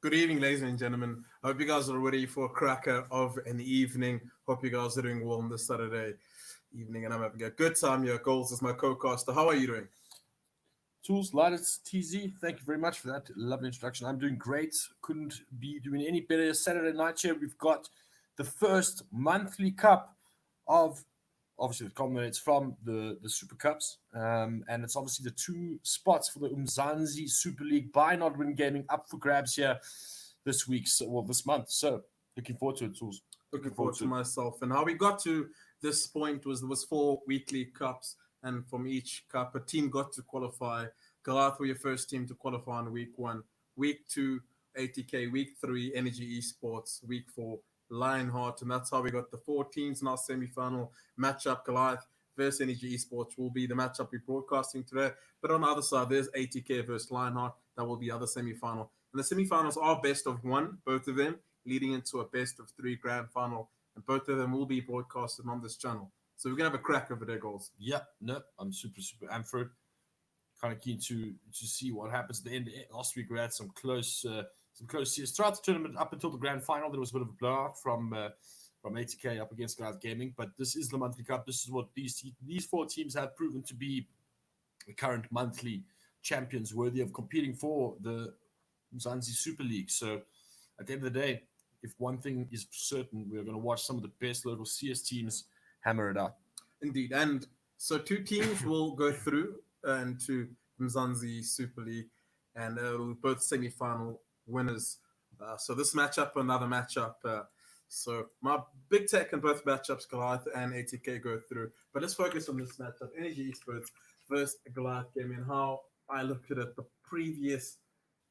Good evening, ladies and gentlemen. I hope you guys are ready for a cracker of an evening. Hope you guys are doing well on this Saturday evening, and I'm having a good time here. Goals is my co-caster. How are you doing? Tools, Lighters, TZ, thank you very much for that lovely introduction. I'm doing great. Couldn't be doing any better. Saturday night here, we've got the first monthly cup of, obviously, it culminates from the Super Cups. And it's obviously the two spots for the UMZANSI Super League by Nodwin Gaming up for grabs here this week, this month. So, looking forward to it, Tools. Looking forward to myself. And how we got to this point was there was 4 weekly cups, and from each cup, a team got to qualify. Goliath were your first team to qualify on week 1. Week 2, ATK. Week 3, Energy Esports. Week 4, Lionheart. And that's how we got the 4 teams in our semi-final matchup. Goliath versus Energy Esports will be the matchup we're broadcasting today. But on the other side, there's ATK versus Lionheart. That will be the other semi-final. And the semi-finals are best of 1, both of them, leading into a best of 3 grand final. And both of them will be broadcasted on this channel. So we're going to have a crack over their goals. Yeah, no, I'm super amped for it. Kind of keen to see what happens at the end. Last week we had some close series throughout the tournament up until the grand final. There was a bit of a blowout from ATK up against Goliath Gaming, but this is the monthly cup. This is what these 4 teams have proven to be the current monthly champions, worthy of competing for the UMZANSI Super League. So at the end of the day, if one thing is certain, we're going to watch some of the best local CS teams hammer it out. Indeed. And so 2 teams will go through into UMZANSI Super League, and both semi-final winners. So this matchup, another matchup. So my big take in both matchups, Goliath and ATK go through. But let's focus on this matchup, Energy Esports versus Goliath Gaming, and how I looked at it. The previous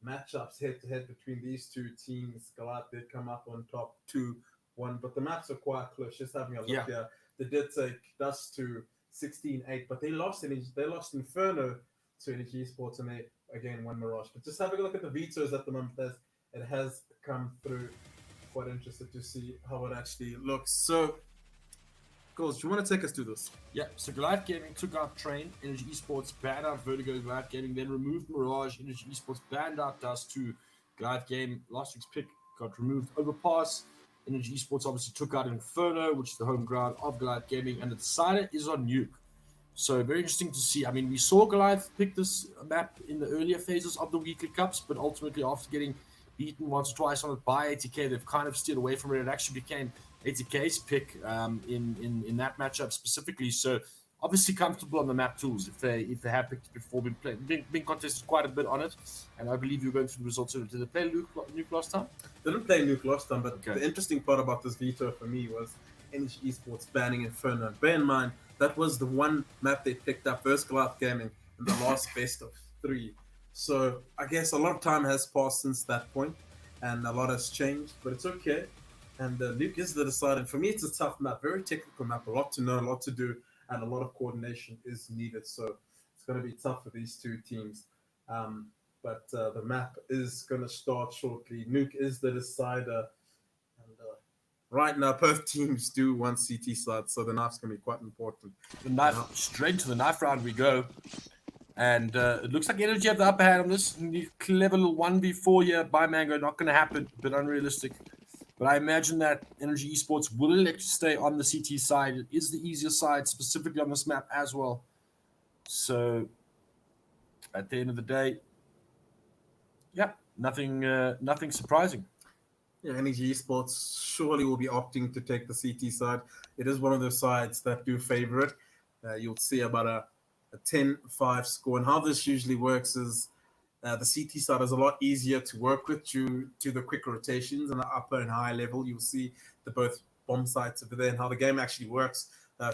matchups head-to-head between these 2 teams, Goliath did come up on top 2-1, but the maps are quite close. Just having a look here, they did take Dust to 16-8, but they lost Inferno to Energy Esports, and they again won Mirage. But just having a look at the vetoes at the moment, it has come through. Quite interested to see how it actually looks. So, Goals, do you want to take us through this? Yeah, so Goliath Gaming took out Train, Energy Esports banned out Vertigo, Goliath Gaming then removed Mirage, Energy Esports banned out Dust to Goliath Game. Last week's pick got removed Overpass. Energy Esports obviously took out Inferno, which is the home ground of Goliath Gaming, and the decider is on Nuke. So very interesting to see. I mean, we saw Goliath pick this map in the earlier phases of the weekly cups, but ultimately after getting beaten once or twice on it by ATK, they've kind of steered away from it. It actually became ATK's pick in that matchup specifically. So obviously comfortable on the map, Tools, if they have picked it before, been contested quite a bit on it. And I believe you're going through the results. Did they play Nuke last time? They didn't play Nuke last time, but the interesting part about this veto for me was Energy Esports banning Inferno. Bear in mind, that was the one map they picked up versus Goliath Gaming in the last best of 3. So I guess a lot of time has passed since that point, and a lot has changed, but it's okay. And Nuke is the decider. For me, it's a tough map, very technical map, a lot to know, a lot to do, and a lot of coordination is needed. So it's going to be tough for these 2 teams. But the map is going to start shortly. Nuke is the decider. And right now, both teams do want CT side, so the knife's going to be quite important. The knife, straight to the knife round we go. And it looks like Energy have the upper hand on this. Clever little 1v4 here by Mango. Not going to happen, a bit unrealistic. But I imagine that Energy Esports will elect to stay on the CT side. It is the easier side, specifically on this map as well. So, at the end of the day, yeah, nothing surprising. Yeah, Energy Esports surely will be opting to take the CT side. It is one of those sides that do favor it. You'll see about a 10-5 score. And how this usually works is the CT side is a lot easier to work with due to the quick rotations and the upper and high level. You'll see the both bomb sites over there and how the game actually works.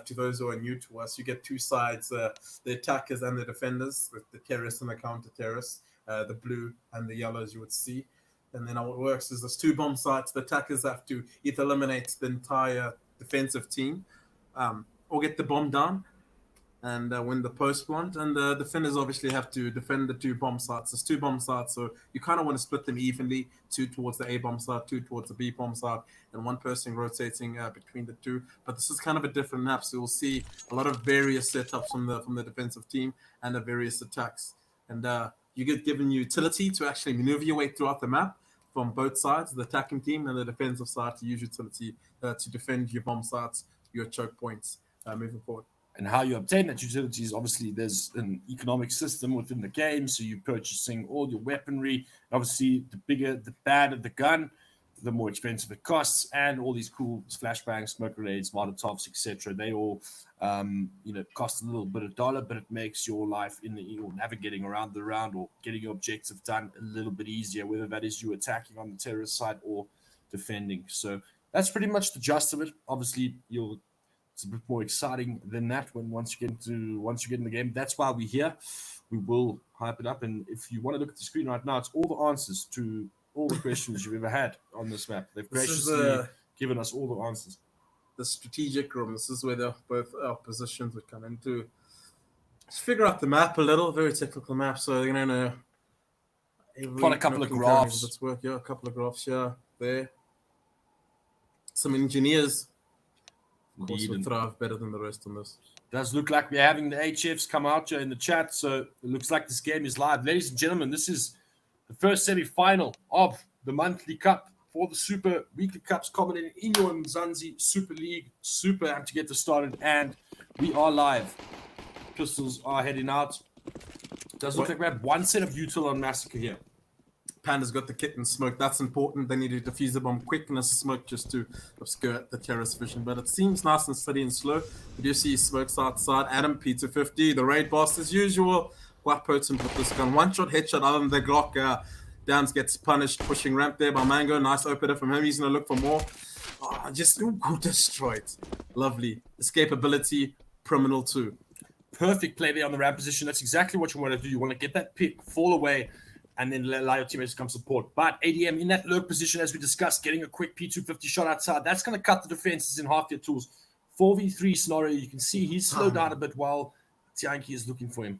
To those who are new to us, you get 2 sides, the attackers and the defenders, with the terrorists and the counter-terrorists, the blue and the yellow, as you would see. And then how it works is there's 2 bomb sites. The attackers have to either eliminate the entire defensive team or get the bomb down and win the post one. And the defenders obviously have to defend the 2 bomb sites. There's 2 bomb sites, so you kind of want to split them evenly, 2 towards the A bomb site, 2 towards the B bomb site, and 1 person rotating between the 2. But this is kind of a different map, so you'll see a lot of various setups from the defensive team and the various attacks. And you get given utility to actually maneuver your way throughout the map. from both sides, the attacking team and the defensive side, to use utility to defend your bomb sites, your choke points moving forward. And how you obtain that utility is obviously there's an economic system within the game. So you're purchasing all your weaponry. Obviously, the bigger, the badder the gun, the more expensive it costs. And all these cool flashbangs, smoke grenades, Molotovs, etc. They all, cost a little bit of dollar, but it makes your life navigating around the round or getting your objective done a little bit easier, whether that is you attacking on the terrorist side or defending. So that's pretty much the gist of it. Obviously, it's a bit more exciting than that once you get in the game. That's why we're here. We will hype it up, and if you want to look at the screen right now, it's all the answers to all the questions you've ever had on this map. They've graciously given us all the answers. The strategic room. This is where both our positions would come into. Let's figure out the map a little. Very technical map, so you're gonna plot a couple of graphs. Let's work. Yeah, a couple of graphs here, there. Some engineers. Of course, would thrive better than the rest on this. Does look like we're having the HFs come out here in the chat, so it looks like this game is live. Ladies and gentlemen, this is the first semi-final of the monthly cup for the Super Weekly Cups, culminating in your UMZANSI Super League. Super amped to get this started, and we are live. Pistols are heading out. Does look like we have one set of util on Massacre here. Panda's got the kit and smoke. That's important. They need to defuse the bomb quick and a smoke just to obscure the terrorist vision. But it seems nice and steady and slow. We do see smokes outside. Adam, P250, the raid boss as usual. Quite potent with this gun. One shot, headshot, other than the Glock. Downs gets punished. Pushing ramp there by Mango. Nice opener from him. He's going to look for more. Destroyed. Lovely. Escapability, criminal too. Perfect play there on the ramp position. That's exactly what you want to do. You want to get that pick, fall away, and then allow your teammates to come support. But ADM in that lurk position, as we discussed, getting a quick P250 shot outside, that's going to cut the defenses in half their tools. 4v3 scenario, you can see he's slowed down a bit while Tianki is looking for him.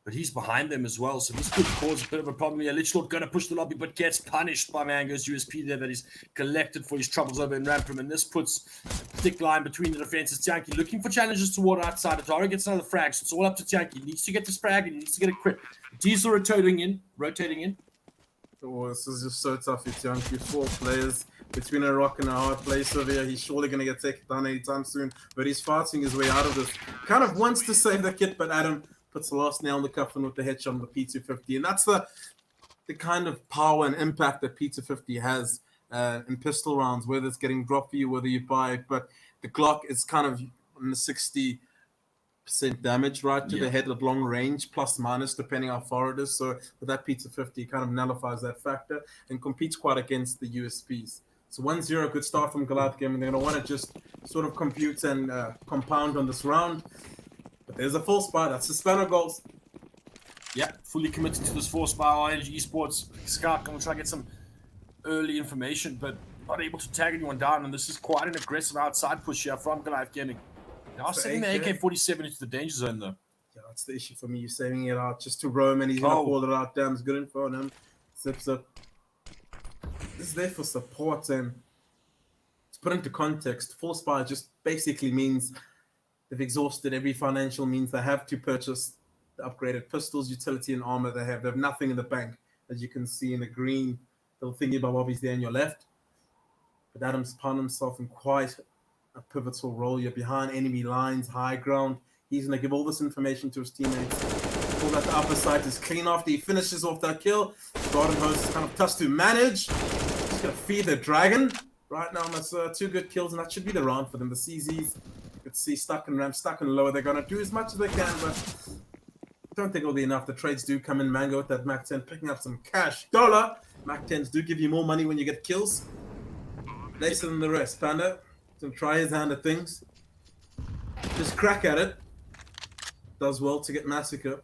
But he's behind them as well, so this could cause a bit of a problem here. Litchlord going to push the lobby, but gets punished by Mango's USP there that he's collected for his troubles over in Rampram, and this puts a thick line between the defenses. Tianki looking for challenges toward outside. Atara gets another frag, so it's all up to Tianki. He needs to get this frag, and he needs to get a crit. Diesel rotating in. Oh, this is just so tough for Tianki. 4 players between a rock and a hard place over here. He's surely going to get taken down anytime soon, but he's fighting his way out of this. Kind of wants to save the kit, but Adam puts the last nail in the coffin with the headshot on the P250. And that's the kind of power and impact that P250 has in pistol rounds, whether it's getting dropped for you, whether you buy it. But the Glock is kind of in the 60% damage, right, to the head at long range, plus minus, depending how far it is. So with that P250, it kind of nullifies that factor and competes quite against the USPs. So 1-0, good start from Goliath Gaming. They're going to want to just sort of compute and compound on this round. But there's a full spot. That's the spanner goals. Yeah, fully committed to this force by Inkosi Esports. Scout going to try to get some early information, but not able to tag anyone down. And this is quite an aggressive outside push here from Goliath Gaming. They are sending the AK-47 into the danger zone, though. Yeah, that's the issue for me. You're saving it out just to roam, and he's going to call it out. Damn, it's good info on him. Zips up. This is there for support, and to put into context, force buy just basically means they've exhausted every financial means they have to purchase the upgraded pistols, utility, and armor they have. They have nothing in the bank, as you can see in the green little thingy about Bobby's there on your left. But Adam's found himself in quite a pivotal role. You're behind enemy lines, high ground. He's going to give all this information to his teammates. Pull that the upper side is clean after he finishes off that kill. Garden Hose is kind of tough to manage. Just going to feed the dragon. Right now, that's 2 good kills, and that should be the round for them. The CZs, you could see stuck in ramp, stuck in lower. They're going to do as much as they can, but don't think it'll be enough. The trades do come in. Mango with that Mac 10, picking up some cash. Dollar! Mac 10s do give you more money when you get kills. Less than the rest. Panda, to try his hand at things. Just crack at it. Does well to get Massacre.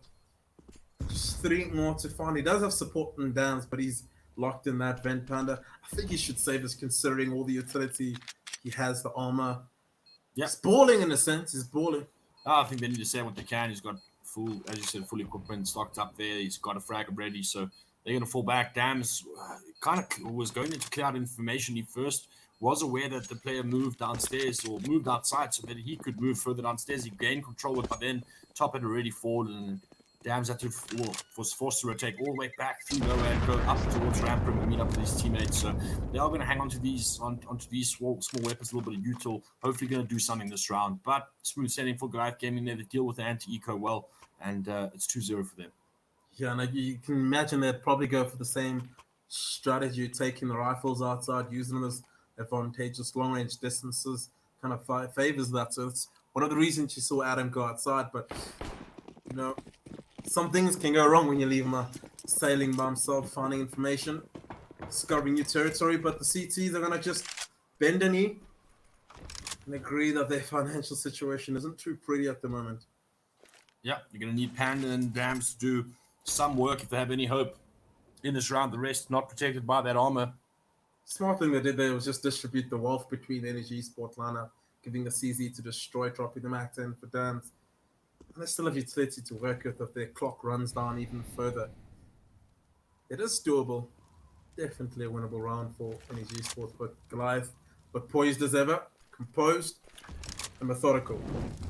Just 3 more to find. He does have support and downs, but he's locked in that vent. Panda, I think he should save this considering all the utility he has, the armor. Yeah, he's balling in a sense. He's balling. I think they need to say what they can. He's got full, as you said, full equipment stocked up there. He's got a frag ready, so they're going to fall back. Dams kind of was going into cloud information. He first was aware that the player moved downstairs or moved outside so that he could move further downstairs. He gained control, but then top had already fallen. Dams had to was forced to rotate all the way back through nowhere and go up towards ramp room and meet up with his teammates. So they are going to hang on to these onto these small weapons, a little bit of util. Hopefully, going to do something this round. But smooth setting for Goliath Gaming there. They deal with the anti-eco well, and it's 2-0 for them. Yeah, and you can imagine they'd probably go for the same strategy, taking the rifles outside, using them as advantageous long-range distances, kind of favors that. So it's one of the reasons you saw Adam go outside. But you know, some things can go wrong when you leave him sailing by himself, finding information, discovering new territory. But the CTs are gonna just bend a knee and agree that their financial situation isn't too pretty at the moment. Yeah, you're going to need Panda and Dams to do some work if they have any hope in this round. The rest not protected by that armor. Smart thing they did there was just distribute the wealth between the Energy Esports lineup, giving the CZ to destroy, dropping the Mac 10 for Dams. And they still have utility to work with if their clock runs down even further. It is doable. Definitely a winnable round for Energy Esports, but Goliath, but poised as ever, composed and methodical.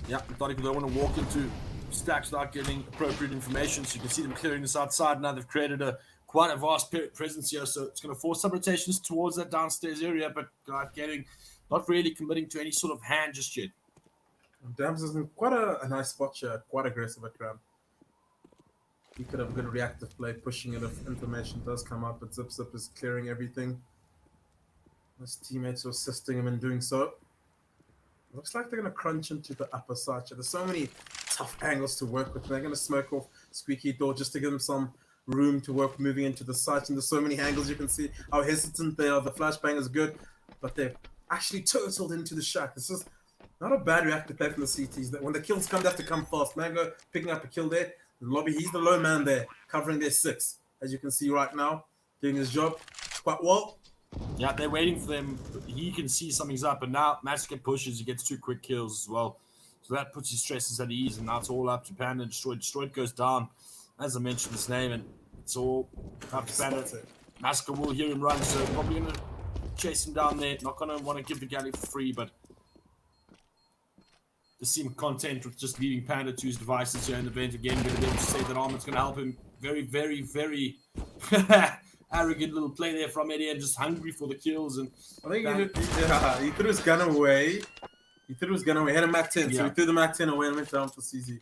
Yeah, methodical. They want to walk into stacks without getting appropriate information. So you can see them clearing this outside. Now they've created quite a vast presence here, so it's going to force some rotations towards that downstairs area, but Goliath Gaming not really committing to any sort of hand just yet. Dams is in quite a nice spot here, quite aggressive at ground. He could have a good reactive play, pushing it if information does come up, but Zip is clearing everything. His teammates are assisting him in doing so. Looks like they're going to crunch into the upper side. There's so many tough angles to work with. They're going to smoke off Squeaky Door just to give them some room to work moving into the site. And there's so many angles you can see how hesitant they are. The flashbang is good, but they're actually totaled into the shack. This is not a bad reactive play from the CTs. That when the kills come, they have to come fast. Mango picking up a kill there. The lobby, he's the low man there, covering their 6. As you can see right now, doing his job quite well. Yeah, they're waiting for them. He can see something's up, and now Massacre pushes. He gets 2 quick kills as well. So that puts his stresses at ease, and now it's all up to Panda. Destroyed goes down, as I mentioned his name, and it's all up to Panda. Massacre will hear him run, so probably going to chase him down there. Not going to want to give the galley for free, but they seem content with just leaving Panda to his devices here in the vent again. Going to be able to save that armor. It's going to help him very, very, very arrogant little play there from Eddie, and just hungry for the kills. And I think he threw his gun away. He had a Mac 10, so he threw the Mac 10 away and went down for CZ.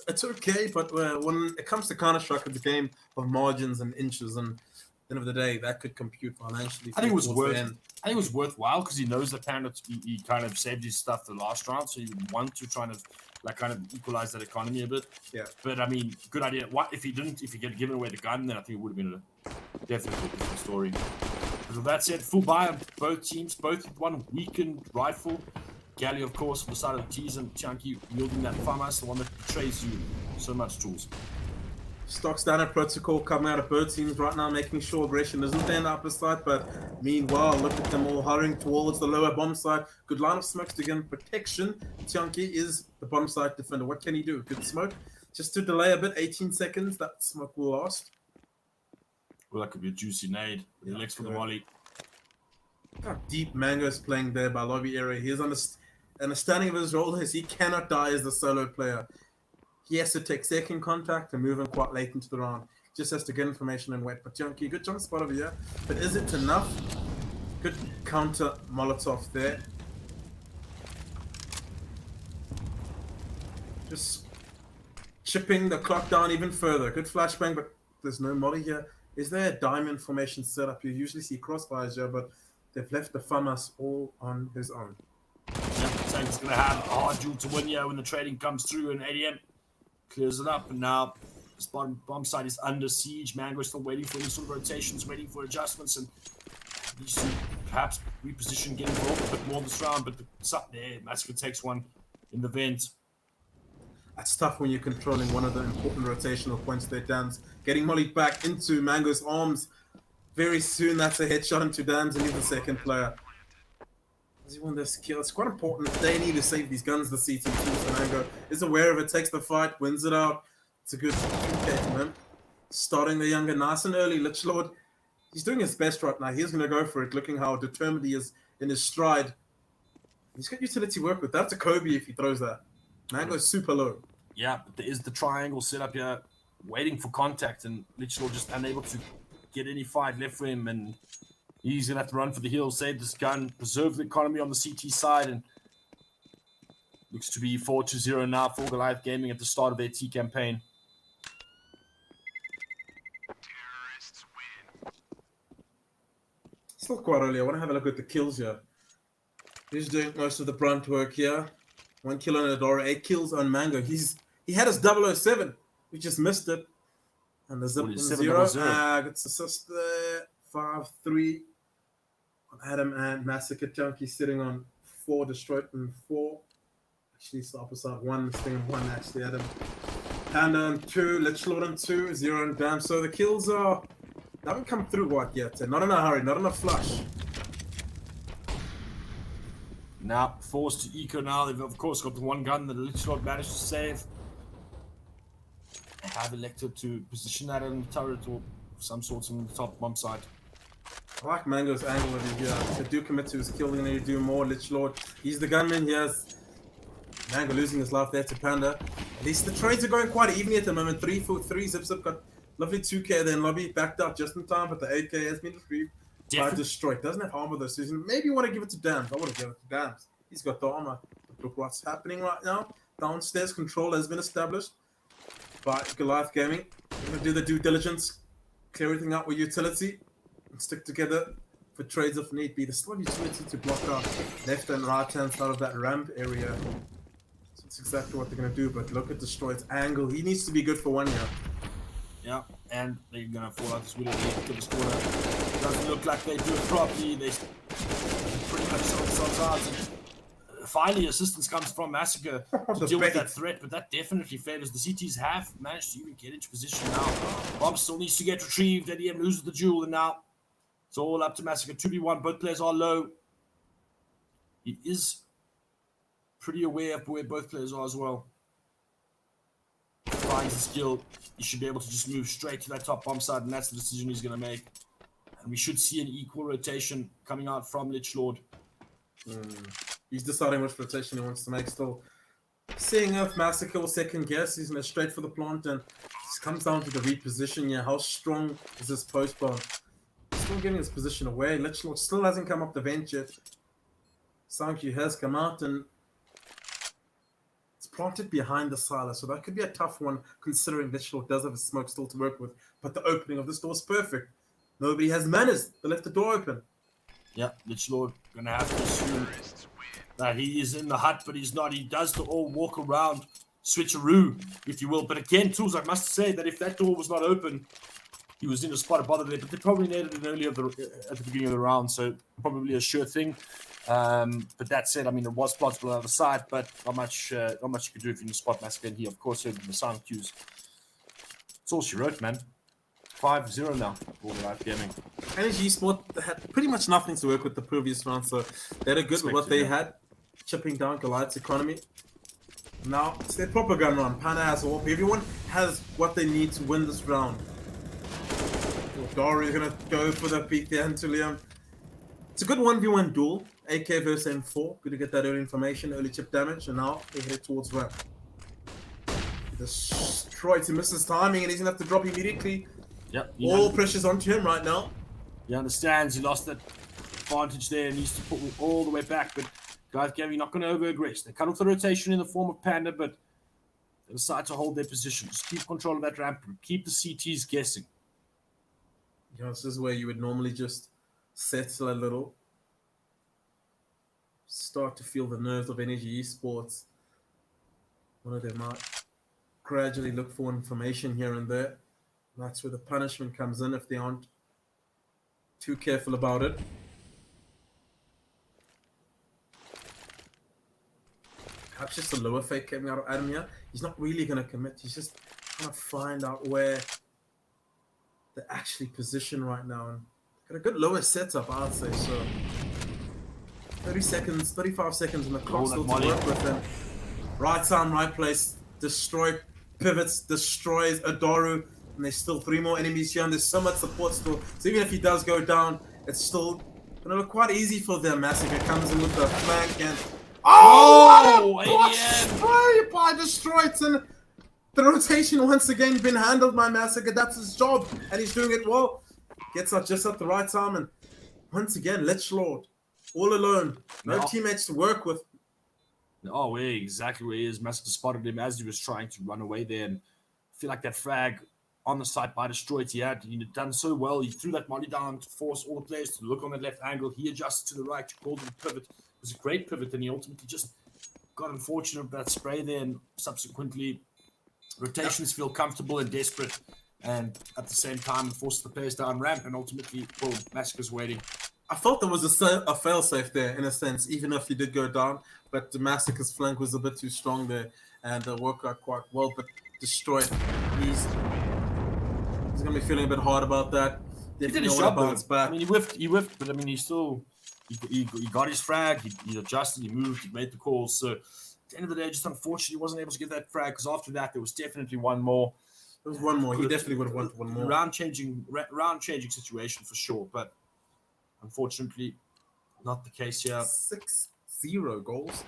It's okay, but when it comes to Counter-Strike, it's a game of margins and inches, and at the end of the day, that could compute financially. I think it was worthwhile because he knows that Panda he kind of saved his stuff the last round, so he would want to try to kind of equalize that economy a bit. Yeah. But I mean, good idea. What if he had given away the gun, then I think it would have been a definitely different story. But with that said, full buy on both teams, both with one weakened rifle. Galley, of course, on the side of the T's, and Chunky wielding that FAMAS, the one that betrays you so much tools. Stock standard protocol coming out of both teams right now, making sure aggression isn't there in the upper side, but meanwhile, look at them all hurrying towards the lower bomb side. Good line of smokes to gain protection. Chunky is the bomb side defender. What can he do? Good smoke. Just to delay a bit, 18 seconds, that smoke will last. Well, that could be a juicy nade. He looks for the volley. How deep Mango's playing there by lobby area. He is understanding of his role is he cannot die as the solo player. He has to take second contact and move him quite late into the round. Just has to get information and wait. But Chunky, good jump spot over here. But is it enough? Good counter Molotov there. Just chipping the clock down even further. Good flashbang, but there's no molly here. Is there a diamond formation set up? You usually see crossfires here, but they've left the FAMAS all on his own. Yeah, Tank's going to have a hard duel to win here when the trading comes through, and ADM clears it up, and now this bomb site is under siege. Mango's still waiting for any sort of rotations, waiting for adjustments, and needs to perhaps reposition, getting involved a bit more this round, but it's up there. Massacre takes one in the vent. That's tough when you're controlling one of the important rotational points there, Dams. Getting mollied back into Mango's arms. Very soon, that's a headshot into Dams and he's the second player. Does he win this kill? It's quite important. They need to save these guns, the CT team. So Mango is aware of it, takes the fight, wins it out. It's a good engagement. Starting the younger nice and early. Lichlord, he's doing his best right now. He's going to go for it, looking how determined he is in his stride. He's got utility work with. That's a Kobe if he throws that. Mango's super low. Yeah, but there is the triangle set up here. waiting for contact, and Litchlord just unable to get any fight left for him, and he's going to have to run for the hills, save this gun, preserve the economy on the CT side, and looks to be 4-0 now for Goliath Gaming at the start of their T campaign. Still quite early. I want to have a look at the kills here. He's doing most of the brunt work here. 1 kill on Adora, 8 kills on Mango. He had his 007. We just missed it. And the zip 0. Gets assist there. 5-3 on Adam, and Massacre Junkie sitting on 4, destroyed in 4. Actually, it's opposite 1, staying on 1 actually. Adam. Panda on 2, Litchlord on 2, 0 on Dam. So the kills haven't come through quite yet. Not in a hurry, not in a flush. Now forced to eco now. They've of course got the one gun that Litchlord managed to save. They have elected to position that in the turret or some sort on the top bomb side. I like Mango's angle over here. They do commit to his kill, they're going to do more. Litchlord, he's the gunman. He has Mango losing his life there to Panda. At least the trades are going quite evenly at the moment. 3-4-3. Zip got lovely 2k then Lobby backed up just in time, but the 8k has been retrieved. Destroyed. Doesn't have armor though, Susan. Maybe you want to give it to Dams. I want to give it to Dams. He's got the armor. But look what's happening right now. Downstairs control has been established by Goliath Gaming. We're going to do the due diligence, clear everything out with utility, and stick together for trades if need be. There's still utility to block out left and right hand side of that ramp area. So that's exactly what they're going to do. But look at Destroyed's angle. He needs to be good for 1 year. Yeah, and they're going to fall out this window to this corner. Doesn't look like they do it properly. They pretty much sort themselves out. And finally, assistance comes from Massacre to deal with that threat, but that definitely favors. The CTs have managed to even get into position now. Bomb still needs to get retrieved. EM loses the duel, and now it's all up to Massacre. 2v1, both players are low. He is pretty aware of where both players are as well. Finds the skill, he should be able to just move straight to that top bomb side, and that's the decision he's going to make. And we should see an equal rotation coming out from Litchlord. He's deciding which rotation he wants to make still. Seeing if Massacre will second guess, he's going to straight for the plant, and it comes down to the reposition here. How strong is this post bomb? Still giving his position away. Litchlord still hasn't come up the bench yet. Sankyu has come out, and planted behind the silo, so that could be a tough one considering Litchlord does have a smoke still to work with, but the opening of this door is perfect. Nobody has manners. They left the door open. Yeah, Litchlord gonna have to assume that he is in the hut, but he's not. He does the all walk around switcheroo, if you will. But again, Tools, I must say that if that door was not open, he was in a spot of bother there, but they probably needed it earlier at the beginning of the round, so probably a sure thing. But that said, I mean, it was plausible on the other side, but not much you could do if you're in the spot Massacre. And he, of course, heard the sound cues. That's all she wrote, man. 5-0 now for Goliath Gaming. Energy Esports had pretty much nothing to work with the previous round, so they had good with what they had, chipping down Goliath's economy. Now, it's their proper gun round. Panda has all. Everyone has what they need to win this round. Dory is going to go for the peak there into Liam. It's a good 1v1 duel. AK versus M4. Good to get that early information, early chip damage, and now they head towards ramp. Destroyed to miss his timing, and he's going to have to drop immediately. Yep. All pressure's onto him right now. He understands he lost that advantage there and needs to put all the way back, but Goliath Gaming not going to over-aggress. They cut off the rotation in the form of Panda, but they decide to hold their position. Just keep control of that ramp, keep the CTs guessing. You know, this is where you would normally just settle a little. Start to feel the nerves of Energy Esports. One of them might gradually look for information here and there. That's where the punishment comes in if they aren't too careful about it. Perhaps just a lower fake coming out of Adam here. He's not really going to commit. He's just trying to find out where they're actually positioned right now. And got a good lower setup, I'd say. So 30 seconds, 35 seconds on the clock still to work with him. Right time, right place. Destroy pivots, destroys Adoru. And there's still 3 more enemies here, and there's so much support still. So even if he does go down, it's still going to look quite easy for their Massacre. Comes in with the flank and... Oh! ADM! Spray by Destroyed, and The rotation once again been handled by Massacre. That's his job, and he's doing it well. Gets out just at the right time, and once again, Lich Lord, all alone, no teammates to work with. Oh, where exactly where he is. Massacre spotted him as he was trying to run away there, and I feel like that frag on the site by Destroyed, he had done so well. He threw that molly down to force all the players to look on that left angle. He adjusted to the right, called it a pivot. It was a great pivot, and he ultimately just got unfortunate with that spray there, and subsequently rotations feel comfortable and desperate, and at the same time forced the players down ramp, and ultimately, well, Massacre's waiting. I felt there was a fail-safe there, in a sense, even if he did go down, but the Massacre's flank was a bit too strong there, and worked out quite well, but Destroyed, he's going to be feeling a bit hard about that. He did his job, back. I mean, he whiffed, but I mean, he still, he got his frag, he adjusted, he moved, he made the calls, so at the end of the day, just unfortunately, he wasn't able to get that frag, because after that, there was definitely one more. There was one more, he definitely would have wanted one more. Round-changing situation for sure, but unfortunately, not the case here. 6-0 goals.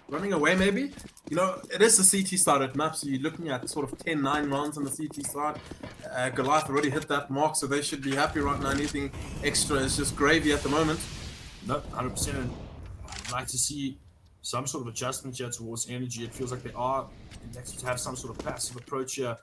Running away, maybe? You know, it is the CT side map, so you're looking at sort of 10-9 rounds on the CT side. Goliath already hit that mark, so they should be happy right now. Anything extra is just gravy at the moment. No, 100%. And I'd like to see some sort of adjustment here towards energy. It feels like they are next to have some sort of passive approach here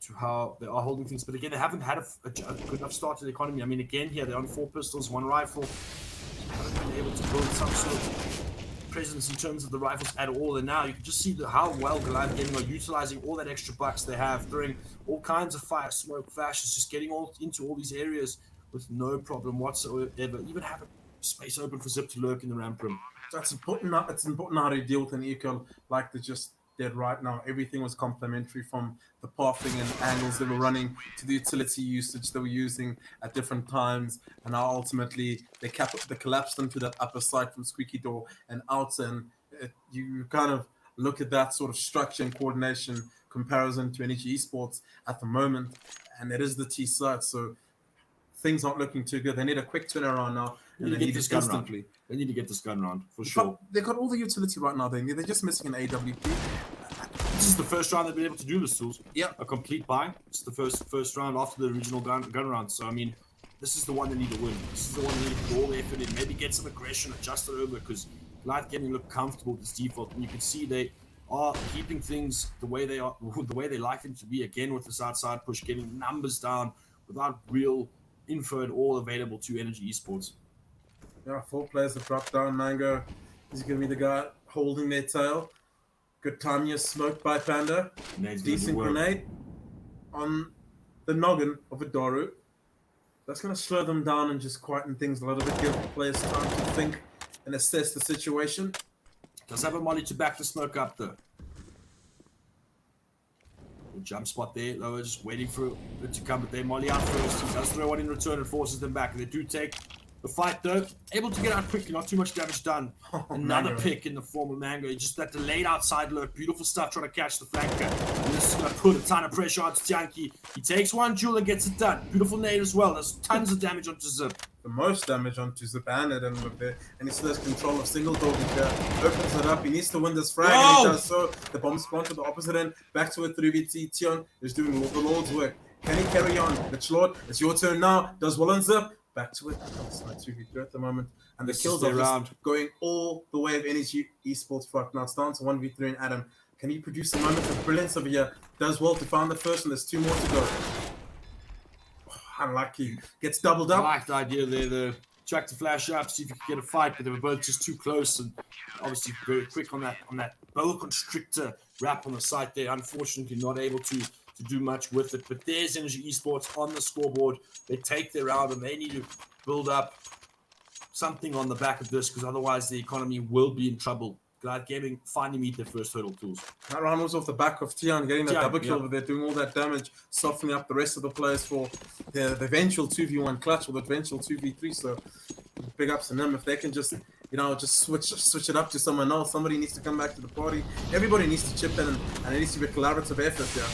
to how they are holding things. But again, they haven't had a good enough start to the economy. I mean, again, here they're on 4 pistols, 1 rifle. They haven't been able to build some sort of presence in terms of the rifles at all. And now you can just see how well Goliath Gaming are utilizing all that extra bucks they have, throwing all kinds of fire, smoke, flashes, just getting all into all these areas with no problem whatsoever. Even have a space open for Zip to lurk in the ramp room. That's important. It's important how to deal with an eco like they just did right now. Everything was complementary, from the pathing and angles they were running to the utility usage they were using at different times, and now ultimately they collapsed into that upper side from Squeaky Door and out, and you kind of look at that sort of structure and coordination comparison to Energy Esports at the moment, and it is the T side, so things aren't looking too good. They need a quick turnaround now. They need to get this gun round. They need to get this gun round, for sure. They got all the utility right now. They're just missing an AWP. This is the first round they've been able to do this, tools. Yeah. A complete buy. It's the first round after the original gun round. So, I mean, this is the one they need to win. This is the one they need to put all the effort in. Maybe get some aggression, adjust it over, because Goliath Gaming look comfortable with this default. And you can see they are keeping things the way they are, the way they like them to be. Again, with this outside push, getting numbers down without real info at all available to Energy Esports. Yeah, 4 players have dropped down. Mango is going to be the guy holding their tail. Good time here, smoked by Panda. Decent grenade on the noggin of Adoru. That's going to slow them down and just quieten things a little bit, give the players time to think and assess the situation. Does have a molly to back the smoke up though. Good jump spot there. Lower just waiting for it to come, but they molly out first. He does throw one in return and forces them back. They do take the fight though, able to get out quickly, not too much damage done. Another pick in the form of Mango. Just that delayed outside lurk, beautiful stuff trying to catch the flanker. And this is going to put a ton of pressure onto Tianki. He takes one jewel and gets it done. Beautiful nade as well. There's tons of damage onto Zip. The most damage onto Zip and it, and look there. And he still has control of single dog here. Opens it up. He needs to win this frag, and he does so. The bomb spawn to the opposite end. Back to a 3v3. Tion is doing the Lord's work. Can he carry on? Rich Lord, it's your turn now. Does well on Zip. Back to it. It's not 2v3 at the moment. And the kills are just going all the way of Energy Esports front. Now it's down to 1v3 and Adam. Can he produce a moment of brilliance over here? Does well to find the first, and there's 2 more to go. Oh, unlucky. Gets doubled up. I like the idea there, the track to flash up, see if you can get a fight, but they were both just too close, and obviously very quick on that boa constrictor wrap on the site there. Unfortunately, not able to do much with it, but there's Energy Esports on the scoreboard. They take their round, and they need to build up something on the back of this, because otherwise the economy will be in trouble. Goliath Gaming finally meet their first hurdle, tools. That round was off the back of Tian getting that double kill over there, doing all that damage, softening up the rest of the players for the eventual 2v1 clutch or the eventual 2v3. So big ups to them. If they can just switch it up to someone else, somebody needs to come back to the party. Everybody needs to chip in, and it needs to be a collaborative effort here.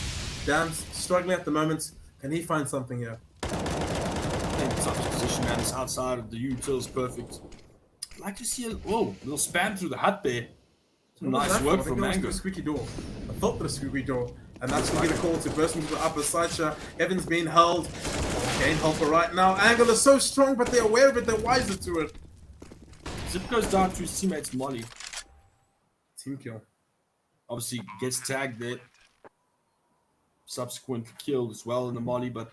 Dan's struggling at the moment. Can he find something here? I think it's up to position, man. It's outside of the util's perfect. I'd like to see a little spam through the hut there. Nice work from Mango. Squeaky Door. I thought the Squeaky Door. And that's going to get a call to burst into the upper side shot. Heaven's being held. Game helper right now. Angle is so strong, but they're aware of it. They're wiser to it. Zip goes down to his teammate's molly. Team kill. Obviously gets tagged there. Subsequently killed as well in the molly, but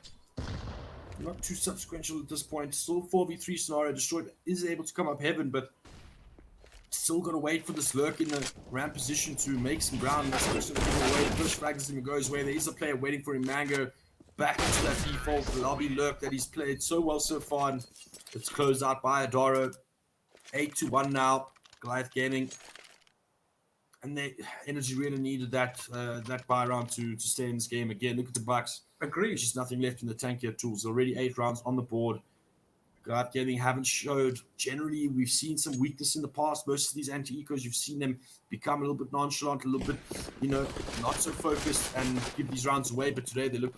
not too subsequential at this point. Still 4v3 scenario. Destroyed is able to come up heaven, but still got to wait for this lurk in the ramp position to make some ground. And that's going to give him away. The push flag doesn't even go his way. There is a player waiting for him. Mango back into that default lobby lurk that he's played so well so far. And it's closed out by Adaro. 8-1 now. Goliath Gaming. And they Energy really needed that buy round to stay in this game again. Look at the Bucks. Agreed. There's just nothing left in the tank here tools. Already 8 rounds on the board. Goliath Gaming haven't showed. Generally, we've seen some weakness in the past. Most of these anti-ecos, you've seen them become a little bit nonchalant, a little bit, not so focused and give these rounds away. But today they look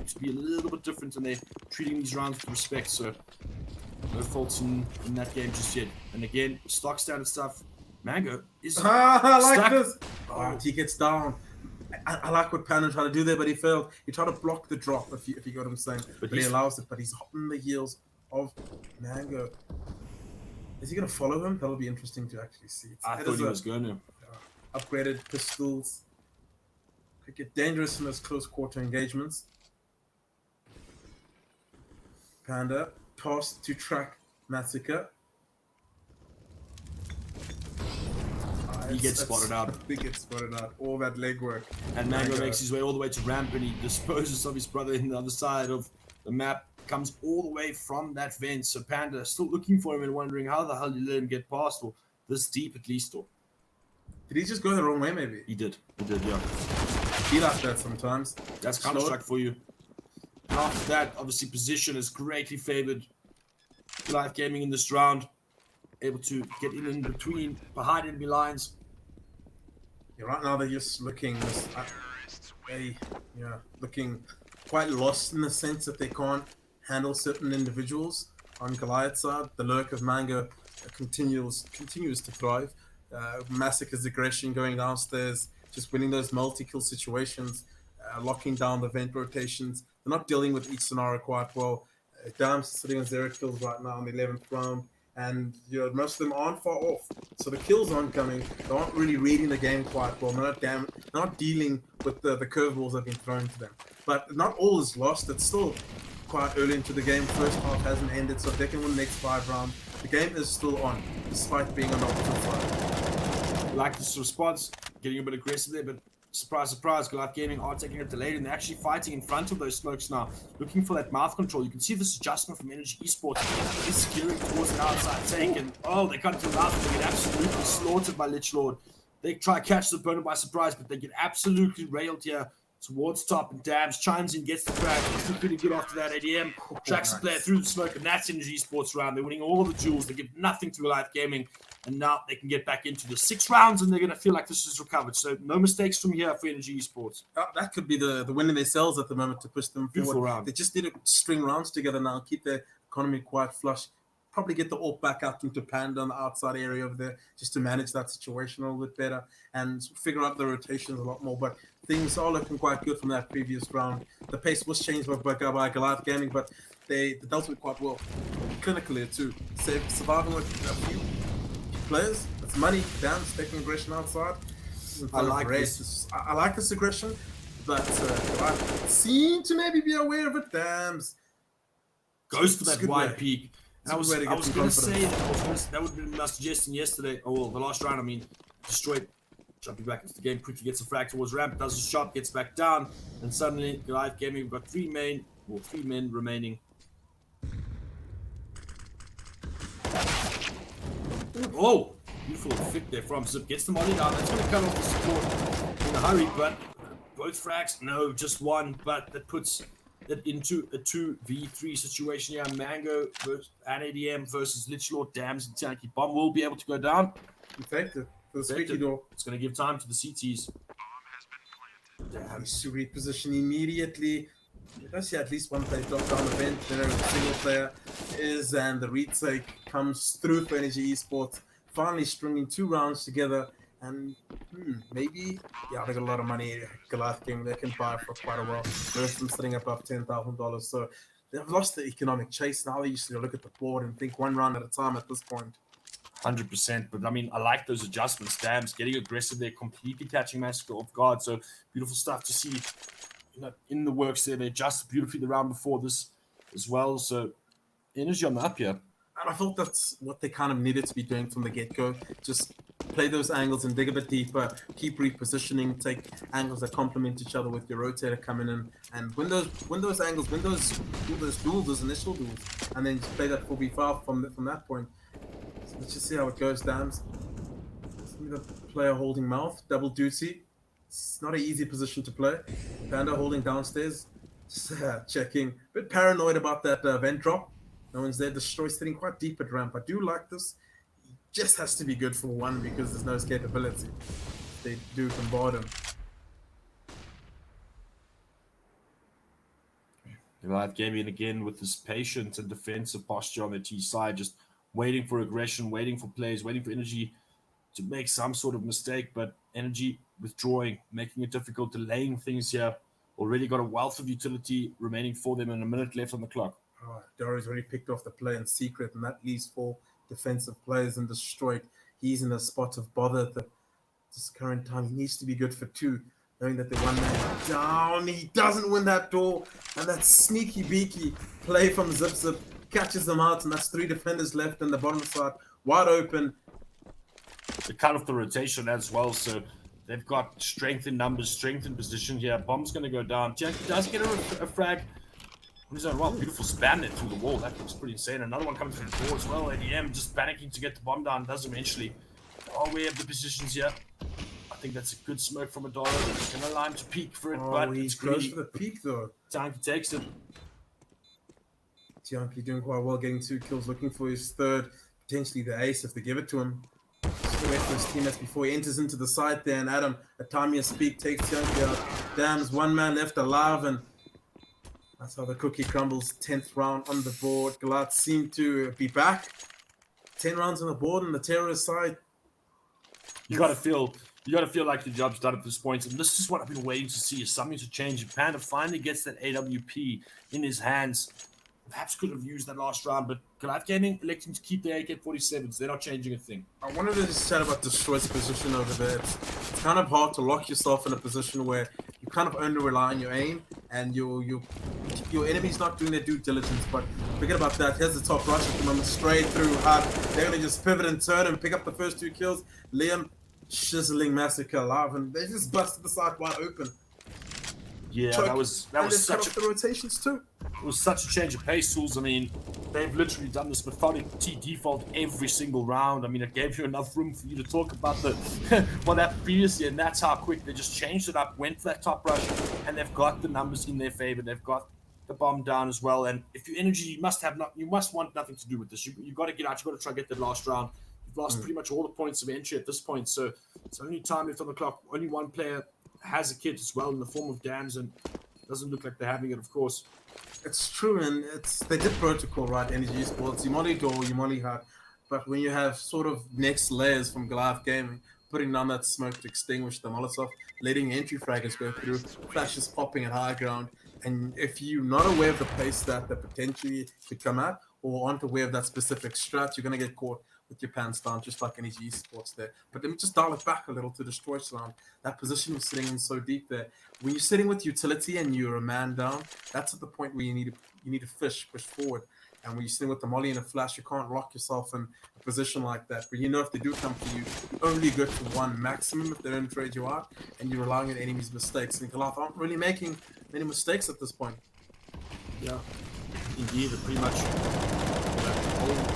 to be a little bit different, and they're treating these rounds with respect. So no faults in that game just yet. And again, stock standard stuff. Mango is I like stuck. this. Oh, he gets down. I like what Panda tried to do there, but he failed. He tried to block the drop, if you get what I'm saying. But he allows it, but he's hopping the heels of Mango. Is he going to follow him? That'll be interesting to actually see. I thought he was going to. Upgraded pistols. Could get dangerous in those close quarter engagements. Panda tossed to track Massacre. He gets spotted out. He gets spotted out. All that legwork. And Mango makes his way all the way to ramp, and he disposes of his brother in the other side of the map. Comes all the way from that vent. So Panda still looking for him and wondering how the hell he let him get past, or this deep at least. Or did he just go the wrong way? Maybe he did. Yeah. He like that sometimes. That's Counter-Strike for you. And after that, obviously, position is greatly favored. Goliath Gaming in this round, able to get in between, behind enemy lines. Yeah, right now they're just looking, looking quite lost in the sense that they can't handle certain individuals. On Goliath's side, the lurk of Mango continues to thrive. Massacre's aggression going downstairs, just winning those multi-kill situations, locking down the vent rotations. They're not dealing with each scenario quite well. Dam's sitting on 0 kills right now in the 11th round. And most of them aren't far off, so the kills aren't coming. They aren't really reading the game quite well. They're not dealing with the curveballs that have been thrown to them. But not all is lost. It's still quite early into the game. First half hasn't ended, so if they can win the next 5 rounds, the game is still on, despite being on the opposite side. Like this response, getting a bit aggressive there, but surprise, surprise, Goliath Gaming are taking it delayed, and they're actually fighting in front of those smokes now, looking for that mouth control. You can see this adjustment from Energy Esports. It's gearing towards an outside take, and they cut to the mouth, and they get absolutely slaughtered by Lich Lord. They try to catch the opponent by surprise, but they get absolutely railed here towards top, and Dabs chimes in, gets the crack. It's pretty good after that ADM. Tracks the player through the smoke, and that's Energy Esports round. They're winning all the duels. They give nothing to Goliath Gaming, and now they can get back into the 6 rounds, and they're going to feel like this is recovered. So no mistakes from here for Energy Esports. That could be the win in their cells at the moment to push them forward. Round. They just need to string rounds together now, keep their economy quite flush. Probably get the AWP back out into Panda on the outside area over there just to manage that situation a little bit better and figure out the rotations a lot more. But things are looking quite good from that previous round. The pace was changed by Goliath Gaming, but they dealt with it quite well. Clinically too. Surviving with a few players. That's money. Dam's taking aggression outside. I like this. I like this aggression, but I seem to maybe be aware of it. Dam's goes for that wide way. Peak. I was going to say that would have been my suggestion yesterday. The last round, destroyed. Jumping back into the game, quickly gets a frag towards ramp, does his shot, gets back down, and suddenly Goliath Gaming, we've got 3 men remaining. Oh, beautiful fit there from Zip. Gets the molly down. That's going to cut off the support in a hurry, but both frags, no, just one, but that puts it into a 2v3 situation here. Mango and ADM versus Lich Lord, Dams, and Tanky. Bomb will be able to go down. Effective. The squeaky door. It's going to give time to the CTs. Dams to reposition immediately. I see at least one player drop down the bench. There, a single player is, and the retake comes through for Energy Esports. Finally stringing 2 rounds together And maybe, yeah, they got a lot of money. Goliath Gaming, they can buy for quite a while. Most of them sitting above $10,000. So they've lost the economic chase. Now they used to look at the board and think one round at a time at this point. 100%. But I mean, I like those adjustments. Dams getting aggressive there, completely catching Massacre off guard. So beautiful stuff to see. In the works there, they adjusted beautifully the round before this as well. So energy on the up here. And I thought that's what they kind of needed to be doing from the get-go. Just play those angles and dig a bit deeper, keep repositioning, take angles that complement each other with your rotator coming in, and win those angles, win those duels, those initial duels, and then just play that 4v5 from that point. So let's just see how it goes, Dams. The player holding mouth, double duty. It's not an easy position to play. Panda holding downstairs, just checking. A bit paranoid about that vent drop. No one's there. Destroy's sitting quite deep at ramp. I do like this. He just has to be good for one because there's no escapability. They do bombard him. Goliath Gaming again with this patient and defensive posture on the T side, just waiting for aggression, waiting for plays, waiting for energy to make some sort of mistake, but energy withdrawing, making it difficult, delaying things here. Already got a wealth of utility remaining for them and a minute left on the clock. Doro's already picked off the play in secret, and that leaves 4 defensive players and destroyed. He's in a spot of bother at this current time. He needs to be good for 2, knowing that they're 1 man down. He doesn't win that door, and that sneaky beaky play from Zip catches them out, and that's 3 defenders left on the bottom side, wide open. They cut off the rotation as well, so they've got strength in numbers, strength in position here. Bomb's going to go down. Jack does get a frag. Wow, beautiful spam it through the wall. That looks pretty insane. Another one coming through the door as well. ADM just panicking to get the bomb down. Does eventually. Oh, we have the positions here. I think that's a good smoke from Adara. He's going to line to peek for it, but he's close for the peak though. Tanky takes it. Tianki doing quite well, getting 2 kills, looking for his 3rd, potentially the ace if they give it to him. Just wait for his teammates before he enters into the side there, and Adam, a time you speak, takes Tianki out. Damns, 1 man left alive, and that's how the cookie crumbles. 10th round on the board. Goliath seem to be back. 10 rounds on the board on the terrorist side. You gotta feel like the job's done at this point, and this is what I've been waiting to see, is something to change. If Panda finally gets that AWP in his hands, perhaps could have used that last round, but Goliath Gaming electing to keep the AK-47s. They're not changing a thing. I wanted to just chat about Destroy's position over there. It's kind of hard to lock yourself in a position where you kind of only rely on your aim, and your enemy's not doing their due diligence. But forget about that. Here's the top rush at the moment, straight through HUD. They're going to just pivot and turn and pick up the first 2 kills. Liam chiseling Massacre alive, and they just busted the side wide open. Yeah, Choke. that was such the rotations too. It was such a change of pace, tools. I mean, they've literally done this methodic T default every single round. I mean, it gave you enough room for you to talk about the what happened previously, and that's how quick they just changed it up, went for that top rush, and they've got the numbers in their favor. They've got the bomb down as well, and if you energy, you must want nothing to do with this. You got to get out. You got to try to get that last round. You've lost pretty much all the points of entry at this point, so it's only time left on the clock. Only 1 player has a kit as well in the form of Dams, and it doesn't look like they're having it, of course. It's true, and they did protocol, right? Energy Esports, you molly door, you molly HUD, but when you have sort of next layers from Goliath Gaming, putting down that smoke to extinguish the Molotov, letting entry fraggers go through, flashes popping at high ground, and if you're not aware of the pace that potentially could come out, or aren't aware of that specific strat, you're going to get caught with your pants down, just like Energy Esports there. But let me just dial it back a little to Destroy Sound. That position was sitting in so deep there. When you're sitting with utility and you're a man down, that's at the point where you need to push forward. And when you're sitting with the molly and a flash, you can't lock yourself in a position like that. But you know if they do come for you, you only go to 1 maximum if they don't trade you out, and you're relying on enemies' mistakes. And Goliath aren't really making many mistakes at this point. Yeah, indeed, pretty much.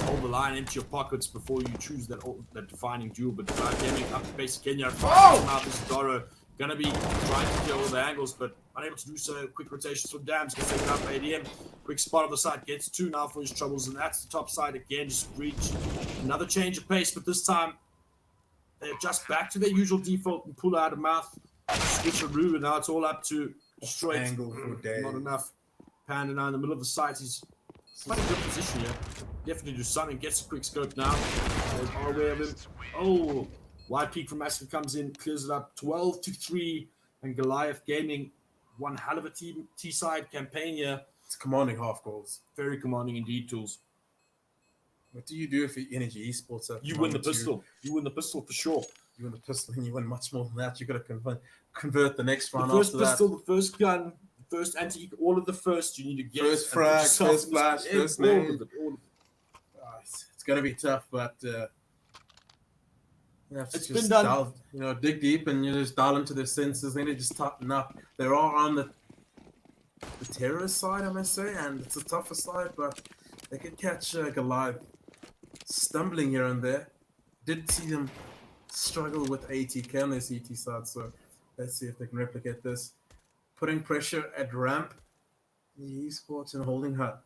Hold the line into your pockets before you choose that defining duel. But Goliath Gaming up to base again. This is Doro gonna be trying to kill all the angles, but unable to do so. Quick rotations from Dams, gets taken up. ADM, quick spot on the side, gets 2 now for his troubles, and that's the top side again. Just reach another change of pace, but this time they adjust back to their usual default and pull out a mouth, switcheroo, and now it's all up to Destroy. Angle for days. Not enough. Panda now in the middle of the site. He's quite a good position here. Definitely do something. Gets a quick scope now. Are aware of him. Oh, White Peak from Massacre comes in, clears it up 12-3, and Goliath Gaming, one hell of a T-side campaign here. It's commanding half goals. Very commanding indeed, Tools. What do you do if you're Energy Esports? You win the pistol. You win the pistol for sure. You win the pistol and you win much more than that. You've got to convert the next round. The first after pistol, that. the first gun, the first anti, all of the first you need to get. First frag, first flash, first name. All of it. It's going to be tough, but you have to It's just been done. dig deep and you just dial into their senses. They need to just tighten up. They're all on the terrorist side, I must say, and it's a tougher side, but they could catch Goliath stumbling here and there. Did see them struggle with ATK on their CT side, so let's see if they can replicate this. Putting pressure at ramp, the esports and holding hut.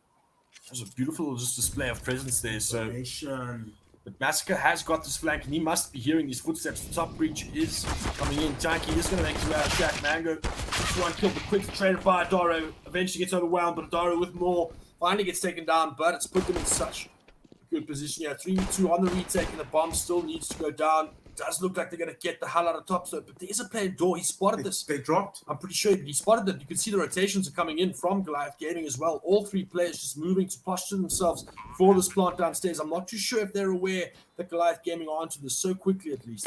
There's a beautiful just display of presence there. So, Formation. but Massacre has got this flank, and he must be hearing these footsteps. The top breach is coming in. Tanky is going to make his way out of Shack. Mango, just one kill, but quick traded by Adaro. Eventually gets overwhelmed, but Adaro with more finally gets taken down. But it's put them in such a good position here. 3v2 on the retake, and the bomb still needs to go down. Does look like they're going to get the hell out of top slope, but there is a player door. He spotted this. They dropped. I'm pretty sure he spotted them. You can see the rotations are coming in from Goliath Gaming as well. All three players just moving to posture themselves for this plant downstairs. I'm not too sure if they're aware that Goliath Gaming are onto this so quickly, at least.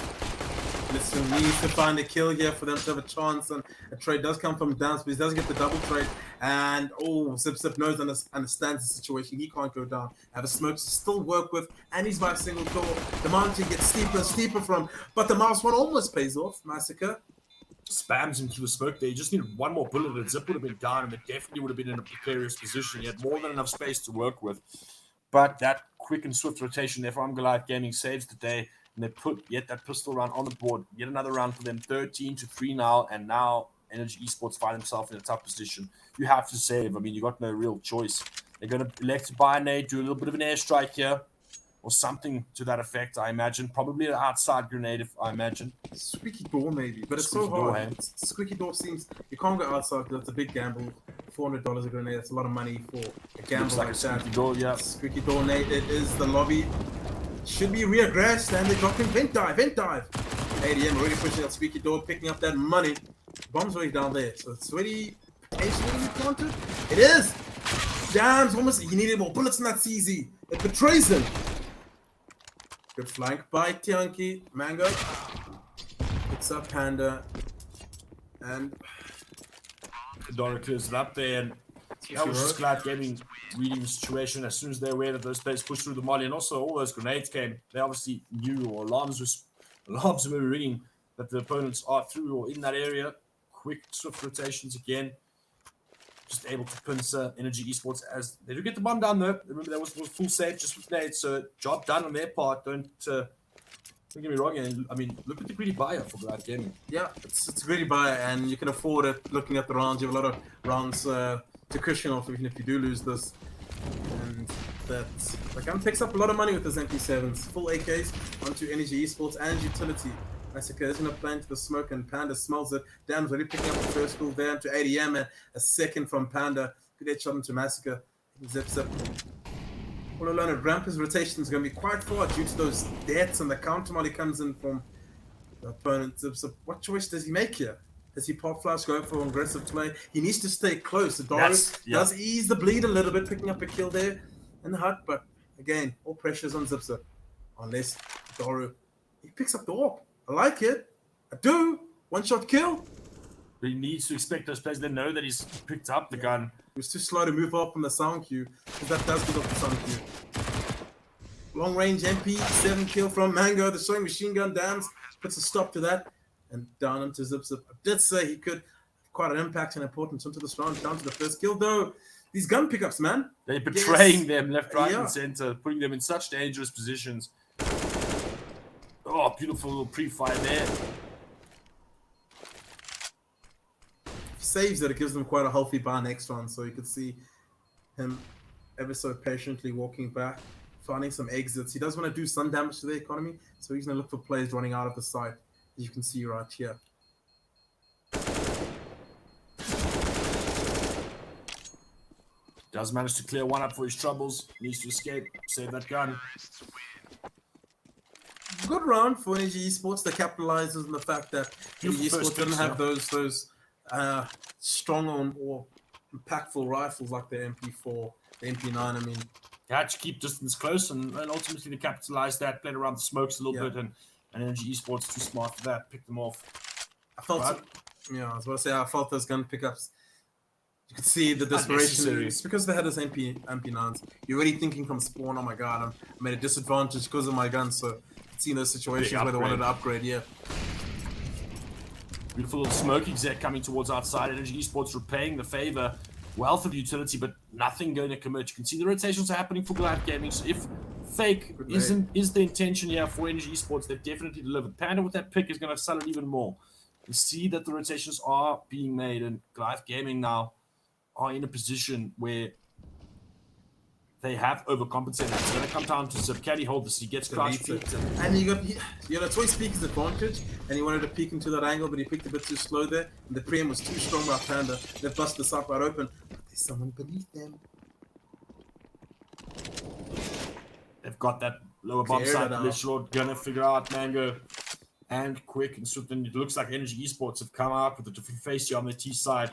Listen, needs to find a kill here for them to have a chance, and a trade does come from Dance, but he doesn't get the double trade. And Zip knows and understands the situation. He can't go down. Have a smoke to still work with, and he's by a single door. The mountain gets steeper and steeper from, but the mouse one almost pays off. Massacre Spams him through the smoke there. He just needed one more bullet, and Zip would have been down, and it definitely would have been in a precarious position. He had more than enough space to work with. But that quick and swift rotation there from Goliath Gaming saves the day. And they put yet that pistol round on the board. Yet another round for them, 13-3 now. And now Energy Esports find themselves in a tough position. You have to save. I mean, you got no real choice. They're going to elect to buy a nade, do a little bit of an airstrike here, or something to that effect, I imagine. Probably an outside grenade, if I imagine. squeaky door maybe, but it's Squeaky so door, hard. hey? Squeaky door seems you can't go outside because that's a big gamble. $400 a grenade. That's a lot of money for a gamble Looks like like a that. squeaky door, yeah. Squeaky door nade. It is the lobby. Should be reaggressed, and they're dropping vent dive. ADM already pushing that squeaky door, picking up that money. Bomb's already down there, so it's already potentially planted. It is. Jams almost. He needed more bullets in that CZ. It betrays him. Good flank by Tianki. Mango picks up Panda, and Dora clears it up there, and that was just Goliath Gaming reading the situation. As soon as they're aware that those players pushed through the molly, and also all those grenades came, they obviously knew, or alarms were ringing, that the opponents are through or in that area. Quick, swift rotations again. Just able to pinch Energy Esports as they do get the bomb down though. Remember, that was full save just with nades, so job done on their part. Don't get me wrong. And I mean, look at the greedy buyer for Goliath Gaming. yeah, it's a greedy buy, and you can afford it. Looking at the rounds, you have a lot of rounds to cushion off, even if you do lose this. And that the gun picks up a lot of money with his MP7s, full AKs onto Energy Esports and utility. Massacre is going to play into the smoke, and Panda smells it. Dam's already picking up the first kill there to ADM, and a second from Panda. Good headshot into Massacre. Zips up. All alone at ramp, his rotation is going to be quite far due to those deaths, and the counter molly comes in from the opponent. Zips up. What choice does he make here? Does he pop flash, go for an aggressive play? He needs to stay close. Doris does ease the bleed a little bit, picking up a kill there in the hut, but again, all pressure's on Zipser. Unless Doru, he picks up the AWP. I like it. I do. One shot kill. But he needs to expect those players to know that he's picked up the gun. He was too slow to move up from the sound queue, because that does get off the sound queue. Long range MP, 7 kill from Mango. The showing machine gun dams puts a stop to that. And down into Zip. I did say he could have quite an impact and importance into this round. Down to the first kill though. These gun pickups, man. They're betraying them left, right, and center, putting them in such dangerous positions. Oh, beautiful little pre-fire there. Saves that it gives them quite a healthy bar next round, so you could see him ever so patiently walking back, finding some exits. He does want to do some damage to the economy, so he's going to look for players running out of the site. You can see right here. Does manage to clear one up for his troubles. Needs to escape. Save that gun. Good good round for Energy Esports. They capitalizes on the fact that Energy Esports didn't have those strong or impactful rifles like the MP4, the MP9. I mean, they had to keep distance close, and ultimately they capitalized that, played around the smokes a little bit, and Energy Esports too smart for that, picked them off. I felt, I was about to say, I felt those gun pickups. You could see the desperation. It's because they had this MP9s. You're already thinking from spawn, oh my god, I'm at a disadvantage because of my gun. So you could see those situations where they wanted to upgrade, Beautiful little smoke exec coming towards outside. Energy Esports repaying the favor. Wealth of utility, but nothing going to commit. You can see the rotations are happening for Goliath Gaming. So if fake is the intention here for Energy Esports, they've definitely delivered. Panda with that pick is going to sell it even more. You see that the rotations are being made, and Goliath Gaming now are in a position where they have overcompensated. It's going to come down to Zip. Can he hold this? He gets crouched. And you got Toy Speaker's advantage, and he wanted to peek into that angle, but he picked a bit too slow there, and the preem was too strong by Panda. They busted the side wide open, but there's someone beneath them. They've got that lower bomb side. Lishlord gonna figure out Mango, and quick and swift. And it looks like Energy Esports have come out with a different face here on the T side,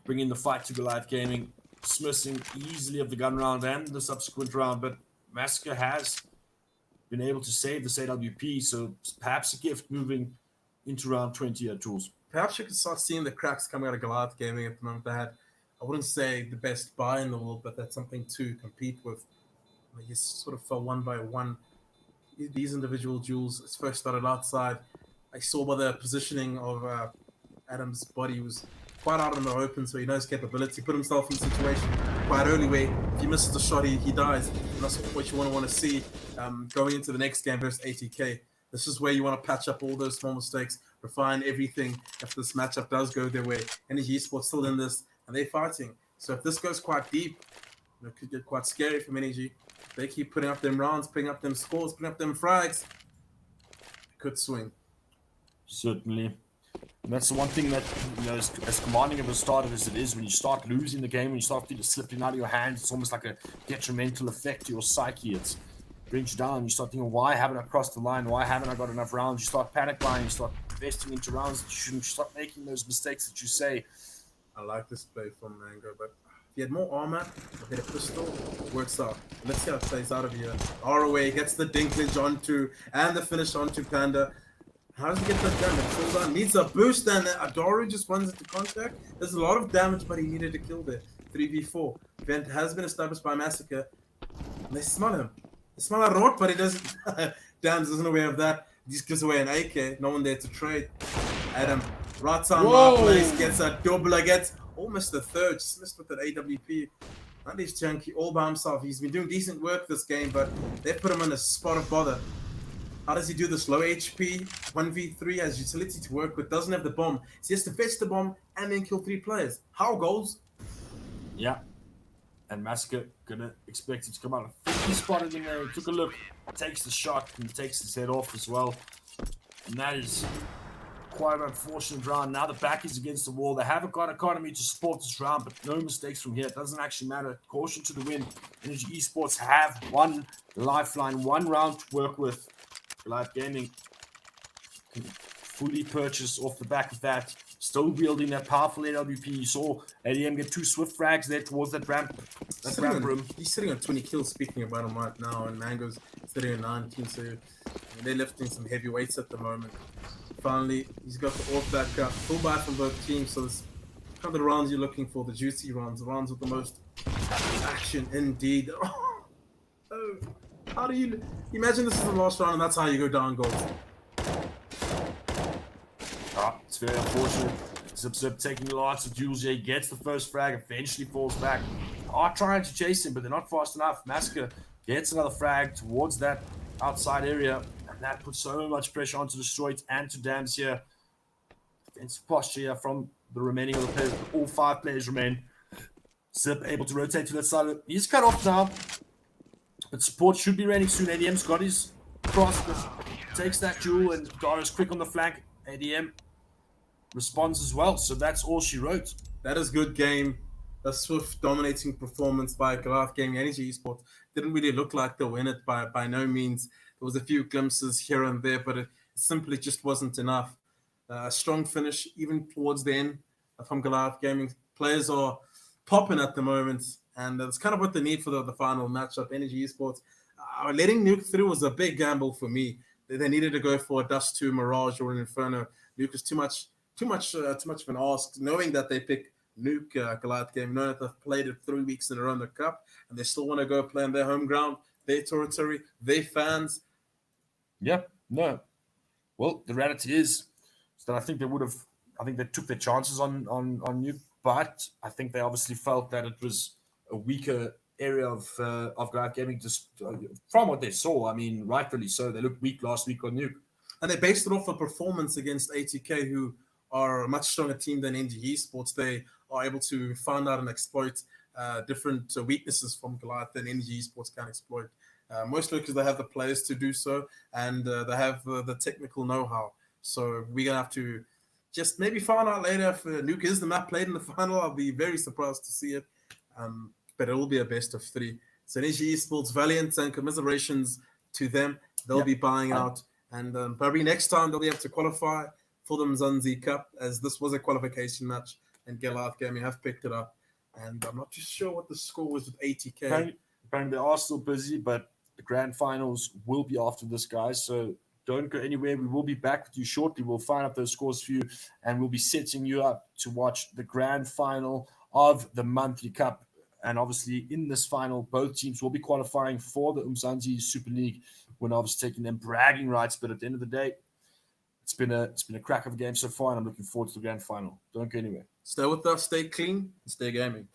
bringing the fight to Goliath Gaming, dismissing easily of the gun round and the subsequent round. But Massacre has been able to save this AWP, so perhaps a gift moving into round 20 at Tools. Perhaps you could start seeing the cracks coming out of Goliath Gaming at the moment. They had, I wouldn't say the best buy in the world, but that's something to compete with. You sort of fell one by one. These individual duels first started outside. I saw by the positioning of Adam's body was quite out in the open, so he knows capability. Put himself in a situation quite early where if he misses the shot, he dies. And that's what you want to see going into the next game versus ATK. This is where you want to patch up all those small mistakes, refine everything if this matchup does go their way. Energy Esports still in this, and they're fighting. So if this goes quite deep, it could get quite scary from Energy. They keep putting up them rounds, putting up them scores, putting up them frags. It could swing. Certainly. And that's the one thing that, as commanding of a starter as it is, when you start losing the game, when you start feeling slipping out of your hands, it's almost like a detrimental effect to your psyche. It brings you down. You start thinking, why haven't I crossed the line? Why haven't I got enough rounds? You start panic buying. You start investing into rounds that you shouldn't. You start making those mistakes that you say. I like this play from Mango, but if he had more armor, a better pistol, it works out. Let's see how it plays out of here. ROA gets the dinklage onto, and the finish onto Panda. How does he get that gun? The cooldown needs a boost, and Adaru just runs into contact. There's a lot of damage, but he needed a kill there. 3v4. Event has been established by Massacre. And they smell him. They smell a rot, but he doesn't. Dams isn't aware of that. He just gives away an AK. No one there to trade. Adam, right time, right place, gets a double. Gets almost the third. Just missed with that AWP. That is junky all by himself. He's been doing decent work this game, but they put him in a spot of bother. How does he do this? Low HP, 1v3, has utility to work with, doesn't have the bomb. So he has to fetch the bomb and then kill 3 players. How goals? Yeah. And Massacre gonna expect it to come out. I think he spotted him there. He took a look, takes the shot, and takes his head off as well. And that is quite an unfortunate round. Now the back is against the wall. They haven't got economy to support this round, but no mistakes from here. It doesn't actually matter. Caution to the wind. Energy Esports have one lifeline, one round to work with. Goliath Gaming can fully purchase off the back of that. Still wielding that powerful AWP. You saw ADM get 2 swift frags there towards that ramp room. He's sitting on 20 kills, speaking about him right now, and Mango's sitting at 19, so they're lifting some heavy weights at the moment. Finally, he's got the AWP back up. Full buy from both teams, so it's kind of the rounds you're looking for, the juicy rounds, the rounds with the most action indeed. Oh. How do you imagine this is the last round and that's how you go down goals? It's very unfortunate. Zip taking lots of duels here. He gets the first frag, eventually falls back. Are trying to chase him, but they're not fast enough. Massacre gets another frag towards that outside area, and that puts so much pressure onto Destroyed and to Dams here. Defensive posture here from the remaining of the players. All 5 players remain. Zip able to rotate to that side. He's cut off now. But support should be raining soon. ADM's got his cross, but takes that duel, and Dara's quick on the flank. ADM responds as well, so that's all she wrote. That is good game. a swift dominating performance by Goliath Gaming Energy Esports. Didn't really look like they'll win it by no means. There was a few glimpses here and there, but it simply just wasn't enough. A strong finish, even towards the end from Goliath Gaming. Players are popping at the moment, and that's kind of what they need for the final matchup. Energy Esports letting Nuke through was a big gamble for me. They needed to go for a Dust 2 Mirage or an Inferno. Nuke is too much of an ask, knowing that they picked Nuke Goliath Game, knowing that they've played it 3 weeks in a row in the cup, and they still want to go play on their home ground, their territory, their fans. Yeah, no. Well, the reality is that I think they took their chances on Nuke, but I think they obviously felt that it was a weaker area of Goliath Gaming, just from what they saw. I mean, rightfully so. They looked weak last week on Nuke. And they based it off a performance against ATK, who are a much stronger team than NG Esports. They are able to find out and exploit different weaknesses from Goliath than NG Esports can exploit. Mostly because they have the players to do so, and they have the technical know-how. So we're going to have to just maybe find out later if Nuke is the map played in the final. I'll be very surprised to see it. But it will be a best of 3. So NG Esports, valiant and commiserations to them. They'll be buying out. And probably next time they'll be able to qualify for the UMZANSI Cup, as this was a qualification match, and Goliath Gaming have picked it up. And I'm not too sure what the score was with ATK. Apparently they are still busy, but the grand finals will be after this, guys. So don't go anywhere. We will be back with you shortly. We'll find out those scores for you, and we'll be setting you up to watch the grand final of the monthly cup. And obviously, in this final, both teams will be qualifying for the UMZANSI Super League. We're obviously taking them bragging rights, but at the end of the day, it's been a crack of a game so far, and I'm looking forward to the grand final. Don't go anywhere. Stay with us, stay clean, and stay gaming.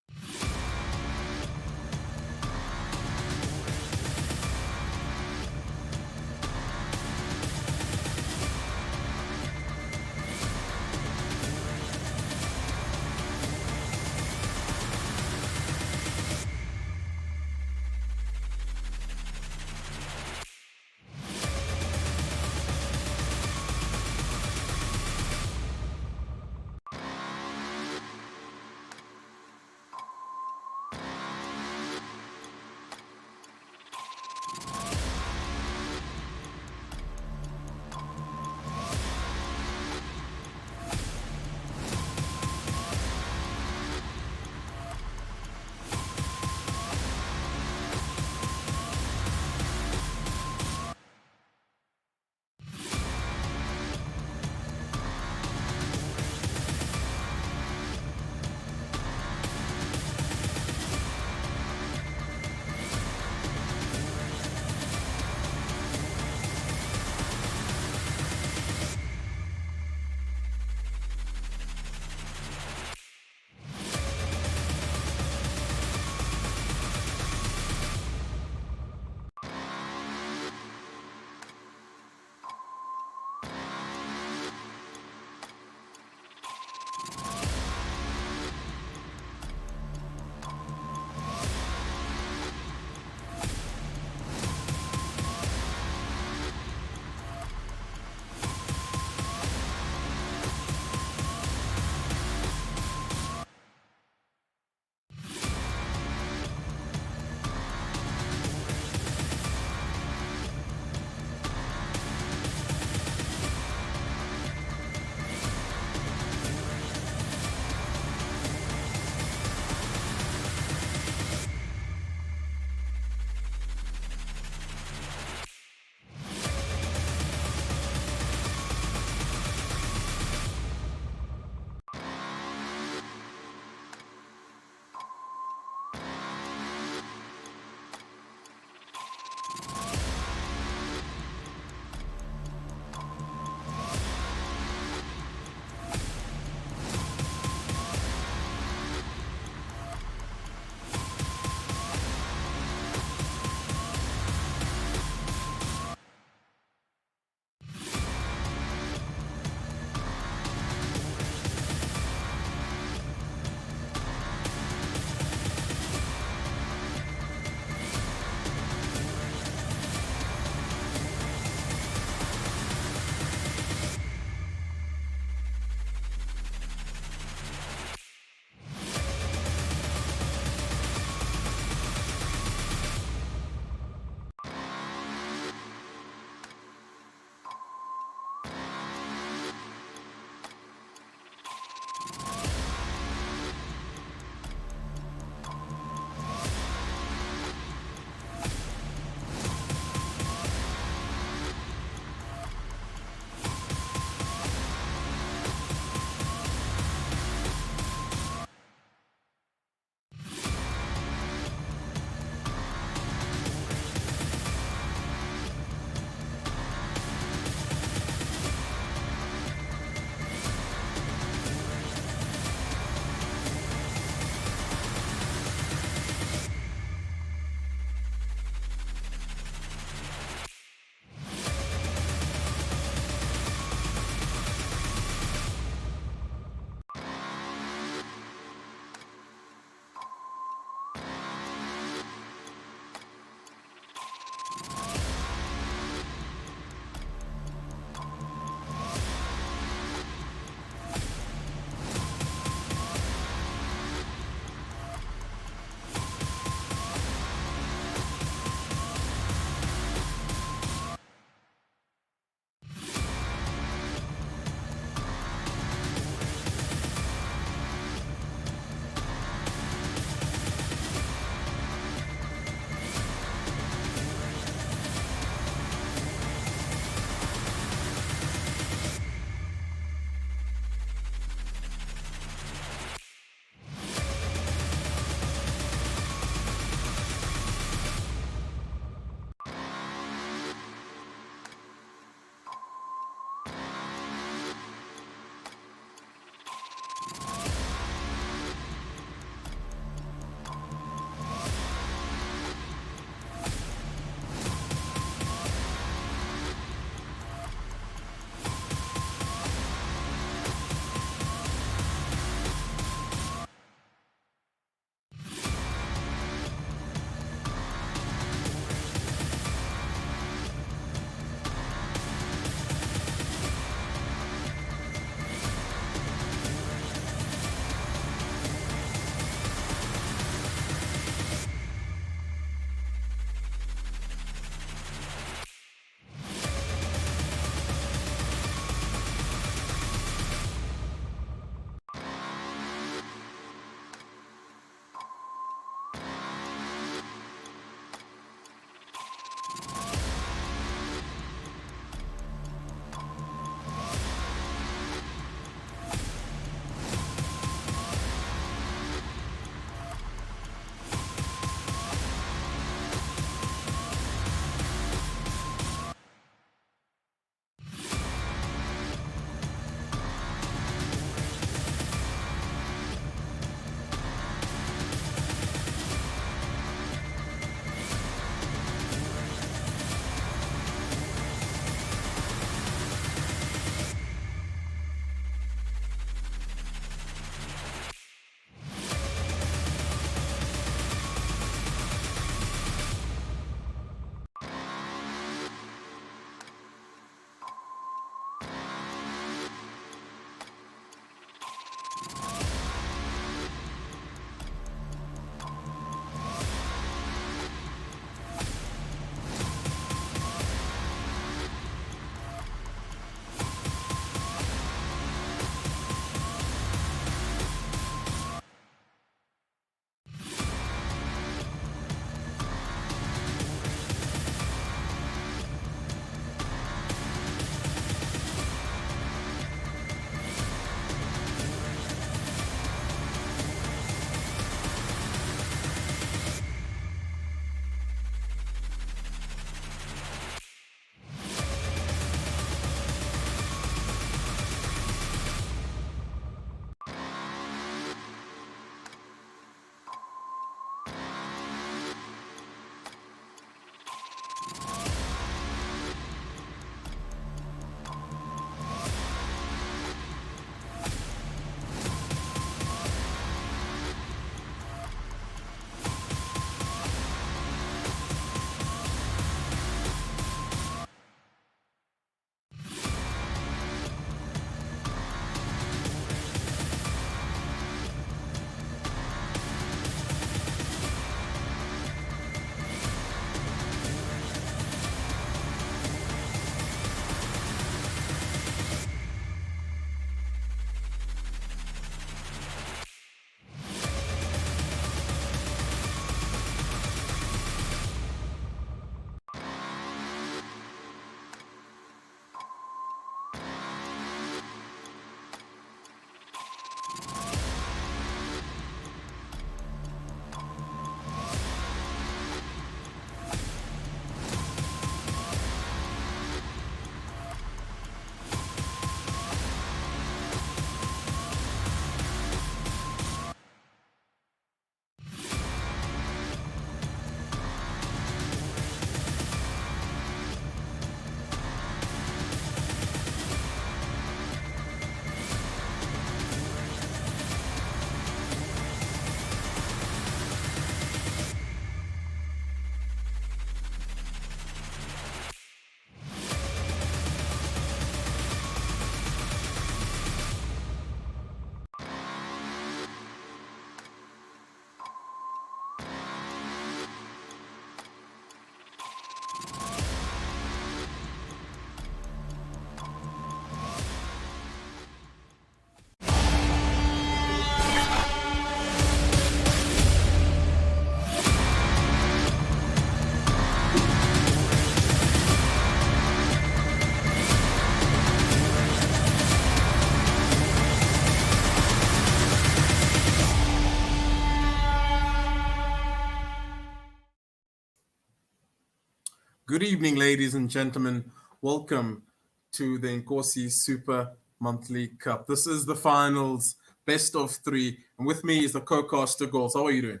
Good evening, ladies and gentlemen. Welcome to the Inkosi Super Monthly Cup. This is the finals, best of three. And with me is the co-caster Goals. How are you doing?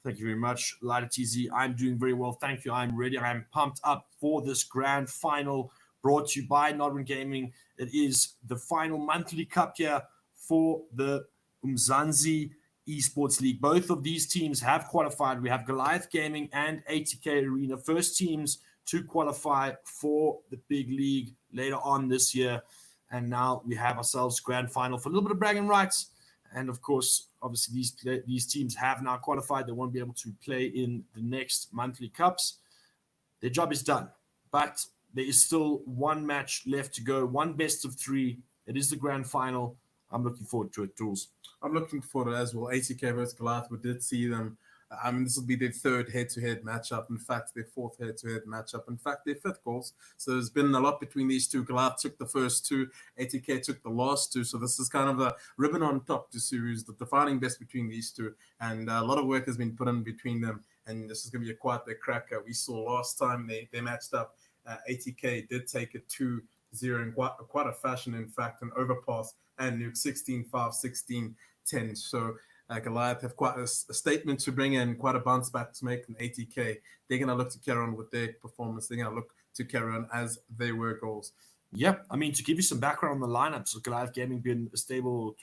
Thank you very much, Lighter TZ. I'm doing very well. Thank you. I'm ready. I'm pumped up for this grand final brought to you by Nodwin Gaming. It is the final monthly cup here for the UMZANSI Esports League. Both of these teams have qualified. We have Goliath Gaming and ATK Arena, first teams to qualify for the big league later on this year. And now we have ourselves grand final for a little bit of bragging rights. And of course, obviously, these teams have now qualified. They won't be able to play in the next monthly cups. Their job is done. But there is still one match left to go, one best of three. It is the grand final. I'm looking forward to it, Jules. I'm looking forward as well. ATK versus Goliath, we did see them. This will be their third head-to-head matchup. In fact, their fourth head-to-head matchup. In fact, their fifth goals. So there's been a lot between these two. Goliath took the first two. ATK took the last two. So this is kind of the ribbon on top to series, the defining best between these two. And a lot of work has been put in between them. And this is going to be quite the cracker. We saw last time they matched up. ATK did take it 2-0 in quite a fashion, in fact, an overpass and nuke 16-5, 16-10. So Goliath have quite a statement to bring in, quite a bounce back to make an ATK. They're going to look to carry on with their performance. They're going to look to carry on as they were goals. Yep. I mean, to give you some background on the lineups, Goliath Gaming been a stable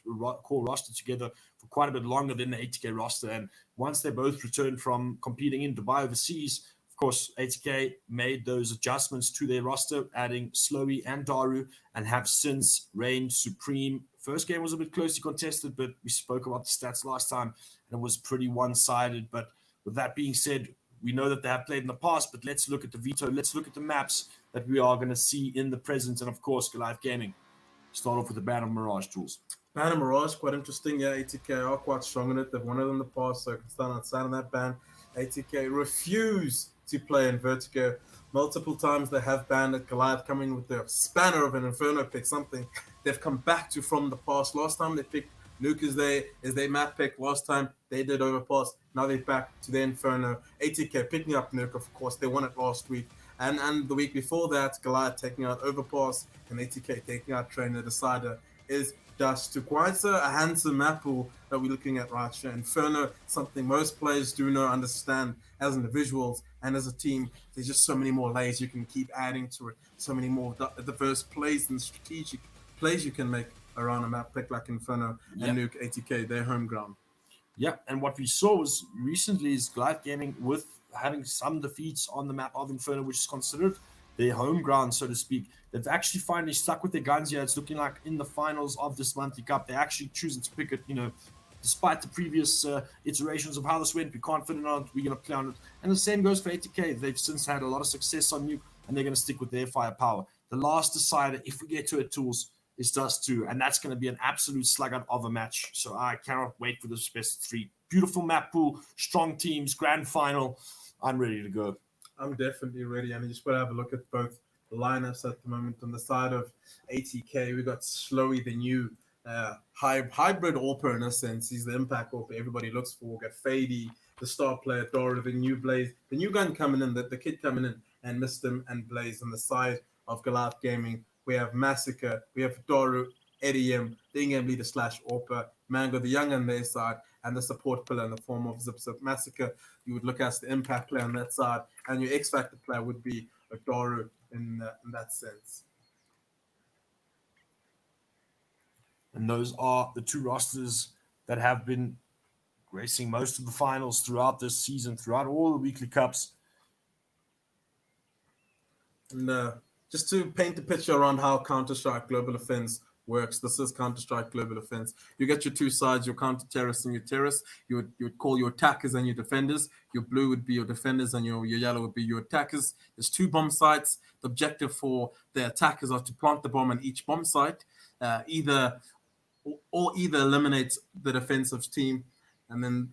core roster together for quite a bit longer than the ATK roster. And once they both returned from competing in Dubai overseas, of course, ATK made those adjustments to their roster, adding Slowy and Daru, and have since reigned supreme. First game was a bit closely contested, but we spoke about the stats last time, and it was pretty one-sided. But with that being said, we know that they have played in the past, but let's look at the veto. Let's look at the maps that we are going to see in the present. And, of course, Goliath Gaming. Start off with the Band of Mirage, Jules. Band of Mirage, quite interesting. Yeah, ATK are quite strong in it. They've won it in the past, so I can stand outside of that ban. ATK refuse to play in Vertigo. Multiple times they have banned Goliath coming with their spanner of an Inferno pick, something they've come back to from the past. Last time they picked Luke is their map pick. Last time they did Overpass. Now they're back to the Inferno. ATK picking up Nuke, of course. They won it last week. And the week before that, Goliath taking out Overpass and ATK taking out Trainer. Decider is Dust to quite a handsome map pool that we're looking at right here. Inferno, something most players do know, understand as individuals and as a team. There's just so many more layers you can keep adding to it. So many more diverse plays and strategic plays you can make around a map pick like Inferno and Nuke ATK, their home ground. Yeah, and what we saw was recently is Goliath Gaming with having some defeats on the map of Inferno, which is considered their home ground, so to speak. They've actually finally stuck with their guns here. It's looking like in the finals of this monthly cup, they're actually choosing to pick it, despite the previous iterations of how this went. We can't fit it on it, we're going to play on it. And the same goes for ATK. They've since had a lot of success on Nuke, and they're going to stick with their firepower. The last decider, if we get to it, Tools, is Dust 2, and that's going to be an absolute slugger of a match. So I cannot wait for this best of three. Beautiful map pool, strong teams, grand final. I'm ready to go. I'm definitely ready. And I just want to have a look at both lineups at the moment. On the side of ATK, we got Slowy, the new hybrid AWPer in a sense. He's the impact AWPer everybody looks for. We got Fady, the star player, Dora, the new Blaze, the new gun coming in, the kid coming in, and Mistim and Blaze. On the side of Goliath Gaming, we have Massacre, we have Doru, Eddie M, the Ingame leader / AWPer, Mango, the young on their side, and the support pillar in the form of Zip. Massacre, you would look at the impact player on that side, and your X Factor player would be a Doru in that sense. And those are the two rosters that have been racing most of the finals throughout this season, throughout all the weekly cups. And just to paint a picture around how Counter-Strike Global Offense works, this is Counter-Strike Global Offense. You get your two sides, your counter-terrorists and your terrorists. You would call your attackers and your defenders. Your blue would be your defenders and your yellow would be your attackers. There's two bomb sites. The objective for the attackers are to plant the bomb on each bomb site, either eliminate the defensive team, and then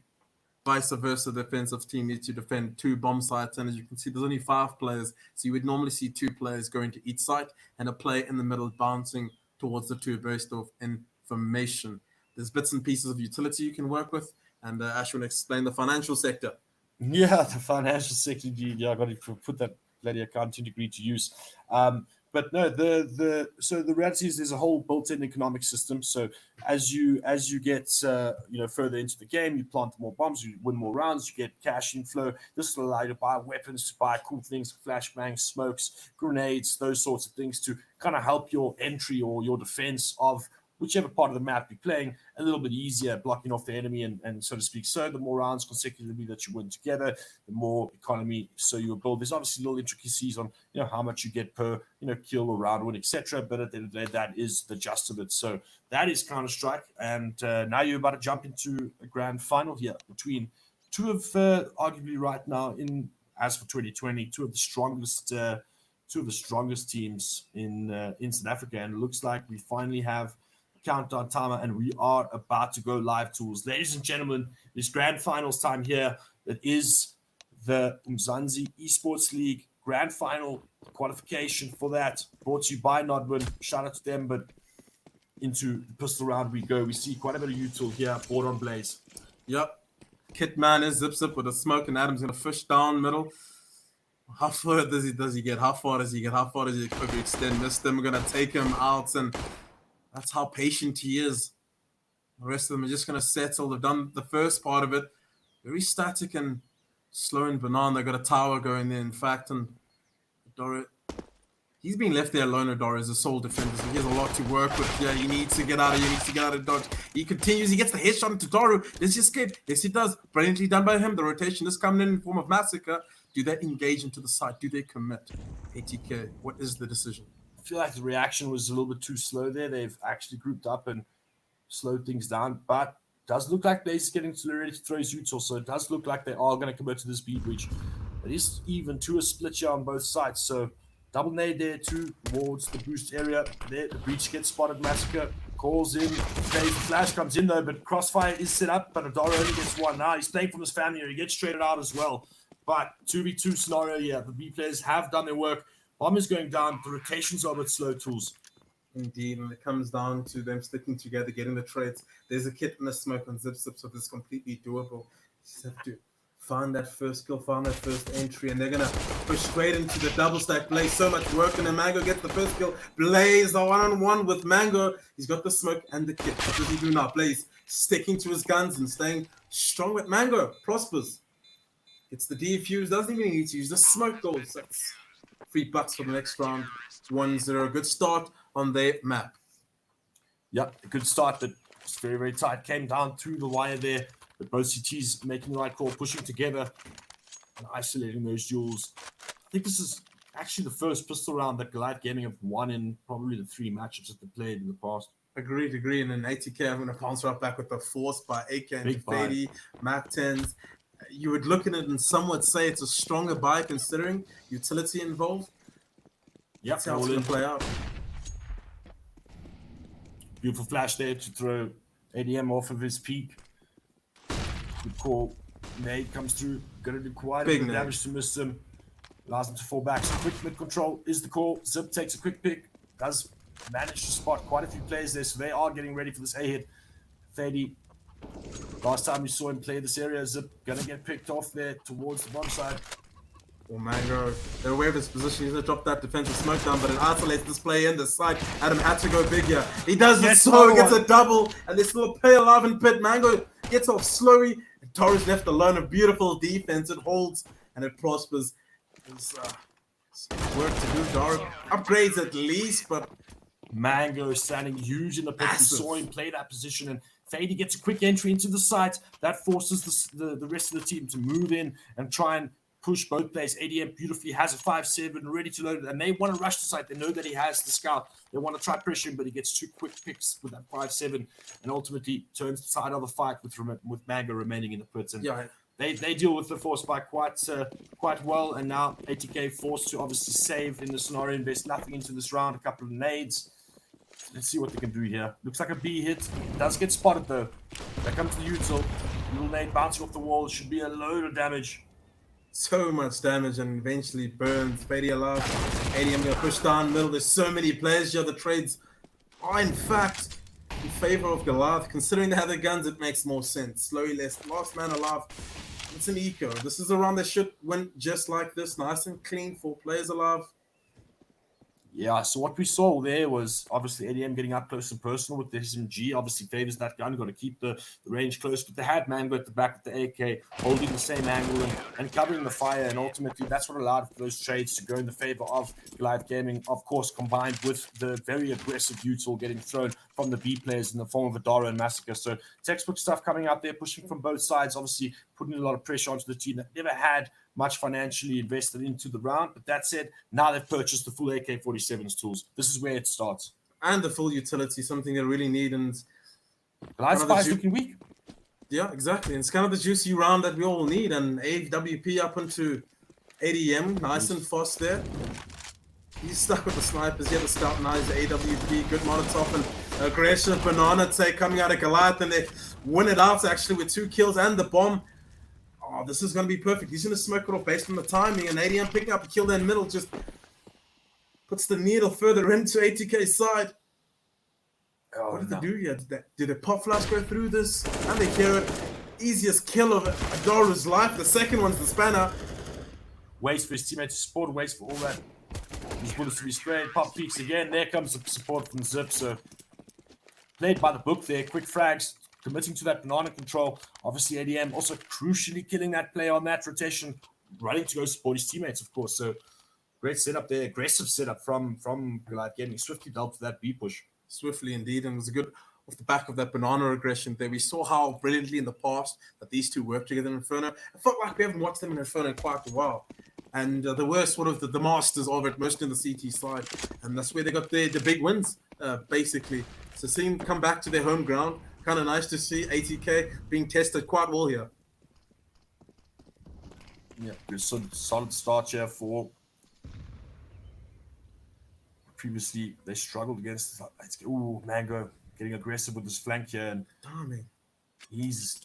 vice versa, the defensive team needs to defend two bomb sites. And as you can see, there's only 5 players. So you would normally see 2 players going to each site and a player in the middle bouncing towards the two based off information. There's bits and pieces of utility you can work with. And Ash will explain the financial sector. Yeah, the financial sector. Yeah, I got to put that bloody accounting degree to use. But no, so the reality is there's a whole built-in economic system. So as you get further into the game, you plant more bombs, you win more rounds, you get cash inflow. This will allow you to buy weapons, to buy cool things, flashbangs, smokes, grenades, those sorts of things to kind of help your entry or your defense of whichever part of the map you're playing a little bit easier, blocking off the enemy and so to speak. So the more rounds consecutively that you win together, the more economy so you build. There's obviously little intricacies on how much you get per kill or round win, etc. But at the end of the day, that is the gist of it. So that is Counter-Strike, and now you're about to jump into a grand final here between two of arguably right now as for 2020, two of the strongest teams in South Africa, and it looks like we finally have countdown timer and we are about to go live, tools. Ladies and gentlemen, this grand finals time here. It is the UMZANSI Esports League grand final qualification for that, brought to you by Nodwin. Shout out to them. But into the pistol round we go. We see quite a bit of util here, board on Blaze. Yep. Kitman is zip with a smoke, and Adam's gonna fish down middle. How far does he get? How far does he quickly extend? Missed him. We're gonna take him out, and that's how patient he is. The rest of them are just gonna settle. They've done the first part of it. Very static and slow and banana. They've got a tower going there, in fact, and Dora, he's being left there alone. Dora is a sole defender, so he has a lot to work with. Yeah, he needs to get out of dodge. He continues. He gets the headshot into Doru. Does he escape? Yes, he does. Brilliantly done by him. The rotation is coming in form of massacre. Do they engage into the side? Do they commit? ATK, what is the decision? I feel like the reaction was a little bit too slow there. They've actually grouped up and slowed things down, but it does look like Blaze is getting ready to throw his util, so it does look like they are going to commit to this B breach. It is even to a split here on both sides, so double nade there towards the boost area. There, the breach gets spotted. Massacre calls in. The flash comes in though, but crossfire is set up, but Adara only gets one. Now he's playing from his family here. He gets traded out as well. But 2v2 scenario, yeah, the B players have done their work. Bomb is going down. The rotations are a bit slow, tools. Indeed, and it comes down to them sticking together, getting the trades. There's a kit and a smoke on Zip, so this is completely doable. You just have to find that first kill, find that first entry, and they're going to push straight into the double stack. Blaze, so much work, and then Mango gets the first kill. Blaze, a one-on-one with Mango. He's got the smoke and the kit. What does he do now? Blaze sticking to his guns and staying strong with Mango. Prospers. It's the defuse, doesn't even need to use the smoke goals. That's $3 for the next round. It's 1-0. Good start on their map. Yep, a good start, but it's very, very tight. Came down through the wire there. But both CTs making the right call, pushing together and isolating those duels. I think this is actually the first pistol round that Goliath Gaming have won in probably the 3 matchups that they played in the past. Agreed. And then ATK, I'm going to bounce right back with the force by AK and Fady, Mac 10s. You would look at it and some would say it's a stronger buy considering utility involved. Yep, that's how it's going to play out. Beautiful flash there to throw ADM off of his peak. Good call. Nade comes through. Gonna do quite a bit of damage to miss him. Allows him to fall back. So quick mid control is the call. Zip takes a quick pick. Does manage to spot quite a few players there, so they are getting ready for this A-hit. Fady, last time we saw him play this area, Zip gonna get picked off there towards the bomb side. Oh, Mango, they're aware of his position. He's gonna drop that defensive smoke down, but it isolates this play in the side. Adam had to go big here. He does it slow, gets a double, and they still play alive in pit. Mango gets off slowy. Torres left alone. A beautiful defense. It holds and it prospers. There's work to do. Dark upgrades at least, but Mango standing huge in the pit. We saw him play that position, and Fady gets a quick entry into the site. That forces the rest of the team to move in and try and push both plays. ADM beautifully has a 5-7 ready to load it, and they want to rush the site. They know that he has the scout. They want to try pressure him, but he gets 2 quick picks with that 5-7 and ultimately turns the side of the fight with Mango remaining in the pits. And yeah, they deal with the force spike quite well, and now ATK forced to obviously save in the scenario, invest nothing into this round, a couple of nades. Let's see what they can do here. Looks like a B hit. It does get spotted though. There comes the util. Little nade bouncing off the wall. It should be a load of damage. So much damage and eventually burns. Fady alive. ADM gonna push down middle. There's so many players here. The trades are in fact in favor of Goliath. Considering they have the guns, it makes more sense. Slowly last man alive. It's an eco. This is a round that should win just like this. Nice and clean. 4 players alive. Yeah, so what we saw there was obviously ADM getting up close and personal with the SMG. Obviously favors that gun. Got to keep the range close. But they had Mango at the back with the AK, holding the same angle and covering the fire. And ultimately, that's what allowed for those trades to go in the favor of Goliath Gaming. Of course, combined with the very aggressive util getting thrown from the B players in the form of Adara and Massacre. So textbook stuff coming out there, pushing from both sides. Obviously, putting a lot of pressure onto the team that never had much financially invested into the round. But that said, now they've purchased the full AK-47's tools. This is where it starts. And the full utility, something they really need. And Goliath Spy's looking weak. Yeah, exactly. And it's kind of the juicy round that we all need. And AWP up into ADM, nice and fast there. He's stuck with the snipers. Yeah, the scout nice, the AWP, good Molotov and aggressive banana take coming out of Goliath. And they win it out actually with 2 kills and the bomb. Oh, this is going to be perfect. He's going to smoke it off based on the timing. And ADM picking up a kill there in the middle just puts the needle further into ATK's side. Oh, what did they do here? Did the pop flash go through this? And they hear it. Easiest kill of Adora's life. The second one's the spanner. Waits for his teammate to support. Waits for all that. These bullets to be sprayed. Pop peaks again. There comes the support from Zip. So played by the book there. Quick frags. Committing to that banana control. Obviously, ADM also crucially killing that player on that rotation. Running to go support his teammates, of course. So great setup there. Aggressive setup from Goliath Gaming. Swiftly dealt with that B push. Swiftly indeed. And it was a good off the back of that banana aggression there. We saw how brilliantly in the past that these two worked together in Inferno. I felt like we haven't watched them in Inferno in quite a while. And they were sort of the masters of it, mostly on the CT side. And that's where they got the big wins, basically. So seeing them come back to their home ground, kind of nice to see ATK being tested quite well here. Yeah, good solid start here for. Previously, they struggled against. Ooh, Mango getting aggressive with his flank here, and he's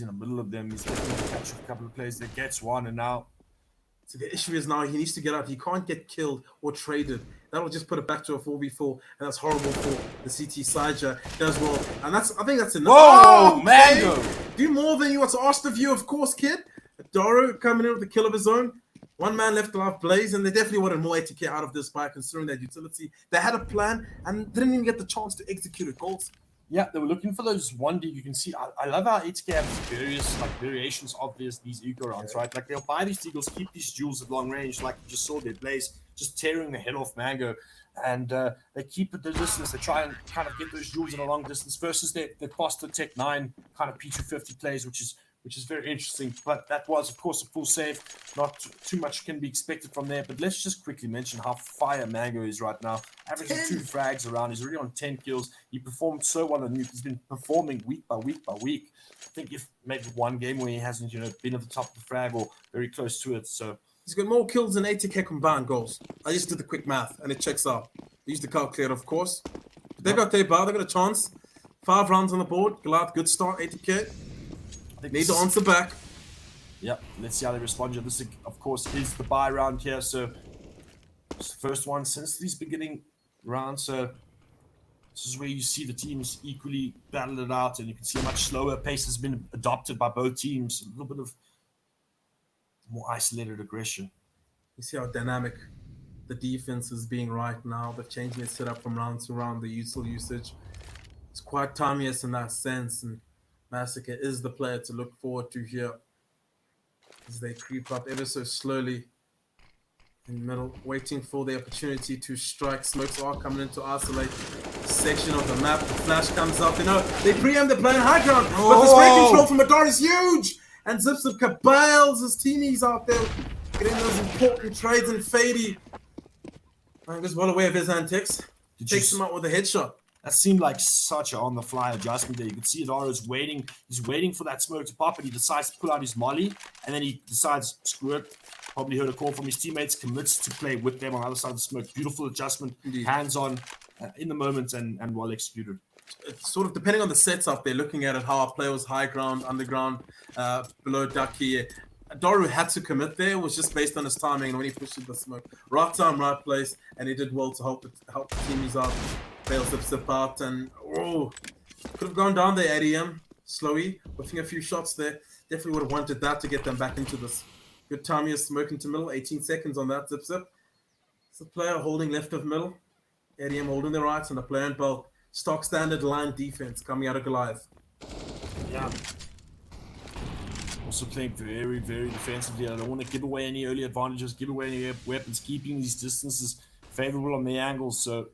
in the middle of them. He's definitely catching a couple of players that gets one, and now. So the issue is now he needs to get out. He can't get killed or traded. That'll just put it back to a 4v4, and that's horrible for the CT side. Does well, and I think that's enough. Whoa, oh, Mango! Do more than you what's asked of you, of course, kid. Doro coming in with the kill of his own. 1 man left alive, Blaze, and they definitely wanted more ATK out of this by considering that utility. They had a plan and didn't even get the chance to execute it. Goals. Yeah, they were looking for those 1D. You can see, I love how ATK have various variations of these eco rounds, right? Like they'll buy these eagles, keep these jewels at long range, like you just saw their Blaze just tearing the head off Mango, and they keep at the distance. They try and kind of get those jewels at a long distance versus their faster Tech 9 kind of P250 plays, which is very interesting. But that was, of course, a full save. Not too much can be expected from there. But let's just quickly mention how fire Mango is right now. Averaging 2 frags around. He's already on 10 kills. He performed so well on Nuke. He's been performing week by week by week. I think if maybe one game where he hasn't, been at the top of the frag or very close to it. So he's got more kills than ATK combined goals. I just did the quick math and it checks out. I used the calculator, of course. But they got their bar. They got a chance. 5 rounds on the board. Goliath, good start. ATK. They need to answer back. Yep, let's see how they respond. This, of course, is the buy round here. So it's the first one since these beginning rounds. So this is where you see the teams equally battle it out, and you can see a much slower pace has been adopted by both teams. A little bit of more isolated aggression. You see how dynamic the defense is being right now. They're changing their setup from round to round. The util usage. It's quite timeless in that sense, and Massacre is the player to look forward to here as they creep up ever so slowly in the middle, waiting for the opportunity to strike. Smokes are coming in to isolate a section of the map. The flash comes up. They preempt the play in high ground, but the spray control from Adar is huge. And Zips of Cabales, his teamies out there getting those important trades, and Fady. I'm just well aware of his antics. Takes him out with a headshot. That seemed like such an on-the-fly adjustment there. You could see Adara's waiting. He's waiting for that smoke to pop, and he decides to pull out his molly, and then he decides, screw it. Probably heard a call from his teammates, commits to play with them on the other side of the smoke. Beautiful adjustment, hands-on, in the moment, and well executed. It's sort of depending on the setup, they're looking at it, how our player was high ground, underground, below ducky. Daru had to commit there. It was just based on his timing and when he pushed the smoke. Right time, right place, and he did well to help the teamies out. Fails zip out, and could have gone down there, ADM. Slowy, whiffing a few shots there. Definitely would have wanted that to get them back into this. Good time here, smoking to middle, 18 seconds on that, zip. It's the player holding left of middle, ADM holding the right, and the player in bulk. Stock standard line defense coming out of Goliath. Yeah. Also playing very, very defensively. I don't want to give away any early advantages, give away any weapons, keeping these distances favorable on the angles. So,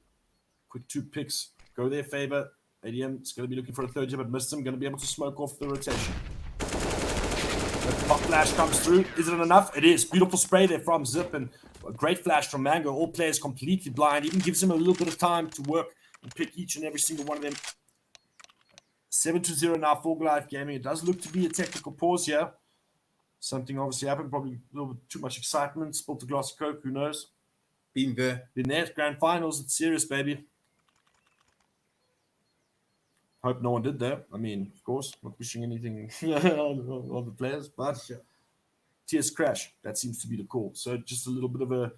quick 2 picks go their favor. ADM is going to be looking for a third jab, but missed him. Going to be able to smoke off the rotation. The pop flash comes through. Is it enough? It is. Beautiful spray there from Zip, and a great flash from Mango. All players completely blind. Even gives him a little bit of time to work and pick each and every single one of them. 7-0 now for Goliath Gaming. It does look to be a technical pause here. Something obviously happened. Probably a little bit too much excitement. Spilled a glass of Coke. Who knows? Been there. Grand finals. It's serious, baby. Hope no one did that. I mean, of course, not wishing anything on the players, but TS crash. That seems to be the call. So just a little bit of a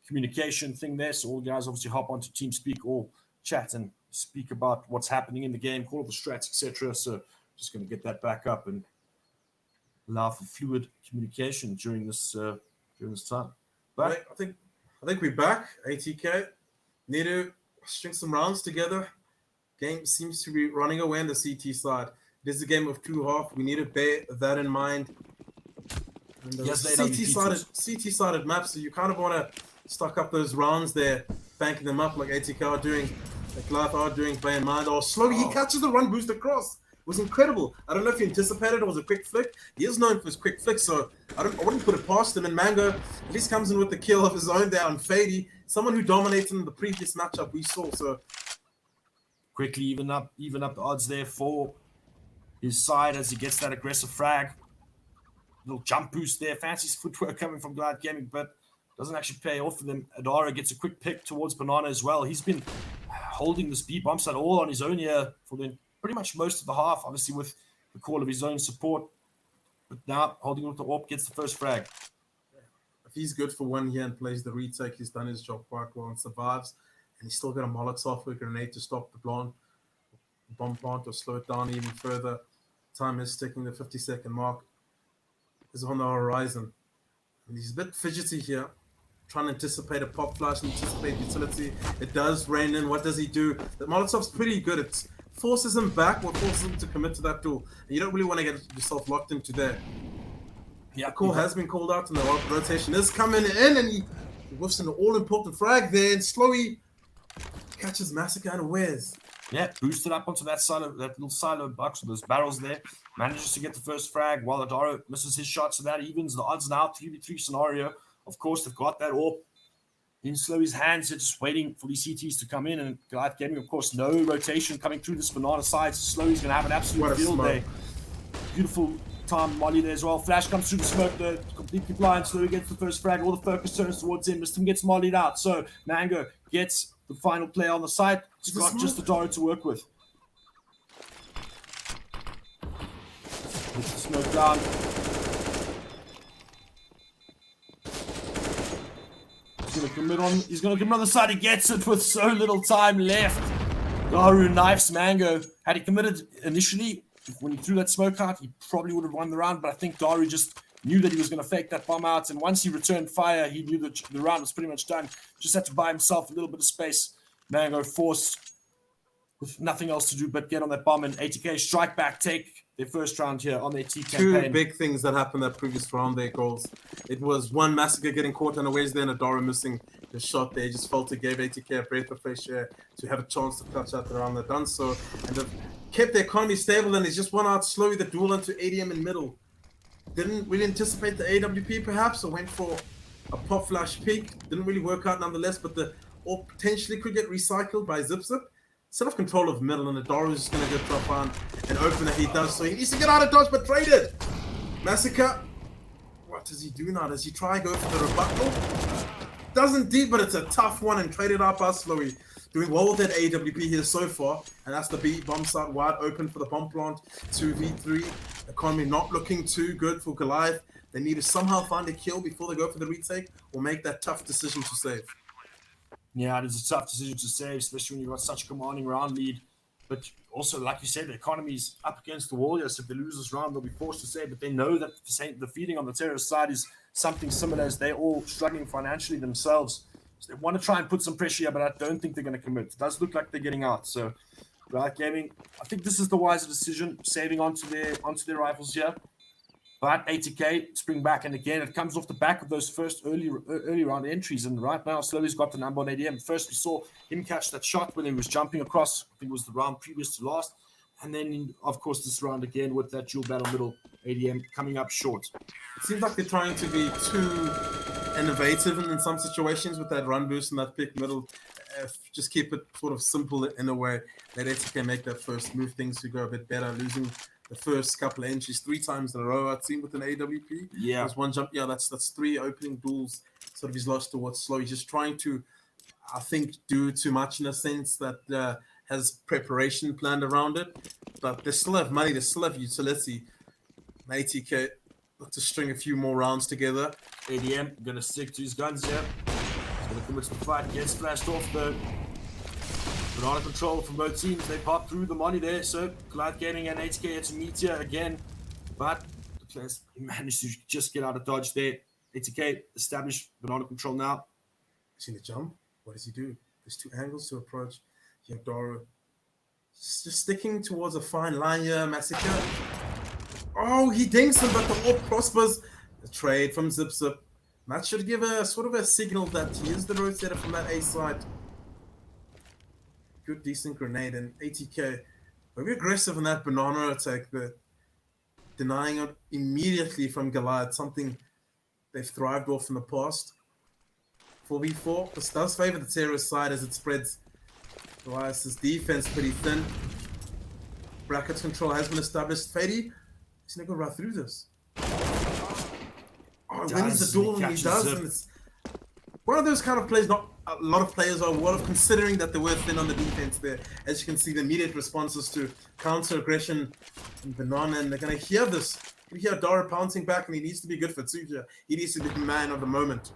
communication thing there. So all the guys obviously hop onto TeamSpeak or chat and speak about what's happening in the game, call the strats, etc. So just going to get that back up and allow for fluid communication during this time. But I think we're back. ATK need to string some rounds together. Game seems to be running away on the CT side. This is a game of 2 halves. We need to bear that in mind. And CT-sided maps, so you kind of want to stock up those rounds there, banking them up like ATK are doing, like Goliath are doing, bear in mind. Slowly, he catches the run boost across. It was incredible. I don't know if you anticipated it. It was a quick flick. He is known for his quick flicks, so I wouldn't put it past him. And Mango at least comes in with the kill of his own there on Fady, someone who dominated in the previous matchup we saw. So quickly even up the odds there for his side as he gets that aggressive frag. Little jump boost there. Fancy footwork coming from Goliath Gaming, but doesn't actually pay off for them. Adara gets a quick pick towards Banana as well. He's been holding this B bomb site all on his own here for pretty much most of the half, obviously with the call of his own support. But now holding with the AWP gets the first frag. If he's good for 1 year and plays the retake, he's done his job quite well and survives. And he's still got a Molotov or a grenade to stop the bomb plant or slow it down even further. Time is ticking. The 50-second mark is on the horizon. And he's a bit fidgety here, trying to anticipate a pop flash, anticipate utility. It does rain in. What does he do? The Molotov's pretty good. It forces him back or forces him to commit to that duel. And you don't really want to get yourself locked into there. Yeah, the call has been called out and the rotation is coming in, and he whiffs an all-important frag there and slowly catches Massacre unawares. Yeah, boosted up onto that little silo box with those barrels there. Manages to get the first frag while Adaro misses his shot, so that evens the odds now. 3v3 scenario. Of course, they've got that AWP in Slowy's hands. They're just waiting for these CTs to come in. And Goliath Gaming, of course, no rotation coming through this Banana side. So Slowy's going to have an absolute field day. Beautiful time Molly there as well. Flash comes through the smoke there, completely blind. Slowy gets the first frag. All the focus turns towards him. Mr. gets mollied out. So Mango gets the final player on the side. He's got just the Doro to work with. Gets the smoke down. He's going to commit on the side. He gets it with so little time left. Daru knifes Mango. Had he committed initially, when he threw that smoke out, he probably would have won the round. But I think Daru just knew that he was going to fake that bomb out. And once he returned fire, he knew that the round was pretty much done. Just had to buy himself a little bit of space. Mango forced with nothing else to do but get on that bomb. And ATK strike back, take their first round here on their T campaign. Two big things that happened that previous round there, goals. It was one, Massacre getting caught unawares there, and Adara missing the shot there. Just felt it gave ATK a breath of fresh air to have a chance to clutch out the round. They've done so, and they've kept the economy stable, and he's just won out slowly the duel into ADM in middle. Didn't really anticipate the AWP perhaps, or went for a pop flash peak. Didn't really work out nonetheless, but or potentially could get recycled by Zip. Still have control of middle, and Adara is just going to go drop on and open that he does. So he needs to get out of dodge, but traded. Massacre, what does he do now? Does he try and go for the rebuttal? Doesn't deep, but it's a tough one, and traded out by Slowy. Doing well with that AWP here so far, and that's the B bomb site wide open for the bomb plant. 2v3. Economy not looking too good for Goliath. They need to somehow find a kill before they go for the retake, or make that tough decision to save. Yeah, it is a tough decision to save, especially when you've got such a commanding round lead. But also, like you said, the economy's up against the wall. Yes, if they lose this round, they'll be forced to say. But they know that the feeding on the terrorist side is something similar, as they're all struggling financially themselves. So they want to try and put some pressure here, but I don't think they're going to commit. It does look like they're getting out. So, Goliath Gaming, I think this is the wiser decision, saving onto their rifles here. But ATK spring back, and again, it comes off the back of those first early round entries. And right now, Slowly's got the number on ADM. First, we saw him catch that shot when he was jumping across. I think it was the round previous to last. And then, of course, this round again with that dual battle middle, ADM coming up short. It seems like they're trying to be too innovative in some situations with that run boost and that pick middle. Just keep it sort of simple in a way that ATK make that first move things to go a bit better, losing the first couple of entries 3 times in a row, I'd seen with an AWP. Yeah. There's one jump. Yeah, that's 3 opening duels. Sort of he's lost towards slow. He's just trying to, I think, do too much in a sense that has preparation planned around it. But they still have money. They still have utility. And ATK look to string a few more rounds together. ADM going to stick to his guns here. He's going to commit to the fight. Gets splashed off though. Banana control from both teams. They pop through the money there. So Goliath Gaming and ATK here to meet here again. But the players managed to just get out of dodge there. ATK established banana control now. See the jump? What does he do? There's 2 angles to approach. Yadoro just sticking towards a fine line here. Massacre. Oh, he dinks him, but the orb prospers. The trade from Zip. That should give a sort of a signal that he is the rotator from that A side. Good, decent grenade, and ATK very aggressive in that banana attack, but denying it immediately from Goliath, something they've thrived off in the past. 4v4, this does favor the terrorist side as it spreads Goliath's defense pretty thin. Bracket control has been established. Fady, he's not going to run through this. Oh, he wins the duel and he does, and it's one of those kind of plays. Not a lot of players are worth considering that they were thin on the defense there. As you can see, the immediate responses to counter aggression and banana, and they're going to hear this. You hear Dara pouncing back, and he needs to be good for 2 here. He needs to be the man of the moment.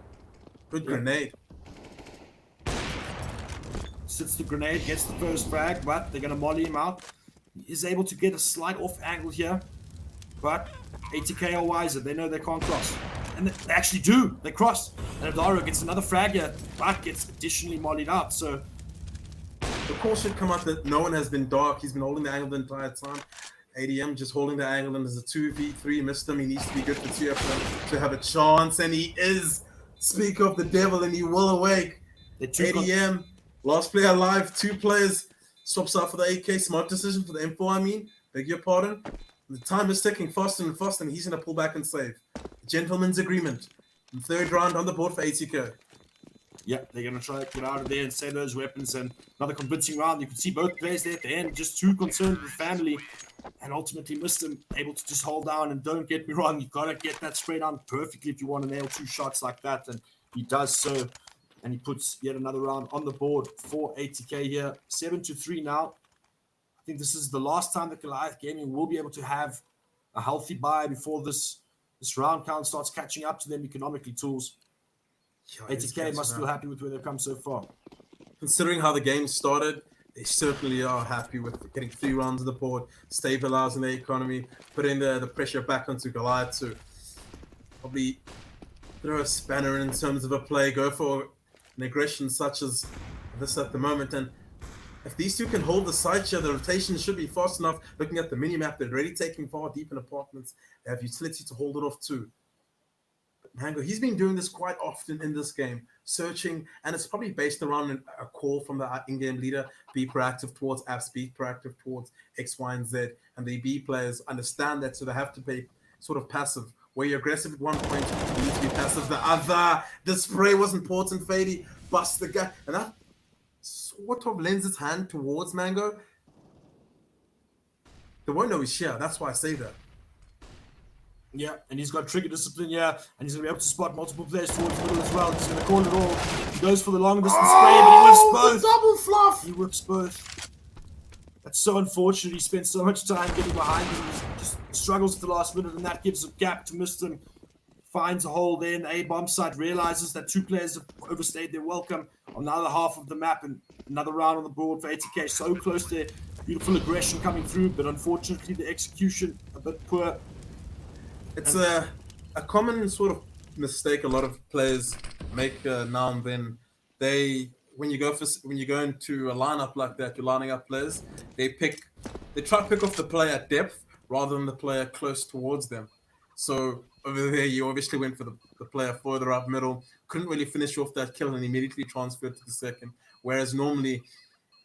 Good grenade. Sits the grenade, gets the first frag, but they're going to molly him out. He is able to get a slight off angle here, but ATK are wiser. They know they can't cross. And they actually do. They cross. And Adaro gets another frag here, but gets additionally mollied out. So the call should come out that no one has been dark. He's been holding the angle the entire time. ADM just holding the angle, and there's a 2v3. Missed him. He needs to be good for 2 to have a chance, and he is. Speak of the devil, and he will awake. ADM, last player alive. 2 players. Swaps out for the AK. Smart decision for the M4, I mean. Beg your pardon. The time is ticking faster and faster, and he's going to pull back and save. Gentleman's agreement. And 3rd round on the board for ATK. Yeah, they're going to try to get out of there and save those weapons. And another convincing round. You can see both players there at the end, just too concerned with family. And ultimately missed him, able to just hold down. And don't get me wrong, you got to get that spray down perfectly if you want to nail 2 shots like that. And he does so. And he puts yet another round on the board for ATK here. 7-3 now. I think this is the last time that Goliath Gaming will be able to have a healthy buy before this round count starts catching up to them economically, tools. ATK must feel happy with where they've come so far. Considering how the game started, they certainly are happy with getting 3 rounds on the board, stabilizing the economy, putting the pressure back onto Goliath to probably throw a spanner in terms of a play, go for an aggression such as this at the moment. And if these 2 can hold the side share, the rotation should be fast enough. Looking at the mini-map, they're already taking far deep in apartments. They have utility to hold it off too. But Mango, he's been doing this quite often in this game, searching, and it's probably based around a call from the in-game leader, be proactive towards apps, be proactive towards X, Y, and Z. And the B players understand that, so they have to be sort of passive. Where you're aggressive at one point, you need to be passive the other. The spray was important, Fady. Bust the guy. And that sort of lends its hand towards Mango. They won't know he's here. That's why I say that. Yeah, and he's got trigger discipline, yeah, and he's going to be able to spot multiple players towards the middle as well. He's going to call it all. He goes for the long distance spray, but he whips both. Double fluff! He whips both. That's so unfortunate. He spent so much time getting behind him. He just struggles at the last minute, and that gives a gap to Mr. Finds a hole there in the A bomb site, realizes that 2 players have overstayed their welcome on the other half of the map, and another round on the board for ATK. So close there Beautiful aggression coming through, but unfortunately the execution a bit poor. It's a common sort of mistake a lot of players make now and then. When you go into a lineup like that, you're lining up players. They try to pick off the player at depth rather than the player close towards them. So over there, you obviously went for the player further up middle. Couldn't really finish off that kill and immediately transferred to the second. Whereas normally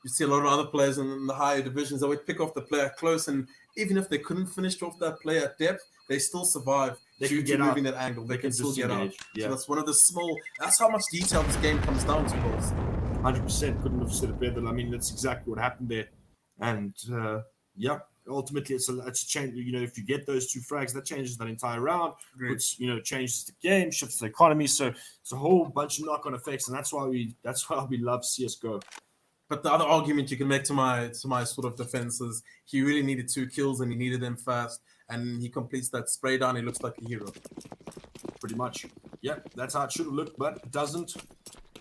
you see a lot of other players in the higher divisions that would pick off the player close, and even if they couldn't finish off that player at depth, they still survive due to moving that angle. They can still get out. Yeah. So that's one of the that's how much detail this game comes down to, boys. 100%. Couldn't have said it better. I mean, that's exactly what happened there. And yeah, ultimately it's a change. You know, if you get those 2 frags, that changes that entire round. Which, you know, changes the game, shifts the economy. So it's a whole bunch of knock-on effects, and that's why we love CSGO. But the other argument you can make to my sort of defense is he really needed 2 kills and he needed them fast, and he completes that spray down. He looks like a hero. Pretty much. Yeah, that's how it should have looked, but it doesn't.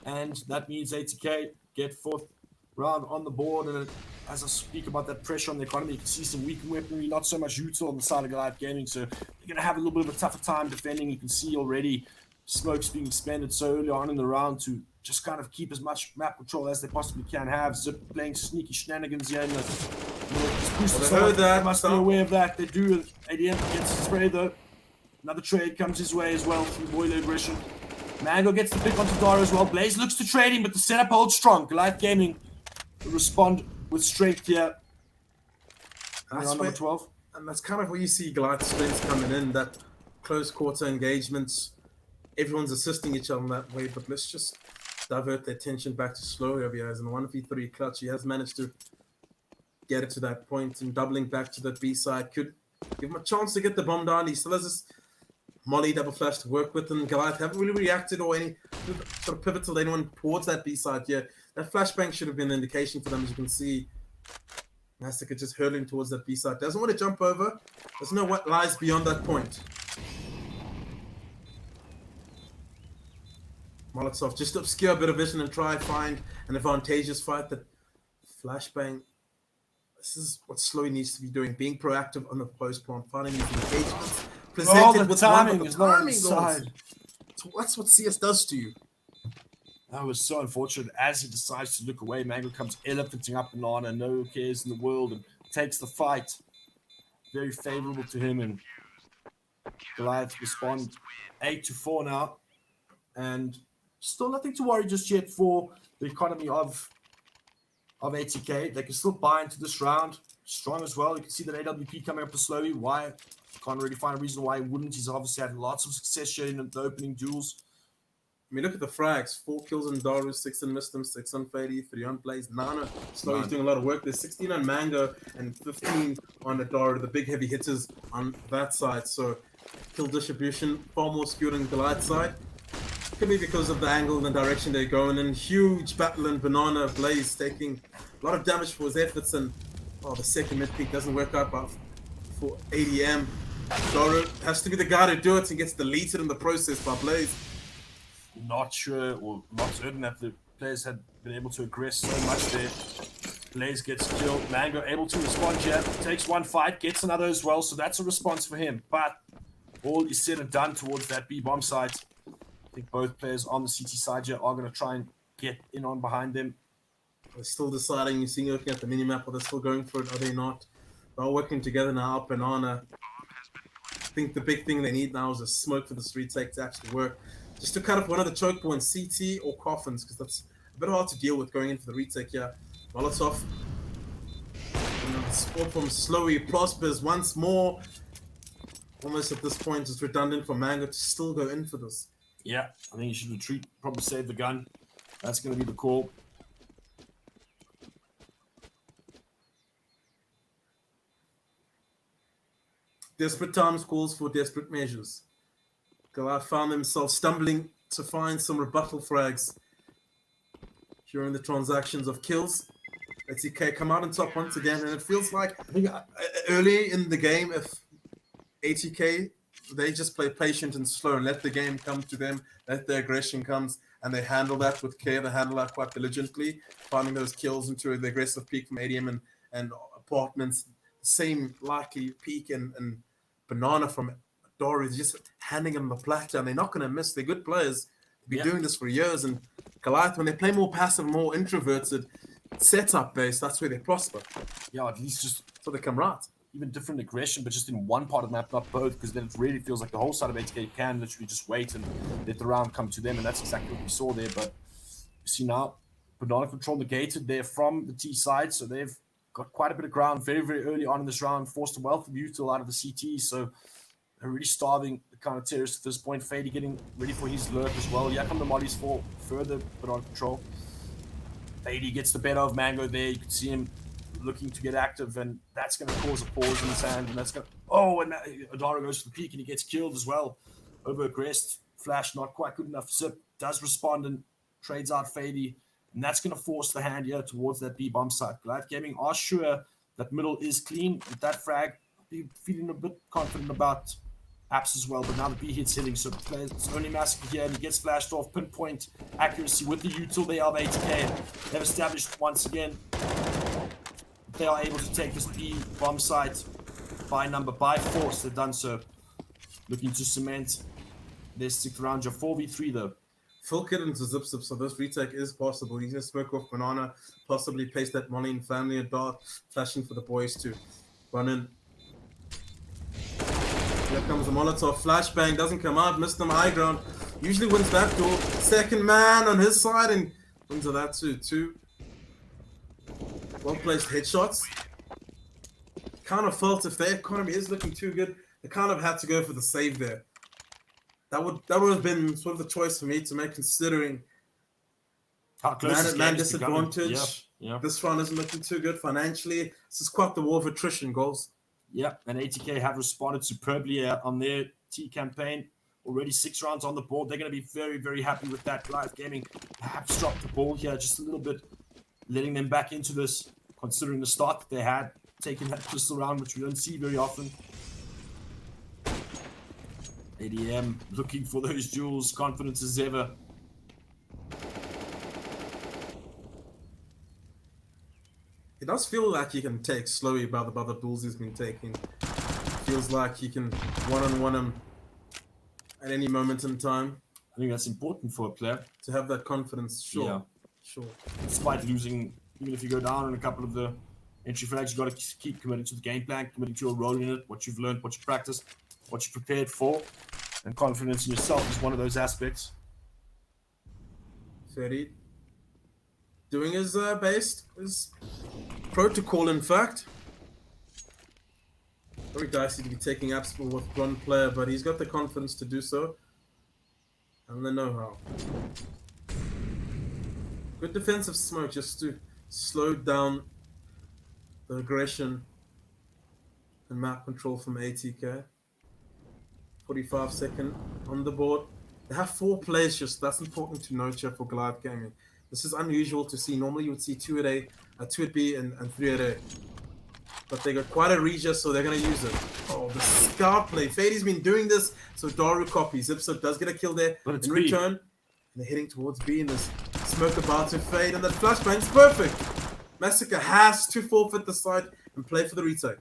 And that means ATK get 4th round on the board. And as I speak about that pressure on the economy, you can see some weakened weaponry, not so much Utah on the side of Goliath Gaming. So they're going to have a little bit of a tougher time defending. You can see already smokes being expended so early on in the round to just kind of keep as much map control as they possibly can have. Zip playing sneaky shenanigans here in the they must be aware of that. They do. ADM gets the spray though. Another trade comes his way as well through boiler aggression. Mango gets the pick onto Dara as well. Blaze looks to trade him, but the setup holds strong. Goliath Gaming will respond with strength here. That's number 12. And that's kind of where you see Goliath's strengths coming in, that close quarter engagements. Everyone's assisting each other in that way, but let's just divert the attention back to Slow over here. As in 1v3 clutch, he has managed to get it to that point, and doubling back to that B side could give him a chance to get the bomb down. He still has this Molly double flash to work with, and Goliath haven't really reacted or any sort of pivotal anyone towards that B side yet. That flashbang should have been an indication for them. As you can see, Massacre just hurtling towards that B side. Doesn't want to jump over. Doesn't know what lies beyond that point. Molotov just obscure a bit of vision and try and find an advantageous fight. That flashbang. This is what Slowy needs to be doing, being proactive on the post plant, finding these engagements, presented with timing is not on the side. So that's what CS does to you. That was so unfortunate. As he decides to look away, Mango comes elephanting up Banana, no cares in the world, and takes the fight. Very favorable to him, and Goliath respond 8-4 now, and still nothing to worry just yet for the economy of ATK. They can still buy into this round. Strong as well. You can see that AWP coming up to Slowy. Why? Can't really find a reason why he wouldn't. He's obviously had lots of success here in the opening duels. I mean, look at the frags. 4 kills on Daru, 6 on Mistem, 6 on Fady, 3 on Blaze, 9 on Slowy's doing a lot of work. There's 16 on Mango and 15 on Daru, the big heavy hitters on that side. So kill distribution far more skewed on Goliath's side. Could be because of the angle and the direction they're going in. Huge battle in Banana. Blaze taking a lot of damage for his efforts, and the second mid peak doesn't work out for ADM. Daru has to be the guy to do it and gets deleted in the process by Blaze. Not sure or not certain that the players had been able to aggress so much there. Blaze gets killed. Mango able to respond here. Takes one fight, gets another as well, so that's a response for him. But all is said and done towards that B bomb site. I think both players on the CT side here are going to try and get in on behind them. They're still deciding. You're seeing looking at the minimap, are they still going for it? Are they not? They're all working together now up Banana. I think the big thing they need now is a smoke for this retake to actually work. Just to cut off one of the choke points, CT or coffins, because that's a bit hard to deal with going in for the retake here. Molotov. The support from Slowy prospers once more. Almost at this point, it's redundant for Mango to still go in for this. Yeah, I think he should retreat, probably save the gun. That's going to be the call. Desperate times calls for desperate measures. Goliath found themselves stumbling to find some rebuttal frags during the transactions of kills. ATK come out on top once again, and it feels like early in the game, if ATK, they just play patient and slow and let the game come to them, let the aggression comes, and they handle that with care. They handle that quite diligently, finding those kills into the aggressive peak from ADM and apartments, same likely peak and banana from Dory, just handing them the platter, and they're not going to miss. They're good players. They've been doing this for years, and Goliath, when they play more passive, more introverted, setup based, that's where they prosper. Yeah, at least just so they come right. Even different aggression, but just in one part of the map, not both, because then it really feels like the whole side of 8K can literally just wait and let the round come to them, and that's exactly what we saw there. But you see now, Banana control negated there from the T side, so they've got quite a bit of ground very, very early on in this round, forced a wealth of util out of the CT, so they're really starving the counter terrorists at this point. Fady getting ready for his lurk as well. Here come the mollies for further Banana control. Fady gets the better of Mango there. You can see him looking to get active, and that's going to cause a pause in his hand, and that's going to... Oh, and Adara goes for the peak, and he gets killed as well. Over-aggressed. Flash not quite good enough. Zip does respond and trades out Fady, and that's going to force the hand here towards that B bomb site. Goliath Gaming are sure that middle is clean with that frag. Be feeling a bit confident about Apps as well, but now the B hit's hitting, so it's only Massacre here, and he gets flashed off. Pinpoint accuracy with the util they are of 80k. They've established once again they are able to take this B bomb site by force. They've done so. Looking to cement their stick around your 4v3 though. Full kit into Zip, so this retake is possible. He's going to smoke off Banana, possibly place that Molly in family and dart, flashing for the boys to run in. Here comes the Molotov, flashbang, doesn't come out, missed them high ground. Usually wins back door. Second man on his side and wins of that too. Two well-placed headshots. Kind of felt if their economy is looking too good, they kind of had to go for the save there. That would have been sort of the choice for me to make, considering how close man disadvantage. Yeah. This round isn't looking too good financially. This is quite the war of attrition goals. Yeah, and 80k have responded superbly on their T campaign. Already 6 rounds on the board. They're going to be very, very happy with that. Goliath Gaming perhaps dropped the ball here just a little bit, letting them back into this, considering the start that they had, taking that pistol round, which we don't see very often. ADM looking for those duels, confidence as ever. It does feel like he can take slowly by the duels he's been taking. Feels like he can one-on-one him at any moment in time. I think that's important for a player. To have that confidence, sure. Yeah. Sure. Despite losing, even if you go down on a couple of the entry flags, you've got to keep committing to the game plan, committing to your role in it, what you've learned, what you practiced, what you prepared for. And confidence in yourself is one of those aspects. Fady doing his best, his protocol, in fact. Very dicey to be taking apps with one player, but he's got the confidence to do so. And the know-how. Good defensive smoke just to slow down the aggression and map control from ATK. 45-second on the board. They have 4 players just. That's important to note here for Goliath Gaming. This is unusual to see. Normally you would see 2 at A, 2 at B, and 3 at A. But they got quite a reach, so they're going to use it. Oh, the scout play. Fady's been doing this, so Daru copies. Zipso does get a kill there. But it's in B. return, and they're heading towards B, and there's smoke about to fade, and that flashbang's perfect. Massacre has to forfeit the side and play for the retake.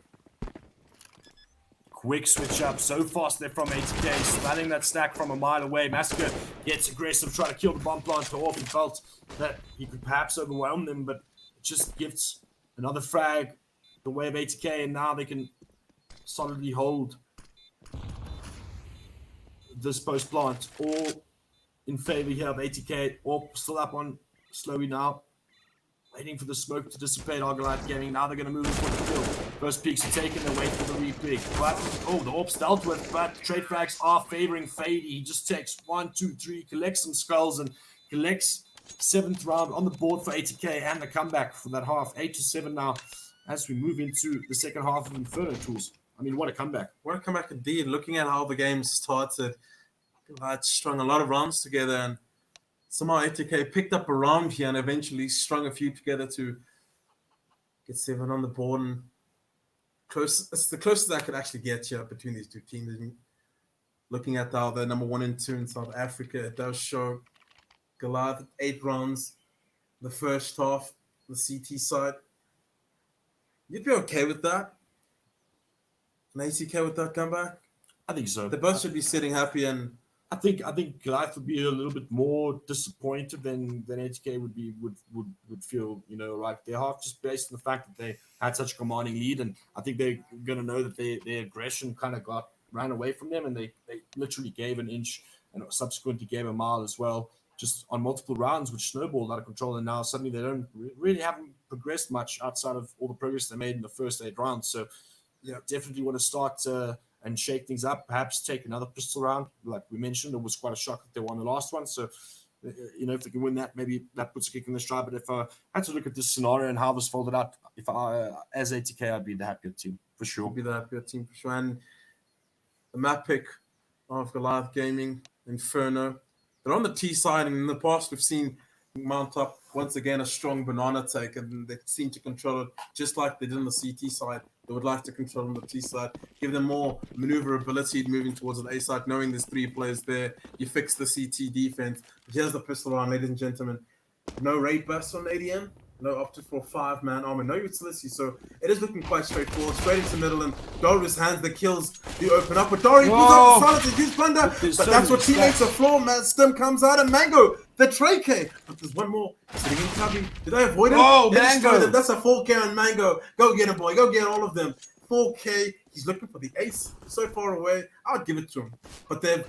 Quick switch up, so fast they're from 80k, smelling that stack from a mile away. Massacre gets aggressive, trying to kill the bomb plant off, and felt that he could perhaps overwhelm them, but it just gives another frag the way of 80k, and now they can solidly hold this post plant, all in favor here of 80k, or still up on Slowy now. Waiting for the smoke to dissipate. Goliath Gaming. Now they're going to move in for the kill. First peaks are taken. They wait for the re-pick. But, the AWP's dealt with. But trade frags are favoring Fady. He just takes 1, 2, 3, collects some skulls, and collects 7th round on the board for 80k and the comeback for that half. 8-7 now as we move into the second half of Inferno Tools. I mean, what a comeback. What a comeback indeed. Looking at how the game started, Goliath strung a lot of rounds together, and somehow 80k picked up a round here and eventually strung a few together to get 7 on the board. And it's the closest I could actually get here between these two teams. And looking at how they're number 1 and 2 in South Africa, it does show Goliath 8 rounds the first half, the CT side. You'd be okay with that? An ATK with that comeback? I think so. They both should be sitting happy, and I think Goliath would be a little bit more disappointed than ATK would feel, you know, right their half, just based on the fact that they had such a commanding lead, and I think they're gonna know that their aggression kind of ran away from them, and they literally gave an inch and subsequently gave a mile as well, just on multiple rounds, which snowballed out of control, and now suddenly they don't really haven't progressed much outside of all the progress they made in the first 8 rounds. So yeah, definitely want to start and shake things up, perhaps take another pistol round. Like we mentioned, it was quite a shock that they won the last one. So, you know, if they can win that, maybe that puts a kick in the stride. But if I had to look at this scenario and how this folded out, if I, as ATK, I'd be the happier team, for sure. You'd be the happier team, for sure. And the map pick of Goliath Gaming, Inferno, they're on the T side, and in the past we've seen mount up once again a strong banana take, and they seem to control it just like they did on the CT side. They would like to control on the T side, give them more maneuverability moving towards the A side, knowing there's 3 players there. You fix the CT defense. But here's the pistol round, ladies and gentlemen. No raid burst on ADM, no opted for 5-man armor, no utility. So it is looking quite straightforward. Straight into the middle, and Doru's hands the kills do open up. But Doru pulls up the silence and use plunder. But that's what teammates are for. Man, Stim comes out, and Mango, the Trey K. But there's one more sitting in cubby. Did I avoid him? Oh, Mango. That's a 4K on Mango. Go get him, boy. Go get all of them. 4K. He's looking for the ace. So far away. I would give it to him. But they've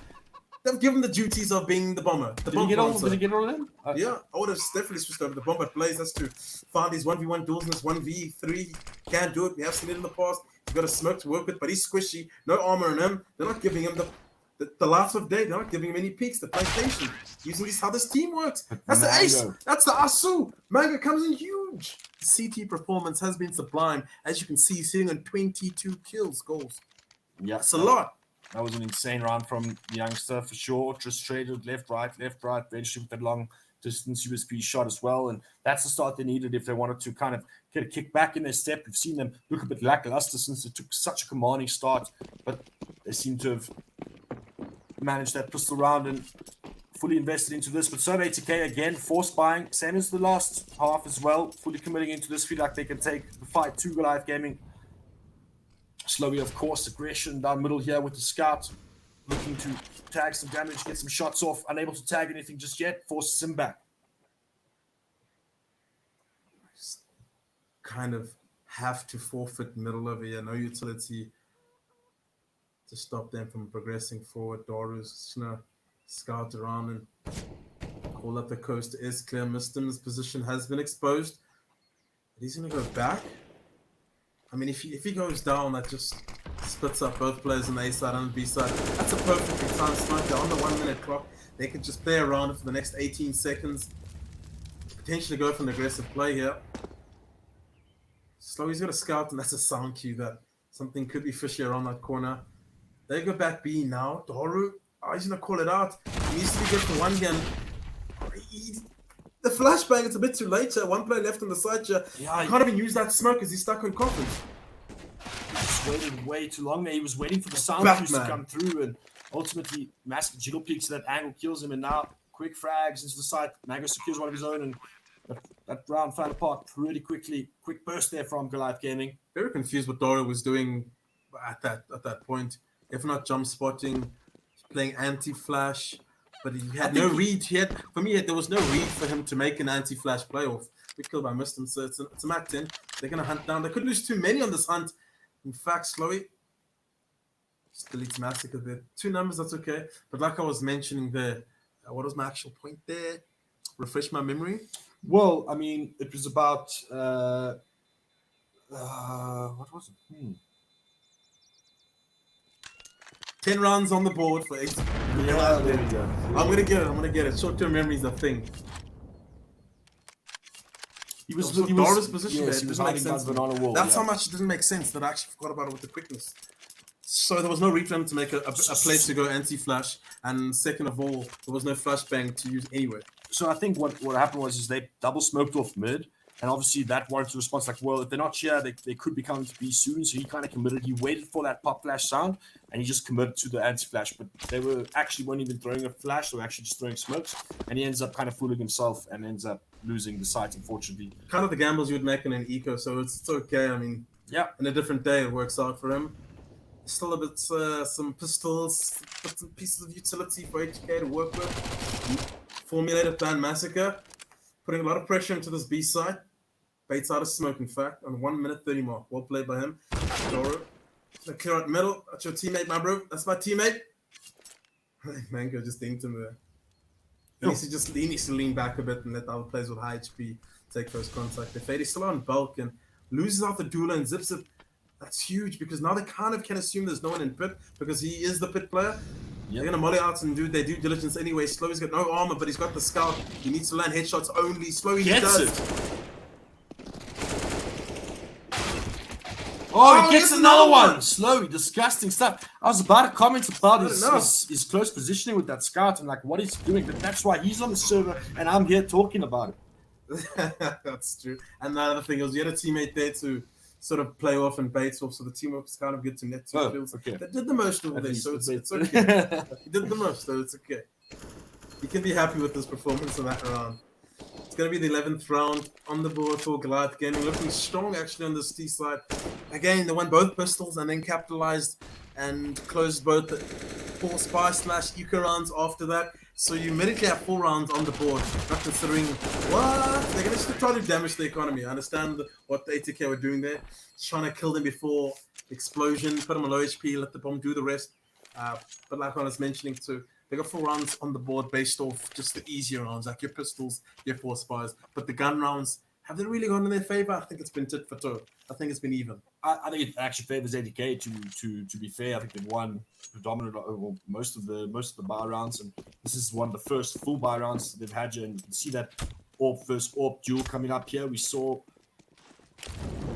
given the duties of being the bomber. Did he get all of them? Yeah, I would have definitely switched over the bomber. Blaze has to find these 1v1 duels in this 1v3. Can't do it. We have seen it in the past. He's got a smoke to work with, but he's squishy. No armor on him. They're not giving him the light of day. They're not giving him any peaks. They're playing patient. Using this how this team works. That's the ace. That's the Asu. Mango comes in huge. The CT performance has been sublime. As you can see, he's sitting on 22 goals. Yeah, that's a lot. That was an insane round from the youngster, for sure. Just traded left, right, eventually with that long distance USP shot as well. And that's the start they needed if they wanted to kind of get a kick back in their step. We've seen them look a bit lackluster since they took such a commanding start, but they seem to have managed that pistol round and fully invested into this. But so ATK again, force buying, same as the last half as well, fully committing into this. Feel like they can take the fight to Goliath Gaming. Slowly, of course, aggression down middle here with the scout, looking to tag some damage, get some shots off, unable to tag anything just yet, forces him back. Just kind of have to forfeit middle over here, no utility to stop them from progressing forward. Doru's just gonna scout around and call up the coast is clear. Mistim's position has been exposed, but he's gonna go back. I mean, if he goes down, that just splits up both players on the A side and the B side. That's a perfectly timed smoke. They're on the 1-minute clock. They can just play around it for the next 18 seconds. Potentially go for an aggressive play here. Slow, he's got a scout, and that's a sound cue that something could be fishy around that corner. They go back B now. Doru, he's going to call it out. He needs to be good for one again. The flashbang, it's a bit too late here. 1 play left on the side here. Yeah, can't even use that smoke because he's stuck on coffin. He just waited way too long there. He was waiting for the sound cues to come through, and ultimately massive jiggle peaks to that angle kills him, and now quick frags into the side. Mango secures one of his own, and that round fell apart pretty quickly. Quick burst there from Goliath Gaming. Very confused what Doru was doing at that point. If not jump spotting, playing anti-flash. But he had no read. There was no read for him to make an anti-flash playoff. We killed by Mistim, so it's a Mac 10. They're going to hunt down. They could lose too many on this hunt. In fact, Slowy just deletes Massacre there. 2 numbers, that's okay. But like I was mentioning there, what was my actual point there? Refresh my memory. Well, I mean, it was about... what was it? 10 rounds on the board for 8. Yeah, there we go. I'm gonna get it. Short-term memory is a thing. He was Doru's position there. He was doesn't make sense. wall, That's how much it doesn't make sense that I actually forgot about it with the quickness. So there was no read for him to make a play to go anti-flash, and second of all, there was no flashbang to use anyway. So I think what happened was they double smoked off mid. And obviously that warrants a response like, well, if they're not here, they could be coming to B soon. So he kind of committed. He waited for that pop flash sound, and he just committed to the anti-flash. But they weren't even throwing a flash. They were actually just throwing smokes. And he ends up kind of fooling himself and ends up losing the site, unfortunately. Kind of the gambles you would make in an eco, so it's okay. I mean, Yeah. In a different day, it works out for him. Still a bit, some pistols, bits and pieces of utility for HK to work with. Formulated plan Massacre, putting a lot of pressure into this B side. Baits out of smoke, in fact, on 1 minute 30 mark. Well played by him. Doro, clear out middle. That's your teammate, my bro. That's my teammate. Mango just dinked him there. He needs to lean back a bit and let the other players with high HP take first contact. If Fade's still on bulk and loses out the dueler and zips it, that's huge because now they kind of can assume there's no one in pit because he is the pit player. Yep. They're going to molly out and do their due diligence anyway. Slowy's got no armor, but he's got the scout. He needs to land headshots only. Slowy gets does. It. Oh, he gets another one. Slowy, disgusting stuff. I was about to comment about his close positioning with that scout and like what he's doing, but that's why he's on the server and I'm here talking about it. That's true. And the other thing is, you had a teammate there to sort of play off and bait off, so the teamwork was kind of good to net two kills. Okay. They did the most over there, so it's okay. He did the most, so it's okay. You can be happy with this performance in that round. It's going to be the 11th round on the board for Goliath Gaming. Looking strong, actually, on this T side. Again, they won both pistols and then capitalized and closed both the 4 spy / eco rounds after that. So you immediately have 4 rounds on the board, not considering what they're going to try to damage the economy. I understand what the ATK were doing there, just trying to kill them before explosion, put them on low HP, let the bomb do the rest. But like I was mentioning too, they got 4 rounds on the board based off just the easier rounds, like your pistols, your 4 spies. But the gun rounds, have they really gone in their favor? I think it's been tit for toe. I think it's been even. I think it actually favors ATK to be fair. I think they've won predominant over most of the buy rounds, and this is one of the first full buy rounds they've had. And you can see that first AWP duel coming up here. We saw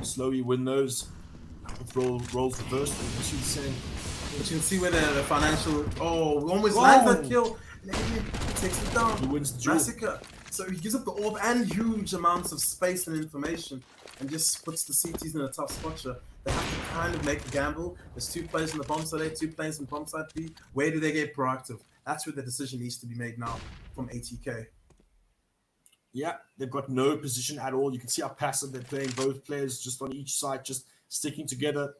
Slowy win those with rolls reversed. But you can see where the financial almost lands that kill. And then he takes it down. He wins the duel. Massacre. So he gives up the AWP and huge amounts of space and information and just puts the CTs in a tough spot here. They have to kind of make a gamble. There's 2 players in the bomb side A, 2 players in bomb side B. Where do they get proactive? That's where the decision needs to be made now from ATK. Yeah, they've got no position at all. You can see how passive they're playing. Both players just on each side, just sticking together.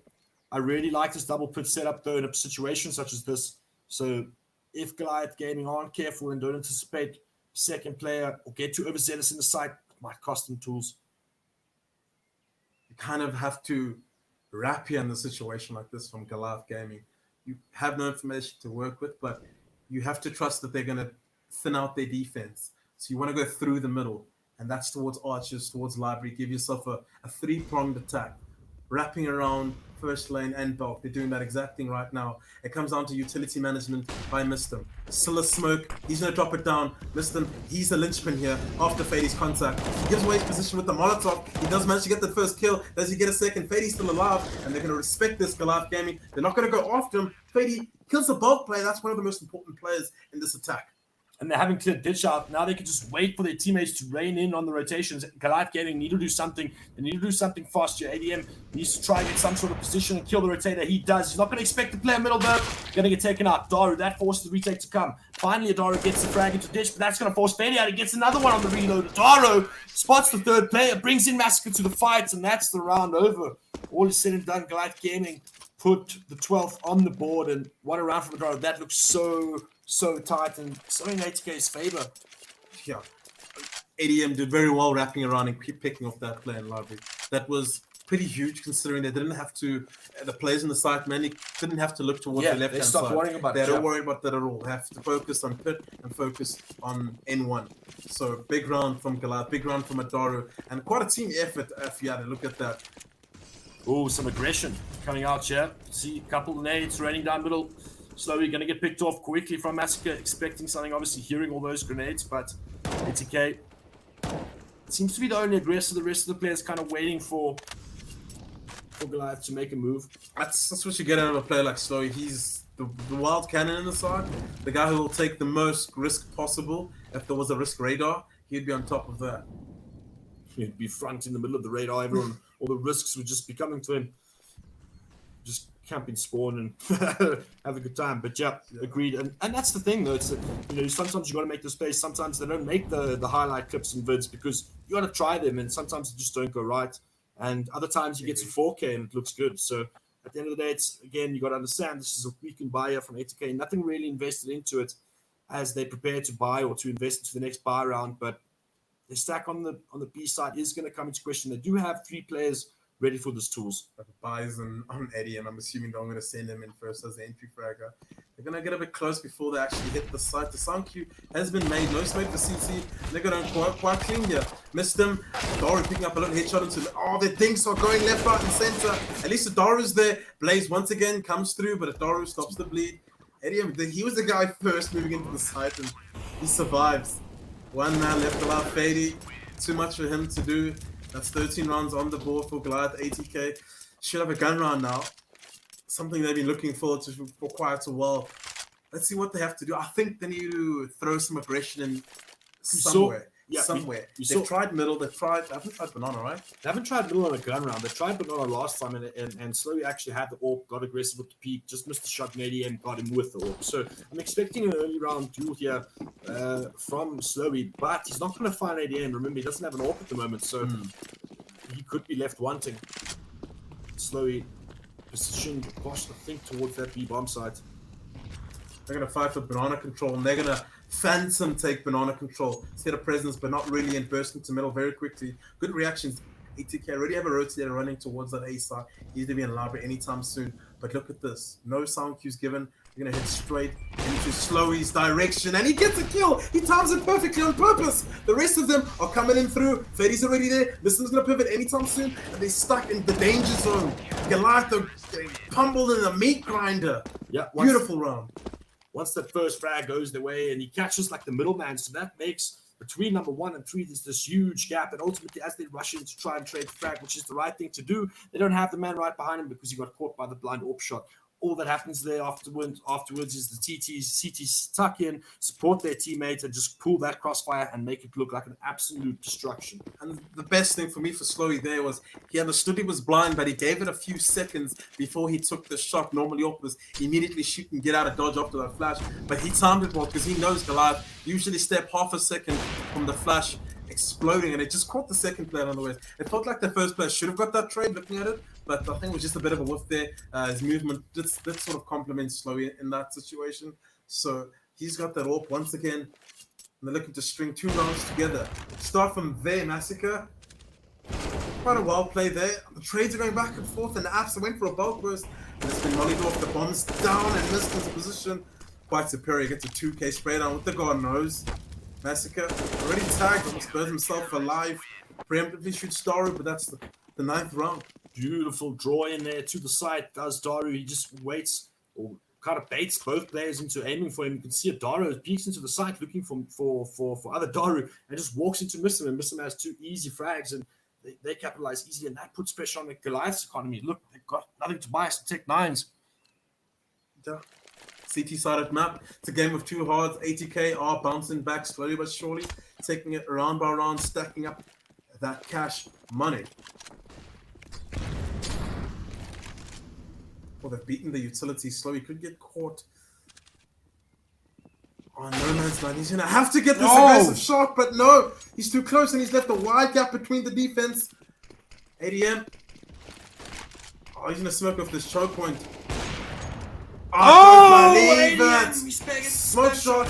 I really like this double pit setup though in a situation such as this. So if Goliath Gaming aren't careful and don't anticipate second player or get too overzealous in the site, it might cost them tools. You kind of have to wrap you in a situation like this from Goliath Gaming. You have no information to work with, but you have to trust that they're going to thin out their defense. So you want to go through the middle, and that's towards archers, towards library. Give yourself a 3-pronged attack, wrapping around first lane and bulk. They're doing that exact thing right now. It comes down to utility management by Mistem. Still a smoke. He's going to drop it down. Mistem, he's the linchpin here after Fade's contact. He gives away his position with the Molotov. He does manage to get the first kill. Does he get a second? Fade's still alive, and they're going to respect this Goliath Gaming. They're not going to go after him. Fade kills the bulk player. That's one of the most important players in this attack. And they're having clear ditch out. Now they can just wait for their teammates to rein in on the rotations. Goliath Gaming need to do something. They need to do something fast. Your ADM needs to try and get some sort of position and kill the rotator. He does. He's not going to expect to play a middle though. Going to get taken out. Daru, that forces the retake to come. Finally, Daru gets the frag into ditch, but that's going to force Fade out. He gets another one on the reload. Daru spots the 3rd player, brings in Massacre to the fight, and that's the round over. All is said and done. Goliath Gaming put the 12th on the board, and what a round from Daru. That looks so tight and so in ATK's favor. Yeah. ADM did very well wrapping around and picking off that play in library. That was pretty huge considering they didn't have to, the players in the site mainly didn't have to look towards the left-hand side. Worrying about they don't worry about that at all. They have to focus on pit and focus on N1. So big round from Goliath, big round from Adaru, and quite a team effort if you had to look at that. Oh, some aggression coming out here. See a couple of nades raining down middle. Slowly going to get picked off quickly from Massacre, expecting something, obviously hearing all those grenades, but ATK seems to be the only aggressor. The rest of the players kind of waiting for Goliath to make a move. That's what you get out of a player like Slowy. He's the wild cannon in the side, the guy who will take the most risk possible. If there was a risk radar, he'd be on top of that. He'd be front in the middle of the radar. Everyone, all the risks would just be coming to him. Just camping spawn and have a good time. But yeah, agreed. And that's the thing though. It's sometimes you got to make the space. Sometimes they don't make the highlight clips and vids because you got to try them, and sometimes they just don't go right. and other times he gets a 4K and it looks good. So at the end of the day, it's again, you got to understand this is a weekend buyer from 80K. Nothing really invested into it as they prepare to buy or to invest into the next buy round. But the stack on the B side is going to come into question. They do have 3 players ready for this tools. But buys on Eddie, and I'm assuming they're going to send him in first as the entry fragger. They're going to get a bit close before they actually hit the site. The sound queue has been made. No smoke for CT. They're going to quite clean here. Missed him. Daru picking up a little headshot into... Oh, the dinks are going left, right, and center. At least the Daru's there. Blaze once again comes through, but Daru stops the bleed. Eddie, he was the guy first moving into the site, and he survives. 1 man left alive. Fady. Too much for him to do. That's 13 rounds on the board for Goliath. 80K. Should have a gun round now. Something they've been looking forward to for quite a while. Let's see what they have to do. I think they need to throw some aggression in somewhere. Somewhere. They've tried middle. They haven't tried banana, right? They haven't tried middle on a gun round. They tried banana last time and slowly actually had the AWP, got aggressive with the peak, just missed the shot in ADM, got him with the AWP. So I'm expecting an early round duel here from Slowy, but he's not going to find ADM. Remember, he doesn't have an AWP at the moment, so he could be left wanting. Slowy positioned, gosh, I think towards that B bomb site. They're going to fight for banana control, and they're going to phantom take banana control. Set of presence, but not really, and burst into middle very quickly. Good reactions. 80K already have a rotator running towards that A side. He's to be in library anytime soon. But look at this. No sound cues given. They're going to hit straight into Slowy's direction, and he gets a kill. He times it perfectly on purpose. The rest of them are coming in through. Fady's already there. This one's going to pivot anytime soon, and they're stuck in the danger zone. Goliath are getting pummeled in a meat grinder. Yeah, beautiful round. Once that first frag goes their way, and he catches like the middleman, so that makes between number 1 and 3, there's this huge gap. And ultimately, as they rush in to try and trade the frag, which is the right thing to do, they don't have the man right behind him because he got caught by the blind AWP shot. All that happens there afterwards is the CTs tuck in, support their teammates, and just pull that crossfire and make it look like an absolute destruction. And the best thing for me for Slowy there was he understood he was blind, but he gave it a few seconds before he took the shot. Normally, AWP was immediately shoot and get out of dodge after that flash, but he timed it well because he knows Goliath usually step half a second from the flash exploding, and it just caught the second player on the way. It felt like the first player should have got that trade looking at it, but I think it was just a bit of a whiff there. His movement did sort of complement Slowy in that situation. So he's got that AWP once again, and they're looking to string 2 rounds together. Start from there, Massacre. Quite a wild play there. The trades are going back and forth, and the Apps went for a bulk burst, and it's been mollied off. The bomb's down and missed his position. Quite superior. Gets a 2K spray down with the God knows. Massacre already tagged, almost burns himself alive. Preemptively shoots Daru, but that's the 9th round. Beautiful draw in there to the side. Does Daru? He just waits or kind of baits both players into aiming for him. You can see a Daru peeks into the site looking for other Daru and just walks into Missum, and Missum has 2 easy frags, and they capitalize easily, and that puts pressure on the Goliath's economy. Look, they've got nothing to buy, some Tech 9s. Yeah. CT-sided map. It's a game of 2 halves. 80K are bouncing back slowly but surely, taking it round by round, stacking up that cash money. Well, they've beaten the utility slowly. Could get caught on no man's land. He's going to have to get this aggressive shot, but no. He's too close, and he's left a wide gap between the defense. ADM. Oh, he's going to smoke off this choke point. I don't believe it! Smoke shot!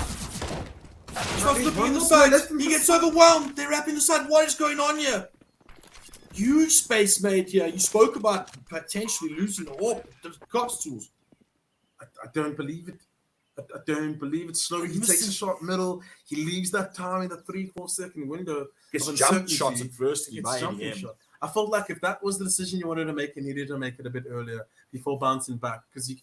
He gets overwhelmed. They're wrapping the side. What is going on here? Huge space made here. You spoke about potentially losing the AWP. The cops tools. I don't believe it. I don't believe it. Slowly, he takes a shot middle. He leaves that time in the 3-4 second window. Gets jump shots at first. I felt like if that was the decision you wanted to make, you needed to make it a bit earlier before bouncing back, because he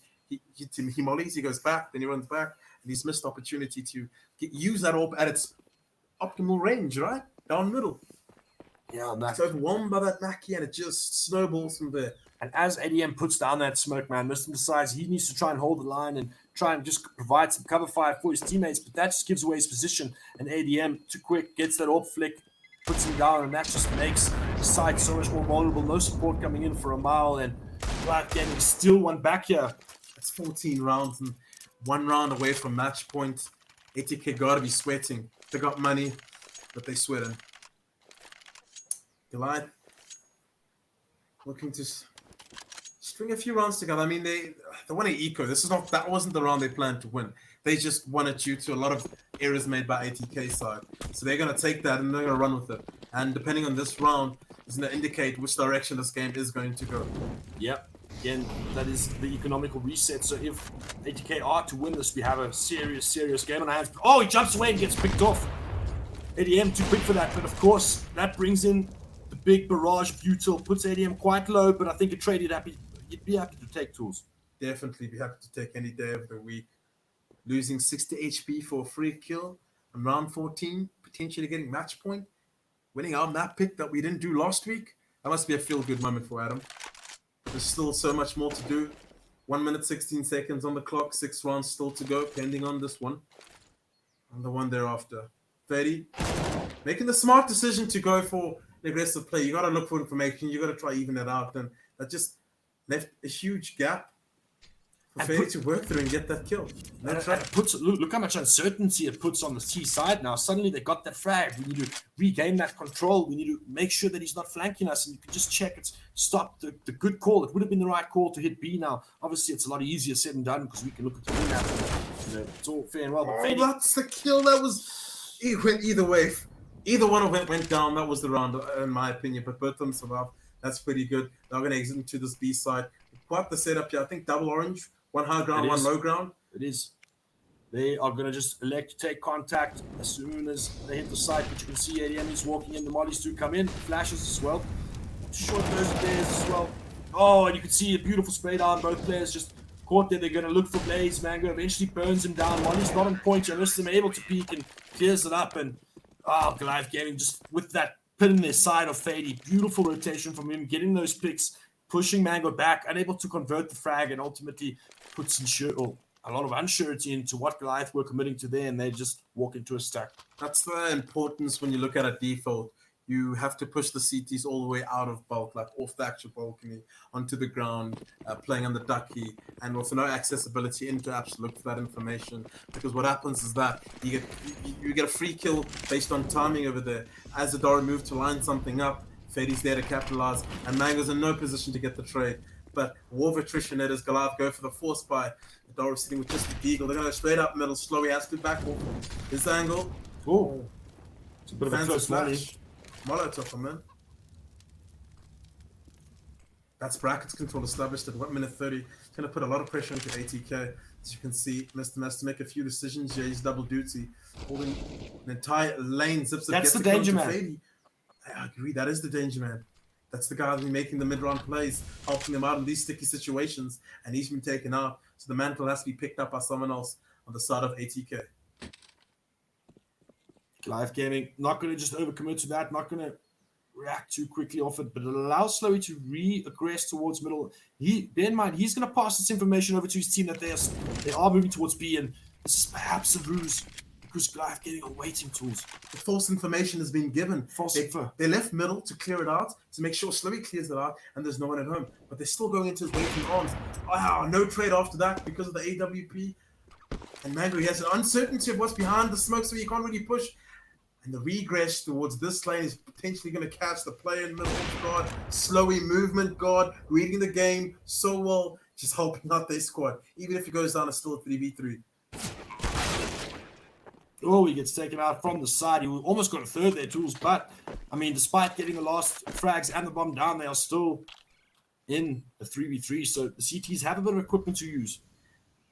mollies, he goes back, then he runs back, and he's missed opportunity to use that AWP at its optimal range, right? Down middle. Yeah, it's overwhelmed by that Mackie, and it just snowballs from there. And as ADM puts down that smoke, man, Mr. decides he needs to try and hold the line and try and just provide some cover fire for his teammates, but that just gives away his position, and ADM, too quick, gets that AWP flick, puts him down, and that just makes the side so much more vulnerable. No support coming in for a mile, and Goliath Gaming still won back here. It's 14 rounds and 1 round away from match point. 80K gotta be sweating. They got money, but they sweating. Goliath looking to string a few rounds together. I mean, they won an eco. That wasn't the round they planned to win. They just won it due to a lot of errors made by ATK side. So they're going to take that and they're going to run with it. And depending on this round, it's going to indicate which direction this game is going to go. Yep. Again, that is the economical reset. So if ATK are to win this, we have a serious game on our hands. Oh, he jumps away and gets picked off. ADM too quick for that, but of course that brings in the big barrage of util, puts ADM quite low, but I think a trade you'd be happy to take, Tools. Definitely be happy to take any day of the week. Losing 60 HP for a free kill on round 14, potentially getting match point, winning our map pick that we didn't do last week. That must be a feel-good moment for Adam. There's still so much more to do. 1 minute, 16 seconds on the clock, 6 rounds still to go, pending on this one. And the one thereafter. 30. Making the smart decision to go for an aggressive play. You got to look for information. You got to try even it out. And that just left a huge gap for Ferdy to work through and get that kill. Look how much uncertainty it puts on the T side now. Suddenly they got that frag. We need to regain that control. We need to make sure that he's not flanking us. And you can just check it's stopped the good call. It would have been the right call to hit B now. Obviously, it's a lot easier said than done because we can look at the win now. You know, it's all fair and well. But that's the kill. That was... It went either way. Either one of them went down. That was the round, in my opinion. But both of them survived. That's pretty good. They're going to exit into this B side. Quite the setup here. I think double orange. One high ground, one low ground. It is. They are going to just elect to take contact as soon as they hit the site. But you can see ADM is walking in. The mollies do come in. Flashes as well. Short those theirs as well. Oh, and you can see a beautiful spray down. Both players just caught there. They're going to look for Blaze. Mango eventually burns him down. Molly's not on point. Unless they're able to peek and clears it up. And Goliath Gaming just with that pin in their side of Fady. Beautiful rotation from him. Getting those picks. Pushing Mango back. Unable to convert the frag. And ultimately puts a lot of unsurety into what Goliath were committing to there, and they just walk into a stack. That's the importance when you look at a default. You have to push the CTs all the way out of bulk, like off the actual balcony, onto the ground, playing on the ducky, and with no accessibility into apps to look for that information. Because what happens is that you get a free kill based on timing over there. As the Dora move to line something up, Fady's there to capitalize, and Mango's in no position to get the trade. But war of attrition, it is Goliath go for the force by Dora sitting with just the deagle. They're going to go straight up middle, slow. He has to back off his angle. Oh, it's a bit of a close flash. Molotov, man. That's brackets control established at 1 minute 30. It's going to put a lot of pressure into ATK. As you can see, Mr. has to make a few decisions here. He's double duty, holding an entire lane. Zips That's the danger man. Fady. I agree. That is the danger man. That's the guy who's making the mid-round plays, helping them out in these sticky situations, and he's been taken out. So the mantle has to be picked up by someone else on the side of ATK. Goliath Gaming, not going to just overcommit to that, not going to react too quickly off it, but it allows Slowy to re-aggress towards middle. Bear in mind, he's going to pass this information over to his team that they are moving towards B, and this is perhaps a ruse. Because Goliath Gaming are waiting tools. The false information has been given. They left middle to clear it out, to make sure Slowy clears it out, and there's no one at home. But they're still going into his waiting arms. No trade after that because of the AWP. And Mango, he has an uncertainty of what's behind the smoke, so he can't really push. And the regress towards this lane is potentially going to catch the player in middle guard. Slowy movement guard, reading the game so well, just helping out their squad. Even if he goes down, it's still a 3v3. Oh, he gets taken out from the side. He almost got a third there, Tools. But, I mean, despite getting the last frags and the bomb down, they are still in a 3v3. So the CTs have a bit of equipment to use.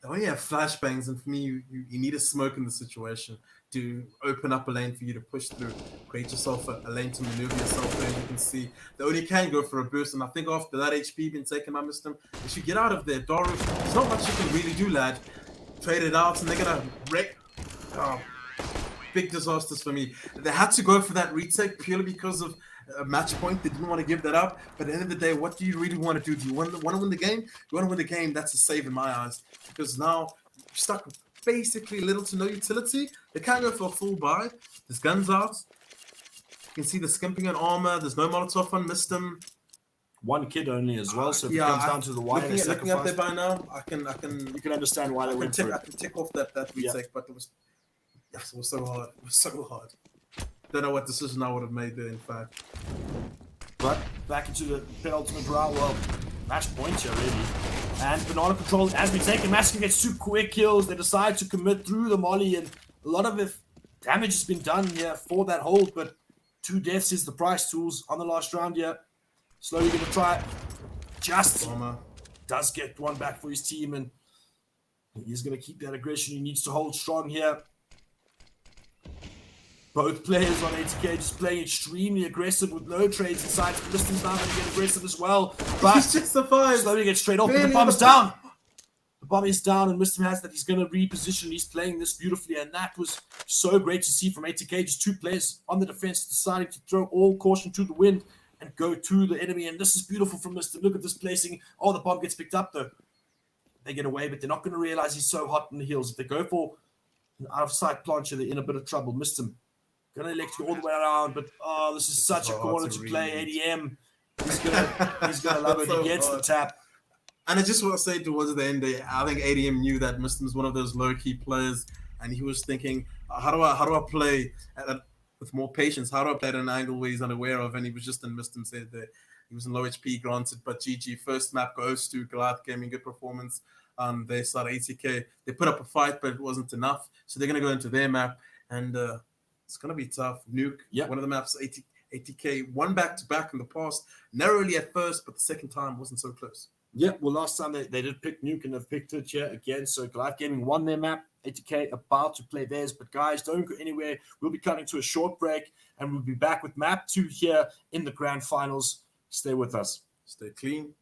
They only have flashbangs, and for me, you need a smoke in the situation to open up a lane for you to push through. Create yourself a lane to maneuver yourself there. You can see they only can go for a burst. And I think after that HP being taken by Mr. They should get out of there. Doru, there's not much you can really do, lad. Trade it out, and they're going to wreck. Big disasters for me. They had to go for that retake purely because of a match point. They didn't want to give that up. But at the end of the day, what do you really want to do? Do you want to win the game? You want to win the game? That's a save in my eyes. Because now you're stuck with basically little to no utility. They can't go for a full buy. There's guns out. You can see the skimping on armor. There's no Molotov on Mistem. One kid only as well, so if it comes down to the wire, looking at there by now, you can understand why they went for it. I can tick off that retake, but it was so hard. It was so hard. Don't know what decision I would have made there, in fact. But back into the penultimate round. Well, match point here, really. And Banana Control has been taken. Massacre gets 2 quick kills. They decide to commit through the molly, and a lot of damage has been done here for that hold, but 2 deaths is the price. Tools on the last round here. Slowly going to try. Just does get 1 back for his team, and he's going to keep that aggression. He needs to hold strong here. Both players on 80k just playing extremely aggressive with no trades inside. Liston's now going to get aggressive as well. But He's just survived. Slowly gets straight off. But the bomb is down. The bomb is down, and Mr. has that he's going to reposition. He's playing this beautifully, and that was so great to see from 80k. Just 2 players on the defense deciding to throw all caution to the wind and go to the enemy. And this is beautiful from Mr. Look at this placing. Oh, the bomb gets picked up, though. They get away, but they're not going to realize he's so hot in the heels. If they go for an out-of-sight plancher, they're in a bit of trouble. Mr. Going to elect you all the way around, but this is such a corner to play. ADM, he's gonna love it. He gets the tap. And I just want to say towards the end, I think ADM knew that Muslim is one of those low-key players, and he was thinking, how do I play with more patience? How do I play at an angle where he's unaware of? And he was just in Muslim said that he was in low HP, granted, but GG. First map goes to Goliath Gaming, good performance. They started 80k. They put up a fight, but it wasn't enough, so they're gonna go into their map and. It's going to be tough. Nuke, one of the maps, 80k, 1 back-to-back in the past. Narrowly at first, but the second time wasn't so close. Yeah, well, last time they did pick Nuke, and they've picked it here again. So Goliath Gaming won their map. 80k about to play theirs. But guys, don't go anywhere. We'll be cutting to a short break, and we'll be back with map 2 here in the grand finals. Stay with us. Stay clean.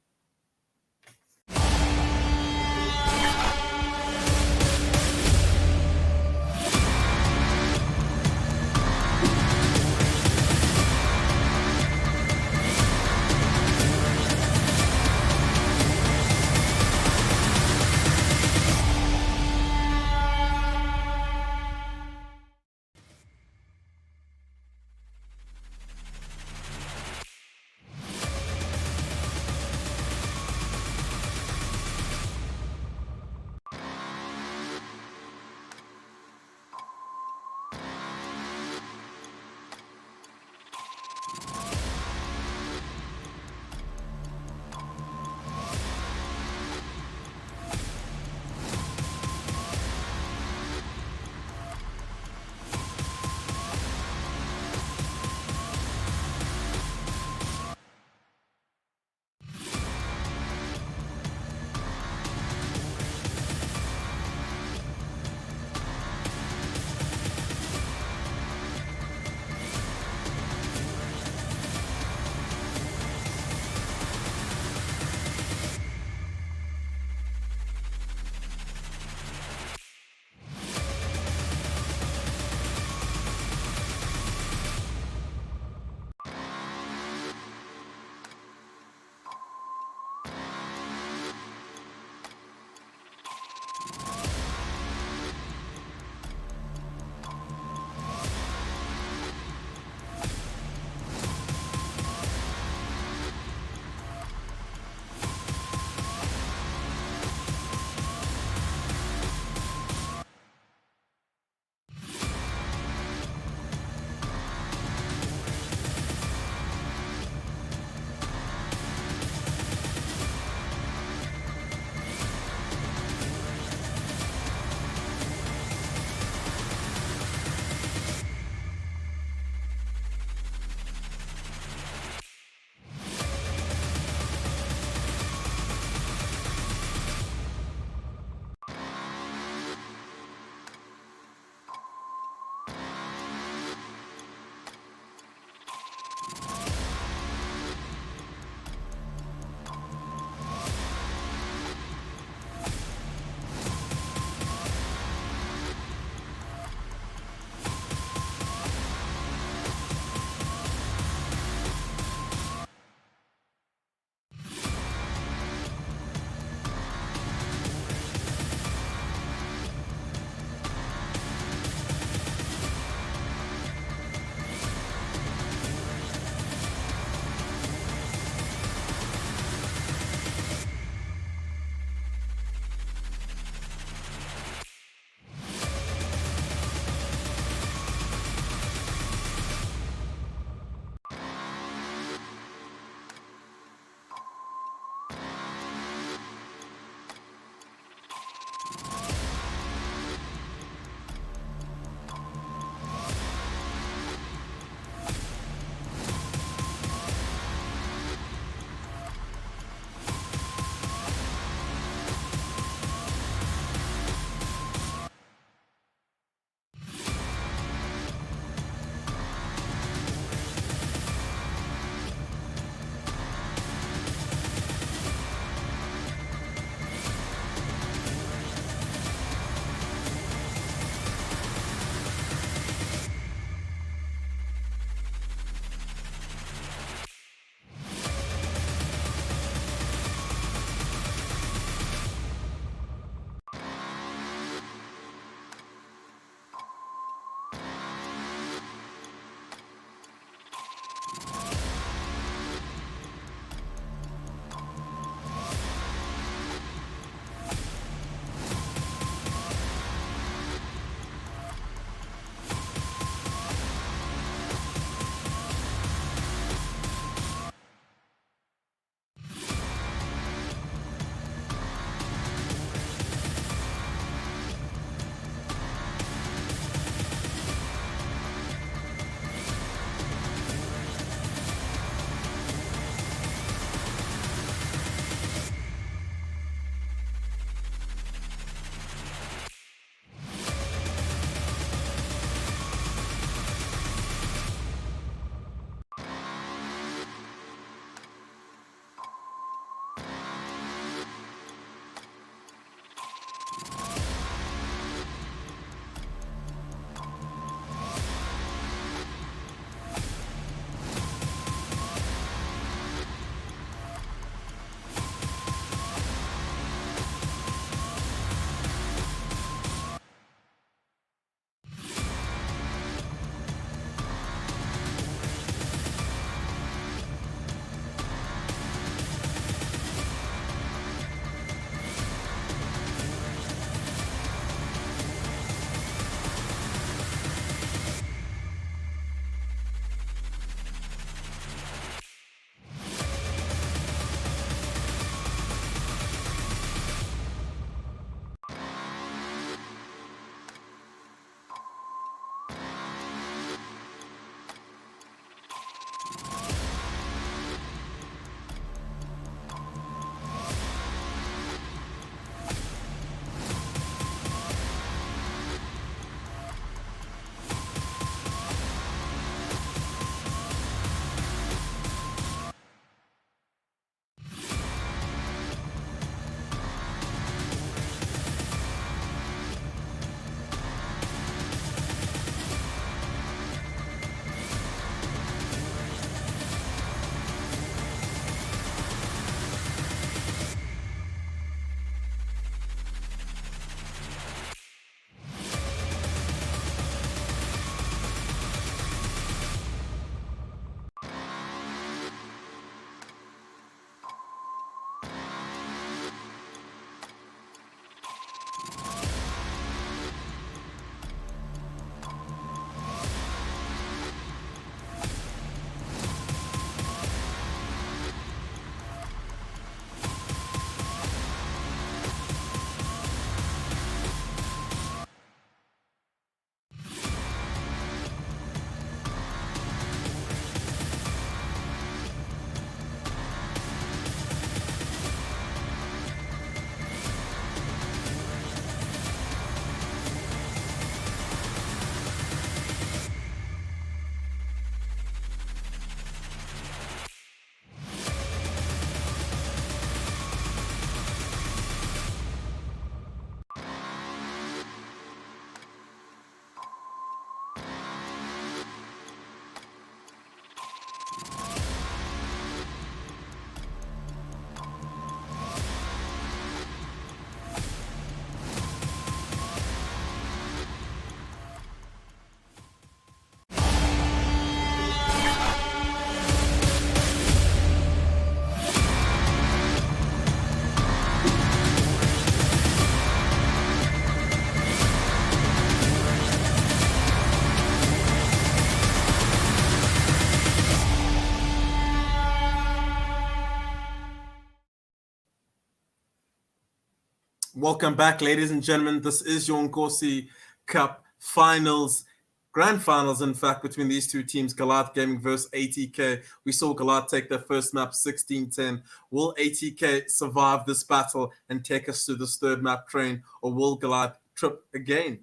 Welcome back, ladies and gentlemen. This is your Inkosi Cup finals, grand finals, in fact, between these two teams, Goliath Gaming versus ATK. We saw Goliath take their first map, 16-10. Will ATK survive this battle and take us to this third map train, or will Goliath trip again?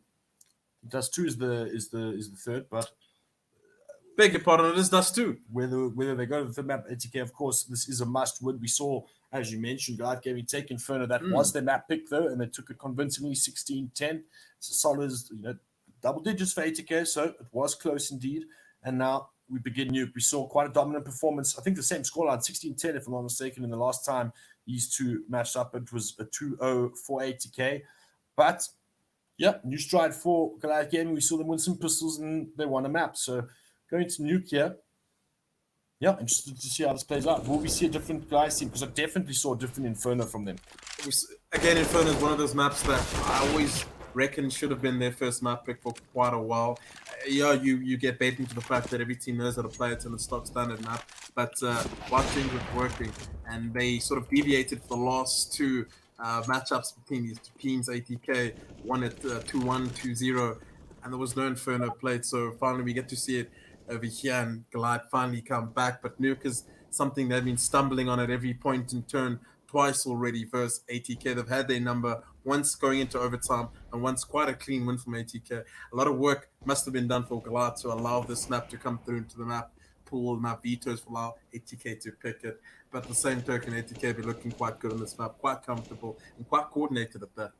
Dust 2 is the third, but beg your pardon, it is Dust 2. Whether they go to the third map, ATK, of course, this is a must win. We saw, as you mentioned, Goliath Gaming take Inferno. That was their map pick, though, and they took it convincingly, 16-10. It's a solid, double digits for ATK, so it was close indeed. And now we begin Nuke. We saw quite a dominant performance. I think the same scoreline, 16-10, if I'm not mistaken, in the last time these two matched up. It was a 2-0 for ATK. But, yeah, new stride for Goliath Gaming. We saw them win some pistols, and they won a map. So going to Nuke here. Yeah, interested to see how this plays out. Will we see a different Goliath team? Because I definitely saw a different Inferno from them. Again, Inferno is one of those maps that I always reckon should have been their first map pick for quite a while. Yeah, you get bait into the fact that every team knows how to play it in the stock standard map, but watching it working, and they sort of deviated for the last two matchups between these two teams. ATK won it 2-1, 2-0, and there was no Inferno played, so finally we get to see it over here, and Goliath finally come back. But Nuke is something they've been stumbling on at every point in turn twice already versus ATK. They've had their number once going into overtime, and once quite a clean win from ATK. A lot of work must have been done for Goliath to allow this map to come through into the map pool, map vetoes for allow ATK to pick it. But the same token, ATK be looking quite good on this map, quite comfortable and quite coordinated at that.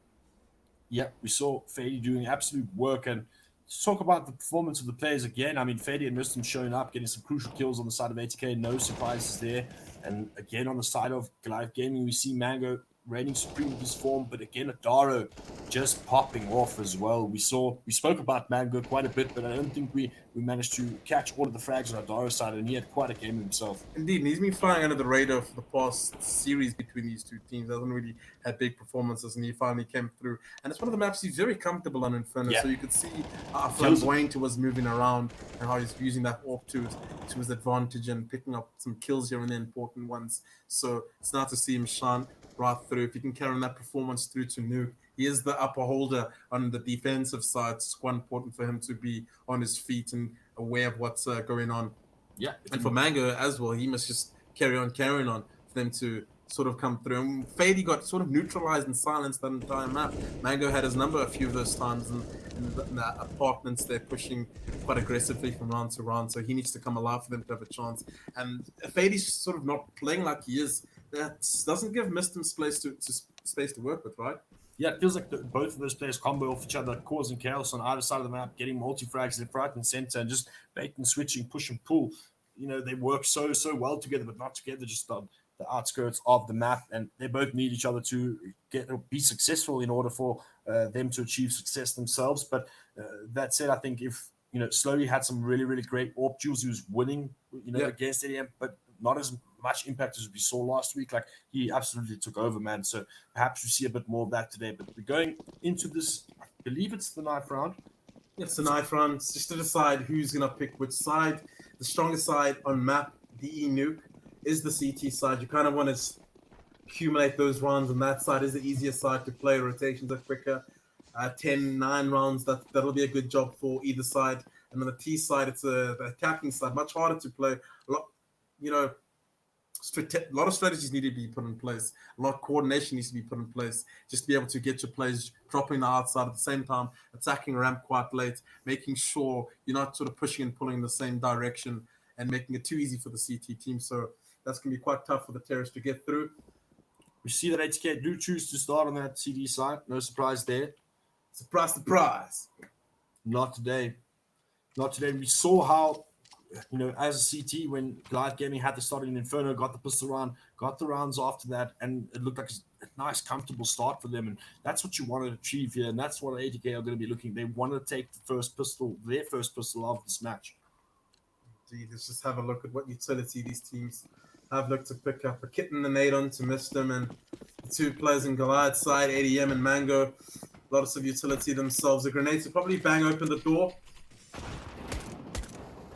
Yeah, we saw Fady doing absolute work. And to talk about the performance of the players again, I mean, Fady and Miston showing up, getting some crucial kills on the side of ATK, no surprises there. And again, on the side of Goliath Gaming, we see Mango reigning supreme with his form, but again, Adaro just popping off as well. We spoke about Mango quite a bit, but I don't think we managed to catch all of the frags on Adaro's side, and he had quite a game himself. Indeed, and he's been flying under the radar for the past series between these two teams. Hasn't really had big performances, and he finally came through. And it's one of the maps he's very comfortable on Inferno, so you could see how flamboyant he was moving around and how he's using that AWP to his advantage and picking up some kills here and there, important ones. So it's nice to see him shine right through. If you can carry on that performance through to Nuke, he is the upper holder on the defensive side. It's quite important for him to be on his feet and aware of what's going on. Yeah, and for Mango as well, he must just carrying on for them to sort of come through. And Fady got sort of neutralized and silenced that entire map. Mango had his number a few of those times, and the apartments, they're pushing quite aggressively from round to round, so he needs to come alive for them to have a chance. And Fady's sort of not playing like he is. That doesn't give Miston space to work with, right? Yeah, it feels like both of those players combo off each other, causing chaos on either side of the map, getting multi-frags left, right, and center, and just bait and switching, push and pull. They work so well together, but not together, just on the outskirts of the map. And they both need each other to be successful in order for them to achieve success themselves. But that said, I think if, Slowly had some really, really great AWP duels. He was winning, against ADM, but not as much impact as we saw last week. Like, he absolutely took over, man. So perhaps we see a bit more of that today. But we're going into this, I believe it's the ninth round. It's the ninth round. It's just to decide who's going to pick which side. The strongest side on map, DE Nuke, is the CT side. You kind of want to accumulate those rounds on that side. Is the easier side to play. Rotations are quicker. 9 rounds, that'll be a good job for either side. And on the T side, it's the attacking side, much harder to play. A lot of strategies need to be put in place. A lot of coordination needs to be put in place just to be able to get your plays dropping the outside at the same time, attacking ramp quite late, making sure you're not sort of pushing and pulling in the same direction and making it too easy for the CT team. So that's going to be quite tough for the Terrorists to get through. We see that HK do choose to start on that CD side. No surprise there. Surprise. Not today. We saw how, as a CT, when Goliath Gaming had the start in Inferno, got the pistol round, got the rounds after that, and it looked like a nice, comfortable start for them. And that's what you want to achieve here, and that's what ATK are going to be looking. They want to take their first pistol of this match. Indeed, let's just have a look at what utility these teams have looked to pick up. A kitten and Adon to miss them, and the two players in Goliath side, ADM and Mango. Lots of utility themselves. The grenades will probably bang open the door.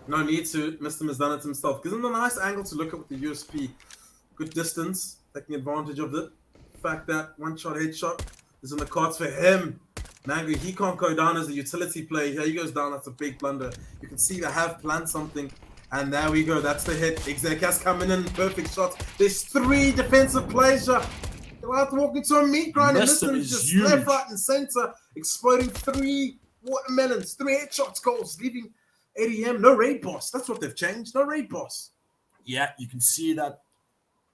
No need to. Miston has done it himself. Gives him a nice angle to look at with the USP. Good distance, taking advantage of it. The fact that one-shot headshot is in the cards for him. Mango, he can't go down as a utility player. Here he goes down. That's a big blunder. You can see they have planned something. And there we go. That's the hit. Exekas coming in. Perfect shots. There's 3 defensive plays. Goliath walking to a meat grind. And this is just huge. left, right, and center. Exploding 3 watermelons. 3 headshots, goals. Leaving ADM. No raid boss. That's what they've changed. No raid boss. Yeah, you can see that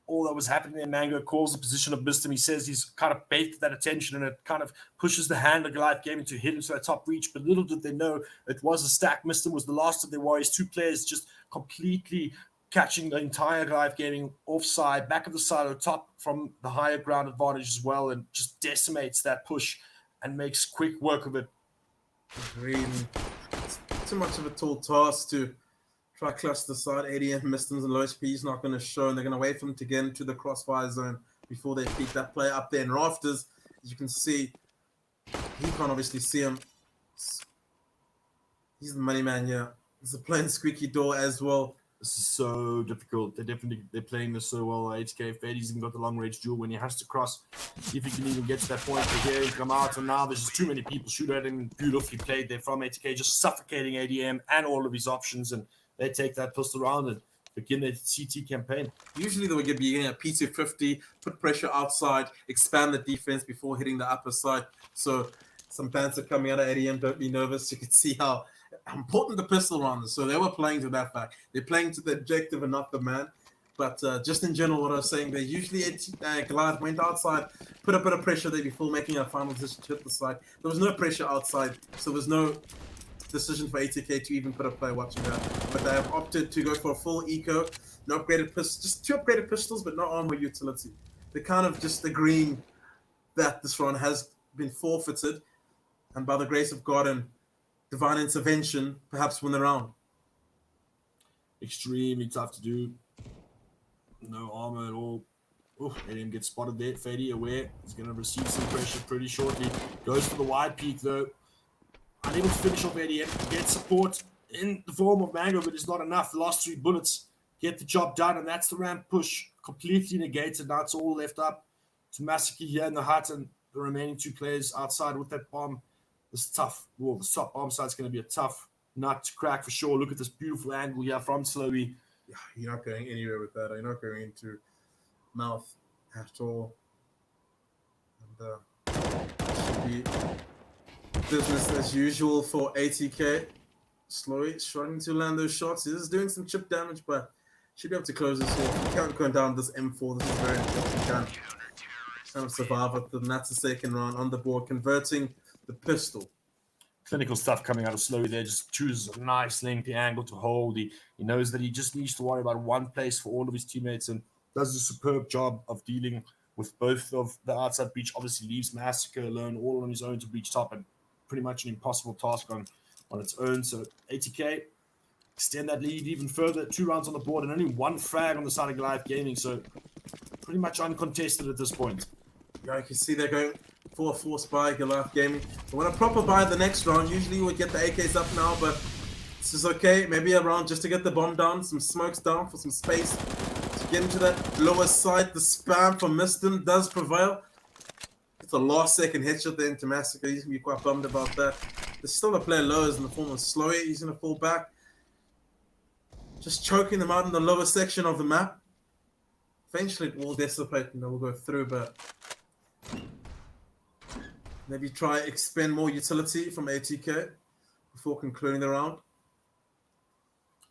all that was happening there. Mango calls the position of Mistim. He says he's kind of baited that attention, and it kind of pushes the hand of Goliath Gaming to hit into that top reach. But little did they know it was a stack. Mistim was the last of their warriors. 2 players just completely catching the entire Goliath Gaming offside, back of the silo, top from the higher ground advantage as well, and just decimates that push and makes quick work of it. Really, it's too much of a tall task to try cluster side. ADM Mistim's and low HP is not going to show, and they're going to wait for him to get into the crossfire zone before they feed that player up there in rafters. As you can see, he can't obviously see him. He's the money man here. He's playing squeaky door as well. This is so difficult. They're playing this so well. HK Fedi's even got the long range duel when he has to cross. See if he can even get to that point. But here he come out, and now there's just too many people shoot at him. Beautifully played there from HK, just suffocating ADM and all of his options, and they take that pistol round and begin their CT campaign. Usually they would be getting a P250, put pressure outside, expand the defense before hitting the upper side. So some banter coming out of ADM, don't be nervous. You can see how important the pistol round is. So they were playing to that fact. They're playing to the objective and not the man. But just in general, what I was saying, they usually Goliath went outside, put a bit of pressure there before making a final decision to hit the side. There was no pressure outside, so there was no decision for ATK to even put a play watching that. But they have opted to go for a full eco, no upgraded pistols, just 2 upgraded pistols, but no armor utility. They're kind of just agreeing that this round has been forfeited, and by the grace of God and divine intervention, perhaps win the round. Extremely tough to do. No armor at all. Oh, ADM gets spotted there. Fedi aware. He's going to receive some pressure pretty shortly. Goes for the wide peak though. Unable to finish off ADM. Get support in the form of Mango, but it's not enough. The last 3 bullets get the job done, and that's the ramp push. Completely negated. Now it's all left up to Massacre here in the hut, and the remaining 2 players outside with that bomb. It's tough. Well, the top bomb side is going to be a tough nut to crack for sure. Look at this beautiful angle here from Slowy. Yeah, you're not going anywhere with that. You're not going into mouth at all. And should be business as usual for ATK. Slowly struggling to land those shots. He is doing some chip damage, but should be able to close this off. You can't go down this M4. This is very important. You can kind of survive with them. That's the second round on the board, converting the pistol. Clinical stuff coming out of Slowy there. Just chooses a nice lengthy angle to hold. He knows that he just needs to worry about one place for all of his teammates, and does a superb job of dealing with both of the outside breach. Obviously leaves Massacre alone, all on his own to breach top, and pretty much an impossible task on its own. So ATK extend that lead even further. 2 rounds on the board and only 1 frag on the side of Goliath Gaming. So pretty much uncontested at this point. Yeah, you can see they're going for a force buy, Goliath Gaming. So when a proper buy the next round, usually you would get the AKs up now, but this is okay. Maybe a round just to get the bomb down, some smokes down for some space to get into that lower side. The spam from Mistim does prevail. It's a last second headshot there into Massacre. He's going to be quite bummed about that. There's still a player low in the form of Slowy. He's going to fall back. Just choking them out in the lower section of the map. Eventually it will dissipate and they will go through, but maybe try expend more utility from ATK before concluding the round.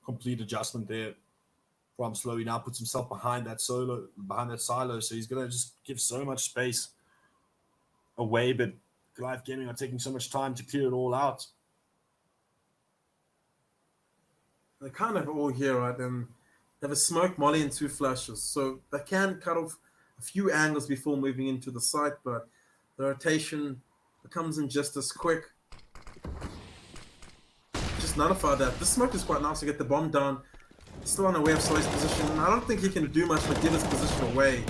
Complete adjustment there from Slowy. Now puts himself behind that silo, so he's going to just give so much space away, but Goliath Gaming are taking so much time to clear it all out. They're kind of all here, right? And they have a smoke, molly, and 2 flashes. So they can cut off a few angles before moving into the site, but the rotation becomes in just as quick. Just nullify that. This smoke is quite nice to get the bomb down. Still unaware of Slowy's position. I don't think he can do much but give his position away.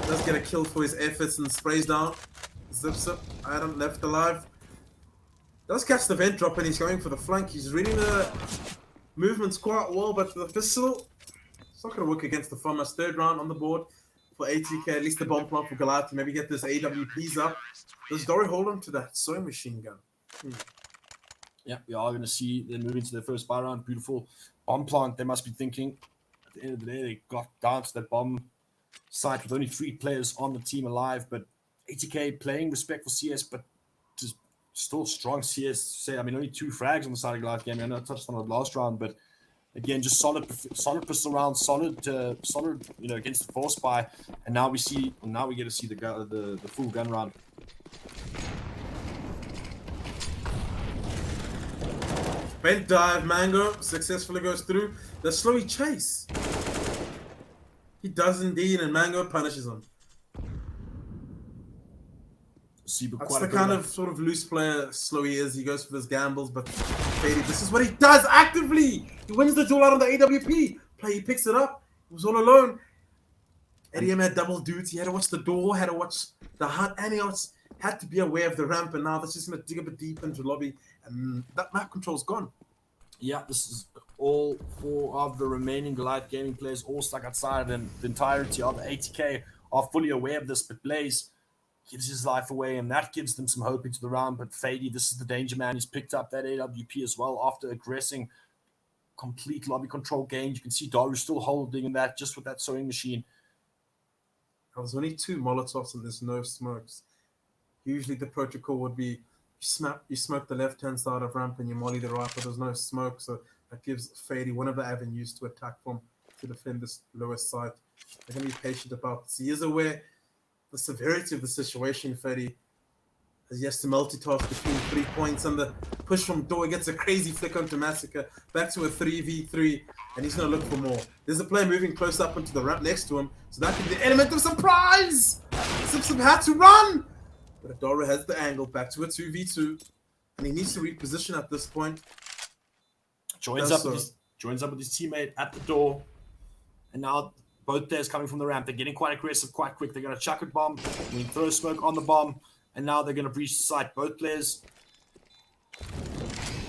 Does get a kill for his efforts and sprays down. Zips it. Adam left alive. Does catch the vent drop and he's going for the flank. He's reading the movements quite well, but the pistol, it's not going to work against the FAMAS. 3rd round on the board for ATK, at least the bomb plant for Goliath to maybe get this AWPs up. Does Dory hold on to that sewing machine gun? Yeah, we are going to see them move into their first buy round. Beautiful bomb plant. They must be thinking at the end of the day, they got down to that bomb site with only 3 players on the team alive. But ATK playing respectful CS, but just still strong CS. I mean, only 2 frags on the side of Goliath Gaming. I know I touched on it last round, but again, just solid pistol round, solid, against the force buy. And now we get to see the full gun round. Bent dive, Mango successfully goes through. The slowy chase. He does indeed, and Mango punishes him. That's the kind of sort of loose player Slowy is. He goes for his gambles, but Fady, this is what he does actively. He wins the duel out on the AWP. He picks it up. He was all alone. Eddie had double duty. He had to watch the door, had to watch the hut, and he also had to be aware of the ramp. And now that's just going to dig a bit deep into the lobby. And that map control's gone. Yeah, this is all 4 of the remaining Goliath Gaming players all stuck outside, and the entirety of the ATK are fully aware of this. But Blaze gives his life away, and that gives them some hope into the round. But Fady, this is the danger man. He's picked up that AWP as well after aggressing complete lobby control gain. You can see Daru still holding in that just with that sewing machine. There's only 2 Molotovs and there's no smokes. Usually the protocol would be you smoke the left-hand side of ramp and you molly the right, but there's no smoke, so that gives Fady one of the avenues to attack from to defend this lowest side. They're going to be patient about this. He is aware the severity of the situation. Fady has yes to multitask between 3 points, and the push from Door gets a crazy flick onto Massacre, back to a 3v3, and he's going to look for more. There's a player moving close up into the ramp next to him, so that could be the element of surprise! Simpson had to run! But Adora has the angle back to a 2v2, and he needs to reposition at this point. Joins up with his teammate at the door, and now both players coming from the ramp. They're getting quite aggressive, quite quick. They're going to chuck a bomb, we throw smoke on the bomb, and now they're going to breach the site. Both players.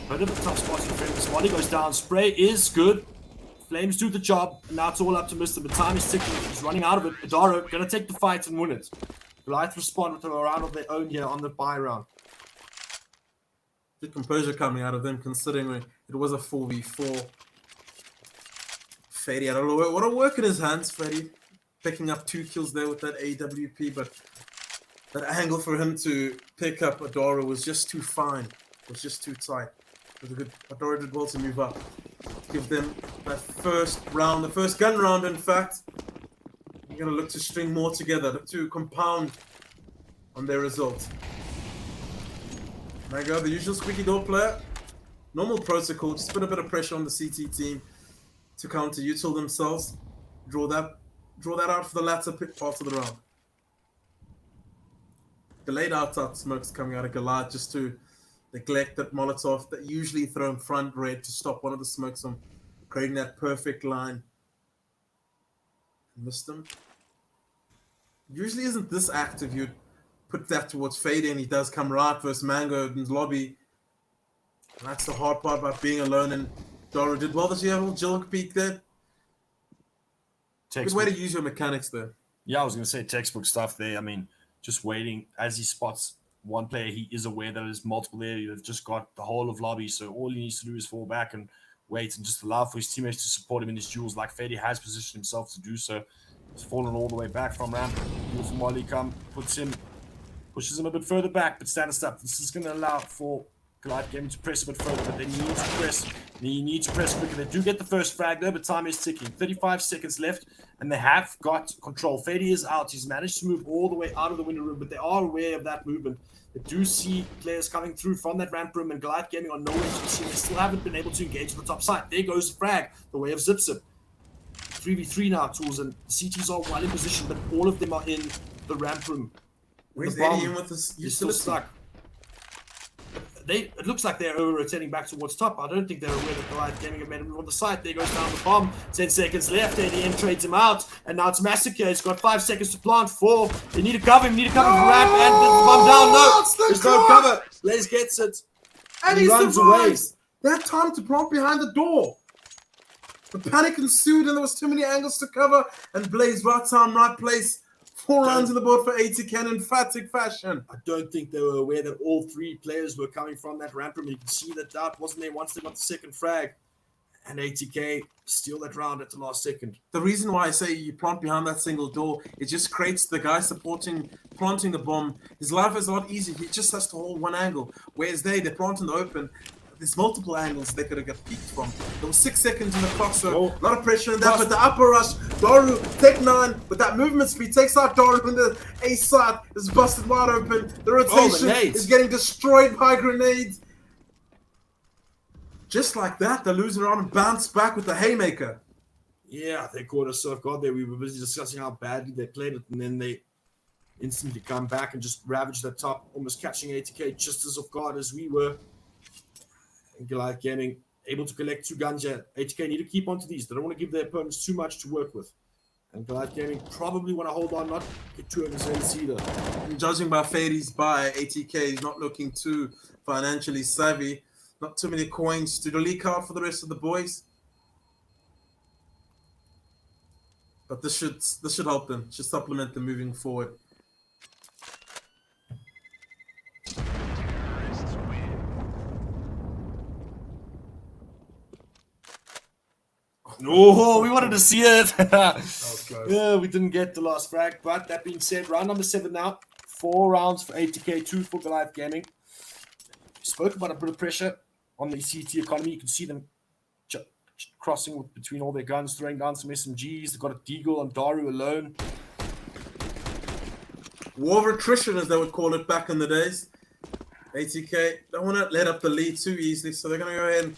Bit of a tough spot for him. Somebody goes down. Spray is good. Flames do the job, and now it's all up to Mr. But time is ticking. He's running out of it. Adaro going to take the fight and win it. Goliath respond with a round of their own here on the buy round. Good composure coming out of them, considering it was a 4v4. Fady had a lot of work in his hands. Fady picking up 2 kills there with that AWP, but that angle for him to pick up Adora was just too fine. It was just too tight. It was a good. Adora did well to move up, give them that first round, the first gun round. In fact, you're gonna look to string more together, look to compound on their results. There you go, the usual squeaky door player. Normal protocol, just put a bit of pressure on the CT team to counter util themselves. Draw that out for the latter part of the round. Delayed out smokes coming out of Goliath just to neglect that Molotov that usually throw in front red to stop one of the smokes from creating that perfect line. Missed him. Usually isn't this active. You'd put that towards Fady, and he does come right versus Mango in the lobby. And that's the hard part about being alone, and Dora did well this year. A little Jilk peek there. Good way to use your mechanics there. Yeah, I was going to say textbook stuff there. I mean, just waiting as he spots one player, he is aware that there's multiple there. They've just got the whole of lobby, so all he needs to do is fall back and wait and just allow for his teammates to support him in his duels like Fady has positioned himself to do so. He's fallen all the way back from ramp. Beautiful Molly come, pushes him a bit further back, but stands up. This is going to allow for Goliath Gaming to press a bit further, but they need to press. They need to press quicker. They do get the first frag there, but time is ticking. 35 seconds left, and they have got control. Fady is out. He's managed to move all the way out of the window room, but they are aware of that movement. They do see players coming through from that ramp room, and Goliath Gaming are nowhere to be seen. They still haven't been able to engage the top side. There goes the frag, the way of Zip Zip. 3v3 now, Tools, and the CTs are well in position, but all of them are in the ramp room. Where's Eddie in with this? He's still stuck. It looks like they're over-rotating back towards top. I don't think they're aware that Goliath Gaming have made a move on the side. There goes down the bomb. 10 seconds left. ADM trades him out. And now it's Massacre. He's got 5 seconds to plant. 4. They need to cover him. Need to cover him. Ramp and the bomb down. No. There's no cover. Les gets it. And he runs away. They had time to plant behind the door. The panic ensued and there was too many angles to cover. And Blaze, right time, right place. 4 rounds on the board for ATK in emphatic fashion. I don't think they were aware that all 3 players were coming from that ramp room. You can see that doubt wasn't there once they got the second frag. And ATK steal that round at the last second. The reason why I say you plant behind that single door, it just creates the guy planting the bomb. His life is a lot easier. He just has to hold one angle. Whereas they plant in the open. There's multiple angles they could have got peeked from. There was 6 seconds in the clock, so a lot of pressure in that. But the upper rush, Daru, Tech 9, with that movement speed, takes out Daru, and the A side is busted wide open. The rotation is getting destroyed by grenades. Just like that, they lose around and bounce back with the haymaker. Yeah, they caught us off guard there. We were busy discussing how badly they played it, and then they instantly come back and just ravage that top, almost catching ATK just as off guard as we were. Goliath Gaming able to collect 2 guns here. ATK need to keep on to these. They don't want to give their opponents too much to work with. And Goliath Gaming probably want to hold on, not get too overzealous either. And judging by Fady's buy, ATK is not looking too financially savvy. Not too many coins to the league card for the rest of the boys. But this should help them, should supplement them moving forward. Oh, we wanted to see it. Close. Yeah, we didn't get the last frag. But that being said, round number 7 now. 4 rounds for ATK, 2 for Goliath Gaming. Spoke about a bit of pressure on the CT economy. You can see them crossing between all their guns, throwing down some SMGs. They've got a Deagle and Daru alone. War of attrition, as they would call it back in the days. ATK don't want to let up the lead too easily, so they're going to go ahead and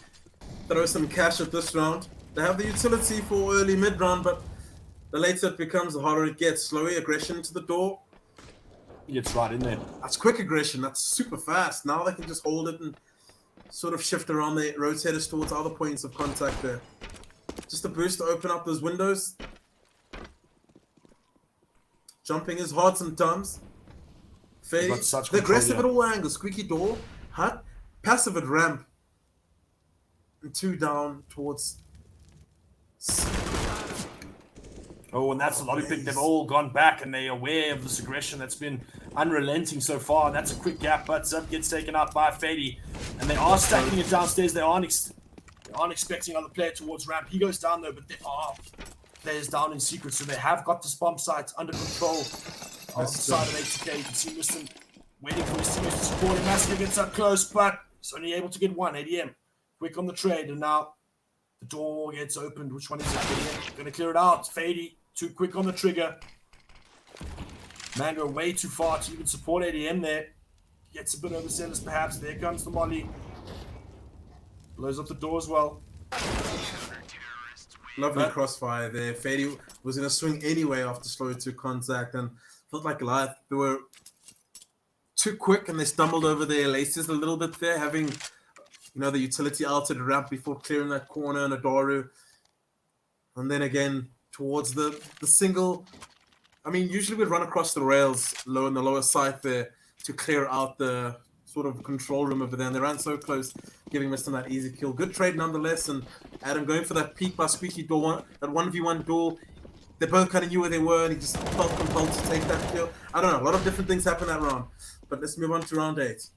throw some cash at this round. They have the utility for early mid-round, but the later it becomes, the harder it gets. Slowly aggression to the door. He gets right in there. That's quick aggression. That's super fast. Now they can just hold it and sort of shift around the rotators towards other points of contact there. Just a boost to open up those windows. Jumping is hard sometimes. They're aggressive at all angles. Squeaky door, hut, passive at ramp. And 2 down towards... Oh, and that's a lobby pick. They've all gone back and they're aware of this aggression that's been unrelenting so far. And that's a quick gap, but Zub gets taken out by Fady. And they are stacking it downstairs. They aren't expecting other player towards ramp. He goes down though, but there are players down in secret. So they have got this bomb site under control on the side of ATK. You can see Mr. waiting for his teammates to support him. Massacre gets up close, but he's only able to get 1 ADM. Quick on the trade, and now the door gets opened. Which one is it? Going to clear it out. Fady, too quick on the trigger. Mango way too far to even support ADM there. Gets a bit overzealous perhaps. There comes the molly. Blows up the door as well. Lovely crossfire there. Fady was in a swing anyway after slow to contact, and felt like Goliath. They were too quick and they stumbled over their laces a little bit there, having the utility out to the ramp before clearing that corner and a Daru. And then again towards the single. I mean, usually we'd run across the rails low in the lower side there to clear out the sort of control room over there. And they ran so close, giving Mr. that easy kill. Good trade nonetheless. And Adam going for that peek by Squeaky door, that 1v1 duel. They both kind of knew where they were, and he just felt compelled to take that kill. I don't know. A lot of different things happened that round. But let's move on to round 8.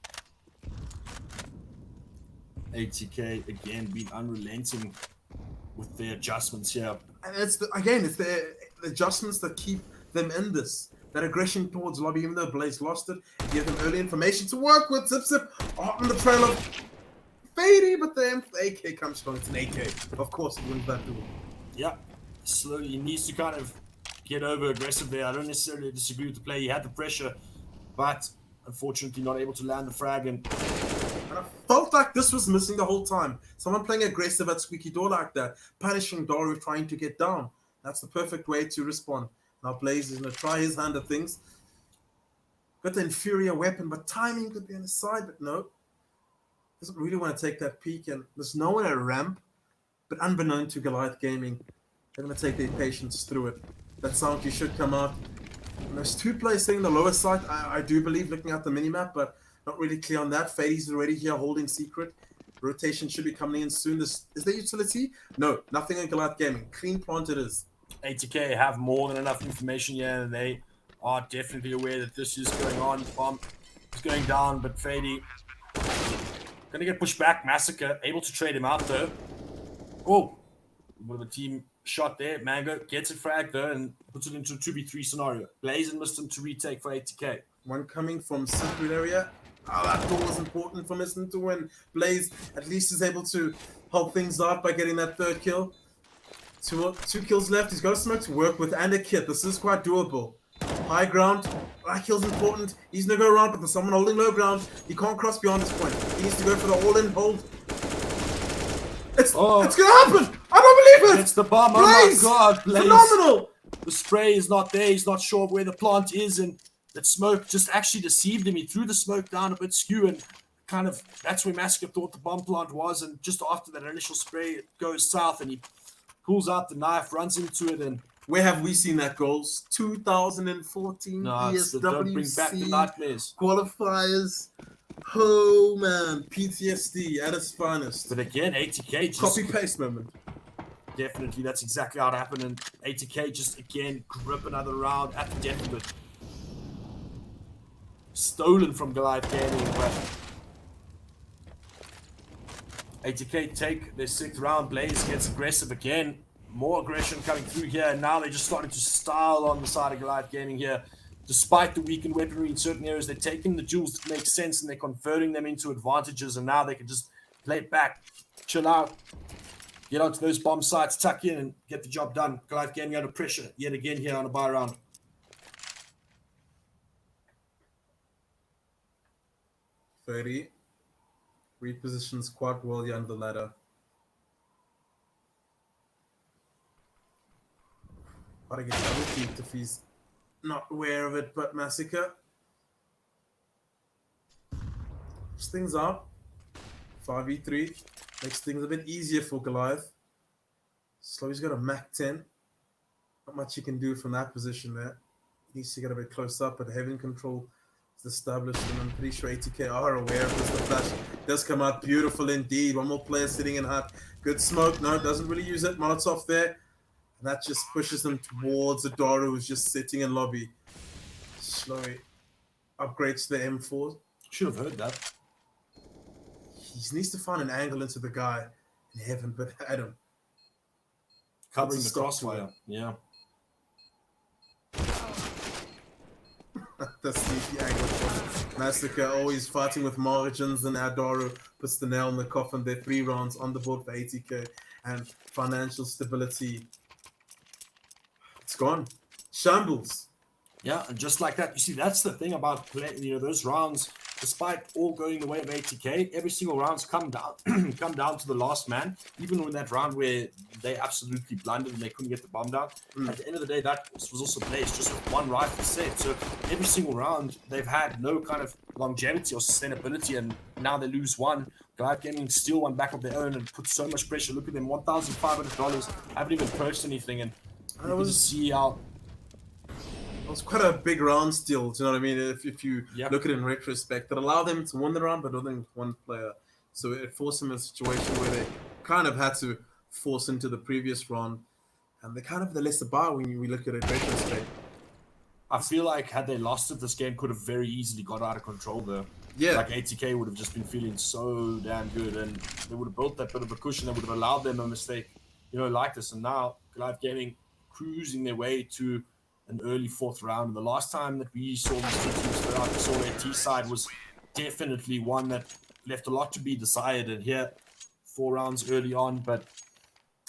ATK again being unrelenting with their adjustments here. And it's the adjustments that keep them in this. That aggression towards lobby, even though Blaze lost it, give them early information to work with. Zip on the trail of Fady, but then the AK comes strong. It's an AK. Of course, he wins that duel. Yeah, slowly he needs to kind of get over aggressive there. I don't necessarily disagree with the play. He had the pressure, but unfortunately not able to land the frag. And I felt like this was missing the whole time. Someone playing aggressive at Squeaky door like that, punishing Daru trying to get down. That's the perfect way to respond. Now Blaze is going to try his hand at things. Got the inferior weapon, but timing could be on his side, but no. Doesn't really want to take that peek, and there's no one at ramp, but unbeknown to Goliath Gaming, they're going to take their patience through it. That sound key should come out. And there's 2 players sitting on the lower side, I do believe, looking at the minimap, but not really clear on that. Fady's already here holding secret. Rotation should be coming in soon. Is there utility? No, nothing on Goliath Gaming. Clean plant it is. ATK have more than enough information here, and they are definitely aware that this is going on. Bomb is going down, but Fady gonna get pushed back. Massacre able to trade him out though. Oh, a bit of a team shot there. Mango gets a frag though and puts it into a 2v3 scenario. Blaze and Miston to retake for ATK. One coming from secret area. Oh, that goal was important for Miston to win. Blaze at least is able to help things out by getting that third kill. Two kills left. He's got a smoke to work with and a kit. This is quite doable. High ground. That kill's important. He's gonna go around, but there's someone holding low ground. He can't cross beyond this point. He needs to go for the all-in hold. It's gonna happen! I don't believe it! It's the bomb. Blaze! Oh my god, Blaze. Phenomenal! The spray is not there. He's not sure where the plant is, and that smoke just actually deceived him. He threw the smoke down a bit skew, and kind of that's where Massacre thought the bomb plant was. And just after that initial spray, it goes south, and he pulls out the knife, runs into it, and where have we seen that goals? 2014 don't bring back the ESWC nightmares. qualifiers. Oh man, PTSD at its finest. But again, ATK just Copy paste moment. definitely that's exactly how it happened, and ATK just again grip another round at the death of it. Stolen from Goliath Gaming, but ATK take their 6th round. Blaze gets aggressive again. More aggression coming through here, and now they're just starting to style on the side of Goliath Gaming here. Despite the weakened weaponry in certain areas, they're taking the jewels that make sense and they're converting them into advantages, and now they can just play it back, chill out, get onto those bomb sites, tuck in, and get the job done. Goliath Gaming under pressure yet again here on a buy round. Fady repositions quite well here under the ladder. Gotta get double peeked if he's not aware of it, but Massacre puts things up. 5v3 makes things a bit easier for Goliath. Slowy's got a Mac 10. Not much he can do from that position there. He needs to get a bit close up, but Heaven control is established, and I'm pretty sure ATK are aware of this. The flash does come out beautiful indeed. One more player sitting in hut. Good smoke. No, doesn't really use it. Molotov there. And that just pushes them towards Adoro, who's just sitting in lobby. Slowy upgrades to the M4. Should have heard that. He needs to find an angle into the guy in Heaven, but Adam. Covering the crossfire. Yeah. The sneaky angle from Massacre, always fighting with margins, and Adoro puts the nail in the coffin. They're 3 rounds on the board for ATK, and financial stability. It's gone. Shambles. Yeah, and just like that, you see, that's the thing about playing, those rounds. Despite all going the way of ATK, every single round's come down, come down to the last man. Even in that round where they absolutely blundered and they couldn't get the bomb down. At the end of the day, that was also placed just with one rifle set. So every single round, they've had no kind of longevity or sustainability, and now they lose one. Goliath Gaming steal one back of their own and put so much pressure. Look at them, $1,500. Haven't even purchased anything, and you can just see how. It was quite a big round still, do you know what I mean? If you look at it in retrospect, that allowed them to win the round, but only with one player. So it forced them in a situation where they kind of had to force into the previous round, and they kind of the lesser bar when we look at it in retrospect. I feel like had they lost it, this game could have very easily got out of control though. Yeah. Like ATK would have just been feeling so damn good, and they would have built that bit of a cushion that would have allowed them a mistake, like this. And now Goliath Gaming cruising their way to an early 4th round. And the last time that we saw these two teams go out, we saw their T side was definitely one that left a lot to be desired. And here, 4 rounds early on, but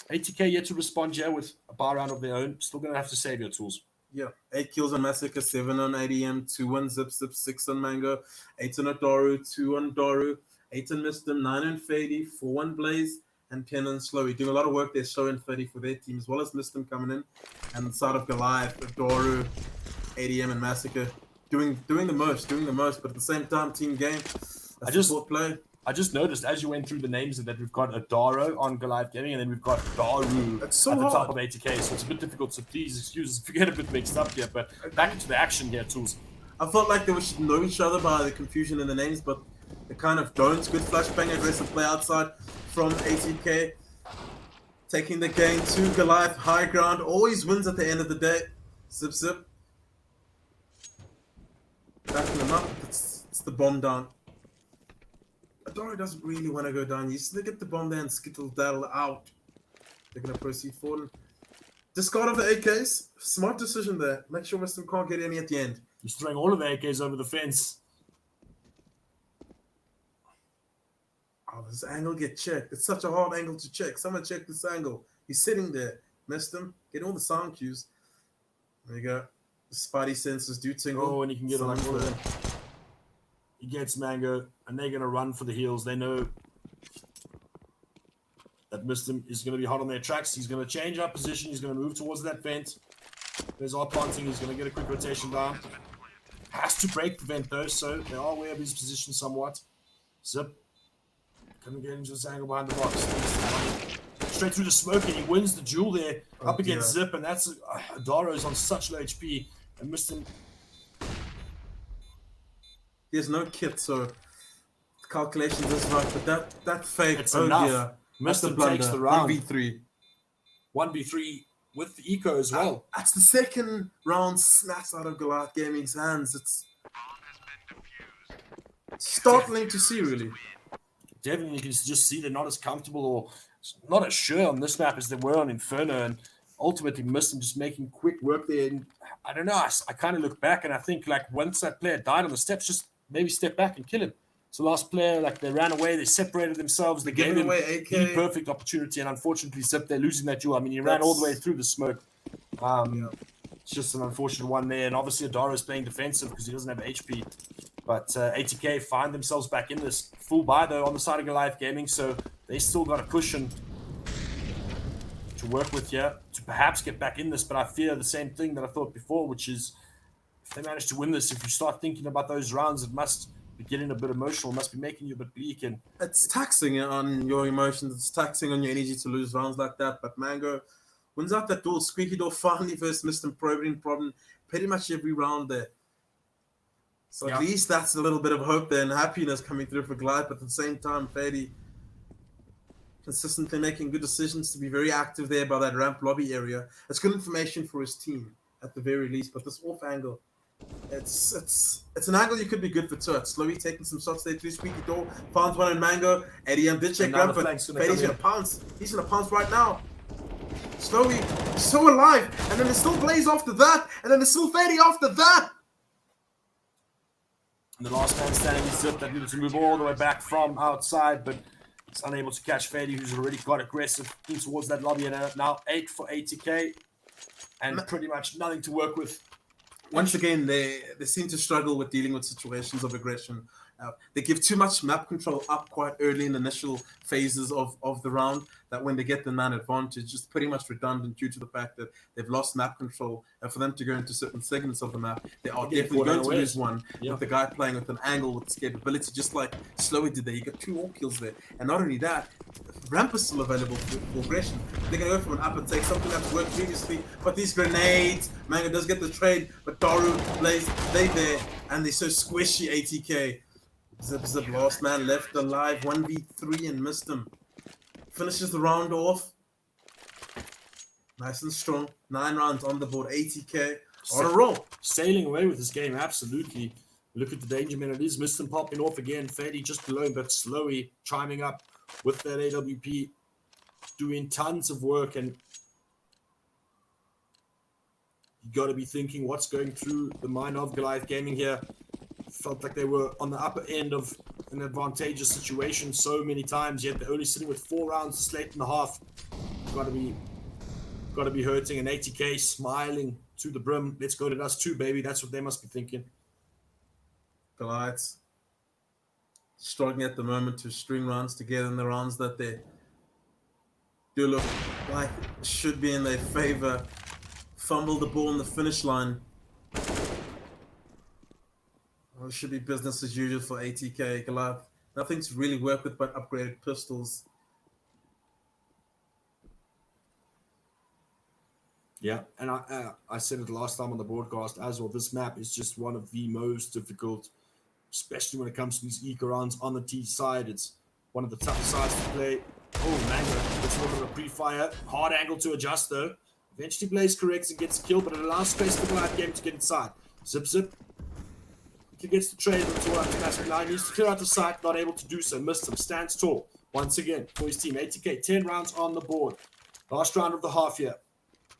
ATK yet to respond here with a bar round of their own. Still going to have to save your tools. Yeah, 8 kills on Massacre, 7 on ADM, 2 on Zip, 6 on Mango, 8 on Adoru, 2 on Doru, 8 on Mistim, 9 on Fady, 4 on Blaze, and 10 on Slowy. Doing a lot of work there, Slowy and Fady for their team, as well as Mistim coming in. And the side of Goliath, Adoru, ADM, and Massacre doing the most, but at the same time, team game. I just noticed as you went through the names that we've got Adaro on Goliath Gaming, and then we've got Daru at the top of ATK, so it's a bit difficult, so please excuse us if we get a bit mixed up here, but back into the action here, Tools. I felt like they should know each other by the confusion in the names, but They kind of don't. Good flashbang, aggressive play outside from ATK. Taking the game to Goliath, high ground, always wins at the end of the day. Zip, zip. Backing them up, it's the bomb down. Adoro doesn't really want to go down. You still get the bomb there and skittle daddle out. They're going to proceed forward. Discard of the AKs. Smart decision there. Make sure Western can't get any at the end. He's throwing all of the AKs over the fence. Oh, this angle get checked. It's such a hard angle to check. Someone check this angle. He's sitting there. Missed him. Getting all the sound cues. There you go. The spidey senses do tingle. Oh, and he can get like all of them. He gets Mango, and they're going to run for the heels. They know that Mistim is going to be hot on their tracks. He's going to change up position. He's going to move towards that vent. There's our planting. He's going to get a quick rotation down. Has to break the vent, though, so they are aware of his position somewhat. Zip. Couldn't get into this angle behind the box. Straight through the smoke, and he wins the duel there up against Zip, and that's Adaro's on such low HP, and Mistim. He has no kit, so the calculations is right, but that fake, it's enough. Yeah, Mistim takes the round. 1v3. 1v3 with the eco as well. That's the second round snatched out of Goliath Gaming's hands. It's startling to see, really. Definitely, you can just see they're not as comfortable or not as sure on this map as they were on Inferno, and ultimately missed them just making quick work there. And I don't know, I kind of look back and I think like once that player died on the steps, just maybe step back and kill him. So last player, like they ran away, they separated themselves, they gave him the perfect opportunity, and unfortunately Zip, they're losing that duel. I mean, he ran all the way through the smoke. It's just an unfortunate one there, and obviously Adaro is playing defensive because he doesn't have HP. But ATK find themselves back in this. Full buy, though, on the side of Goliath Gaming, so they still got a cushion to work with here to perhaps get back in this. But I fear the same thing that I thought before, which is if they manage to win this, if you start thinking about those rounds, it must be getting a bit emotional, it must be making you a bit bleak. And it's taxing on your emotions, it's taxing on your energy to lose rounds like that. But Mango wins out that duel. Squeaky door finally versus Mr. Probing problem pretty much every round there. So at least that's a little bit of hope there and happiness coming through for Goliath. But at the same time, Fady consistently making good decisions to be very active there by that ramp lobby area. It's good information for his team at the very least. But this off angle, it's an angle you could be good for too. Slowly taking some shots there through Squeaky door, finds one in Mango. Eddie did check ramp, but Fady's gonna pounce. He's gonna pounce right now. Slowly, so alive, and then there's still Blaze after that, and then there's still Fady after that. And the last man standing is Zip that needed to move all the way back from outside, but it's unable to catch Fady, who's already got aggressive in towards that lobby. And now 8 for ATK, and pretty much nothing to work with. Once again, they seem to struggle with dealing with situations of aggression. They give too much map control up quite early in the initial phases of the round, that when they get the man advantage, it's pretty much redundant due to the fact that they've lost map control. And for them to go into certain segments of the map, they are definitely going to lose one with the guy playing with an angle with escapability, just like Slowy did there. You got 2 all kills there. And not only that, ramp is still available for aggression. They're going to go for an up and take something that's worked previously. But these grenades, Mango does get the trade, but Daru, Blaze, they there, and they're so squishy, ATK. Zip, last man left alive, 1v3 and missed him. Finishes the round off. Nice and strong. 9 rounds on the board, ATK on a roll. Sailing away with this game, absolutely. Look at the danger man. It is Mistim popping off again. Fady just below him, but Slowy chiming up with that AWP, doing tons of work. And you got to be thinking what's going through the mind of Goliath Gaming here. Felt like they were on the upper end of an advantageous situation so many times, yet they're only sitting with 4 rounds to slate in the half. Got to be hurting. And ATK smiling to the brim. Let's go to us too, baby. That's what they must be thinking. Goliaths struggling at the moment to string rounds together in the rounds that they do look like should be in their favor. Fumble the ball in the finish line. Well, it should be business as usual for ATK. Goliath, nothing to really work with but upgraded pistols. Yeah, and I said it last time on the broadcast as well. This map is just one of the most difficult especially when it comes to these eco rounds on the T side. It's one of the toughest sides to play. Oh, Mango gets a little bit of a pre-fire. Hard angle to adjust, though. Eventually, Blaze corrects and gets a kill, but it allows space for the Goliath Game to get inside. Zip. He gets the trade into our capacity line. Needs to clear out the site, not able to do so. Missed him. Stands tall once again for his team. ATK, 10 rounds on the board. Last round of the half here.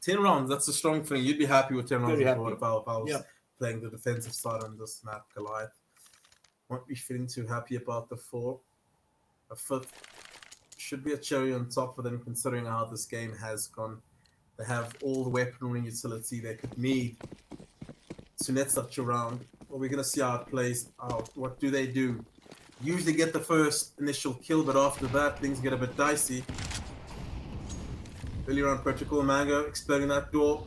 10 rounds, that's a strong thing. You'd be happy with 10 rounds Very happy. if I was playing the defensive side on this map, Goliath. Won't be feeling too happy about the 4. A 5th should be a cherry on top for them, considering how this game has gone. They have all the weaponry and utility they could need to net such a round. Well, we're going to see how it plays out. What do they do? Usually get the first initial kill, but after that, things get a bit dicey. Early round protocol, Mango exploding that door.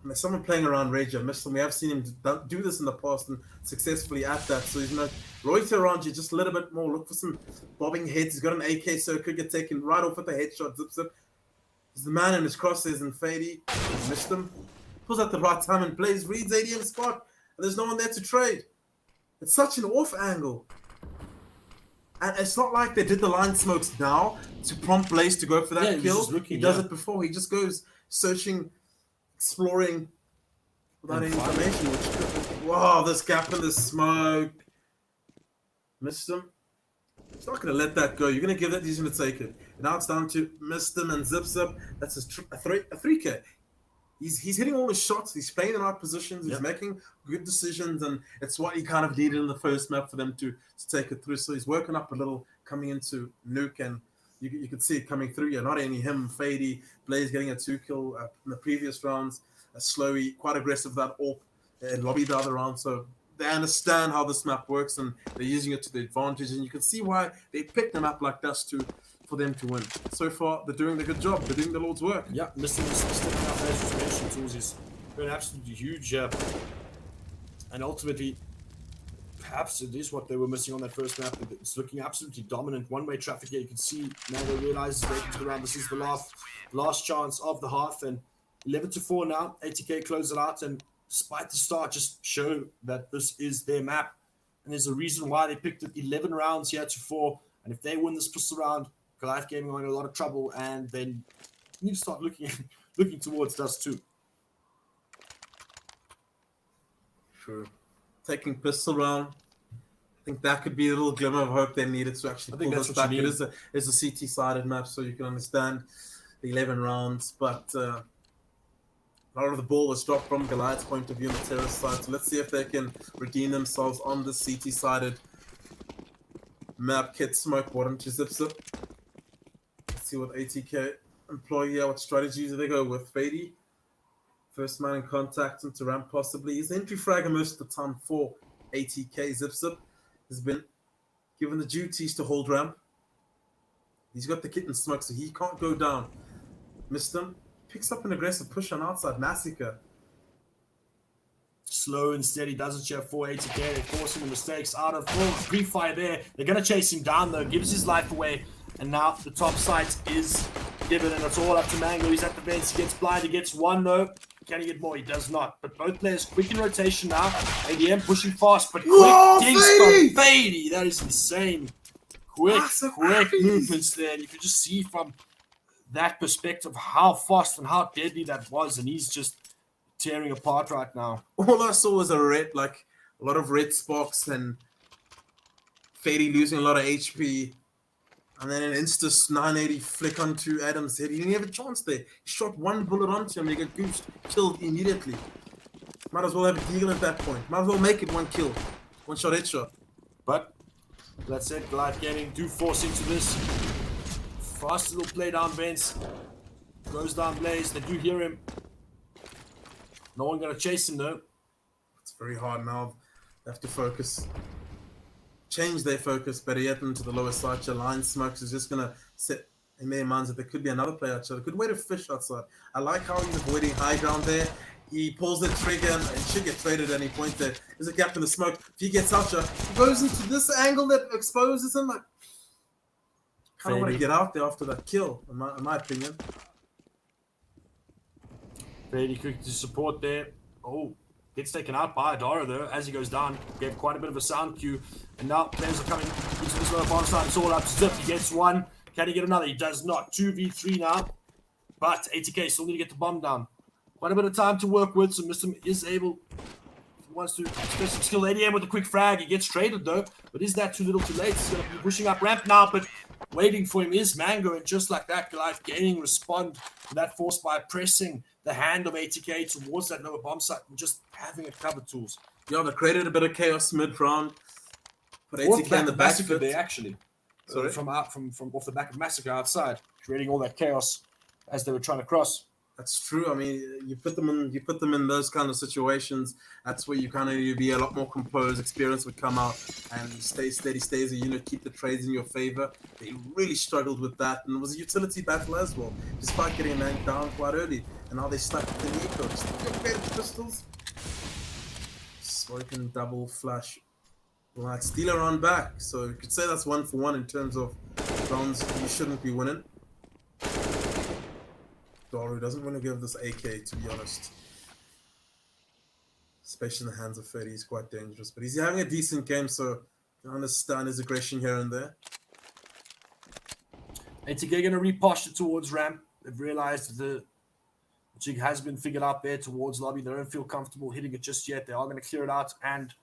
And there's someone playing around Rager. Missed him. We have seen him do this in the past and successfully at that. So he's not loiter around you just a little bit more. Look for some bobbing heads. He's got an AK, so it could get taken right off with the headshot. Zip. He's the man in his crosshairs and Fady. Missed him. Pulls at the right time and plays, reads ADM spot. And there's no one there to trade. It's such an off angle. And it's not like they did the line smokes now to prompt Blaze to go for that kill. He does it before. He just goes searching, exploring without any information. Wow, this gap in the smoke. Missed him. He's not going to let that go. You're going to give that. He's going to take it. And now it's down to missed him and Zip. That's a 3K. He's hitting all his shots. He's playing in the right positions. He's making good decisions, and it's what he kind of needed in the first map for them to take it through. So he's working up a little coming into Nuke, and you could see it coming through. Yeah, not only him, Fady, Blaze getting a 2 kill in the previous rounds. Slowy, quite aggressive that AWP and lobby the other round. So they understand how this map works, and they're using it to their advantage. And you can see why they picked a map like this for them to win. So far, they're doing a good job. They're doing the Lord's work. Yeah, missing the stepping up as transformation tools is an absolutely huge, and ultimately, perhaps it is what they were missing on that first map. It's looking absolutely dominant. One-way traffic here. You can see now they realize they can the round. This is the last chance of the half, and 11-4 now. ATK close it out, and despite the start, just show that this is their map, and there's a reason why they picked it 11 rounds here to 4. And if they win this pistol round, Goliath Gaming are in a lot of trouble, and then you need to start looking towards Dust too. Sure. Taking pistol round, I think that could be a little glimmer of hope they needed to actually pull this back. It is a CT-sided map, so you can understand the 11 rounds, but a lot of the ball was dropped from Goliath's point of view on the terrorist side, so let's see if they can redeem themselves on the CT-sided map. Kid smoke bottom to Zip. Let's see what ATK employ here. What strategies do they go with? Fady, first man in contact into ramp possibly. He's the entry fragger most of the time for ATK. Zip has been given the duties to hold ramp. He's got the kit and smoke, so he can't go down. Missed him. Picks up an aggressive push on outside. Massacre. Slow and steady, doesn't show for ATK. They're forcing the mistakes out of pre-fire there. They're going to chase him down though, gives his life away. And now the top site is given, and it's all up to Mango. He's at the vents, he gets blind, he gets one though. Can he get more? He does not. But both players quick in rotation now. ADM pushing fast, but quick digs from Fady. That is insane. Quick movements there. And you can just see from that perspective how fast and how deadly that was. And he's just tearing apart right now. All I saw was a lot of red sparks and Fady losing a lot of HP. And then an insta 980 flick onto Adam's head. He didn't have a chance there. He shot one bullet onto him. He got goosed, killed immediately. Might as well have a deagle at that point. Might as well make it one kill. One shot headshot. But that's it. Goliath Gaming do force into this. Fast little play down Vents. Goes down Blaze. They do hear him. No one gonna chase him though. It's very hard now. They have to focus. Change their focus better yet into the lower side. Your line smokes is just gonna set in their minds that there could be another player outside. A good way to fish outside. I like how he's avoiding high ground there. He pulls the trigger and should get traded at any point there. There's a gap in the smoke. If he gets out, he goes into this angle that exposes him. Like, I don't want to get out there after that kill, in my opinion. Fady quick to support there. Oh, Gets taken out by Adara though as he goes down. Gave quite a bit of a sound cue. And now players are coming into this lower bomb side. It's all up to Zip. He gets one. Can he get another? He does not. 2v3 now. But ATK still need to get the bomb down. Quite a bit of time to work with. So Mr. is able, wants to express some skill. ADM with a quick frag. He gets traded though. But is that too little too late? He's going to be pushing up ramp now. But waiting for him is Mango. And just like that, Goliath Gaming respond to that force by pressing the hand of ATK towards that lower bomb site and just having it covered tools. Yeah, they created a bit of chaos mid-round. Put ATK in the back Massacre there actually. Sorry? From off the back of Massacre outside, creating all that chaos as they were trying to cross. That's true. I mean, you put them in those kind of situations. That's where you kind of be a lot more composed. Experience would come out and stay steady, stay as a unit, keep the trades in your favor. They really struggled with that, and it was a utility battle as well, despite getting a man down quite early. And now they stuck with the Nico. Still get pistols. Smoking double flash. Right, steal around back. So you could say that's 1-for-1 in terms of rounds you shouldn't be winning. Daru doesn't want to give this AK, to be honest. Especially in the hands of Freddy, he's quite dangerous. But he's having a decent game, so you understand his aggression here and there. ATK going to reposture towards ramp. They've realized the jig has been figured out there towards lobby. They don't feel comfortable hitting it just yet. They are going to clear it out and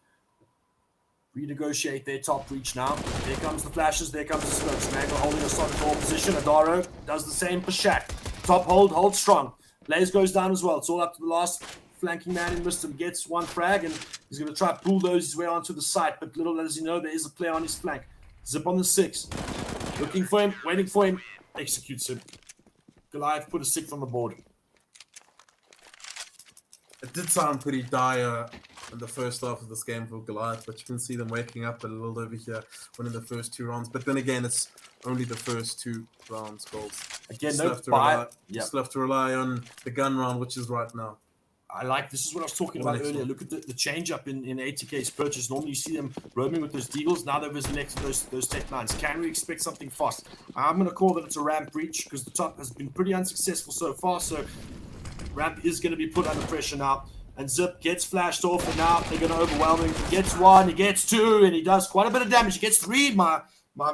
renegotiate their top reach now. There comes the flashes. There comes the smokes. Mango holding a solid ball position. Adaro does the same for Shaq. Top hold strong. Blaze goes down as well. It's all up to the last flanking man in Mr. Gets one frag and he's going to try to bulldoze his way onto the site. But little does he know there is a player on his flank. Zip on the 6. Looking for him. Waiting for him. Executes him. Goliath put a 6 on the board. It did sound pretty dire in the first half of this game for Goliath, but you can see them waking up a little over here winning the first 2 rounds. But then again, it's only the first 2 rounds goals. Again, Still have to rely on the gun round, which is right now. I like, this is what I was talking about earlier. Look at the change up in ATK's purchase. Normally you see them roaming with those deagles. Now they've selected those tech lines. Can we expect something fast? I'm going to call that it's a ramp breach because the top has been pretty unsuccessful so far. So ramp is going to be put under pressure now. And Zip gets flashed off, and now they're going to overwhelm him. He gets 1, he gets 2, and he does quite a bit of damage. He gets 3, my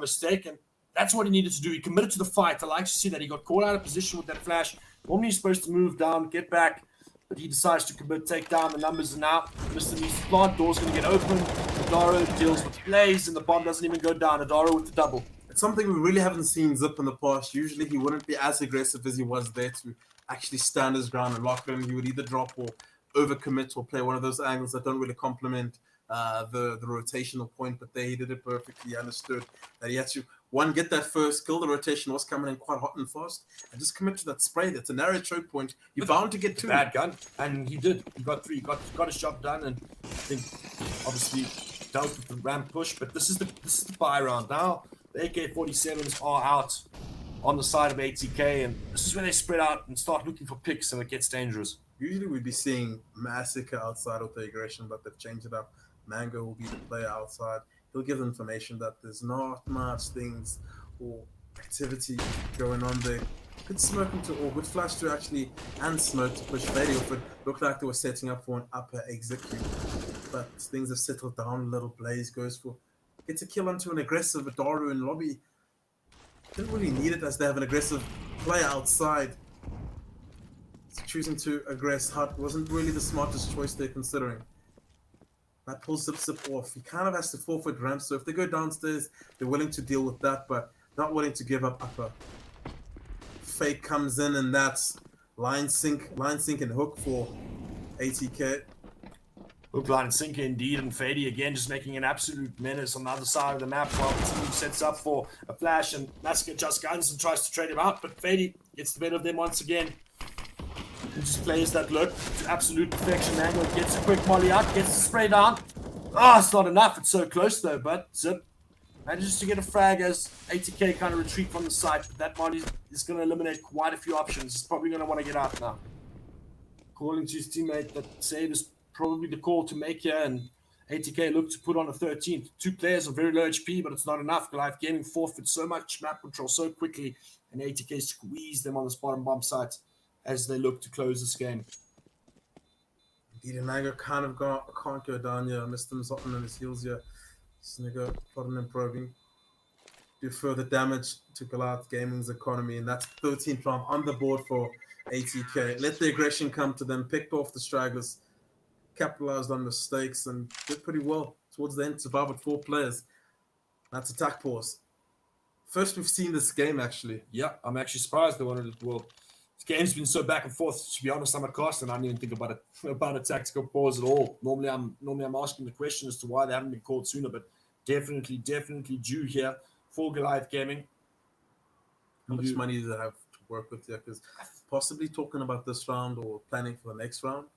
mistake, and that's what he needed to do. He committed to the fight. I like to see that. He got caught out of position with that flash. Normally he's supposed to move down, get back, but he decides to commit, take down. The numbers are now. Mr. needs to plant. Door's going to get open. Adaro deals with Blaze, and the bomb doesn't even go down. Adaro with the double. It's something we really haven't seen Zip in the past. Usually he wouldn't be as aggressive as he was there to actually stand his ground and lock in. He would either drop or overcommit or play one of those angles that don't really complement the rotational point, but there he did it perfectly. He understood that he had to, one, get that first kill. The rotation was coming in quite hot and fast, and just commit to that spray. That's a narrow choke point. You're bound to get 2. Bad gun, and he did. He got 3. Got his job done, and I think obviously dealt with the ramp push. But this is the buy round now. The AK-47s are out on the side of ATK, and this is when they spread out and start looking for picks, and it gets dangerous. Usually we'd be seeing Massacre outside of the aggression, but they've changed it up. Mango will be the player outside. He'll give information that there's not much things or activity going on there. Good smoke into, or good flash to actually, and smoke to push Freddy off it. Looked like they were setting up for an upper execute, but things have settled down a little. Blaze goes for, gets a kill onto an aggressive Adaru in lobby. Didn't really need it as they have an aggressive player outside. Choosing to aggress Hut wasn't really the smartest choice they're considering. That pulls Zip off. He kind of has to forfeit ramp, so if they go downstairs, they're willing to deal with that, but not willing to give up upper. Fake comes in, and that's line sync and hook for ATK. Hook, line, and sinker indeed, and Fady again just making an absolute menace on the other side of the map while the team sets up for a flash, and Massacre just guns and tries to trade him out, but Fady gets the better of them once again. And just plays that look to absolute perfection. Mango gets a quick molly out, gets the spray down. Oh, it's not enough. It's so close though, but Zip manages to get a frag as ATK kind of retreat from the site. But that molly is going to eliminate quite a few options. He's probably going to want to get out now. Calling to his teammate that save is probably the call to make here, and ATK look to put on a 13th. 2 players are very low HP, but it's not enough. Goliath Gaming forfeit so much map control so quickly, and ATK squeeze them on this bottom bomb site as they look to close this game. Dieter kind of can't go down here. Missed him something on his heels here. Snigger plotting and probing. Do further damage to Goliath Gaming's economy, and that's 13th round on the board for ATK. Let the aggression come to them, picked off the stragglers, capitalized on mistakes, and did pretty well towards the end. Survived with 4 players. That's attack pause. First we've seen this game, actually. Yeah, I'm actually surprised they wanted it. Well, this game's been so back and forth. To be honest, I'm at cost, and I didn't even think about it about a tactical pause at all. Normally, I'm asking the question as to why they haven't been called sooner, but definitely due here for Goliath Gaming. How much money do they have to work with here? Because possibly talking about this round or planning for the next round.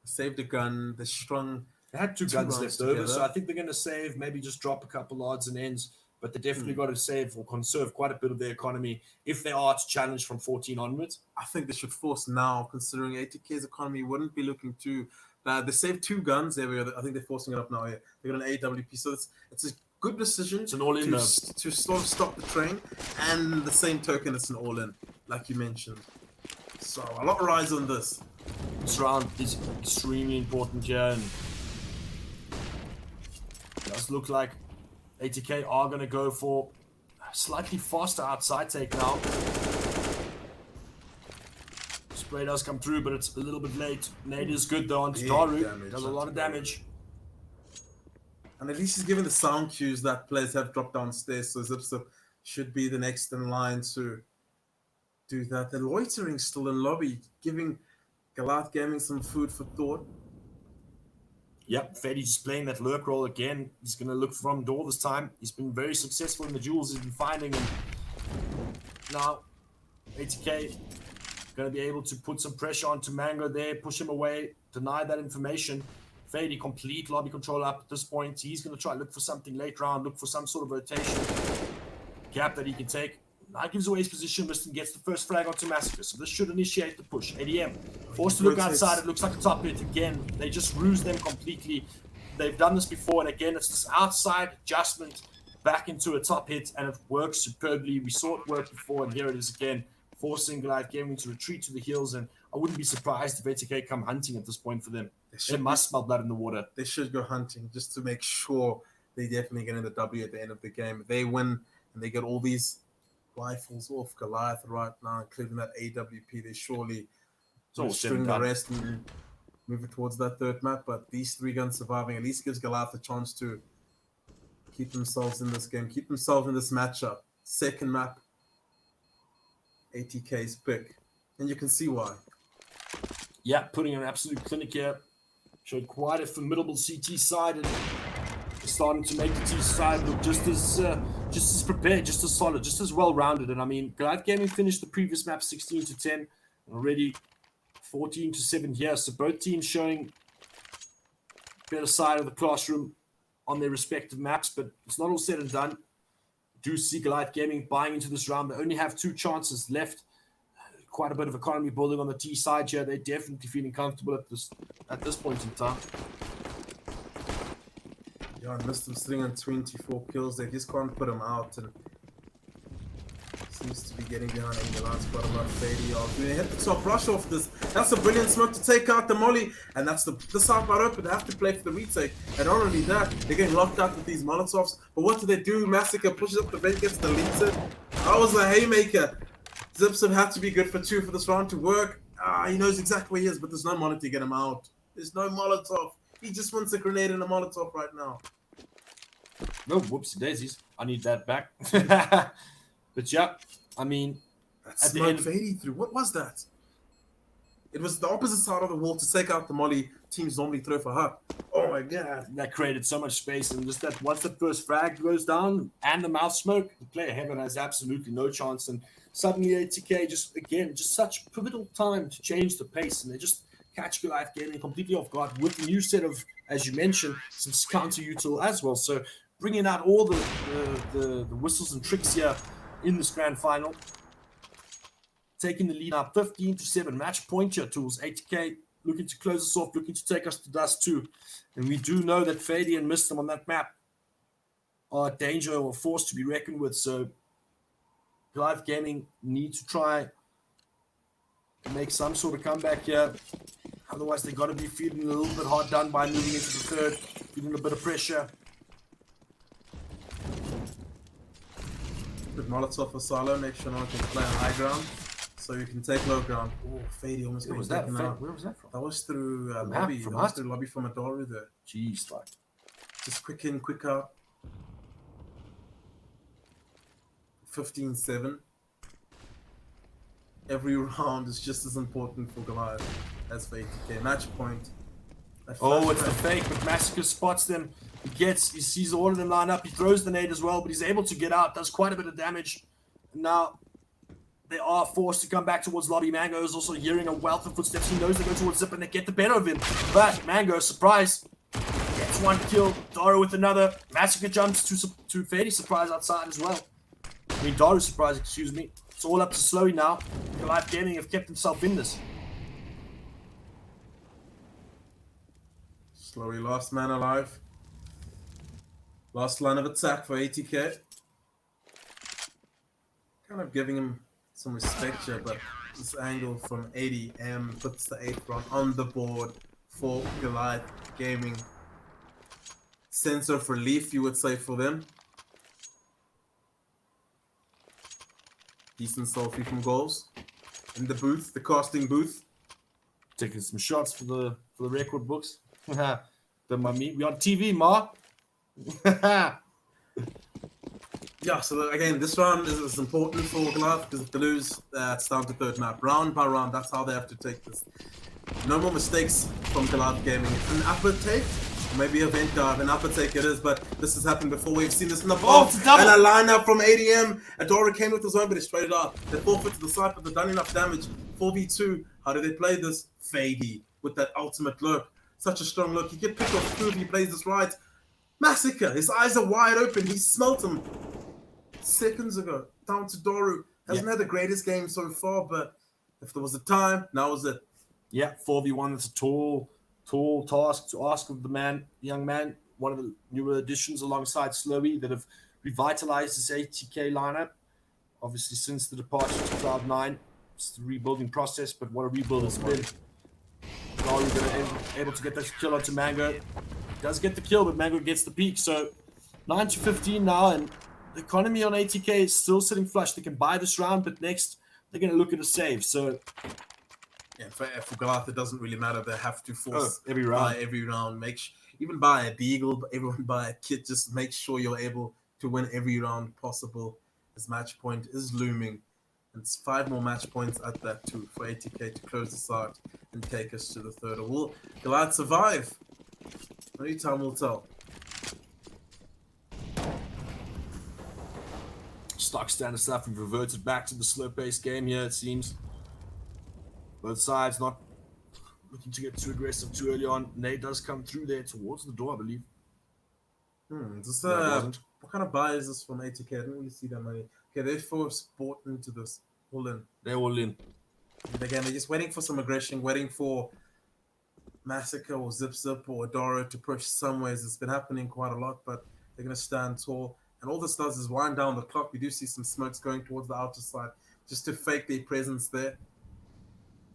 They saved a gun. They strung. They had 2 guns left over, so I think they're going to save, maybe just drop a couple odds and ends. But they definitely got to save or conserve quite a bit of their economy if they are to challenge from 14 onwards. I think they should force now, considering ATK's economy wouldn't be looking too bad. They saved 2 guns everywhere. I think they're forcing it up now. Here. They got an AWP, so it's a good decision. It's an all-in to sort of stop the train, and the same token, it's an all-in, like you mentioned. So a lot rides on this. This round is extremely important here, and it does look like ATK are going to go for a slightly faster outside take now. Spray does come through, but it's a little bit late. Nade is good though onto Daru. Does a lot of damage. And at least he's given the sound cues that players have dropped downstairs, so Zipster should be the next in line to do that. The loitering still in lobby, giving Goliath Gaming some food for thought. Yep, Freddy just playing that lurk role again. He's going to look from door this time. He's been very successful in the duels he's been finding. And now, ATK going to be able to put some pressure onto Mango there, push him away, deny that information. Freddy, complete lobby control up at this point. He's going to try to look for something late round, look for some sort of rotation gap that he can take. Now gives away his position. Liston gets the first frag onto Massacre, so this should initiate the push. ADM forced to look outside. It looks like a top hit again. They just ruse them completely. They've done this before, and again, it's this outside adjustment back into a top hit, and it works superbly. We saw it work before, and here it is again, forcing Goliath Gaming to retreat to the hills, and I wouldn't be surprised if ATK come hunting at this point for them. They must smell blood in the water. They should go hunting just to make sure they definitely get in the W at the end of the game. If they win and they get all these rifles off Goliath right now, including that AWP, they surely string the rest and move it towards that 3rd map. But these 3 guns surviving at least gives Goliath a chance to keep themselves in this game, keep themselves in this matchup. 2nd map, ATK's pick, and you can see why. Yeah, putting an absolute clinic here. Showed quite a formidable CT side, and starting to make the T side look just as prepared, just as solid, just as well-rounded. And I mean, Goliath Gaming finished the previous map 16-10, already 14-7 here. So both teams showing better side of the classroom on their respective maps, but it's not all said and done. Do see Goliath Gaming buying into this round. They only have 2 chances left. Quite a bit of economy building on the T side here. They're definitely feeling comfortable at this point in time. Yeah, I missed him sitting on 24 kills. They just can't put him out, and seems to be getting behind England's quite a lot. Fady off. They hit the top rush off this. That's a brilliant smoke to take out the molly, and that's the side bar open. They have to play for the retake. And not only that, they're getting locked out with these Molotovs. But what do they do? Massacre pushes up the vent, gets deleted. That was a haymaker. Zipson had to be good for 2 for this round to work. He knows exactly where he is, but there's no Molotov to get him out. There's no Molotov. He just wants a grenade and a Molotov right now. No, whoopsie daisies. I need that back. But yeah, I mean, that's at the end, fading through. What was that? It was the opposite side of the wall to take out the molly teams normally throw for her. Oh my god. That created so much space, and just that once the first frag goes down and the mouth smoke, the player Heaven has absolutely no chance. And suddenly ATK just such pivotal time to change the pace, and they just catch Goliath Gaming completely off guard with a new set of, as you mentioned, some counter util as well. So bringing out all the whistles and tricks here in this grand final. Taking the lead now 15-7. Match point here, Tools. ATK looking to close us off, looking to take us to dust too. And we do know that Fady and Mistem on that map are a danger or force to be reckoned with. So Goliath Gaming need to try and make some sort of comeback here. Otherwise, they got to be feeling a little bit hard done by moving into the third, feeling a bit of pressure. Good Molotov for Salo, make sure no one can play on high ground, so you can take low ground. Oh, Fady almost Where getting was that? taken out. Where was that from? That was through From lobby. from That was us? through lobby from Adoru there. Jeez, like. Just quick in, quick out. 15-7. Every round is just as important for Goliath as for ATK. Match point. Oh, it's the fake, but Massacre spots them. He sees all of them line up. He throws the nade as well, but he's able to get out. Does quite a bit of damage. Now, they are forced to come back towards lobby. Mango is also hearing a wealth of footsteps. He knows they go towards Zip and they get the better of him. But Mango, surprise, gets one kill. Daru with another. Massacre jumps to Fady, surprise outside as well. I mean, Daru surprise, excuse me. It's all up to Slowy now. Goliath Gaming have kept himself in this. Slowy, last man alive. Last line of attack for ATK. Kind of giving him some respect here, but this angle from 80M puts the 8th round on the board for Goliath Gaming. Sense of relief, you would say, for them. Decent selfie from goals. In the booth, the casting booth. Taking some shots for the record books. We on TV, Ma. Yeah, so again, this round is important for Goliath because if they lose, it's down to third map. Round by round, that's how they have to take this. No more mistakes from Goliath Gaming. An upper take, maybe a vent dive, an upper take it is, but this has happened before. We've seen this in the past. And a lineup from ADM. Adora came with his own, but he straight out. They forfeit to the side, but they've done enough damage. 4v2. How do they play this? Fady with that ultimate look. Such a strong look. He can pick off two if he plays this right. Massacre. His eyes are wide open. He smelt him seconds ago. Down to Doru. Hasn't had the greatest game so far, but if there was a time, now is it. Yeah, 4v1. That's a tall task to ask of the young man. One of the newer additions alongside Slowy that have revitalized this ATK lineup. Obviously, since the departure to Cloud9, it's the rebuilding process, but what a rebuild it's been. Daru able to get that kill onto Mango. Does get the kill, but Mango gets the peak. So 9-15 now, and the economy on ATK is still sitting flush. They can buy this round, but next they're going to look at a save. So yeah, for Goliath, it doesn't really matter. They have to force every round. Buy every round. Even buy a deagle, everyone buy a kit. Just make sure you're able to win every round possible. This match point is looming. And it's 5 more match points at that too for ATK to close this out and take us to the third. Or will Goliath survive? Only time will tell. Stock standard stuff. We've reverted back to the slow-paced game here, it seems. Both sides not looking to get too aggressive too early on. Nate does come through there towards the door, I believe. What kind of buy is this from ATK? I didn't really see that money. Okay, they're forced bought into this. All in. They're all in. And again, they're just waiting for some aggression, waiting for Massacre or Zip or Adora to push some ways. It's been happening quite a lot, but they're going to stand tall. And all this does is wind down the clock. We do see some smokes going towards the outer side just to fake their presence there.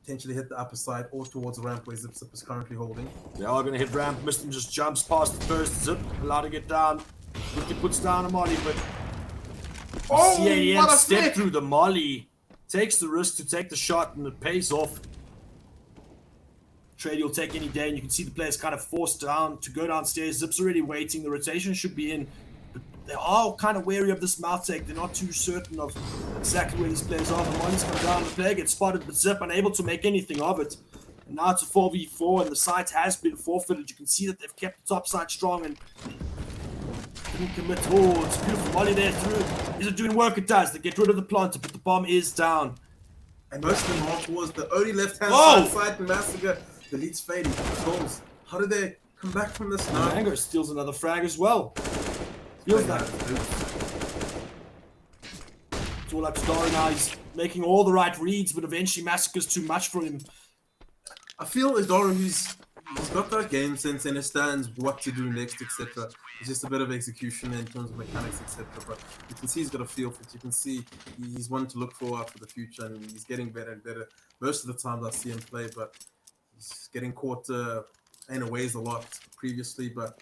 Potentially hit the upper side or towards the ramp where Zip is currently holding. They are going to hit ramp. Mistim just jumps past the first Zip, allowed to get down. He puts down a molly, but CAN step through the molly. Takes the risk to take the shot and it pays off. Trade will take any day, and you can see the players kind of forced down to go downstairs. Zip's already waiting. The rotation should be in. But they are kind of wary of this mouth take. They're not too certain of exactly where these players are. The mollies come down, the player gets spotted, but Zip unable to make anything of it. And now it's a 4v4, and the site has been forfeited. You can see that they've kept the top side strong and didn't commit. Oh, it's a beautiful molly there through. Is it doing work? It does. They get rid of the planter, but the bomb is down. And most of them are towards the only left-hand side and Massacre deletes Fady. Goals. How did they come back from this now? Mango steals another frag as well. Feels like it's all up to Daru now. He's making all the right reads, but eventually Massacre's too much for him. I feel Adora, he's got that game sense, understands what to do next, etc. It's just a bit of execution in terms of mechanics, etc. But you can see he's got a feel for it. You can see he's one to look forward for the future, and he's getting better and better. Most of the times I see him play, but He's getting caught in ways a lot previously, but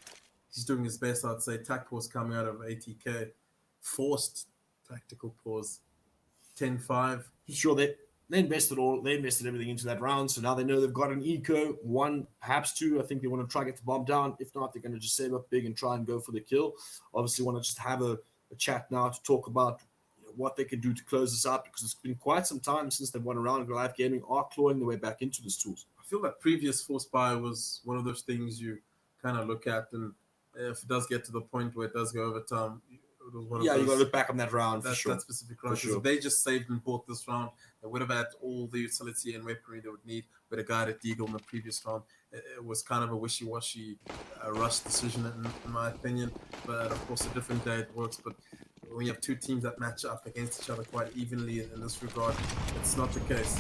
he's doing his best, I'd say. Tac pause coming out of ATK. Forced tactical pause. 10-5. Sure, they invested everything into that round, so now they know they've got an eco, one, perhaps two. I think they want to try to get the bomb down. If not, they're going to just save up big and try and go for the kill. Obviously, want to just have a chat now to talk about what they can do to close this out, because it's been quite some time since they've won a round. Goliath Gaming are clawing their way back into this tools. I feel that previous force buy was one of those things you kind of look at, and if it does get to the point where it does go overtime, it was one of those, you got to look back on that round. That specific round. If they just saved and bought this round, they would have had all the utility and weaponry they would need. With a guy at Deagle in the previous round, it was kind of a wishy-washy rush decision, in my opinion. But of course, a different day it works. But when you have two teams that match up against each other quite evenly in this regard, it's not the case.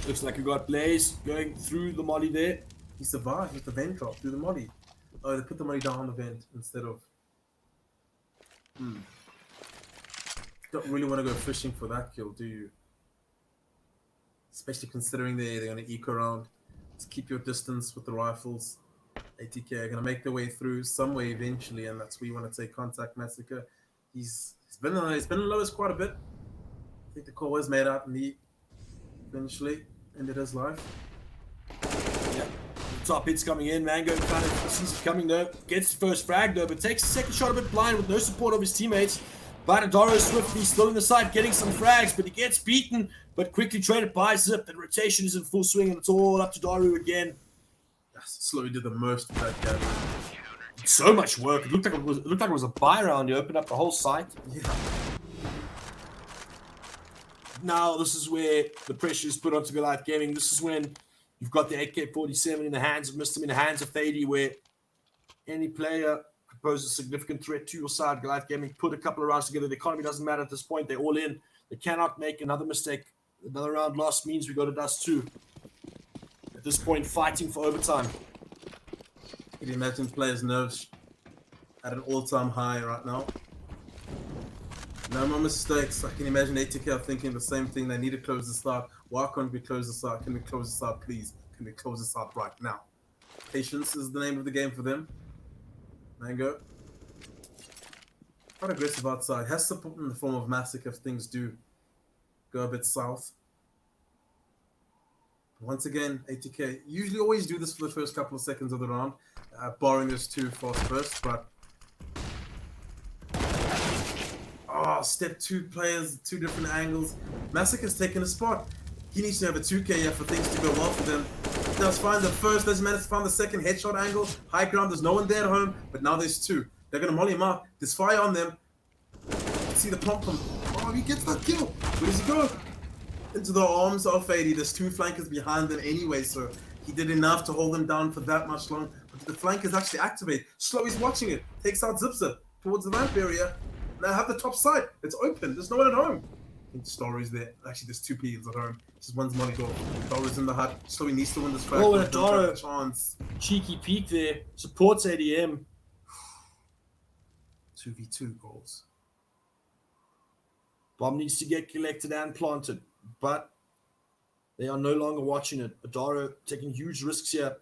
Looks like we got Blaze going through the molly there. He survived with the vent drop through the molly. Oh, they put the molly down on the vent instead of... Don't really want to go fishing for that kill, do you? Especially considering they're going to eco around. To keep your distance with the rifles. ATK are going to make their way through some way eventually, and that's where you want to take contact. Massacre. He's been in lowest quite a bit. I think the call was made out, and he eventually ended his life. Yeah. Top hits coming in. Mango kind of sees it coming though. Gets the first frag though, but takes the second shot a bit blind with no support of his teammates. But Adaro swiftly still in the side, getting some frags, but he gets beaten, but quickly traded by Zip. The rotation is in full swing, and it's all up to Daru again. Slowly did the most of that game. So much work. It looked like it was a buy round. He opened up the whole site. Yeah. Now this is where the pressure is put onto Goliath Gaming. This is when you've got the AK-47 in the hands of Mr. in the hands of Thady, where any player could pose a significant threat to your side. Goliath Gaming put a couple of rounds together. The economy doesn't matter at this point. They're all in. They cannot make another mistake. Another round lost means we go to dust too. At this point, fighting for overtime. Can you imagine players' nerves at an all-time high right now? No more mistakes. I can imagine ATK are thinking the same thing. They need to close this out. Why can't we close this out? Can we close this out, please? Can we close this out right now? Patience is the name of the game for them. Mango. Quite aggressive outside. Has support in the form of Massacre if things do go a bit south. Once again, ATK usually always do this for the first couple of seconds of the round, barring those two fast bursts, but step two players, two different angles. Massacre's taken a spot. He needs to have a 2K here for things to go well for them. Does find the first, doesn't manage to find the second headshot angle. High ground, there's no one there at home, but now there's two. They're gonna molly him up. There's fire on them. See the pump from. Oh, he gets that kill. Where does he go? Into the arms of Fady. There's two flankers behind them anyway, so he did enough to hold them down for that much long. But the flankers actually activate. Slowy's watching it. Takes out Zipzer towards the ramp area. Now have the top side. It's open. There's no one at home. I think Story's there. Actually, there's two people at home. Just one's money goal. Dora's in the hut. Slowy needs to win this fight. Oh, and Dora. Chance. Cheeky peek there. Supports ADM. 2v2 goals. Bomb needs to get collected and planted, but they are no longer watching it. Adaro taking huge risks here.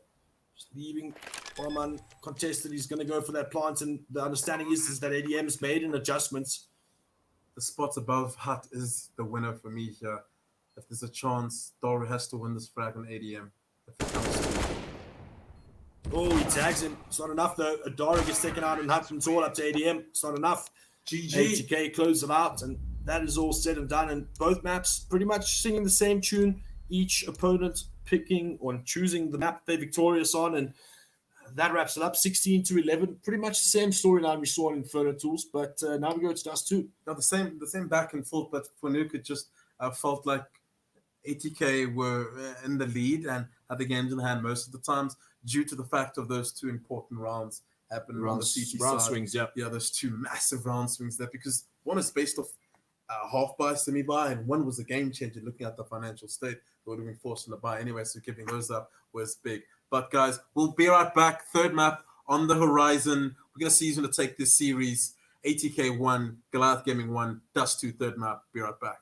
Just leaving bomb uncontested. He's going to go for that plant, and the understanding is that ADM's made an adjustments. The spot above hut is the winner for me here. If there's a chance, Dora has to win this frag on ADM. If it comes to... Oh, he tags him. It's not enough though. Adaro gets taken out and hut, and it's all up to ADM. It's not enough. GG. ATK closes it out, and that is all said and done. And both maps pretty much singing the same tune. Each opponent picking or choosing the map they're victorious on, and that wraps it up. 16-11. Pretty much the same storyline we saw in Inferno Tools, but now we go to Dust 2. Now the same back and forth, but for Nuke it just felt like ATK were in the lead and had the games in hand most of the times due to the fact of those two important rounds happening on the CT round side. Swings, yeah. Yeah, those two massive round swings there, because one is based off half buy, semi buy, and one was a game changer looking at the financial state. They would have been forced to buy anyway, so giving those up was big. But guys, we'll be right back. Third map on the horizon. We're going to see who's going to take this series. ATK 1, Goliath Gaming 1, Dust 2, third map. Be right back.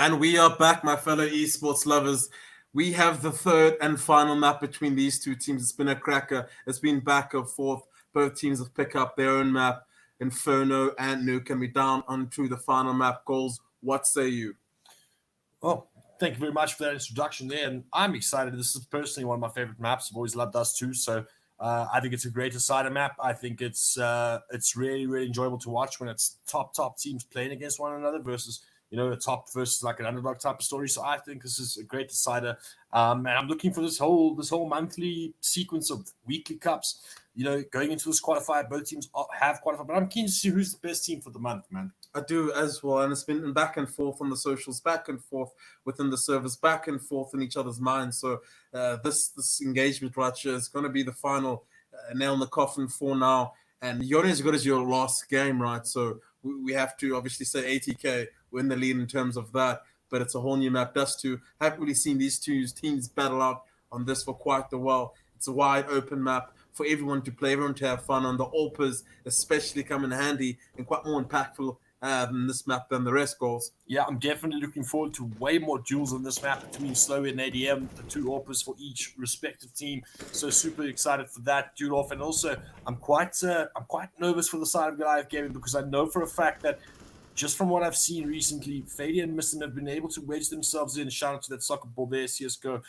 And we are back, my fellow esports lovers. We have the third and final map between these two teams. It's been a cracker. It's been back and forth. Both teams have picked up their own map, Inferno and Nuke. And we're down onto the final map. Goals, what say you? Well, thank you very much for that introduction there. And I'm excited. This is personally one of my favorite maps. I've always loved Dust 2. So I think it's a great decider map. I think it's really, really enjoyable to watch when it's top teams playing against one another versus a top versus like an underdog type of story. So I think this is a great decider. And I'm looking for this whole monthly sequence of weekly cups. Going into this qualifier, both teams have qualified, but I'm keen to see who's the best team for the month, man. I do as well, and it's been back and forth on the socials, back and forth within the servers, back and forth in each other's minds. So this engagement right here is going to be the final nail in the coffin for now. And you're only as good as your last game, right? So we have to obviously say ATK win the lead in terms of that, but it's a whole new map. Dust 2, haven't really seen these two teams battle out on this for quite a while. It's a wide open map for everyone to play, everyone to have fun on. The AWPers especially come in handy and quite more impactful than this map than the rest goals. Yeah, I'm definitely looking forward to way more duels on this map between Slowy and ADM, the two AWPers for each respective team. So super excited for that duel off. And also, I'm quite nervous for the side of Goliath Gaming because I know for a fact that just from what I've seen recently, Fady and Mistin have been able to wedge themselves in. Shout out to that soccer ball there, CSGO.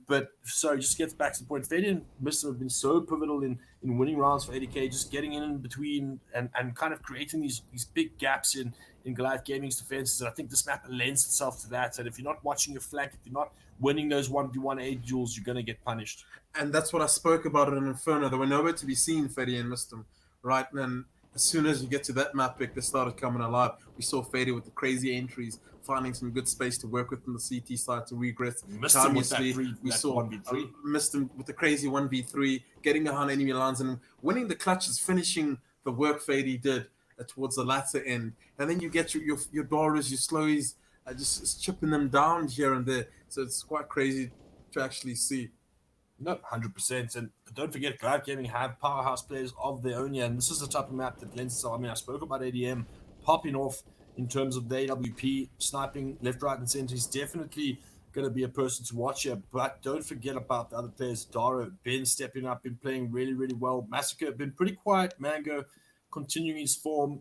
But sorry, just gets back to the point. Fady and Mistin have been so pivotal in winning rounds for ADK, just getting in between and kind of creating these big gaps in Goliath Gaming's defenses. And I think this map lends itself to that. And if you're not watching your flank, if you're not winning those 1v1 duels, you're going to get punished. And that's what I spoke about in Inferno. There were nowhere to be seen, Fady and Mistin, right? And as soon as you get to that map pick, they started coming alive. We saw Fady with the crazy entries, finding some good space to work with on the CT side to regress. Missed him with that we saw 1v3. Missed him with the crazy 1v3, getting behind enemy lines and winning the clutches, finishing the work Fady did towards the latter end. And then you get your Doras, your Slowies, just chipping them down here and there. So it's quite crazy to actually see. No, 100%. And don't forget, Goliath Gaming have powerhouse players of their own. And this is the type of map that lends itself. I mean, I spoke about ADM popping off in terms of the AWP, sniping left, right, and center. He's definitely going to be a person to watch here. But don't forget about the other players. Daro, Ben stepping up, been playing really, really well. Massacre, been pretty quiet. Mango continuing his form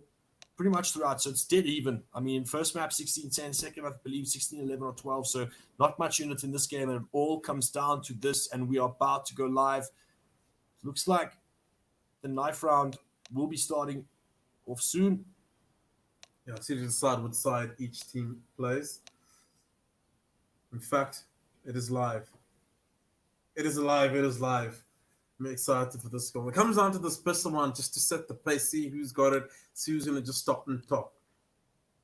pretty much throughout. So it's dead even. I mean, first map 16-10, second I believe 16-11 or 12. So not much unit in this game, and it all comes down to this. And we are about to go live. Looks like the knife round will be starting off soon. Yeah, I see to decide what side each team plays. In fact, it is live. It is live. It is live. I'm excited for this goal. It comes down to this pistol one just to set the pace, see who's got it, see who's going to just stop and top.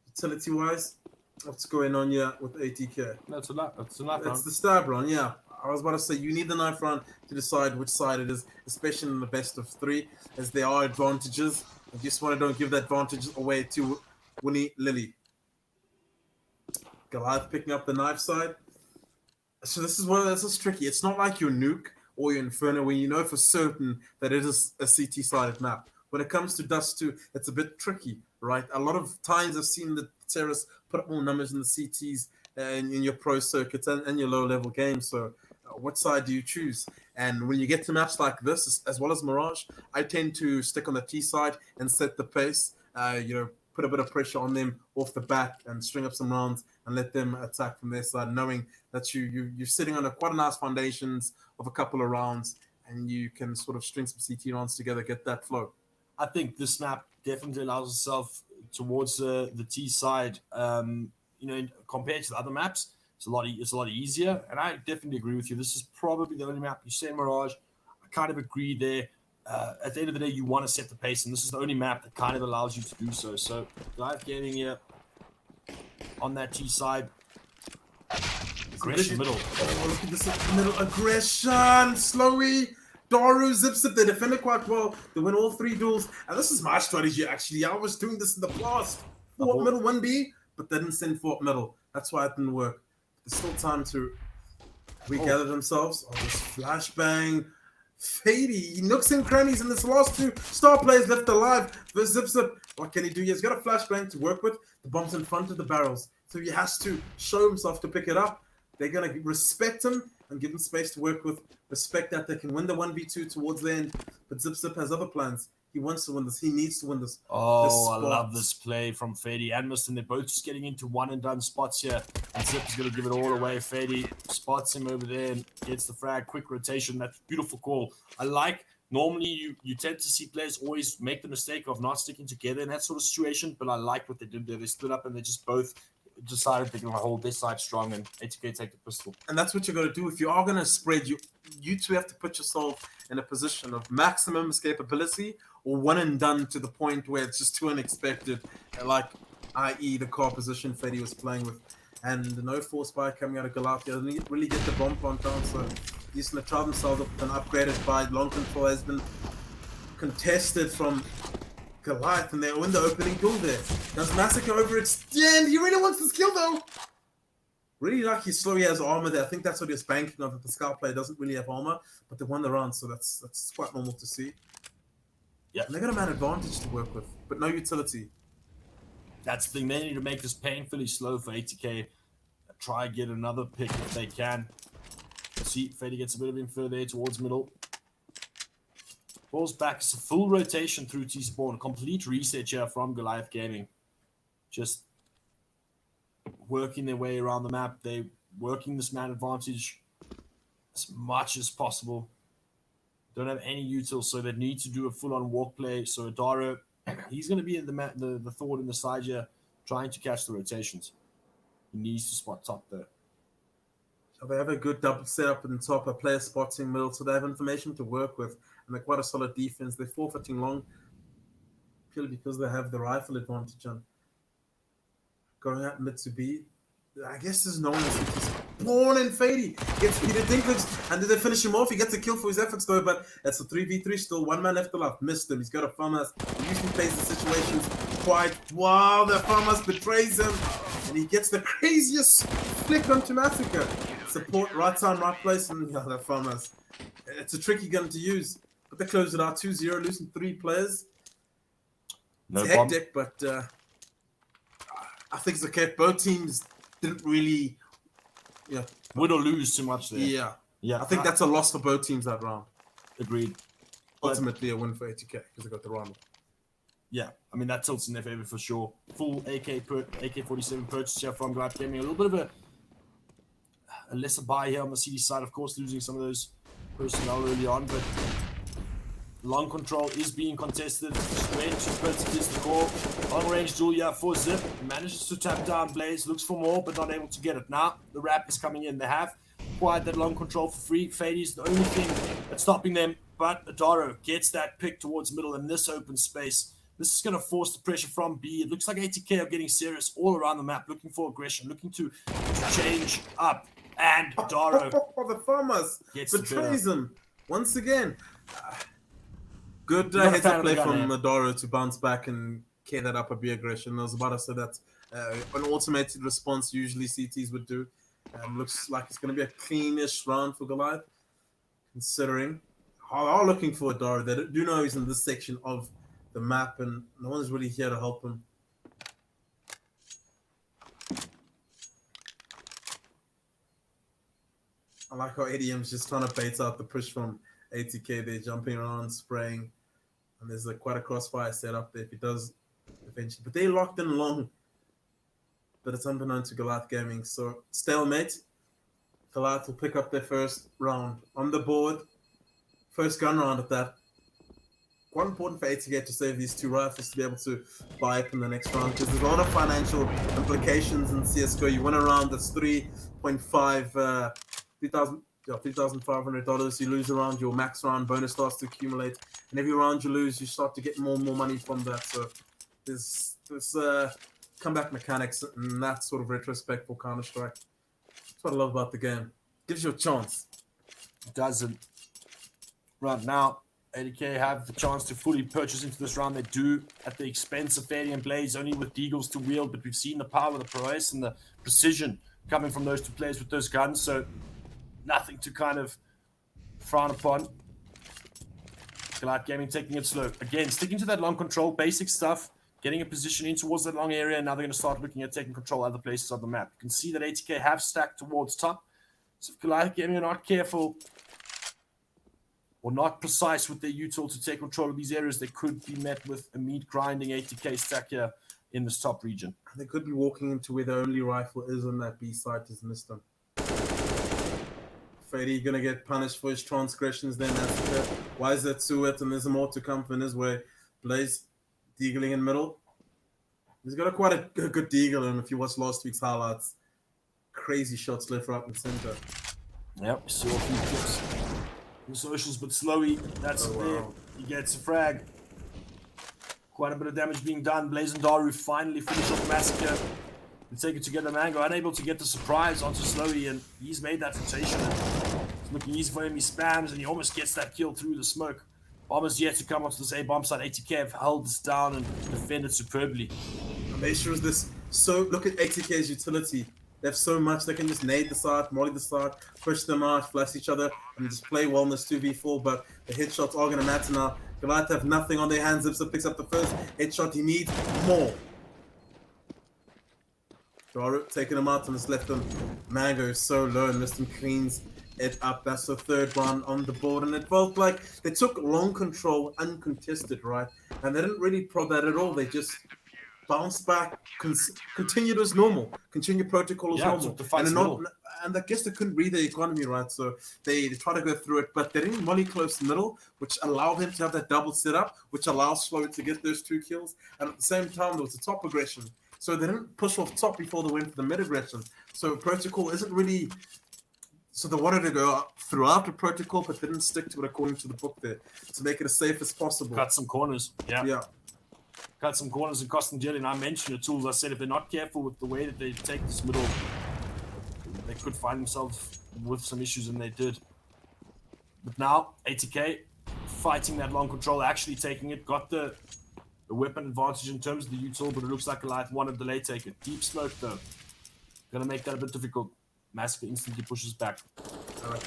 Utility-wise, what's going on here with ATK? That's a knife round. It's the stab round, yeah. I was about to say, you need the knife round to decide which side it is, especially in the best of three, as there are advantages. I just want to don't give that advantage away to Winnie Lily. Goliath picking up the knife side. So this is tricky. It's not like your Nuke or your Inferno when you know for certain that it is a CT-sided map. When it comes to Dust 2, it's a bit tricky, right? A lot of times I've seen the terrorists put up more numbers in the CTs in your pro circuits and your low-level games. So what side do you choose? And when you get to maps like this, as well as Mirage, I tend to stick on the T side and set the pace, put a bit of pressure on them off the bat and string up some rounds and let them attack from their side, knowing that you're sitting on quite a nice foundations of a couple of rounds and you can sort of string some CT rounds together, get that flow. I think this map definitely allows itself towards the T side. Compared to the other maps, it's a lot easier. And I definitely agree with you. This is probably the only map. You say Mirage, I kind of agree there. At the end of the day, you want to set the pace, and this is the only map that kind of allows you to do so. So, Goliath Gaming here on that T side. Aggression middle. Oh, look at this middle aggression. Slowy. Daru, Zip. They defended quite well. They win all three duels. And this is my strategy, actually. I was doing this in the past. Fort middle 1B, but they didn't send Fort middle. That's why it didn't work. There's still time to regather themselves. Oh, this flashbang. Fady, he nooks and crannies in this last two star players left alive. Zip. What can he do? He's got a flashbang to work with. The bomb's in front of the barrels. So he has to show himself to pick it up. They're going to respect him and give him space to work with. Respect that they can win the 1v2 towards the end. But Zip Zip has other plans. He wants to win this. He needs to win this. Oh, I love this play from Fady and Miston. They're both just getting into one and done spots here. And Zip is going to give it all away. Fady spots him over there and gets the frag. Quick rotation. That's a beautiful call. I like, normally you tend to see players always make the mistake of not sticking together in that sort of situation. But I like what they did there. They stood up and they just both decided they're going to hold this side strong and ATK take the pistol. And that's what you're going to do. If you are going to spread, you two have to put yourself in a position of maximum escapability or one and done to the point where it's just too unexpected, like i.e. the car position Fady was playing with. And no force fire coming out of Goliath. They didn't really get the bomb plant down, so he's going to try themselves up with an upgraded by long control has been contested from Goliath, and they win the opening kill there. Does Massacre overextend? He really wants this kill though. Really lucky slow he has armor there. I think that's what he's banking on, that the scout player doesn't really have armor, but they won the round, so that's quite normal to see. Yeah. And they got a man advantage to work with, but no utility. That's the thing. They need to make this painfully slow for ATK. Try and get another pick if they can. See, Fady gets a bit of info there towards middle. Falls back. It's a full rotation through T-Spawn. Complete reset here from Goliath Gaming. Just working their way around the map. They're working this man advantage as much as possible. Don't have any utils, so they need to do a full-on walk play. So Adaro, he's going to be in the thought in the side here, trying to catch the rotations. He needs to spot top there. So they have a good double setup in top, a player spotting middle, so they have information to work with, and they're quite a solid defense. They're forfeiting long purely because they have the rifle advantage on going out mid to B. I guess there's no one else. Born and Fady gets Peter Dinklage, and did they finish him off? He gets a kill for his efforts though, but it's a 3v3 still. One man left alive. Missed him. He's got a farmhouse. He usually plays the situations quite well. The farmhouse betrays him, and he gets the craziest flick onto Massacre. Support, right time, right place, and yeah, that farmhouse. It's a tricky gun to use, but they close it out 2-0, losing 3 players. No it's hectic, but I think it's okay. Both teams didn't really, win or lose too much there. Yeah. I think that's a loss for both teams that round. Agreed. Ultimately, a win for ATK because they got the round. Yeah, I mean that tilts in their favor for sure. Full AK-47 purchase here from Goliath Gaming. A little bit of a lesser buy here on the CD side, of course, losing some of those personnel early on, but long control is being contested. Straight to Purchase is the call. Long range duel here for Zip. Manages to tap down Blaze, looks for more, but not able to get it. Now the wrap is coming in. They have acquired that long control for free. Fady's the only thing that's stopping them, but Adaro gets that pick towards middle in this open space. This is going to force the pressure from B. It looks like ATK are getting serious all around the map, looking for aggression, looking to change up. And Adaro the farmers betrays him once again. Good heads up play from Adaro to bounce back and carry that up a bit aggression. I was about to say that an automated response usually CTs would do. Looks like it's going to be a cleanish round for Goliath, considering how they are looking for Adaro. They do know he's in this section of the map, and no one's really here to help him. I like how ADM's just trying to bait out the push from ATK. They're jumping around, spraying, and there's quite a crossfire set up there if he does eventually. But they locked in long, but it's unbeknown to Goliath Gaming. So stalemate. Goliath will pick up their first round on the board. First gun round at that. Quite important for ATK to save these 2 rifles to be able to buy up in the next round, because there's a lot of financial implications in CSGO. You win a round that's $3,500. You lose a round, your max round bonus starts to accumulate, and every round you lose, you start to get more and more money from that. So there's comeback mechanics and that sort of retrospect for Counter-Strike. That's what I love about the game. Gives you a chance. It doesn't. Right now, ATK have the chance to fully purchase into this round. They do at the expense of Fady and Blaze, only with Deagles to wield, but we've seen the power, the prowess, and the precision coming from those 2 players with those guns, so nothing to kind of frown upon. Goliath Gaming taking it slow. Again, sticking to that long control, basic stuff. getting a position in towards that long area. And now they're going to start looking at taking control of other places on the map. You can see that ATK have stacked towards top. So if Goliath Gaming are not careful or not precise with their util to take control of these areas, they could be met with a meat grinding ATK stack here in this top region. They could be walking into where the only rifle is on that B site has missed them. Freddy gonna get punished for his transgressions then. That's why is that to it? And there's more to come from his way. Blaze deagling in middle. He's got quite a good deagle in him if you watch last week's highlights. Crazy shots left, right, and center. Yep, saw a few clips. The socials, but slowly, that's there. He gets a frag. Quite a bit of damage being done. Blaze and Daru finally finish off the massacre. They take it together. Mango unable to get the surprise onto Slowy, and he's made that rotation. It's looking easy for him. He spams, and he almost gets that kill through the smoke. Bomber's yet to come onto this A-bomb side. ATK have held this down and defended superbly. Make sure this. So look at ATK's utility. They have so much. They can just nade the side, molly the side, push them out, flash each other, and just play well in this 2v4. But the headshots are going to matter now. Goliath have nothing on their hands. Zipsa picks up the first headshot. He needs more. Daru taking him out and it's left him. Mango is so low and Mr. cleans it up. That's the third one on the board. And it felt like they took long control uncontested, right? And they didn't really prod that at all. They just bounced back, continued as normal, continued protocol as normal. And I guess they couldn't read the economy, right? So they try to go through it, but they didn't molly close the middle, which allowed him to have that double setup, which allows Slow to get those 2 kills. And at the same time, there was a top aggression. So they didn't push off top before they went for the mid aggression. So protocol isn't really... So they wanted to go throughout the protocol, but they didn't stick to it according to the book there to make it as safe as possible. Cut some corners. Yeah. Cut some corners and cost them dearly. And I mentioned the tools. I said if they're not careful with the way that they take this middle, they could find themselves with some issues, and they did. But now, ATK fighting that long control, actually taking it, got the weapon advantage in terms of the util, but it looks like Goliath wanted the late take it. Deep smoke though. Gonna make that a bit difficult. Massacre instantly pushes back.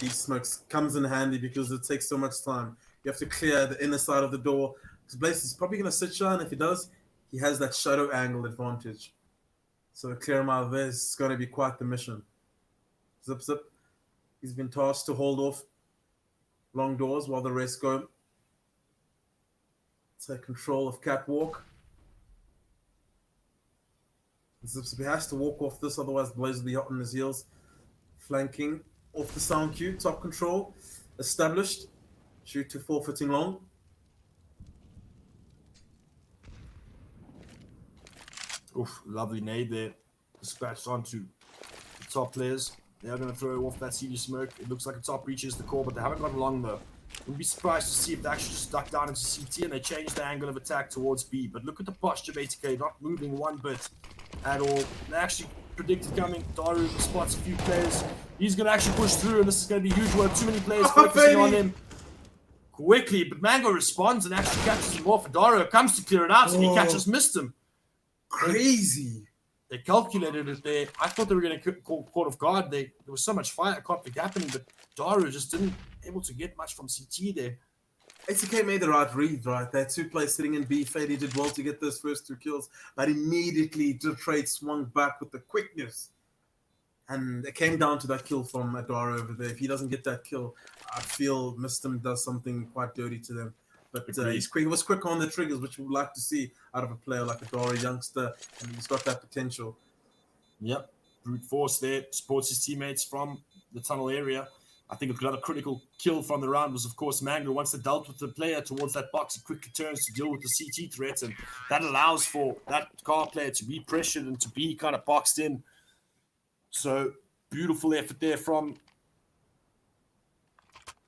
Deep smoke comes in handy because it takes so much time. You have to clear the inner side of the door. Because Blaze is probably going to sit shine. If he does, he has that shadow angle advantage. So to clear him out of there is going to be quite the mission. Zip, zip. He's been tasked to hold off long doors while the rest go. Take control of catwalk. Zip, zip. He has to walk off this, otherwise Blaze will be hot on his heels. Flanking off the sound cue. Top control. Established. Shoot to forfeiting long. Oof, lovely nade there. Dispatched onto the top players. They are going to throw off that CD smoke. It looks like a top reaches the core, but they haven't got long though. Wouldn't be surprised to see if they actually just duck down into CT and they change the angle of attack towards B. But look at the posture of ATK, not moving one bit at all. They actually predicted coming. Daru spots a few players. He's going to actually push through, and this is going to be huge work. Too many players focusing on him quickly, but Mango responds and actually catches him off. Daru comes to clear it out, and he catches missed him. Crazy. They calculated it there. I thought they were going to call Court of Guard. There was so much fire conflict happening, but Daru just didn't able to get much from CT there. ATK made the right read, right? They had 2 players sitting in B. Fady did well to get those first 2 kills, but immediately the trade swung back with the quickness. And it came down to that kill from Daru over there. If he doesn't get that kill, I feel Mistim does something quite dirty to them. But he's quick. He was quick on the triggers, which we would like to see out of a player like a Daru youngster, and he's got that potential. Yep, brute force there. Supports his teammates from the tunnel area. I think another critical kill from the round was, of course, Mango. Once they dealt with the player towards that box, he quickly turns to deal with the CT threat, and that allows for that car player to be pressured and to be kind of boxed in. So, beautiful effort there from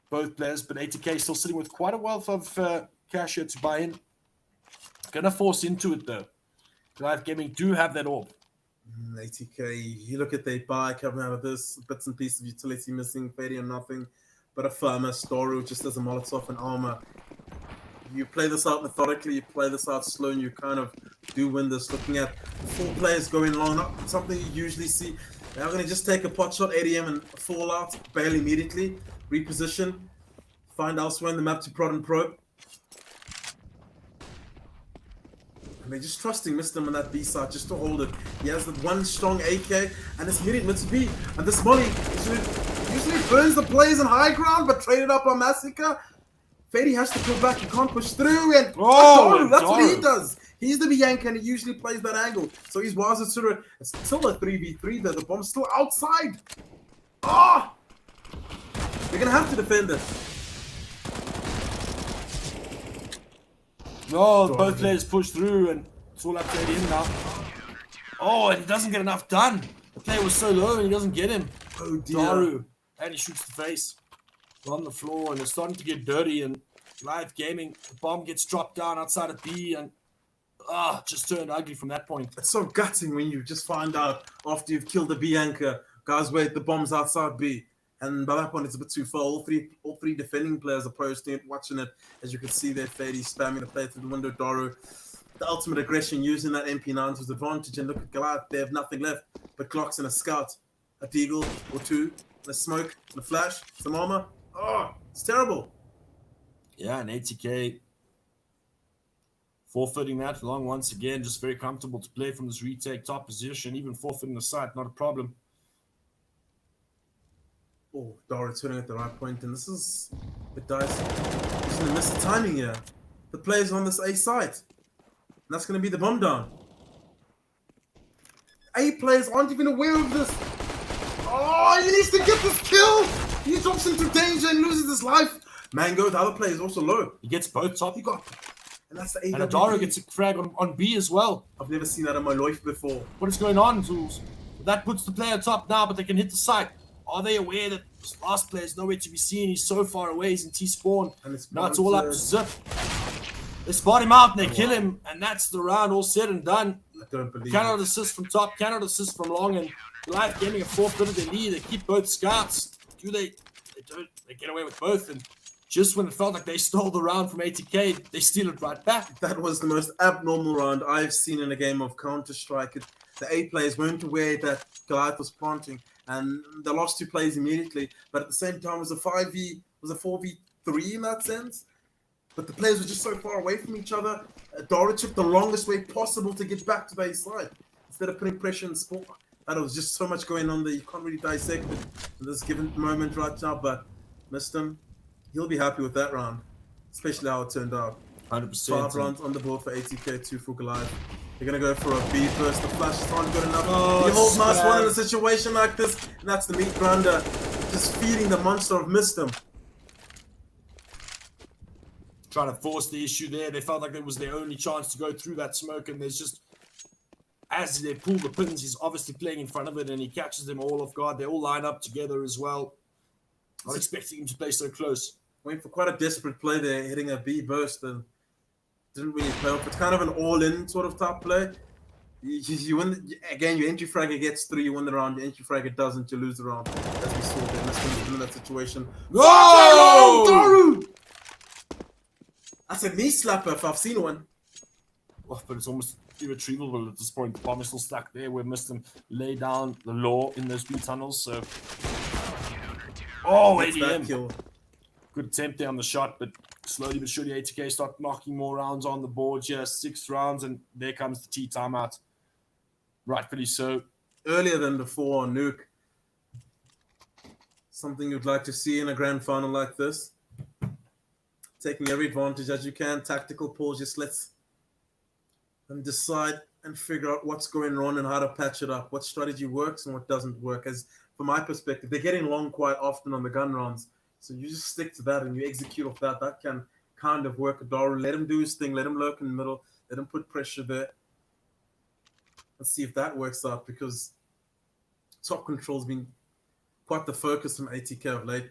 both players, but ATK still sitting with quite a wealth of cash here to buy in. Gonna force into it, though. Goliath Gaming do have that orb. ATK, you look at their buy coming out of this, bits and pieces of utility missing, Fady and nothing, but a farmer, Story just as a Molotov and armor. You play this out methodically, you play this out slow, and you kind of do win this. Looking at 4 players going long, not something you usually see. They're going to just take a pot shot, ADM, and fall out, bail immediately, reposition, find elsewhere in the map to prod and probe. And they're just trusting Mr. on that B side just to hold it. He has that one strong AK and it's hitting mid to B. And this Molly usually burns the players in high ground, but traded up on Massacre. Fady has to pull back, he can't push through, and that's what he does. He's the Bianca and he usually plays that angle. So he's wise to it. It's still a 3v3 there, the bomb's still outside. Oh! They're gonna have to defend this. No, both players push through and it's all up to him now. Oh, and he doesn't get enough done. The player was so low and he doesn't get him. Oh dear. Daru. And he shoots the face on the floor and it's starting to get dirty. And Goliath Gaming, the bomb gets dropped down outside of B and just turned ugly from that point. It's so gutting when you just find out after you've killed the B anchor, guys, wait, the bomb's outside B. And by that point, it's a bit too far. All three defending players are posting it, watching it. As you can see there, Fady spamming the play through the window. Daru, the ultimate aggression, using that MP9 to his advantage. And look at Goliath, they have nothing left but Glocks and a scout, a deagle or two, and a smoke, and a flash, some armor. Oh, it's terrible. Yeah, and ATK forfeiting that long once again. Just very comfortable to play from this retake top position. Even forfeiting the site, not a problem. Oh, Daru turning at the right point, and this is a bit dicey. He's going to miss the timing here. The player's on this A site. And that's going to be the bomb down. A players aren't even aware of this. Oh, he needs to get this kill. He drops into danger and loses his life. Mango, the other player is also low. He gets both top. He got, and that's the A. And Daru gets a frag on B as well. I've never seen that in my life before. What is going on, Zools? That puts the player top now, but they can hit the site. Are they aware that this last player is nowhere to be seen? He's so far away. He's in T-spawn. Now it's all up to Zip. They spot him out and they kill him. And that's the round all said and done. I don't believe Cannot assist from top. Cannot assist from long. And Goliath Gaming a fourth bit of their lead. They keep both scouts. Do they? They don't. They get away with both. And just when it felt like they stole the round from ATK, they steal it right back. That was the most abnormal round I've seen in a game of Counter-Strike. The A players weren't aware that Goliath was planting. And they lost two plays immediately, but at the same time, it was a 4v3 in that sense. But the players were just so far away from each other. Daru took the longest way possible to get back to the A side instead of putting pressure in sport. And there was just so much going on there. You can't really dissect it in this given moment right now, but missed him. He'll be happy with that round, especially how it turned out. 100%. 5 rounds on the board for ATK, 2 for Goliath. They're going to go for a B first. The flash is not good enough. He holds nice one in a situation like this. And that's the meat grinder just feeding the monster of Mistem. Trying to force the issue there. They felt like it was their only chance to go through that smoke. And there's just, as they pull the pins, he's obviously playing in front of it and he catches them all off guard. They all line up together as well. Not expecting him to play so close. Went for quite a desperate play there, hitting a B burst and didn't really play off. It's kind of an all-in sort of type play. You win again. Your entry fragger gets 3, you win the round. Your entry fragger doesn't, you lose the round. As we saw there, in that situation. Whoa! Daru! That's a knee slapper if I've seen one. Oh, but it's almost irretrievable at this point. The bomb is still stuck there. We missed him lay down the law in those B tunnels. So, ADM. Good attempt there on the shot, but slowly but surely ATK start knocking more rounds on the board here. 6 rounds, and there comes the T timeout. Rightfully so. Earlier than before on Nuke. Something you'd like to see in a grand final like this. Taking every advantage as you can. Tactical pause, just let's them decide and figure out what's going wrong and how to patch it up. What strategy works and what doesn't work. As from my perspective, they're getting long quite often on the gun rounds. So you just stick to that and you execute off that. That can kind of work. Daru, let him do his thing. Let him lurk in the middle. Let him put pressure there. Let's see if that works out, because top control's been quite the focus from ATK of late.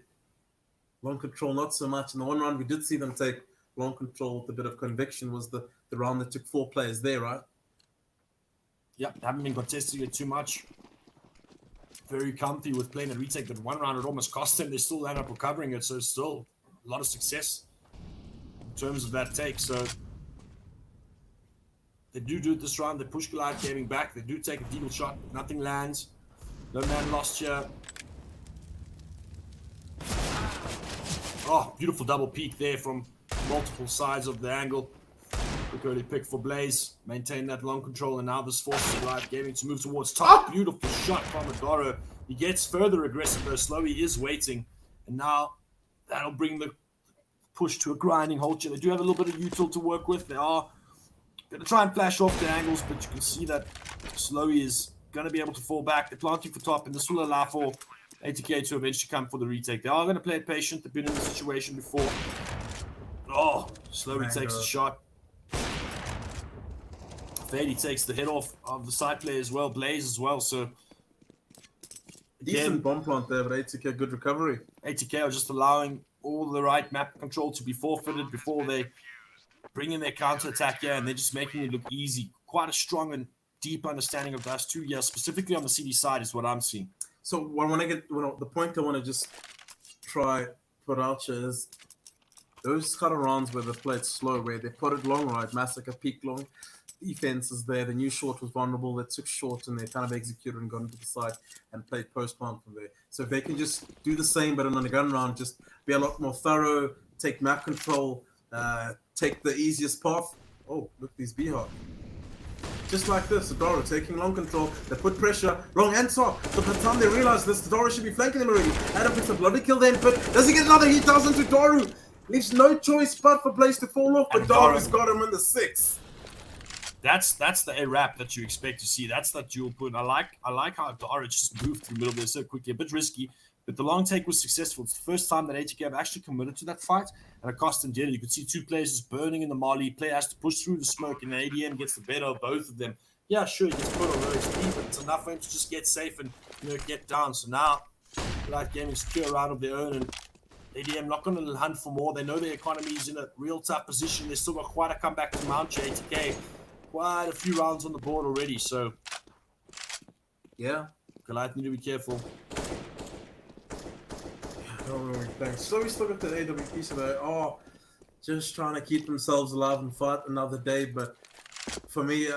Long control, not so much. In the one round we did see them take long control with a bit of conviction was the round that took 4 players there, right? Yeah, haven't been contesting it too much. Very comfy with playing a retake, but one round it almost cost them. They still end up recovering it, so still a lot of success in terms of that take. So they do it this round. They push Goliath Gaming back. They do take a deagle shot, but nothing lands. No man lost here. Oh, beautiful double peek there from multiple sides of the angle. Look early pick for Blaze. Maintain that long control, and now this forces Goliath Gaming to move towards top. Beautiful shot from Adoro. He gets further aggressive, though. Slowey is waiting. And now that'll bring the push to a grinding halt here. They do have a little bit of util to work with. They are going to try and flash off the angles, but you can see that Slowey is going to be able to fall back. They're planting for top, and this will allow for ATK to eventually come for the retake. They are going to play it patient. They've been in this situation before. Oh, Slowey takes a shot. Fady takes the head off of the side player as well. Blaze as well, so... Decent bomb plant there, but ATK, good recovery. ATK are just allowing all the right map control to be forfeited before they bring in their counter-attack here, and they're just making it look easy. Quite a strong and deep understanding of Dust 2 here, specifically on the CD side is what I'm seeing. So the point I want to just try put out here is those kind of rounds where they played slow, where they put it long, right? Massacre, peak long. Defense is there. The new short was vulnerable. They took short and they kind of executed and got into the side and played post plant from there. So if they can just do the same, but on a gun round, just be a lot more thorough, take map control, take the easiest path. Oh, look, these B-Hawk. Just like this, Adoro taking long control. They put pressure, long and top. But by the time they realize this, Adoro should be flanking them already. Adam picks a bloody kill then, but does he get another? He doesn't to Doru. Leaves no choice but for Blaze to fall off, but Doru's got him in the 6. That's the A wrap that you expect to see. That's that dual put. I like how Dara just moved through the middle there so quickly. A bit risky, but the long take was successful. It's the first time that ATK have actually committed to that fight, and it cost them dearly. You could see two players just burning in the Molly. Player has to push through the smoke, and the ADM gets the better of both of them. Yeah, sure, he gets put on low XP, but it's enough for him to just get safe and get down. So now, Goliath Gaming secure a round of their own, and ADM not going to hunt for more. They know their economy is in a real tough position. They've still got quite a comeback to mount. ATK. Quite a few rounds on the board already, so yeah, Goliath need to be careful. Thanks. So we still got the AWP, so they're just trying to keep themselves alive and fight another day. But for me,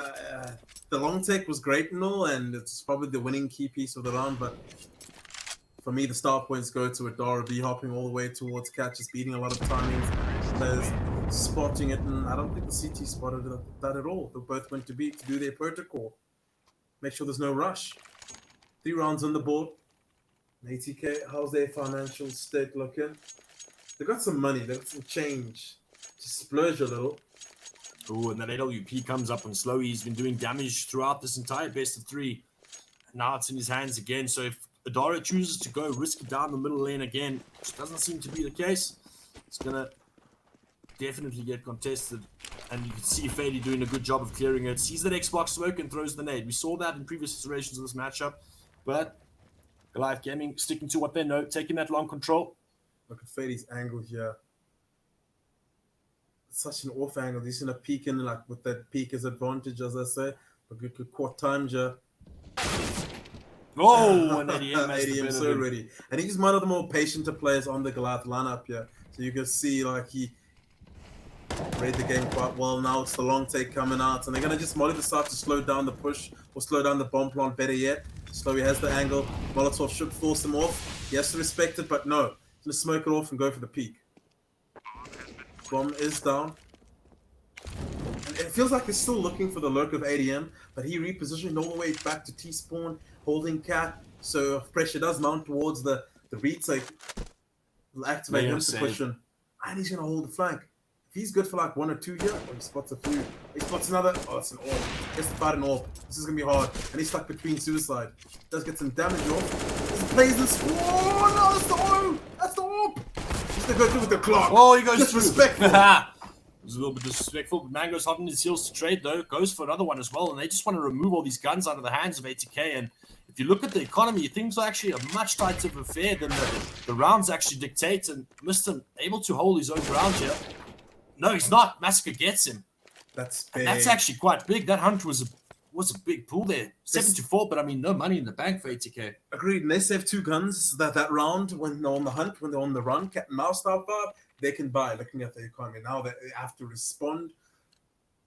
the long take was great and all, and it's probably the winning key piece of the round. But for me, the star points go to Adora B hopping all the way towards catches, beating a lot of timings. Players spotting it, and I don't think the CT spotted that at all. They both went to B to do their protocol. Make sure there's no rush. 3 rounds on the board. ATK, how's their financial state looking? They got some money, they got some change to splurge a little. Oh, and that AWP comes up on Slowey. He's been doing damage throughout this entire best of 3. And now it's in his hands again. So if Adara chooses to go risky down the middle lane again, which doesn't seem to be the case, it's gonna definitely get contested, and you can see Fady doing a good job of clearing it. Sees that Xbox smoke and throws the nade. We saw that in previous iterations of this matchup, but Goliath Gaming sticking to what they know, taking that long control. Look at Fady's angle here. It's such an off angle. He's gonna peek in like with that peek as advantage, as I say. But good court time here. Oh, and ADM so ready. And he's one of the more patient players on the Goliath lineup here. So you can see like he read the game quite well. Now it's the long take coming out, and they're going to just Molly decide to slow down the push or slow down the bomb plant better yet. Slowey has the angle. Molotov should force him off. He has to respect it, but no. He's going to smoke it off and go for the peak. Bomb is down. And it feels like they're still looking for the lurk of ADM, but he repositioned all the way back to T-spawn, holding cat. So if pressure does mount towards the retake, will activate him to push him. And he's going to hold the flank. If he's good for like 1 or 2 here, he spots a few. He spots another. Oh, it's an AWP. He has to fight an AWP. This is going to be hard. And he's stuck between suicide. Does get some damage off. He plays this. Oh, no, that's the AWP. That's the AWP. He's going to go through with the clock. Oh, he goes disrespectful. It was a little bit disrespectful. But Mango's holding his heels to trade, though. Goes for another one as well. And they just want to remove all these guns out of the hands of ATK. And if you look at the economy, things are actually a much tighter affair than the rounds actually dictate. And Mr. able to hold his own ground here. No, he's not. Massacre gets him. That's big. And that's actually quite big. That hunt was a big pull there. 7-4, but I mean, no money in the bank for ATK. Agreed. And they save 2 guns that round when they're on the hunt, when they're on the run, cat and mouse style vibe, they can buy, looking at the economy. Now they have to respond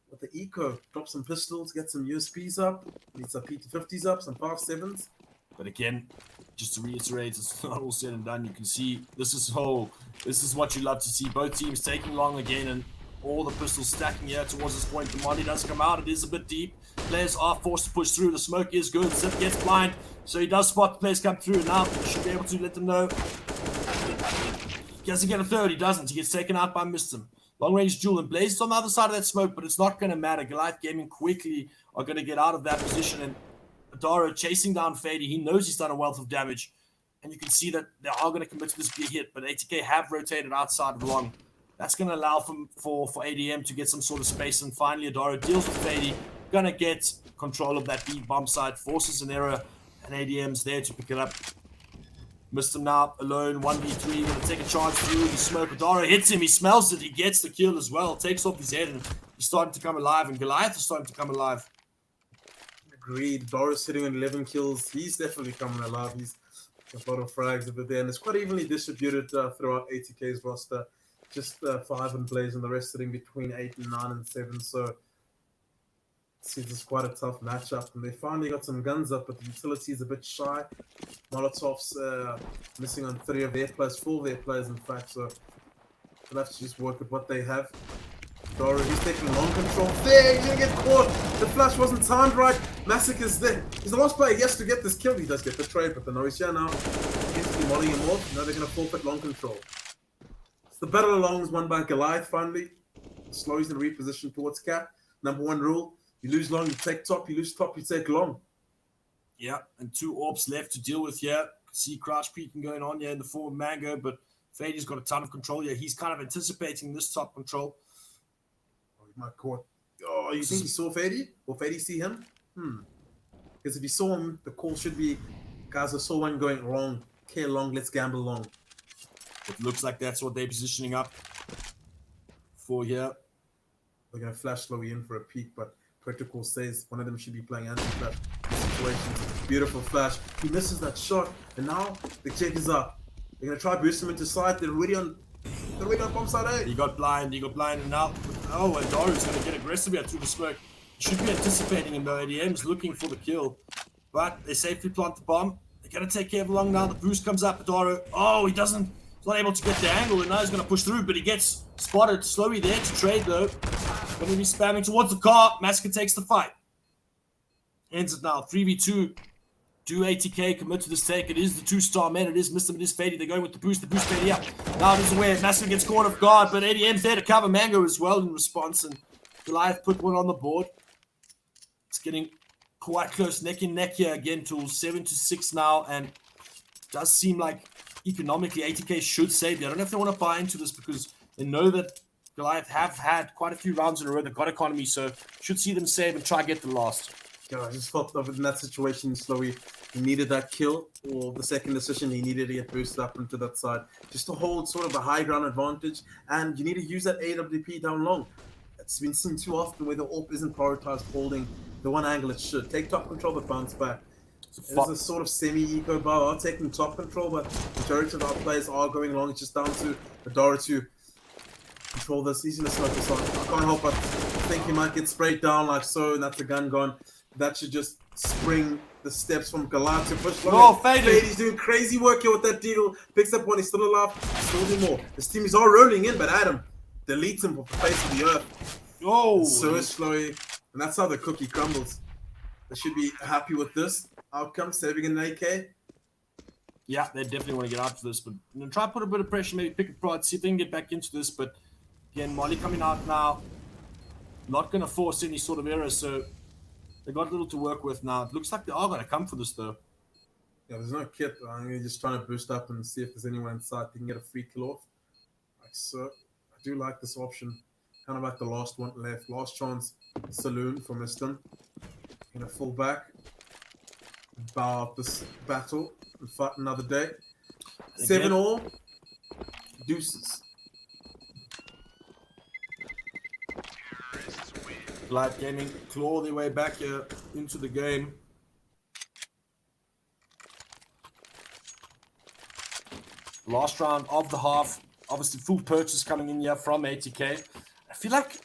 with the eco. Drop some pistols, get some USPs up, need some PT50s up, some 5.7s. But again, just to reiterate, it's not all said and done. You can see this is what you love to see. Both teams taking long again, and all the pistols stacking here towards this point. The Monthy does come out. It is a bit deep. Players are forced to push through. The smoke is good. Zip gets blind, so he does spot the players come through. Now he should be able to let them know. Does he get a third? He doesn't. He gets taken out by Mistim. Long range duel, and Blaze is on the other side of that smoke, but it's not going to matter. Goliath Gaming quickly are going to get out of that position, and Adaro chasing down Fady. He knows he's done a wealth of damage, and you can see that they are going to commit to this big hit, but ATK have rotated outside of long. That's going to allow for ADM to get some sort of space, and finally Adaro deals with Fady, going to get control of that B bomb site, forces an error, and ADM's there to pick it up. Missed him now, alone, 1v3, going to take a chance through the smoke. Adaro hits him, he smells it, he gets the kill as well, takes off his head, and he's starting to come alive, and Goliath is starting to come alive. Agreed. Doris sitting on 11 kills. He's definitely coming alive. He's a lot of frags over there, and it's quite evenly distributed throughout ATK's roster. Just 5 in plays, and the rest sitting between 8 and 9 and 7. So seems it's quite a tough matchup, and they finally got some guns up, but the utility is a bit shy. Molotov's missing on 3 of their players, 4 of their players, in fact. So they'll have to just work with what they have. Doro, he's taking long control. There, he's gonna get caught. The flash wasn't timed right. Massacre's there. He's the last player. He has to get this kill. He does get the trade, but the Norwegian now seems to be mollying him off. Now they're gonna forfeit long control. It's the battle along is won by Goliath finally. Slows in reposition towards cap. Number 1 rule: you lose long, you take top. You lose top, you take long. Yeah, and 2 orbs left to deal with here. See crouch peeking going on here in the form of Mango, but Fady's got a ton of control here. He's kind of anticipating this top control. My court. Oh, you think he saw Fady? Will Fady see him? Because if he saw him, the call should be, guys, I saw one going wrong. Care long, let's gamble long. It looks like that's what they're positioning up for here. They're going to flash slowly in for a peek, but protocol says one of them should be playing anti-flash situations. Beautiful flash. He misses that shot, and now the check is up. They're going to try boost him into side. They're already on bomb side A. He got blind, and now, oh, and Daru's going to get aggressive here through the smoke. He should be anticipating him, though. ADM's looking for the kill, but they safely plant the bomb. They're going to take care of long now. The boost comes up, Daru. Oh, he's not able to get the angle, and now he's going to push through, but he gets spotted slowly there to trade, though. Going to be spamming towards the car. Massacre takes the fight. Ends it now, 3v2. Do ATK commit to this take? It is the 2-star men. It is Mistim. It is Fady. They're going with the boost. The boost Fady up. Now it is aware. Massacre gets caught off guard, but ADM's there to cover Mango as well in response, and Goliath put one on the board. It's getting quite close, neck and neck here again, to 7-6 now, and it does seem like economically ATK should save it. I don't know if they want to buy into this because they know that Goliath have had quite a few rounds in a row. They've got economy, so should see them save and try and get the last. Yeah, I just felt that in that situation, Slowy, he needed that kill, or the second decision, he needed to get boosted up into that side, just to hold sort of a high ground advantage, and you need to use that AWP down long. It's been seen too often where the AWP isn't prioritized holding the one angle it should. Take top control, but bounce back. It's a sort of semi-eco bar, taking top control, but the majority of our players are going long. It's just down to Adara to control this. He's going to smoke this on. I can't help but think he might get sprayed down like so, and that's the gun gone. That should just spring the steps from Goliath to push long. Oh, Fady's doing crazy work here with that deal. Picks up one, he's still alive. Still do more. His team is all rolling in, but Adam deletes him off the face of the earth. Oh, so slowly. And that's how the cookie crumbles. They should be happy with this outcome, saving an AK. Yeah, they definitely want to get out of this, but try to put a bit of pressure, maybe pick a prod, see if they can get back into this. But again, Molly coming out now, not going to force any sort of error, so they got a little to work with now. It looks like they are going to come for this, though. Yeah, there's no kit. I'm just trying to boost up and see if there's anyone inside they can get a free kill off. Like so. I do like this option. Kind of like the last one left. Last chance saloon for Mistim. Gonna fall back. Bow up this battle and fight another day. 7-all. Deuces. Goliath Gaming claw their way back here into the game. Last round of the half. Obviously, full purchase coming in here from ATK. I feel like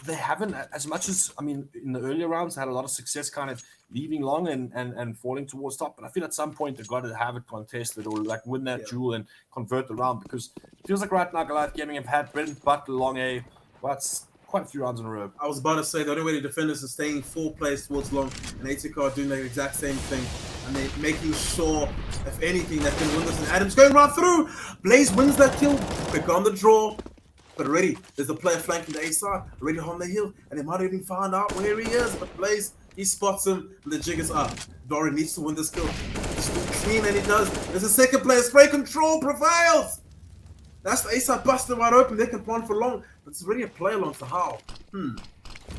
they haven't, as much as, I mean, in the earlier rounds, they had a lot of success kind of leaving long and falling towards top. But I feel at some point they've got to have it contested or like win that duel and convert the round, because it feels like right now Goliath Gaming have had bread and butter long A. Well, that's quite a few rounds in a row. I was about to say the only way to defend this is staying 4 players towards long, and ATK are doing the exact same thing, and they're making sure, if anything, that can win this. And Adam's going right through. Blaze wins that kill. Quick on the draw, but already there's a player flanking the A side, already on the hill, and they might even find out where he is. But Blaze, he spots him, and the jig is up. Doran needs to win this kill. Just clean, and he does. There's a second player. Spray control prevails. That's the A side busted wide open. They can plant for long, but it's already a play along. So how?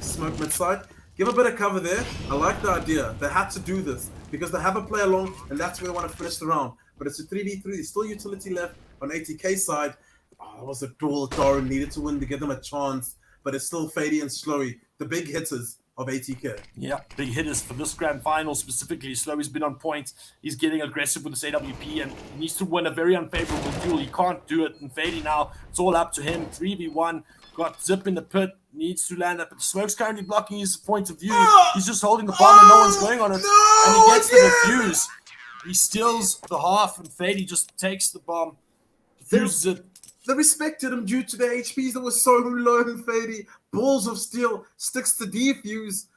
Smoke mid side. Give a bit of cover there. I like the idea. They had to do this because they have a play along, and that's where they want to finish the round. But it's a 3v3. There's still utility left on ATK side. Oh, it was a duel Doran needed to win to give them a chance, but it's still Fady and Slowy, the big hitters of ATK. Yeah, big hitters for this grand final specifically. Slowy's been on point. He's getting aggressive with this AWP and he needs to win a very unfavorable duel. He can't do it. And Fady now, it's all up to him. 3v1. Got Zip in the pit. Needs to land up. But the smoke's currently blocking his point of view. He's just holding the bomb and no one's going on it. And he gets the defuse. He steals the half and Fady just takes the bomb. Defuses it. They respected him due to the HPs that were so low in Fady. Balls of steel, sticks to defuse.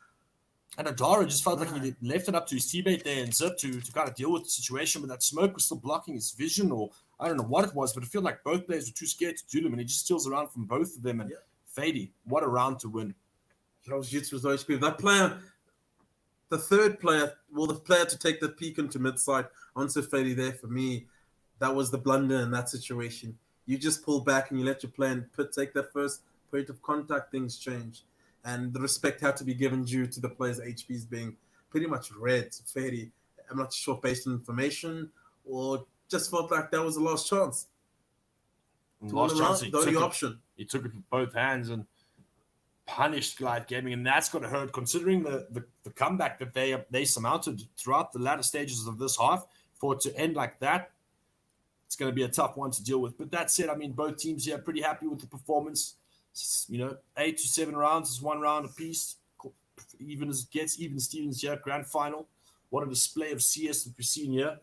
And Adara just felt like he left it up to his teammate there and Zip to kind of deal with the situation, but that smoke was still blocking his vision, or I don't know what it was, but it felt like both players were too scared to do them, and he just steals around from both of them. And Fady, what a round to win. That was Jutsu's low HP. That player, the third player, well, the player to take the peek into mid-side onto Fady there, for me, that was the blunder in that situation. You just pull back and you let your player take that first point of contact, things change. And the respect had to be given due to the players' HPs being pretty much red to Fady. I'm not sure based on information or just felt like that was the last chance. Last chance. The only option. He took it with both hands and punished Goliath Gaming, and that's going to hurt considering the comeback that they surmounted throughout the latter stages of this half. For it to end like that, it's going to be a tough one to deal with. But that said, I mean, both teams here are pretty happy with the performance. 8 to 7 rounds is 1 round apiece. Even as it gets, even Stevens here, grand final. What a display of CS that we've seen here.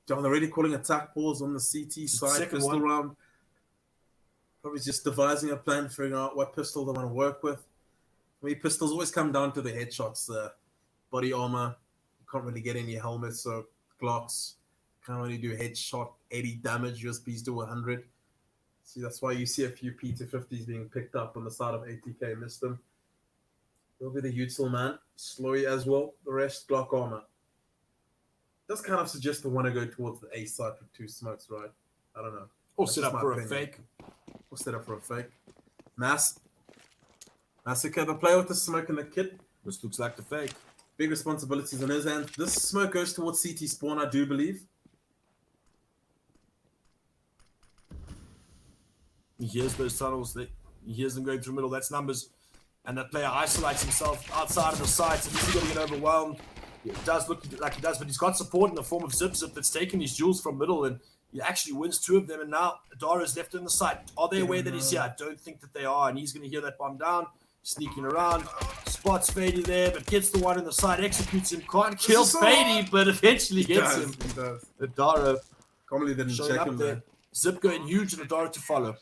John already calling attack balls on the CT side, pistol round. Probably just devising a plan, figuring out what pistol they want to work with. I mean, pistols always come down to the headshots, body armor. You can't really get any helmets, so Glocks can't really do headshot 80 damage. USBs do 100. See, that's why you see a few P250s being picked up on the side of ATK. Missed them. They'll be the util man. Slowy as well. The rest, Glock armor. Does kind of suggest they want to go towards the A side with 2 smokes, right? I don't know. Or set up for a fake. Or set up for a fake. Massacre, the player with the smoke in the kit. This looks like the fake. Big responsibilities on his end. This smoke goes towards CT spawn, I do believe. He hears those tunnels. He hears them going through the middle. That's numbers. And that player isolates himself outside of the site. So he's going to get overwhelmed. It does look like he does, but he's got support in the form of Zip that's taking his jewels from middle, and he actually wins 2 of them. And now Adara is left in the site. Are they aware that he's here? I don't think that they are. And he's going to hear that bomb down. Sneaking around. Spots Fady there, but gets the one in the side. Executes him. Can't kill Fady, but eventually gets him. He does. Adara. Commonly didn't check him there. Zip going huge and Adara to follow.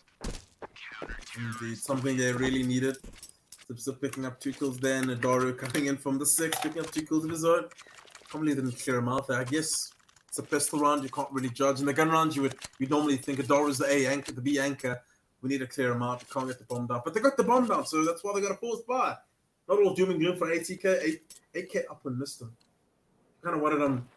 Indeed, something they really needed. Zip picking up 2 kills there, and Adara coming in from the 6, picking up 2 kills of his own. Probably didn't clear him out there. I guess it's a pistol round, you can't really judge. In the gun round, you'd normally think Adara's the A anchor, the B anchor. We need to clear him out. We can't get the bomb down. But they got the bomb down, so that's why they got a forced buy. Not all doom and gloom for ATK. 8K up and missed him. Kind of wanted them.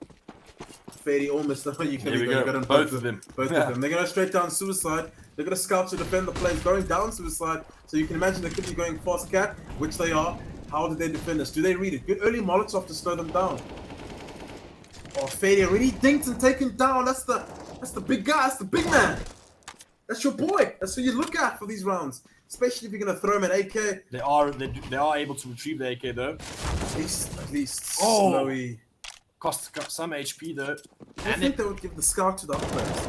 Fady all missed them. You can go. Both of them. Both of them. They're going to straight down suicide. They're going to scout to defend the plays, going down suicide. So you can imagine they could be going fast cat, which they are. How did they defend this? Do they read it? Good early Molotov to slow them down. Oh, Fady already dinked and taken down. That's the big guy. That's the big man. That's your boy. That's who you look at for these rounds. Especially if you're going to throw him at AK. They are able to retrieve the AK though. At least. Oh. Slowy. Cost some HP though. I think they would give the scout to the other players.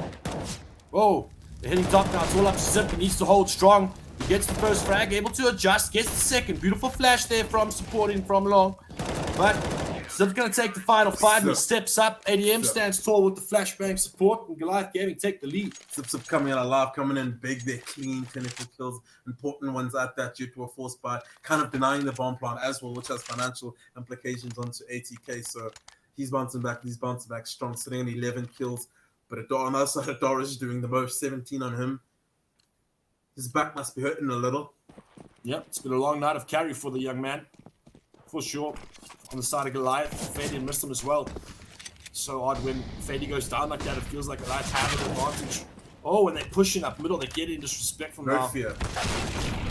Whoa. They're hitting top now. It's all up to Zip. He needs to hold strong. He gets the first frag, able to adjust, gets the second. Beautiful flash there from supporting from long. But Zip's going to take the final fight, and he Zip. steps up. ADM Zip. stands tall with the flashbang support, and Goliath Gaming take the lead. Zip coming out alive, coming in big. They're clean, clinical kills, important ones at that due to a force buy, kind of denying the bomb plant as well, which has financial implications onto ATK. So he's bouncing back strong, sitting on 11 kills. But on the other side, Adara is doing the most, 17 on him. His back must be hurting a little. Yep, it's been a long night of carry for the young man, for sure. On the side of Goliath, Fady missed him as well. So odd when Fady goes down like that, it feels like Goliath have an advantage. Oh, when they're pushing up middle, they're getting disrespect from now. Fear.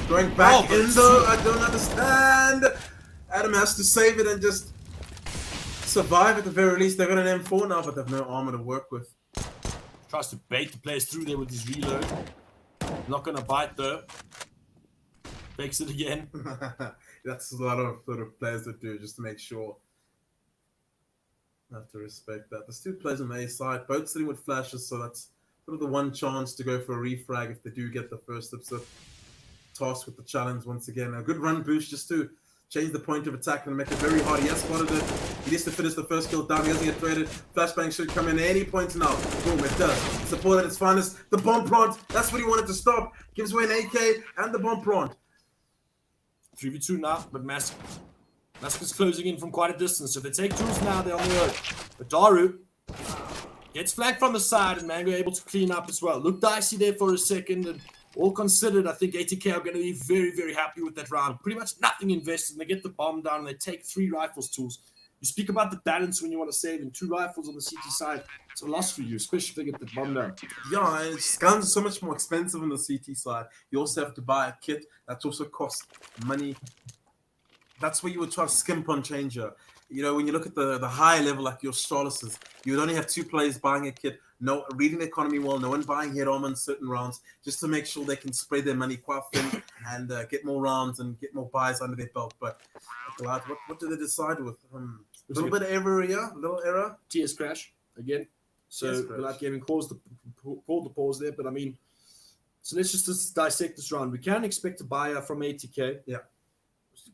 Going back in though, I don't understand. Adam has to save it and just survive at the very least. They've got an M4 now, but they've no armor to work with. Tries to bait the players through there with his reload. Not gonna bite though. Fakes it again. That's a lot of sort of players that do just to make sure. I have to respect that. There's two players on the A side, both sitting with flashes, so that's sort of the one chance to go for a refrag if they do get the first task with the challenge once again. A good run boost just to change the point of attack and make it very hard. He has spotted it. He needs to finish the first kill down. He doesn't get traded. Flashbang should come in at any point now. Boom, it does. Support at its finest. The bomb plant. That's what he wanted to stop. Gives away an AK and the bomb plant. 3v2 now, but Massacre's closing in from quite a distance. So if they take twos now, they're on the road. But Daru gets flanked from the side, and Mango able to clean up as well. Looked dicey there for a second, and all considered, I think ATK are going to be very, very happy with that round. Pretty much nothing invested, and they get the bomb down, and they take 3 rifles tools. You speak about the balance when you want to save, and 2 rifles on the CT side, it's a loss for you, especially if they get the bomb down. Yeah, guns are so much more expensive on the CT side. You also have to buy a kit that also costs money. That's where you would try to skimp on changer. You know, when you look at the higher level, like your Starlesses, you would only have 2 players buying a kit, reading the economy well, no one buying head armor in certain rounds, just to make sure they can spread their money quite thin and get more rounds and get more buys under their belt. But what do they decide with? A little bit of error here, a little error. TS crash again. So Goliath Gaming called the pause there, but I mean, so let's just dissect this round. We can expect a buyer from ATK. Yeah.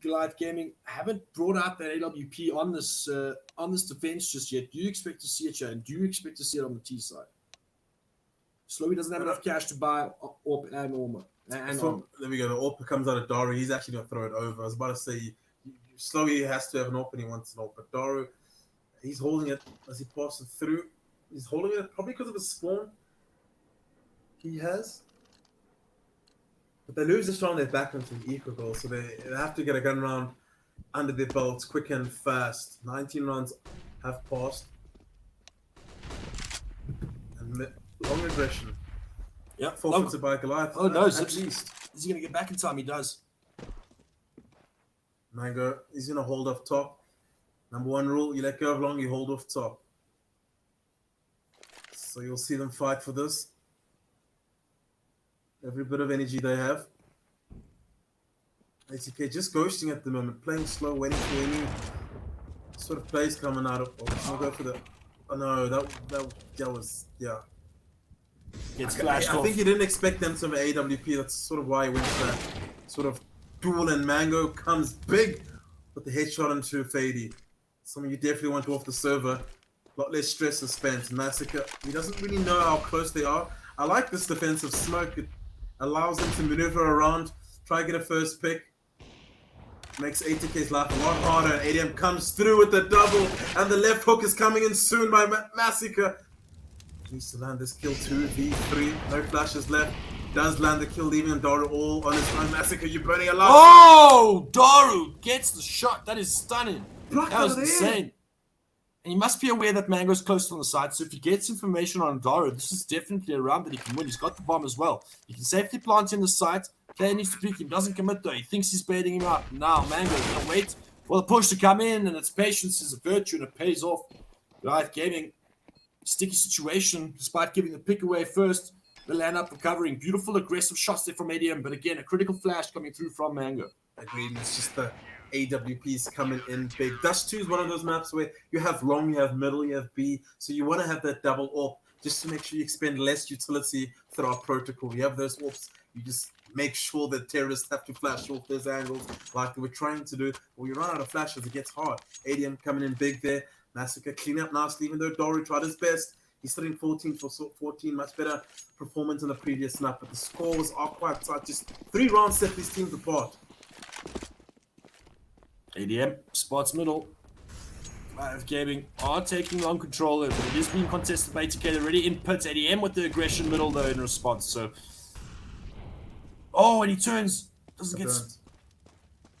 Goliath Gaming haven't brought out that AWP on this defense just yet. Do you expect to see it here, and do you expect to see it on the T side? Slowy doesn't have enough cash to buy AWP and armor. There we go. The AWP comes out of Daru. He's actually going to throw it over. I was about to say, Slowy has to have an AWP and he wants an AWP. But Daru, he's holding it as he passes through. He's holding it probably because of the spawn he has. But they lose this round, they're back into the equal goal. So they have to get a gun round under their belts quick and fast. 19 rounds have passed. And long aggression. Yeah, forfeited by Goliath. Oh no, at least. Is he going to get back in time? He does. Mango, he's going to hold off top. Number 1 rule, you let go of long, you hold off top. So you'll see them fight for this. Every bit of energy they have. ATK just ghosting at the moment, playing slow, waiting for any sort of plays coming out of. I'll go for the. Oh no, that was yeah. It's flashed off. I think he didn't expect them to have AWP. That's sort of why he went for that sort of duel, and Mango comes big with the headshot into Fady. Something you definitely want off the server. A lot less stress, suspense. Massacre, he doesn't really know how close they are. I like this defensive smoke. It allows them to maneuver around, try to get a first pick. Makes ATK's life a lot harder. And ADM comes through with the double, and the left hook is coming in soon by Massacre. Needs to land this kill 2v3. No flashes left. Does land the kill, leaving Daru all on his own. Massacre, you're burning a lot. Oh, Daru gets the shot. That is stunning. Blocked that was over insane. And you must be aware that Mango's close on the side, so if he gets information on Daru, this is definitely a round that he can win. He's got the bomb as well. He can safely plant in the site. Player needs to peek him. Doesn't commit though. He thinks he's baiting him out. Now Mango's gonna wait for the push to come in, and its patience is a virtue and it pays off. Goliath Gaming, sticky situation, despite giving the pick away first. They land up recovering. Beautiful aggressive shots there from ADM, but again, a critical flash coming through from Mango. Agreed. It's just the AWPs coming in big. Dust 2 is one of those maps where you have long, you have middle, you have B, so you want to have that double AWP just to make sure you expend less utility throughout protocol. You have those AWPs, you just make sure that terrorists have to flash off those angles like they were trying to do. When you run out of flashes, it gets hard. ADM coming in big there. Massacre clean up nicely, even though Doru tried his best. He's sitting 14 for 14, much better performance than the previous snap, but the scores are quite tight. Just 3 rounds set these teams apart. ADM spots middle. Goliath Gaming are taking long control. It is being contested by ATK. They're already in pits. ADM with the aggression middle though in response. So, and he turns. Doesn't get.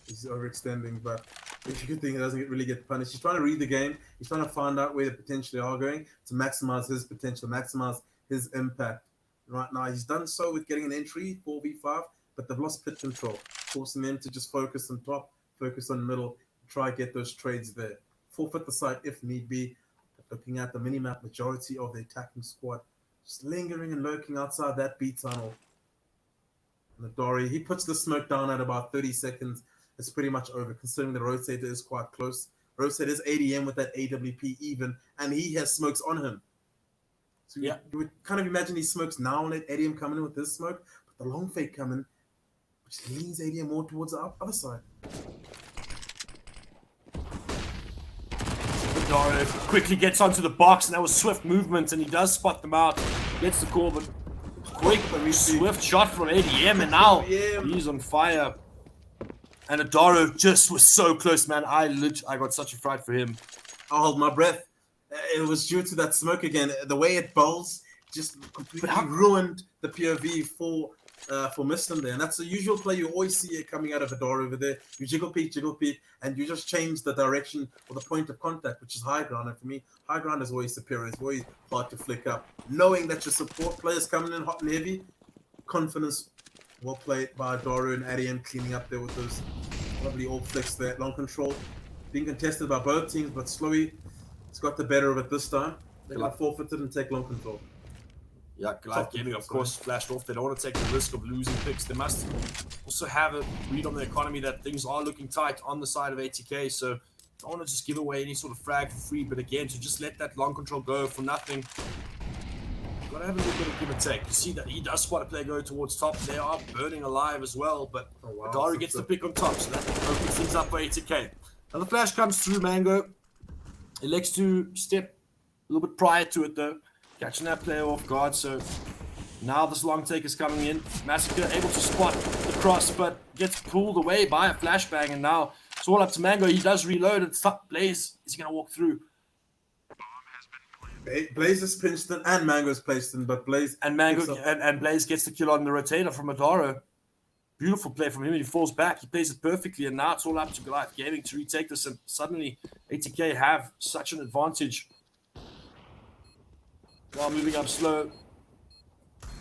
He's overextending, but it's a good thing he doesn't really get punished. He's trying to read the game. He's trying to find out where they potentially are going to maximize his potential, maximize his impact. Right now, he's done so with getting an entry 4v5, but they've lost pit control, forcing them to just focus on top, focus on middle, try to get those trades there. Forfeit the site if need be. But looking at the minimap, majority of the attacking squad just lingering and lurking outside that B tunnel. Nodwin, he puts the smoke down at about 30 seconds. It's pretty much over, considering the rotator is quite close. Rotator is ADM with that AWP even, and he has smokes on him. So you would kind of imagine he smokes now and let ADM come in with this smoke, but the long fake coming, which leans ADM more towards the other side. Nodwin quickly gets onto the box, and that was swift movement, and he does spot them out. Gets the call, but quick, swift shot from ADM, and now he's on fire. And Nodwin just was so close, man. I got such a fright for him. I'll hold my breath. It was due to that smoke again. The way it bowls just completely ruined the POV for Muslim there. And that's the usual play. You always see it coming out of Nodwin over there. You jiggle peek, and you just change the direction or the point of contact, which is high ground. And for me, high ground is always superior. It's always hard to flick up. Knowing that your support players coming in hot and heavy, confidence. Well played by Nodwin and ADM, cleaning up there with those lovely all flicks there. Long control being contested by both teams, but Slowy has got the better of it this time. They got forfeited and take long control. Yeah, Goliath Gaming, of course, flashed off. They don't want to take the risk of losing picks. They must also have a read on the economy that things are looking tight on the side of ATK. So don't want to just give away any sort of frag for free. But again, to just let that long control go for nothing. Got to have a little bit of give and take. You see that he does spot a player go towards top. They are burning alive as well, but Nodwin gets the pick on top, so that opens things up for ATK. Now the flash comes through. Mango elects to step a little bit prior to it though, catching that player off guard. So now this long take is coming in. Massacre able to spot the cross, but gets pulled away by a flashbang, and now it's all up to Mango. He does reload, and Blaze is he going to walk through? Blaze is pinched in and Mango's placed in, but Blaze and Blaze gets the kill on the rotator from Nodwin. Beautiful play from him. He falls back. He plays it perfectly, and now it's all up to Goliath Gaming to retake this. And suddenly, ATK have such an advantage. While moving up slow,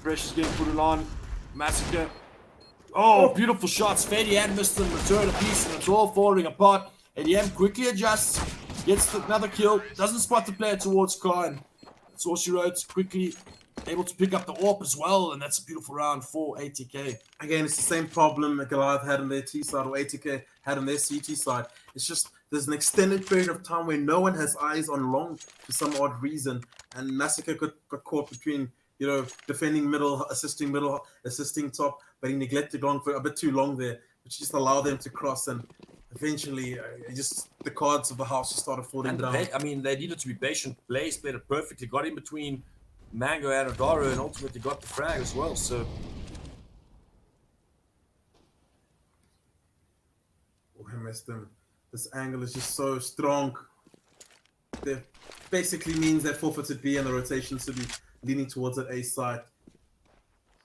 pressure's getting put on. Massacre. Beautiful shots. Fady and missed them. Return a piece, and it's all falling apart. ADM quickly adjusts. Gets another kill, doesn't spot the player towards Car, and that's all she wrote. Quickly able to pick up the AWP as well, and that's a beautiful round for ATK. Again, it's the same problem that Goliath had on their T side or ATK had on their CT side. It's just there's an extended period of time where no one has eyes on long for some odd reason, and Massacre got caught between, defending middle, assisting top, but he neglected long for a bit too long there, which just allowed them to cross, and eventually, the cards of the house just started falling down. They needed to be patient. Blaze played it perfectly, got in between Mango and Nodwin, and ultimately got the frag as well. So, I missed him. This angle is just so strong. That basically means they forfeited B, and the rotation should be leaning towards that A side.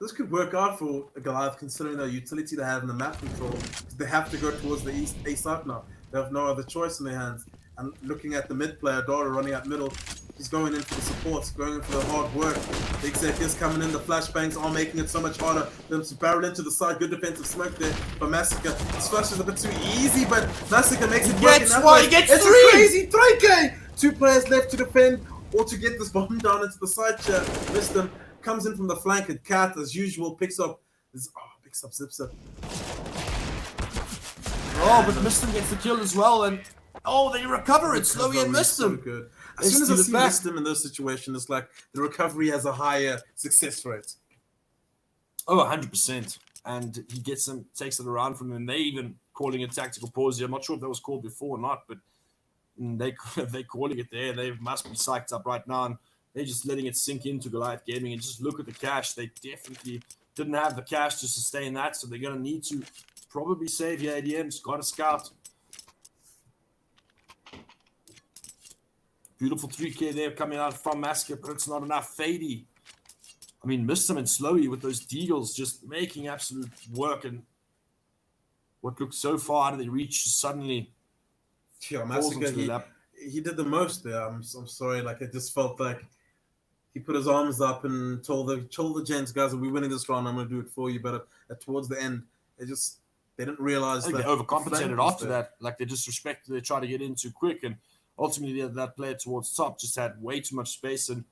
This could work out for Goliath, considering the utility they have in the map control. They have to go towards the east A side now. They have no other choice in their hands. And looking at the mid player, Nodwin running out middle, he's going in for the supports, going in for the hard work. The exec is coming in. The flashbangs are making it so much harder for them to barrel into the side. Good defensive smoke there for Massacre. This flash is a bit too easy, but Massacre makes it work. He gets it's three! A crazy 3K! 2 players left to defend or to get this bomb down into the side chair. Missed them. Comes in from the flank, and Cat, as usual, picks up zips up. But Mistim gets the kill as well, and they recover it slowly and Mistim. So good. As soon as I see Mistim in those situations, it's like the recovery has a higher success rate. 100%. and he takes it around from them. And they even calling it tactical pause here. I'm not sure if that was called before or not, but they're calling it there. They must be psyched up right now, and they're just letting it sink into Goliath Gaming. And just look at the cash. They definitely didn't have the cash to sustain that, so they're going to need to probably save your ADMs. Got a scout. Beautiful 3K there coming out from Massacre, but it's not enough. Fady, I mean, missed him and Slowy with those deagles, just making absolute work. And what looked so far out of the reach suddenly falls into the lap. He did the most there. I'm sorry. Like, it just felt like he put his arms up and told the gents, guys, we're winning this round. I'm going to do it for you. But towards the end, they didn't realize that they overcompensated after that. Like, they disrespected. They tried to get in too quick, and ultimately that player towards top just had way too much space. And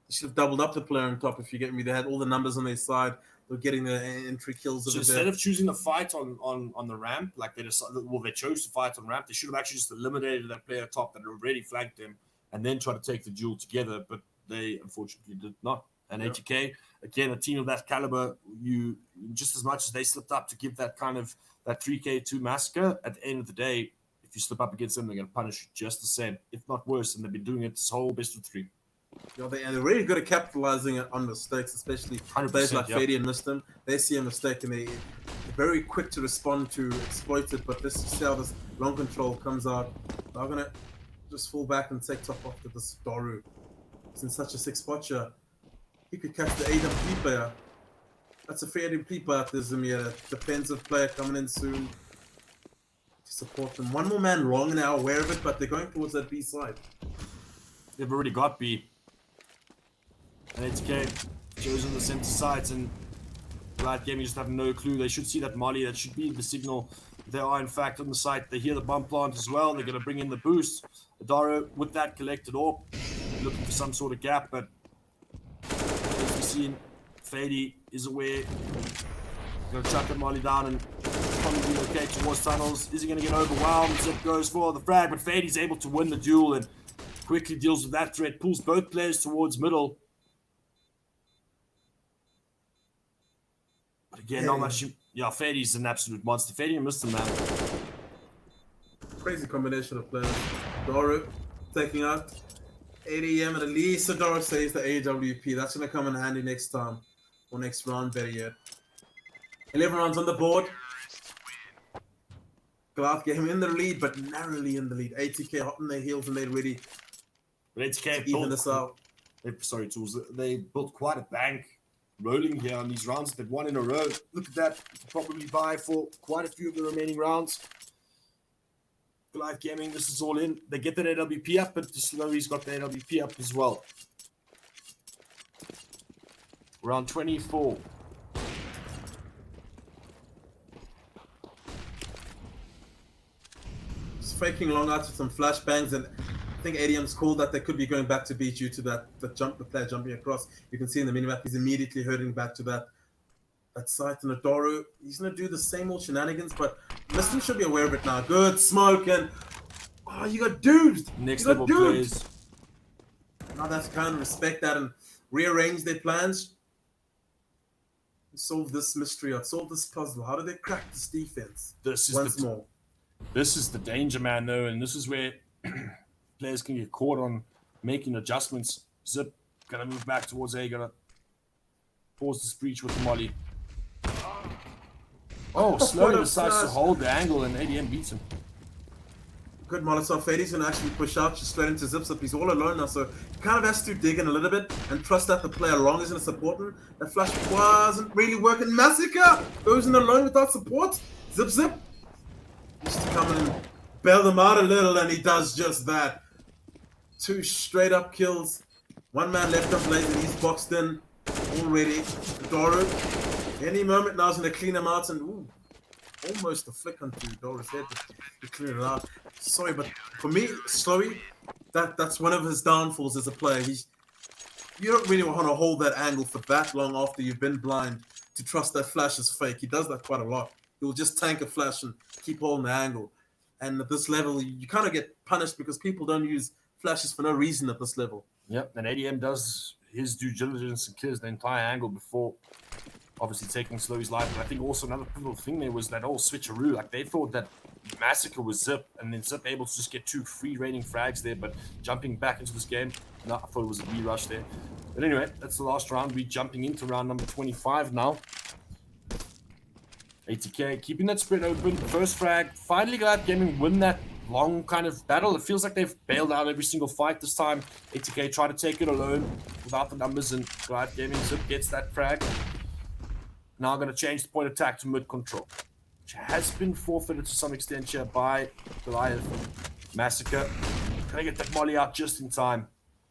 they should have doubled up the player on top. If you get me, they had all the numbers on their side. They're getting the entry kills. So instead of choosing the fight on the ramp, like they decided, they chose to fight on ramp. They should have actually just eliminated that player top that had already flanked them, and then try to take the duel together. But they unfortunately did not. And 80K, again, a team of that caliber, you just as much as they slipped up to give that kind of that 3K to Massacre, at the end of the day, if you slip up against them, they're going to punish you just the same, if not worse. And they've been doing it this whole best of 3. Yeah, they're really good at capitalizing on mistakes, especially players like Fady and Mistim. They see a mistake and they're very quick to respond to exploit it. But let's see how this long control comes out. They're going to just fall back and take top off to this Doru. It's in such a sick spot here. He could catch the AWP player. That's a free AWP player. There's a defensive player coming in soon to support them. One more man wrong and they're aware of it, but they're going towards that B side. They've already got B. And 80K chosen the center sides, and Goliath Gaming just have no clue. They should see that molly. That should be the signal. They are in fact on the site. They hear the bomb plant as well. They're going to bring in the boost. Adaro with that collected orb, looking for some sort of gap, but as we've seen, Fady is aware. Going to chuck that molly down and probably okay towards tunnels. Is he going to get overwhelmed? Zip goes for the frag, but Fady's able to win the duel and quickly deals with that threat. Pulls both players towards middle. But again, not much. Yeah, Fady's an absolute monster. Fady and Mr. Man. Crazy combination of players. Doru taking out 8 AM, and at least Doru saves the AWP. That's going to come in handy next time, or next round, better yet. 11 rounds on the board. Goliath Gaming in the lead, but narrowly in the lead. 80K hot on their heels and they're ready. But 80K even this out. Sorry, Tools. They built quite a bank rolling here on these rounds. They've won in a row. Look at that. Probably buy for quite a few of the remaining rounds. Goliath Gaming, this is all in. They get that AWP up, but Slowy's got the AWP up as well. Round 24. Just faking long outs with some flashbangs, and I think ADM's called that they could be going back to B due to the player jumping across. You can see in the minimap he's immediately hurting back to that site. And Adoro, he's gonna do the same old shenanigans, but Mistim should be aware of it now. Good smoke, and oh, you got dudes. Next level plays. Now that's kind of respect that and rearrange their plans. Solve this mystery out. Solve this puzzle. How do they crack this defense? Once more. This is the danger, man, though, and this is where players can get caught on making adjustments. Zip, gonna move back towards A, gonna pause this breach with the molly. Oh, slowly decides to hold the angle, and ADM beats him. Good Molotov. Fady's gonna actually push out just straight into Zip. He's all alone now, so he kind of has to dig in a little bit and trust that the player along is gonna support him. That flash wasn't really working. Massacre goes in alone without support. Zip. Just to come in and bail them out a little, and he does just that. 2 straight up kills. 1 man left on blaze, and he's boxed in already. Doru, any moment now is going to clean him out, and ooh, almost a flick onto Doru's head to clean it out. Sorry, but for me, Slowy, that's one of his downfalls as a player. You don't really want to hold that angle for that long after you've been blind to trust that flash is fake. He does that quite a lot. He'll just tank a flash and keep holding the angle. And at this level, you kind of get punished because people don't use flashes for no reason at this level. Yep, and ADM does his due diligence and clears the entire angle before obviously taking Slowey's life. But I think also another pivotal thing there was that whole switcheroo. Like they thought that Massacre was Zip, and then Zip able to just get 2 free raining frags there, but jumping back into this game, no, I thought it was a B-rush there. But anyway, that's the last round. We're jumping into round number 25 now. ATK keeping that spread open. First frag. Finally Goliath Gaming win that long kind of battle. It feels like they've bailed out every single fight this time. ATK try to take it alone without the numbers, and Goliath Gaming Zip gets that frag. Now going to change the point attack to mid control, which has been forfeited to some extent here by Goliath. Massacre. Going to get that molly out just in time.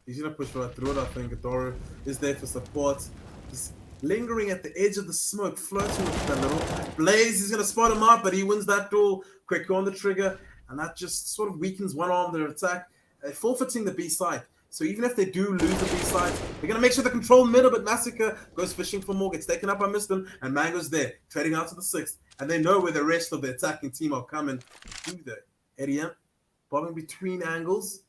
He's going to push right through it. I think Adoro is there for support. He's lingering at the edge of the smoke, floating with the little Blaze. He's going to spot him out, but he wins that duel. Quick on the trigger, and that just sort of weakens one arm their attack, forfeiting the B side. So even if they do lose the B side, they're going to make sure they control middle, but Massacre goes fishing for more, gets taken up by Miston, and Mango's there, trading out to the 6th. And they know where the rest of the attacking team are coming. Do they? Eddie bobbing between angles.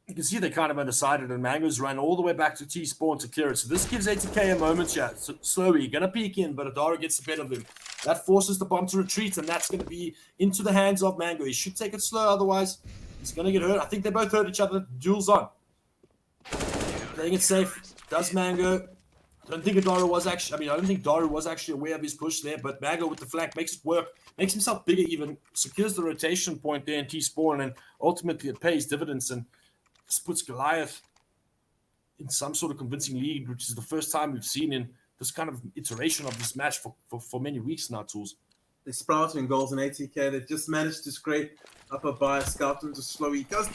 You can see they're kind of undecided, and Mango's run all the way back to T-spawn to clear it. So this gives ATK a moment here. So slowly, going to peek in, but Adara gets the better of him. That forces the bomb to retreat, and that's going to be into the hands of Mango. He should take it slow, otherwise he's going to get hurt. I think they both hurt each other. Duel's on. Playing it safe. Does Mango. I don't think Adara was actually, I don't think Daru was actually aware of his push there, but Mango with the flank makes it work. Makes himself bigger even. Secures the rotation point there in T-spawn, and ultimately it pays dividends, and this puts Goliath in some sort of convincing lead, which is the first time we've seen in this kind of iteration of this match for many weeks now, Tools. They're sprouting goals in ATK. They've just managed to scrape up a bias, scout him to slow. He does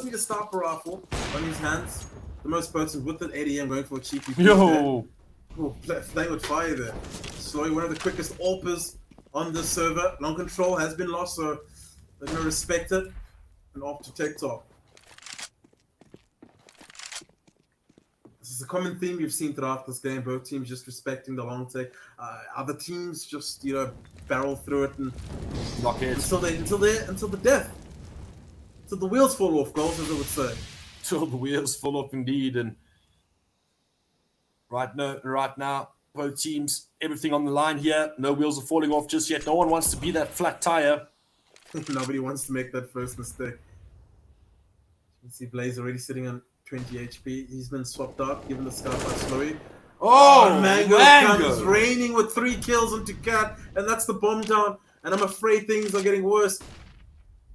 need a sniper rifle on his hands. The most potent with an ADM going for a cheeky piece. Yo! Oh, playing with fire there. Slowy, one of the quickest AWPers on this server. Long control has been lost, so they're going to respect it. And off to TikTok. This is a common theme you've seen throughout this game. Both teams just respecting the long take. Other teams just, barrel through it and lock heads until the death. Until the wheels fall off, goals, as I would say. Till the wheels fall off indeed. And right now, both teams, everything on the line here. No wheels are falling off just yet. No one wants to be that flat tire. Nobody wants to make that first mistake. You can see Blaze already sitting on 20 HP. He's been swapped out, given the scout by Slowy. Oh, Mango comes raining with 3 kills into Cat, and that's the bomb down. And I'm afraid things are getting worse.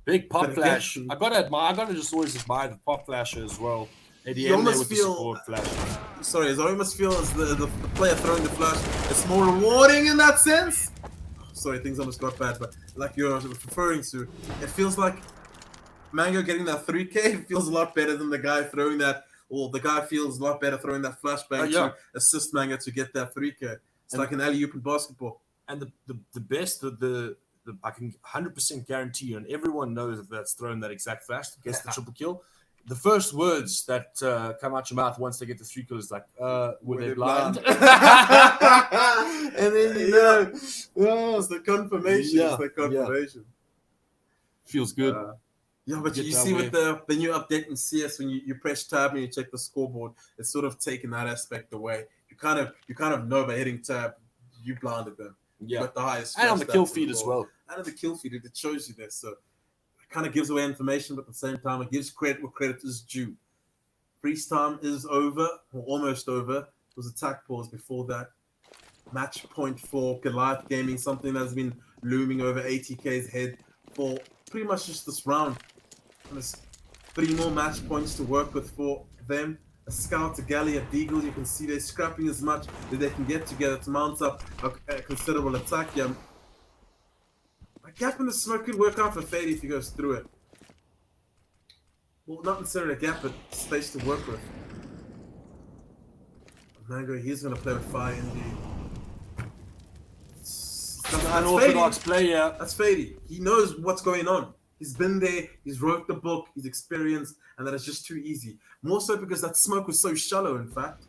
Big pop flash. I gotta just always admire the pop flash as well. ADM there with the support flash. Sorry, I almost feel as the player throwing the flash, it's more rewarding in that sense. Sorry, things almost got bad, but like you're referring to, it feels like Mango getting that 3K feels a lot better than the guy throwing that, or the guy feels a lot better throwing that flashbang to assist Mango to get that 3K. It's like an alley-oop in basketball. And the best, I can 100% guarantee you, and everyone knows that's thrown that exact flash to get the triple kill. The first words that come out your mouth once they get the 3 kills is like, were they blind? And then it's the confirmation. Yeah. It's the confirmation. Feels good. But you see with the new update in CS, when you press tab and you check the scoreboard, it's sort of taken that aspect away. You kind of know by hitting tab, you blinded them. Yeah. But the highest and on the kill feed as well. And on the kill feed, it shows you this. So it kind of gives away information, but at the same time, it gives credit where credit is due. Freeze time is over, or almost over. It was attack pause before that. Match point for Goliath Gaming, something that's been looming over ATK's head for pretty much just this round. And there's 3 more match points to work with for them. A scout, a galley, a deagle. You can see they're scrapping as much as they can get together to mount up a considerable attack here. A gap in the smoke could work out for Fade if he goes through it. Well, not necessarily a gap, but space to work with. Mango, he's going to play with fire indeed. That's an unorthodox player. That's Fady. He knows what's going on. He's been there, he's wrote the book, he's experienced, and that is just too easy. More so because that smoke was so shallow, in fact.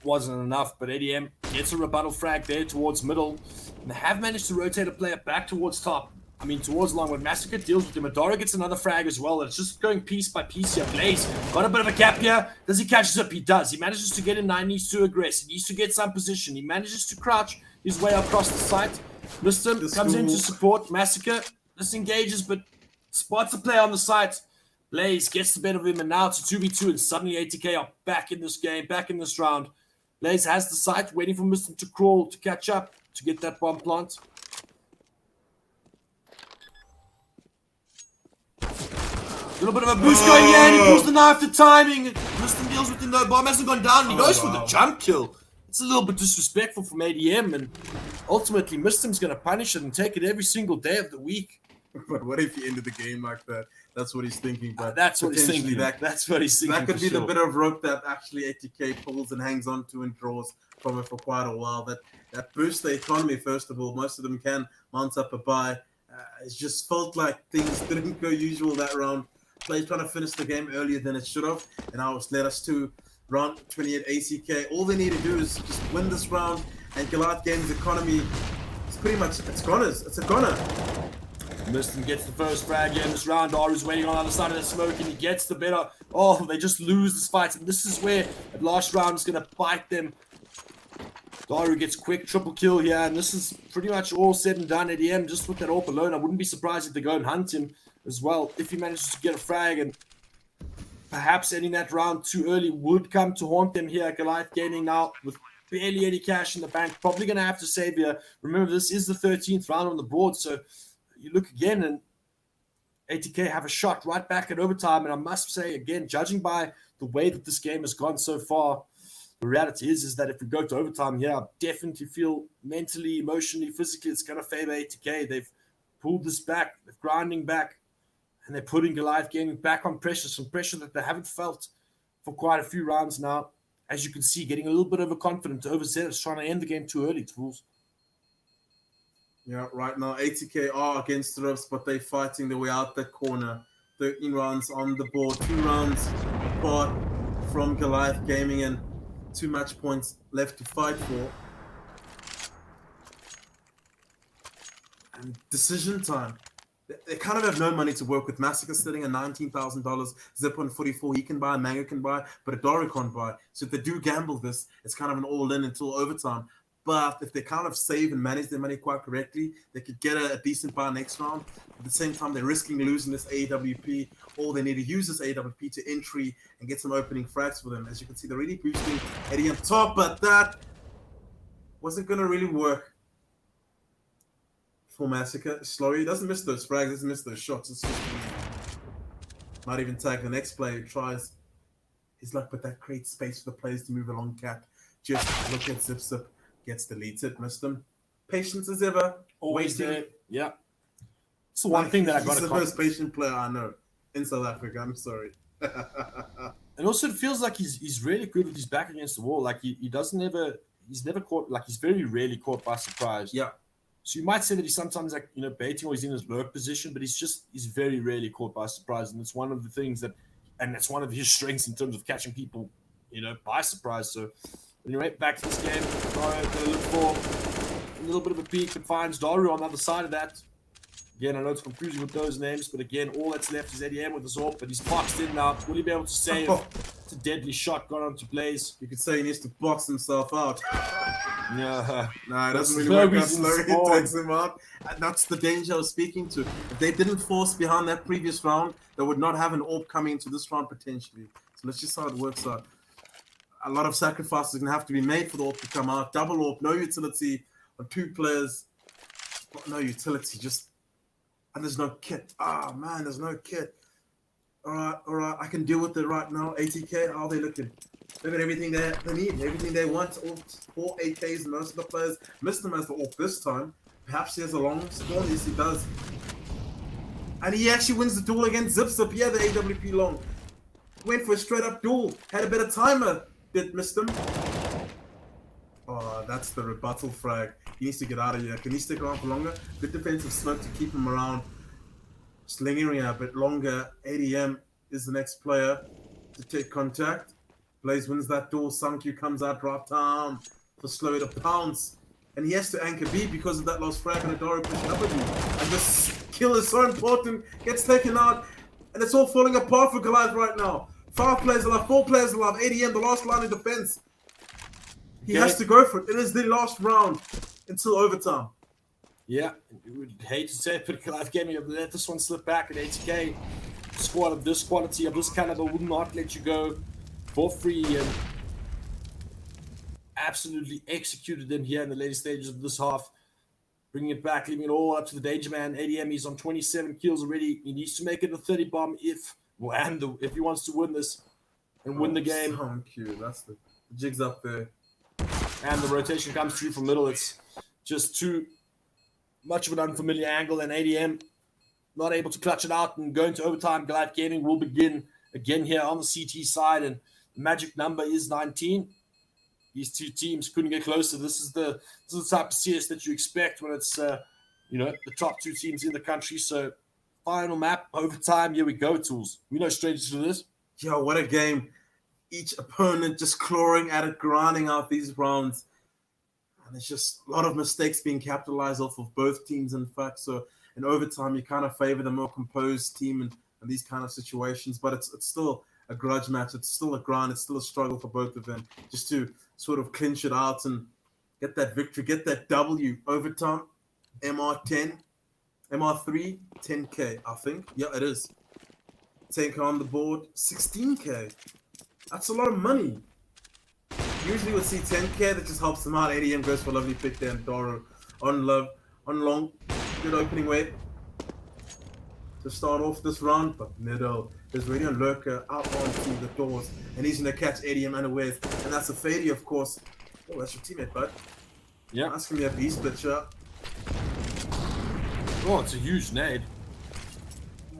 Wasn't enough, but ADM gets a rebuttal frag there towards middle. And they have managed to rotate a player back towards top. I mean, towards long when Massacre deals with him, Adara gets another frag as well. It's just going piece by piece here. Blaze got a bit of a gap here. Does he catch Zip? He does. He manages to get in 9, needs to aggress. He needs to get some position. He manages to crouch his way across the site. Liston comes in to support. Massacre disengages, but spots a player on the site. Blaze gets the better of him, and now it's a 2v2, and suddenly ATK are back in this game, back in this round. Blaze has the site, waiting for Liston to crawl, to catch up, to get that bomb plant. A little bit of a boost going here, and he pulls the knife to timing. Liston deals with him, though. Bomb hasn't gone down, and he goes for the jump kill. It's a little bit disrespectful from ADM, and ultimately, Mistim's going to punish it and take it every single day of the week. But what if he ended the game like that? That's what he's thinking. But that's what he's thinking. That's what he's thinking. That could be the bit of rope that actually ATK pulls and hangs on to and draws from it for quite a while. That boosts the economy, first of all. Most of them can mount up a buy. It just felt like things didn't go usual that round. Players trying to finish the game earlier than it should have, and now it's led us to round 28 ACK. All they need to do is just win this round, and Goliath Gaming's economy is pretty much, it's goners. It's a goner. Miston gets the first frag in this round. Daru's waiting on the other side of the smoke, and he gets the better. Oh, they just lose this fight, and this is where the last round is going to bite them. Daru gets quick triple kill here, and this is pretty much all said and done at the end. Just with that AWP alone, I wouldn't be surprised if they go and hunt him as well. If he manages to get a frag, and perhaps ending that round too early would come to haunt them here. Goliath Gaming now with barely any cash in the bank. Probably going to have to save here. Remember, this is the 13th round on the board, so you look again, and ATK have a shot right back at overtime. And I must say, again, judging by the way that this game has gone so far, the reality is that if we go to overtime here, I definitely feel mentally, emotionally, physically, it's going to favor ATK. They've pulled this back, they're grinding back, and they're putting Goliath Gaming back on pressure, some pressure that they haven't felt for quite a few rounds now. As you can see, getting a little bit overconfident, overzealous, trying to end the game too early, Tools. Yeah, right now, ATK are against the ropes, but they're fighting their way out that corner. 13 rounds on the board, 2 rounds apart from Goliath Gaming, and 2 match points left to fight for. And decision time. They kind of have no money to work with. Massacre sitting at $19,000. Zip on 44, he can buy, Mango can buy, but Adara can't buy. So if they do gamble this, it's kind of an all-in until overtime. But if they kind of save and manage their money quite correctly, they could get a decent buy next round. At the same time, they're risking losing this AWP. All they need to use this AWP to entry and get some opening frags for them. As you can see, they're really boosting Eddie on top, but that wasn't going to really work for Massacre. Slurry doesn't miss those frags, doesn't miss those shots. It's just might even tag the next player who tries his luck, but that creates space for the players to move along. Cat just look at Zip Zip. Gets deleted, missed them. Patience as ever. Always there. Yeah. It's the one thing that I got to He's the most patient player I know in South Africa. I'm sorry. And also, it feels like he's really good with his back against the wall. Like he's never caught. Like he's very rarely caught by surprise. Yeah. So you might say that he's sometimes like baiting or he's in his lurk position, but he's very rarely caught by surprise, and it's one of the things that, and that's one of his strengths in terms of catching people, by surprise. So. Anyway, back to this game. Daru going to look for a little bit of a peek, but finds Daru on the other side of that. Again, I know it's confusing with those names, but again, all that's left is ADM with the AWP, but he's boxed in now. Will he be able to save? It's a deadly shot gone onto Blaze. You could say he needs to box himself out. Yeah. No, it doesn't really work out. Slurry takes him out. And that's the danger I was speaking to. If they didn't force behind that previous round, they would not have an AWP coming into this round potentially. So let's just see how it works out. A lot of sacrifices are going to have to be made for the AWP to come out. Double AWP, no utility on 2 players. No utility, and there's no kit. Ah, man, there's no kit. All right, I can deal with it right now. ATK, how are they looking? Look at everything they need, everything they want. All 4 AKs, most of the players missed them as the AWP this time. Perhaps he has a long spawn. Yes, he does. And he actually wins the duel against Zip Zip. Yeah, the AWP long. Went for a straight-up duel. Had a better timer. Did missed him. Oh, that's the rebuttal frag. He needs to get out of here. Can he stick around for longer? Good defensive smoke to keep him around. Just lingering a bit longer. ADM is the next player to take contact. Blaze wins that duel. Sankyu comes out right down for Slow to pounce. And he has to anchor B because of that lost frag and Adara pushing up with him. And this kill is so important. Gets taken out, and it's all falling apart for Goliath right now. 5 players alive, 4 players alive. ADM, the last line of defense. He has to go for it. It is the last round until overtime. Yeah, you would hate to say it, but Goliath Gaming have let this one slip back at 80k. Squad of this quality, of this caliber, would not let you go for free, and absolutely executed them here in the later stages of this half. Bringing it back, leaving it all up to the danger man. ADM, he's on 27 kills already. He needs to make it a 30 bomb if he wants to win this and win the game. Thank you. That's the jig's up there. And the rotation comes through from middle. It's just too much of an unfamiliar angle, and ADM not able to clutch it out and go into overtime. Goliath Gaming will begin again here on the CT side, and the magic number is 19. These two teams couldn't get closer. This is the type of CS that you expect when it's the top 2 teams in the country. So final map, overtime. Here we go, Tools. We know strangers to this. Yo, what a game. Each opponent just clawing at it, grinding out these rounds. And it's just a lot of mistakes being capitalized off of both teams, in fact. So in overtime, you kind of favor the more composed team in these kind of situations. But it's still a grudge match. It's still a grind. It's still a struggle for both of them just to sort of clinch it out and get that victory, get that W. Overtime, MR10, MR3, 10K, I think. Yeah, it is. 10K on the board, 16K. That's a lot of money. Usually we'll see 10K, that just helps them out. ADM goes for a lovely pick there, and Doro on long. Good opening way to start off this round, but middle. There's already a lurker out onto the doors, and he's going to catch ADM unawares, and that's a Fady, of course. Oh, that's your teammate, bud. Yeah. That's going to be a beast glitcher. Oh, it's a huge nade.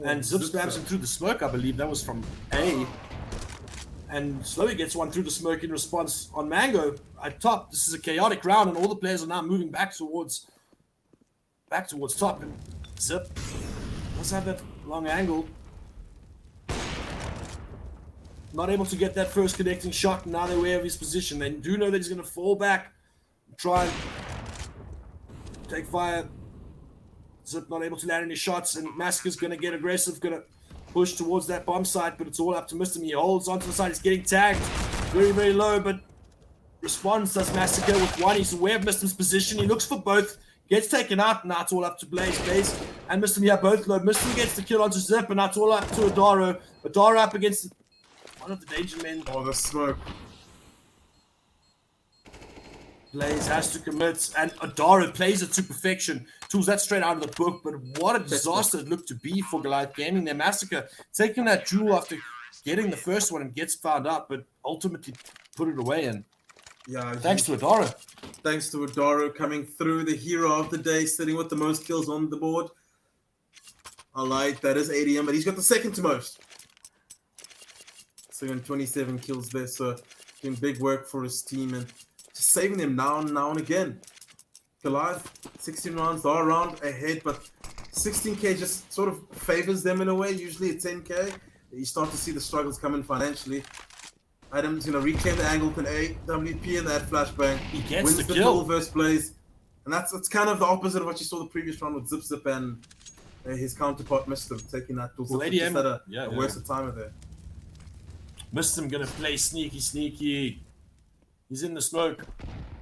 And Zip spams him through the smoke, I believe. That was from A. And Slowly gets one through the smoke in response on Mango at top. This is a chaotic round, and all the players are now moving back towards top. And Zip does have that long angle. Not able to get that first connecting shot, and now they're aware of his position. They do know that he's going to fall back and try and take fire. Zip not able to land any shots, and Massacre's going to get aggressive, going to push towards that bomb site, but it's all up to Mr. He holds onto the side, he's getting tagged very, very low, but responds, does Massacre with one. He's aware of Mr.'s position, he looks for both, gets taken out, and now it's all up to Blaze and Mr. here both low. Mr. gets the kill onto Zip, and now it's all up to Adaro. Adaro up against one of the danger men. Oh, the smoke. Blaze has to commit, and Adaro plays it to perfection. Tools that straight out of the book, but what a disaster it looked to be for Goliath Gaming. Their Massacre taking that jewel after getting the first one and gets found out, but ultimately put it away. And yeah, thanks to Adaro. Thanks to Adaro coming through, the hero of the day, sitting with the most kills on the board. I like that is ADM, but he's got the second to most. So 27 kills there, so doing big work for his team and just saving them now and again. Goliath, 16 rounds, all around ahead, but 16K just sort of favors them in a way. Usually at 10K, you start to see the struggles coming financially. Adam's going to reclaim the angle, can AWP in that flashbang. He gets wins the kill. kill. Versus Blaze. And that's kind of the opposite of what you saw the previous round with Zip and his counterpart missed him, taking that tool. Well, Zip just had a yeah. waste of time there. Missed him, gonna play sneaky. He's in the smoke.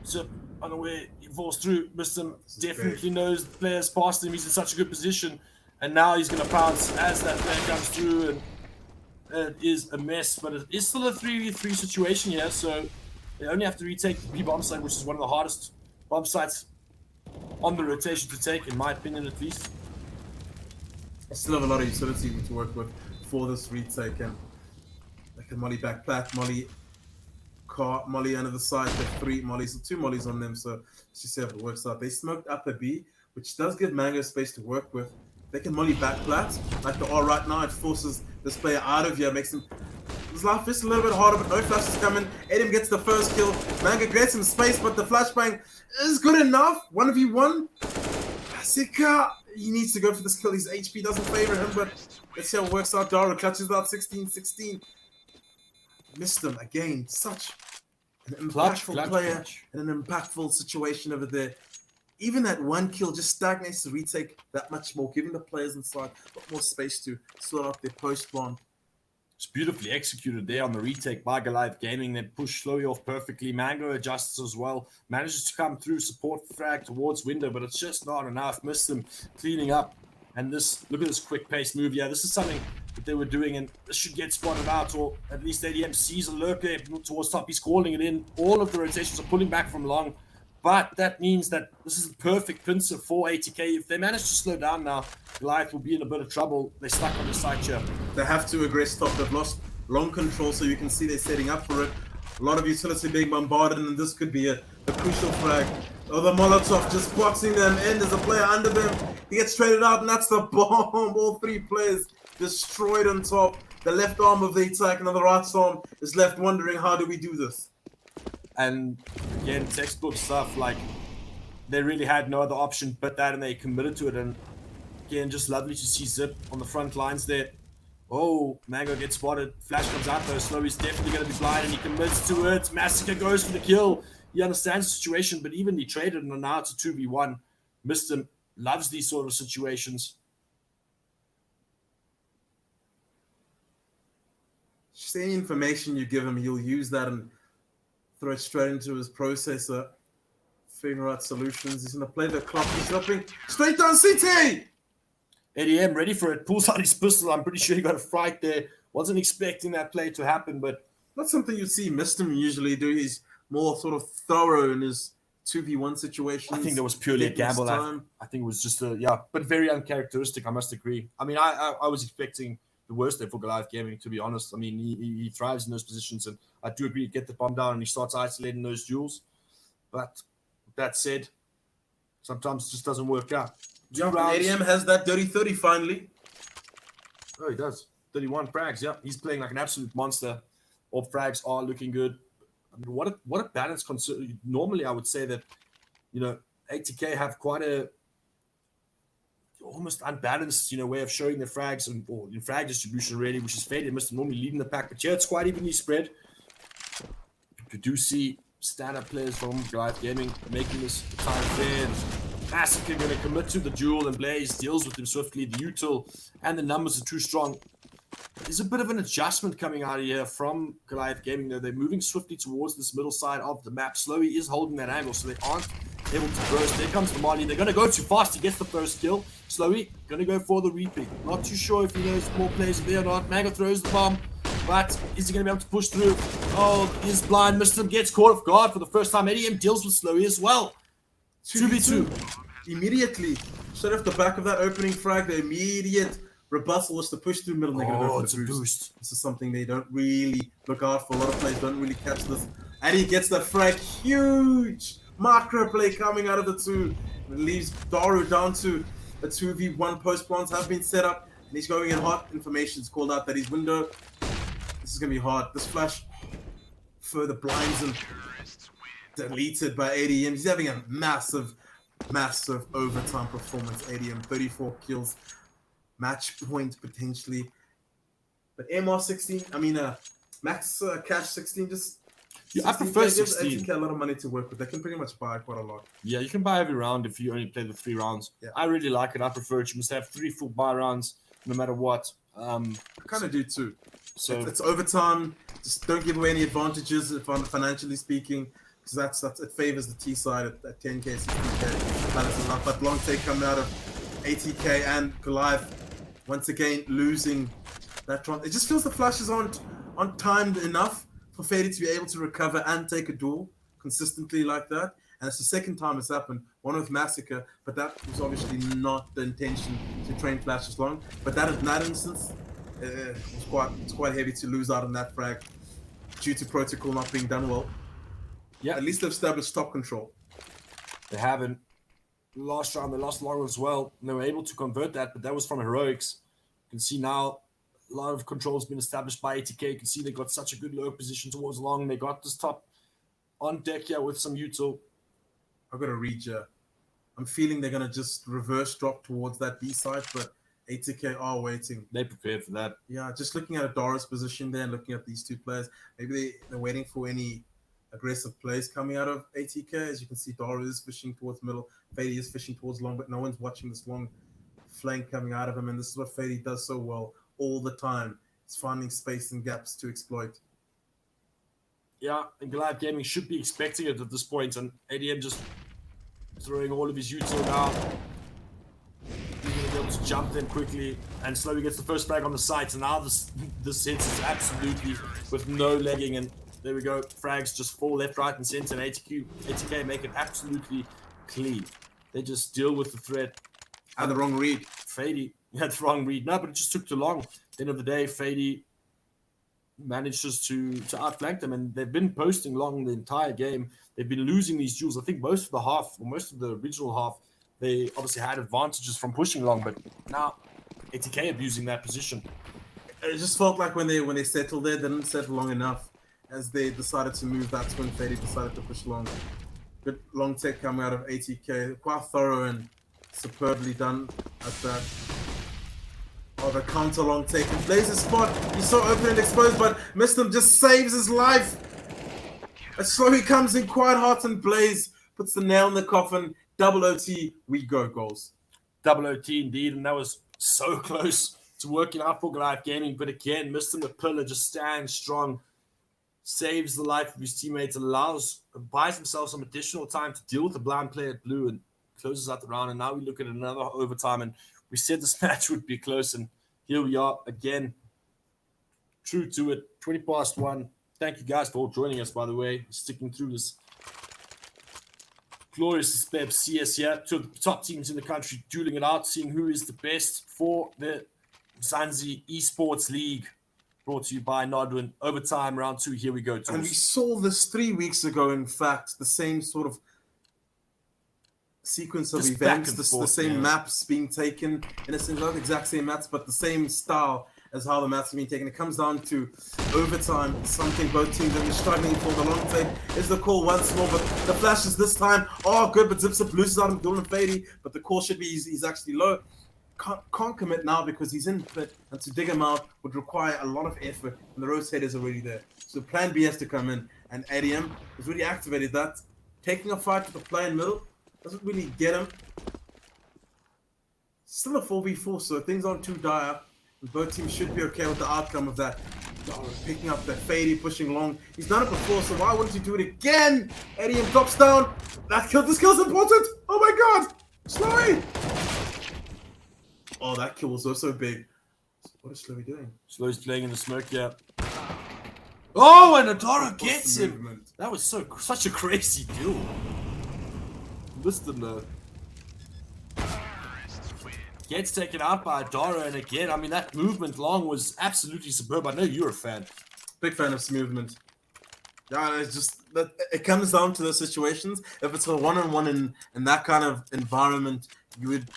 Zip unaware, he falls through. Missed him, definitely knows the player's past him. He's in such a good position, and now he's gonna pounce as that player comes through, and it is a mess. But it is still a 3v3 situation here, so they only have to retake the B bomb site, which is one of the hardest bomb sites on the rotation to take, in my opinion at least. I still have a lot of utility to work with for this retake, and they can molly back plat, molly car, molly under the side. They have 3 mollies, 2 mollies on them, so let's just see how it works out. They smoked up a B, which does give Mango space to work with. They can molly back plat, like they are right now. It forces this player out of here, makes him his life is a little bit harder, but no flashes coming. Aiden gets the first kill. Mango gets some space, but the flashbang is good enough. 1v1. Sika, he needs to go for this kill. His HP doesn't favor him, but let's see how it works out. Dara clutches out 16-16. Missed him again. Such an impactful player in an impactful situation over there. even that one kill just stagnates the retake that much more, giving the players inside a lot more space to sort out their post-spawn. It's beautifully executed there on the retake by Goliath Gaming. They push Slowly off perfectly. Mango adjusts as well. Manages to come through, support frag towards window, but it's just not enough. Missed them cleaning up. And this, look at this quick pace move. Yeah, this is something that they were doing, and this should get spotted out, or at least ADM sees a lurk there towards top. He's calling it in. All of the rotations are pulling back from long. But that means that this is a perfect pincer for ATK. If they manage to slow down now, Goliath will be in a bit of trouble. They're stuck on the side here. They have to aggress top. They've lost long control, so you can see they're setting up for it. A lot of utility being bombarded, and this could be a crucial frag. Oh, the Molotov just boxing them in. There's a player under them. He gets traded out, and that's the bomb. All three players destroyed on top. The left arm of the attack and the right arm is left wondering, how do we do this? And again, textbook stuff, like they really had no other option but that, and they committed to it. And again, just lovely to see Zip on the front lines there. Oh, Mango gets spotted. Flash comes out though. Slowly's definitely going to be blind, and he commits to it. Massacre goes for the kill. He understands the situation, but even he traded, and now it's a 2v1. Missed him. Loves these sort of situations. Just any information you give him, he'll use that and throw it straight into his processor. Figure out solutions. He's going to play the clock. He's dropping straight down CT! ADM ready for it. Pulls out his pistol. I'm pretty sure he got a fright there. Wasn't expecting that play to happen, but not something you'd see Mistim usually do. He's more sort of thorough in his 2v1 situations. I think that was purely a gamble. I think it was just but very uncharacteristic, I must agree. I mean, I was expecting the worst there for Goliath Gaming, to be honest. I mean, he thrives in those positions, and I do agree, get the bomb down, and he starts isolating those duels. But that said, sometimes it just doesn't work out. Yeah, ADM has that dirty 30 finally. Oh, he does. 31 frags, yeah. He's playing like an absolute monster. All frags are looking good. I mean, what a balance. Normally, I would say that, ATK have quite a almost unbalanced, way of showing their frags or in frag distribution, really, which is fair. They must normally lead in the pack, but yeah, it's quite evenly spread. You do see stand-up players from Goliath Gaming making this time fair. And Massacre going to commit to the duel, and Blaze deals with him swiftly. The util and the numbers are too strong. There's a bit of an adjustment coming out of here from Goliath Gaming, though. They're moving swiftly towards this middle side of the map. Slowly is holding that angle, so they aren't able to burst. There comes the Monthy. They're going to go too fast. He gets the first kill. Slowly going to go for the repick. Not too sure if he knows more players are there or not. Mango throws the bomb, but is he going to be able to push through? Oh, he's blind. Missed him. Gets caught off guard for the first time. ADM deals with Slowly as well. 2v2. Immediately, straight off the back of that opening frag, the immediate rebuttal was to push through middle. They're going to go for the boost. This is something they don't really look out for. A lot of players don't really catch this. And he gets the frag. Huge macro play coming out of the two. It leaves Daru down to a 2v1. Post plants have been set up, and he's going in hot. Information's called out that his window. This is going to be hard. This flash further blinds him. Deleted by ADM. He's having a massive overtime performance. ADM 34 kills, match point potentially, but MR 16, I mean max cash 16, just I prefer 16. Gives a lot of money to work with. They can pretty much buy quite a lot. Yeah, you can buy every round if you only play the 3 rounds. Yeah. I really like it. I prefer it. You must have 3 full buy rounds no matter what. I kind of do too. So it's overtime. Just don't give away any advantages financially speaking. Because it favors the T side at 10k, 16k, balances up. But long take coming out of ATK and Goliath once again losing that run. It just feels the flashes aren't timed enough for Fady to be able to recover and take a duel consistently like that. And it's the second time it's happened. One with Massacre, but that was obviously not the intention to train flashes long. But that in that instance, it's quite heavy to lose out on that frag due to protocol not being done well. Yeah, at least they've established top control. They haven't. Last round, they lost long as well. And they were able to convert that, but that was from heroics. You can see now a lot of control has been established by ATK. You can see they got such a good low position towards long. They got this top on deck here with some util. I've got to read you. I'm feeling they're going to just reverse drop towards that B side, but ATK are waiting. They prepared for that. Yeah, just looking at Adara's position there and looking at these two players, maybe they're waiting for any aggressive plays coming out of ATK. As you can see, Dara is fishing towards middle. Fady is fishing towards long, but no one's watching this long flank coming out of him. And this is what Fady does so well all the time. It's finding space and gaps to exploit. Yeah, and Goliath Gaming should be expecting it at this point, and ADM just throwing all of his util now. He's going to be able to jump them quickly, and slowly gets the first frag on the site, and now this sense is absolutely with no lagging, and there we go. Frags just fall left, right, and center, and ATK make it absolutely clean. They just deal with the threat. And the wrong read. Fady had the wrong read. No, but it just took too long. At the end of the day, Fady manages to outflank them, and they've been posting long the entire game. They've been losing these duels. I think most of the half, or most of the original half, they obviously had advantages from pushing long, but now ATK abusing that position. It just felt like when they settled there, they didn't settle long enough. As they decided to move, that's when Fady decided to push long. Good long tech coming out of ATK. Quite thorough and superbly done at that. Oh, the counter long take. He plays his spot. He's so open and exposed, but Mistim just saves his life. And so he comes in quite hot and Blaze puts the nail in the coffin. Double OT, we go goals. Double OT indeed, and that was so close to working out for Goliath Gaming. But again, Mistim the pillar just stands strong, saves the life of his teammates, buys himself some additional time to deal with the blind player at blue, and closes out the round. And now we look at another overtime, and we said this match would be close, and here we are again. True to it, 20 past 1. Thank you guys for all joining us, by the way, sticking through this glorious display of CS here. Two of the top teams in the country dueling it out, seeing who is the best for the UMZANSI Esports League. Brought to you by Nodwin. Overtime, round 2. Here we go. And we saw this 3 weeks ago, in fact, the same sort of sequence of events, the same maps being taken, in a sense, not the exact same maps, but the same style as how the maps are being taken. It comes down to overtime, something both teams have been struggling for. The long take is the call once more, but the flashes this time are good, but Zipzip loses out on Dylan and Fady, but the call should be he's actually low. Can't commit now because he's in pit, and to dig him out would require a lot of effort, and the rotate is already there. So plan B has to come in, and ADM has really activated that. Taking a fight with the player in middle doesn't really get him. Still a 4v4, so things aren't too dire. And both teams should be okay with the outcome of that. Picking up the Fady, pushing long. He's done it before, so why wouldn't he do it again? ADM drops down. This kill's important. Oh my god! Slowy! Oh, that kill was also big. What is Slowy doing? Slowy's playing in the smoke, yeah. Oh, and Adara gets him. That was such a crazy duel. Missed him though. Gets taken out by Adara, and again, I mean, that movement long was absolutely superb. I know you're a fan. Big fan of this movement. Yeah, it's just that it comes down to the situations. If it's a one-on-one in that kind of environment, you would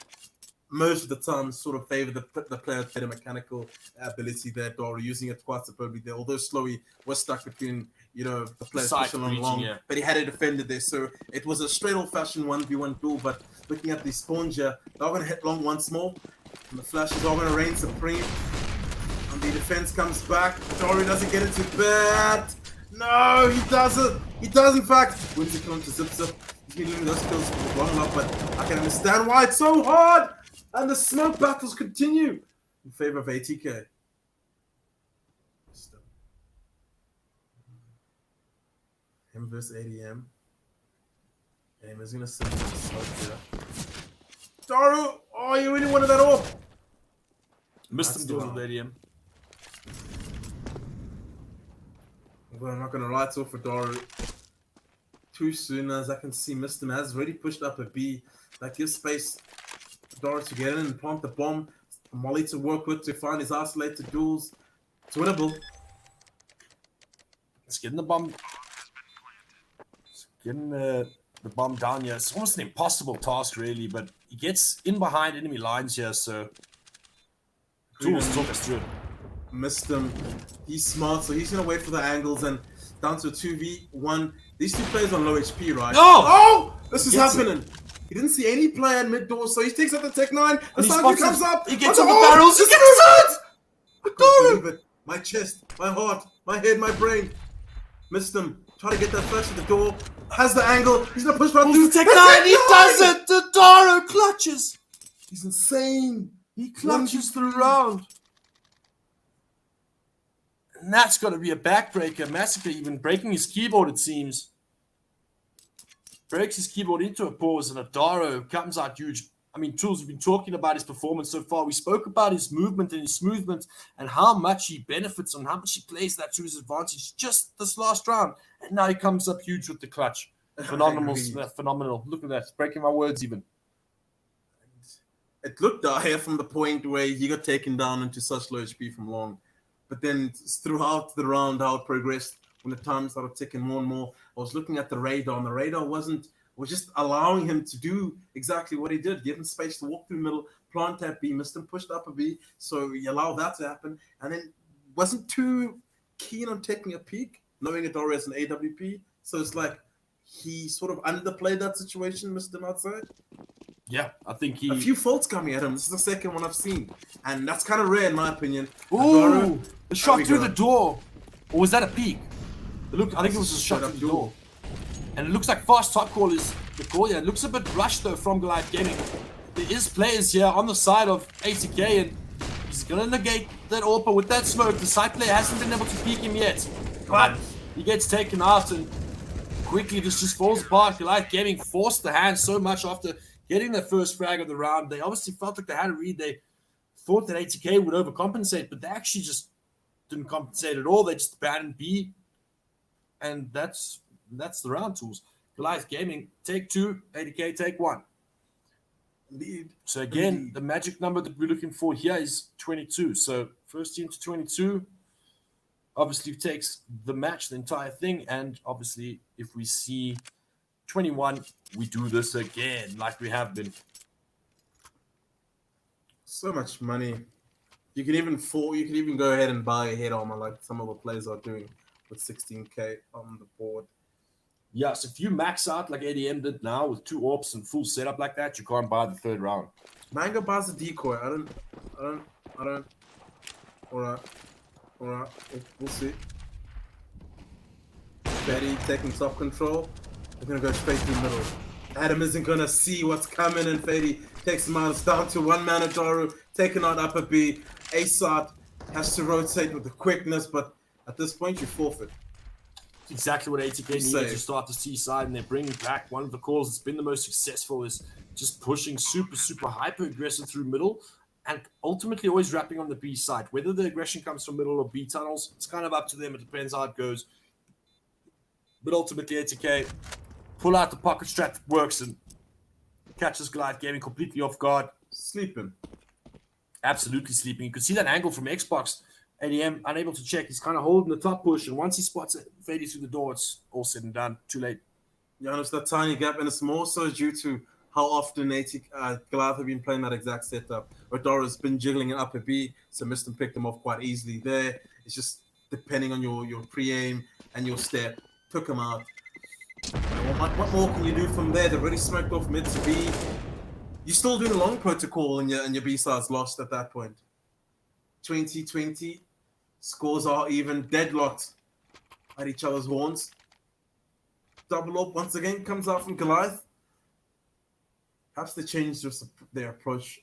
most of the time sort of favor the player with better mechanical ability there, Dora, using it quite superbly there. Although Slowy was stuck between, you know, the players pushing along long, yeah. But he had a defender there, so it was a straight old-fashioned 1v1 duel. But looking at the spawns here, they're going to hit long once more, and the flashes are going to reign supreme. And the defense comes back. Dora doesn't get into bed. No, he doesn't. He does, in fact. Wins the kill into Zipzip. He's been doing those kills for long enough, but I can understand why it's so hard. And the smoke battles continue in favor of ATK. Him versus ADM. ADM is going to sit in the smoke here. Daru! Oh, you really wanted that off! Missed him doing with ADM. Well, I'm not going to lie, it's off for Daru. Too soon, as I can see, Mistim has already pushed up a B. That gives space Dara to get in and plant the bomb. Molly to work with to find his isolated duels. It's winnable. It's getting the bomb. It's getting the bomb down here. It's almost an impossible task, really, but he gets in behind enemy lines here, so tools talk us through it. Missed him. He's smart, so he's gonna wait for the angles and down to a 2v1. These two players on low HP, right? No! Oh! This is happening. He didn't see any player in mid door, so he takes out the Tech 9. The Sanji comes up. He gets on the barrels. He gets it! I can't believe it. My chest, my heart, my head, my brain. Missed him. Try to get that first at the door. Has the angle. He's gonna push right through. Tech 9, he does it! Dodaro clutches! He's insane. He clutches the round. And that's got to be a backbreaker. Massacre even breaking his keyboard, it seems. Breaks his keyboard into a pause, and Adaro comes out huge. I mean, Tools, we've been talking about his performance so far. We spoke about his movement and his smoothment and how much he benefits and how much he plays that to his advantage just this last round. And now he comes up huge with the clutch. Phenomenal, phenomenal. Look at that. It's breaking my words even. It looked dire from the point where he got taken down into such low HP from long. But then throughout the round, how it progressed, when the time started ticking more and more, I was looking at the radar, and the radar was just allowing him to do exactly what he did, give him space to walk through the middle, plant that B, missed him, pushed up a B, so he allowed that to happen, and then wasn't too keen on taking a peek, knowing Adoro as an AWP, so it's like he sort of underplayed that situation, missed him outside. Yeah, I think he... A few faults coming at him. This is the second one I've seen. And that's kind of rare in my opinion. Ooh, Adoro, the shot through the door. Or was that a peek? I think it was a shot through the door. And it looks like fast top call is the call. Yeah, it looks a bit rushed though from Goliath Gaming. There is players here on the side of ATK, and he's going to negate that AWP with that smoke. The side player hasn't been able to peek him yet. But he gets taken out, and quickly this just falls apart. Goliath Gaming forced the hand so much after getting their first frag of the round. They obviously felt like they had a read. They thought that ATK would overcompensate, but they actually just didn't compensate at all. They just abandoned B. And that's the round, Tools. Goliath Gaming, take 2, ATK, take 1. Indeed. So again, the magic number that we're looking for here is 22. So first team to 22 obviously takes the match, the entire thing. And obviously, if we see 21, we do this again like we have been. So much money. You can even go ahead and buy a head armor like some of the players are doing with 16k on the board. Yes, if you max out like ADM did now with 2 AWPs and full setup like that, you can't buy the third round. Mango buys a decoy. I don't. Alright. We'll see. Betty taking top control. They're gonna go straight through the middle. Adam isn't gonna see what's coming, and Fady takes him out. It's down to one man Adaru, taking out upper B. Asat has to rotate with the quickness, but at this point you forfeit. It's exactly what ATK needed to start the C side, and they're bringing back one of the calls that's been the most successful is just pushing super hyper aggressive through middle, and ultimately always wrapping on the B side. Whether the aggression comes from middle or B tunnels, it's kind of up to them. It depends how it goes. But ultimately, ATK pull out the pocket strat that works and catches Goliath Gaming completely off guard. Sleeping. Absolutely sleeping. You could see that angle from Xbox. ADM unable to check. He's kind of holding the top push, and once he spots it fading through the door, it's all said and done. Too late. Yeah, it's that tiny gap, and it's more so due to how often Goliath have been playing that exact setup. Rodoro's been jiggling it up a B, so missed and picked him off quite easily there. It's just depending on your pre-aim and your step. Took him out. What more can you do from there? They've already smoked off mid to B. You're still doing a long protocol, and your B side's lost at that point. 20-20. Scores are even deadlocked at each other's horns. Double up once again comes out from Goliath. Perhaps they changed their approach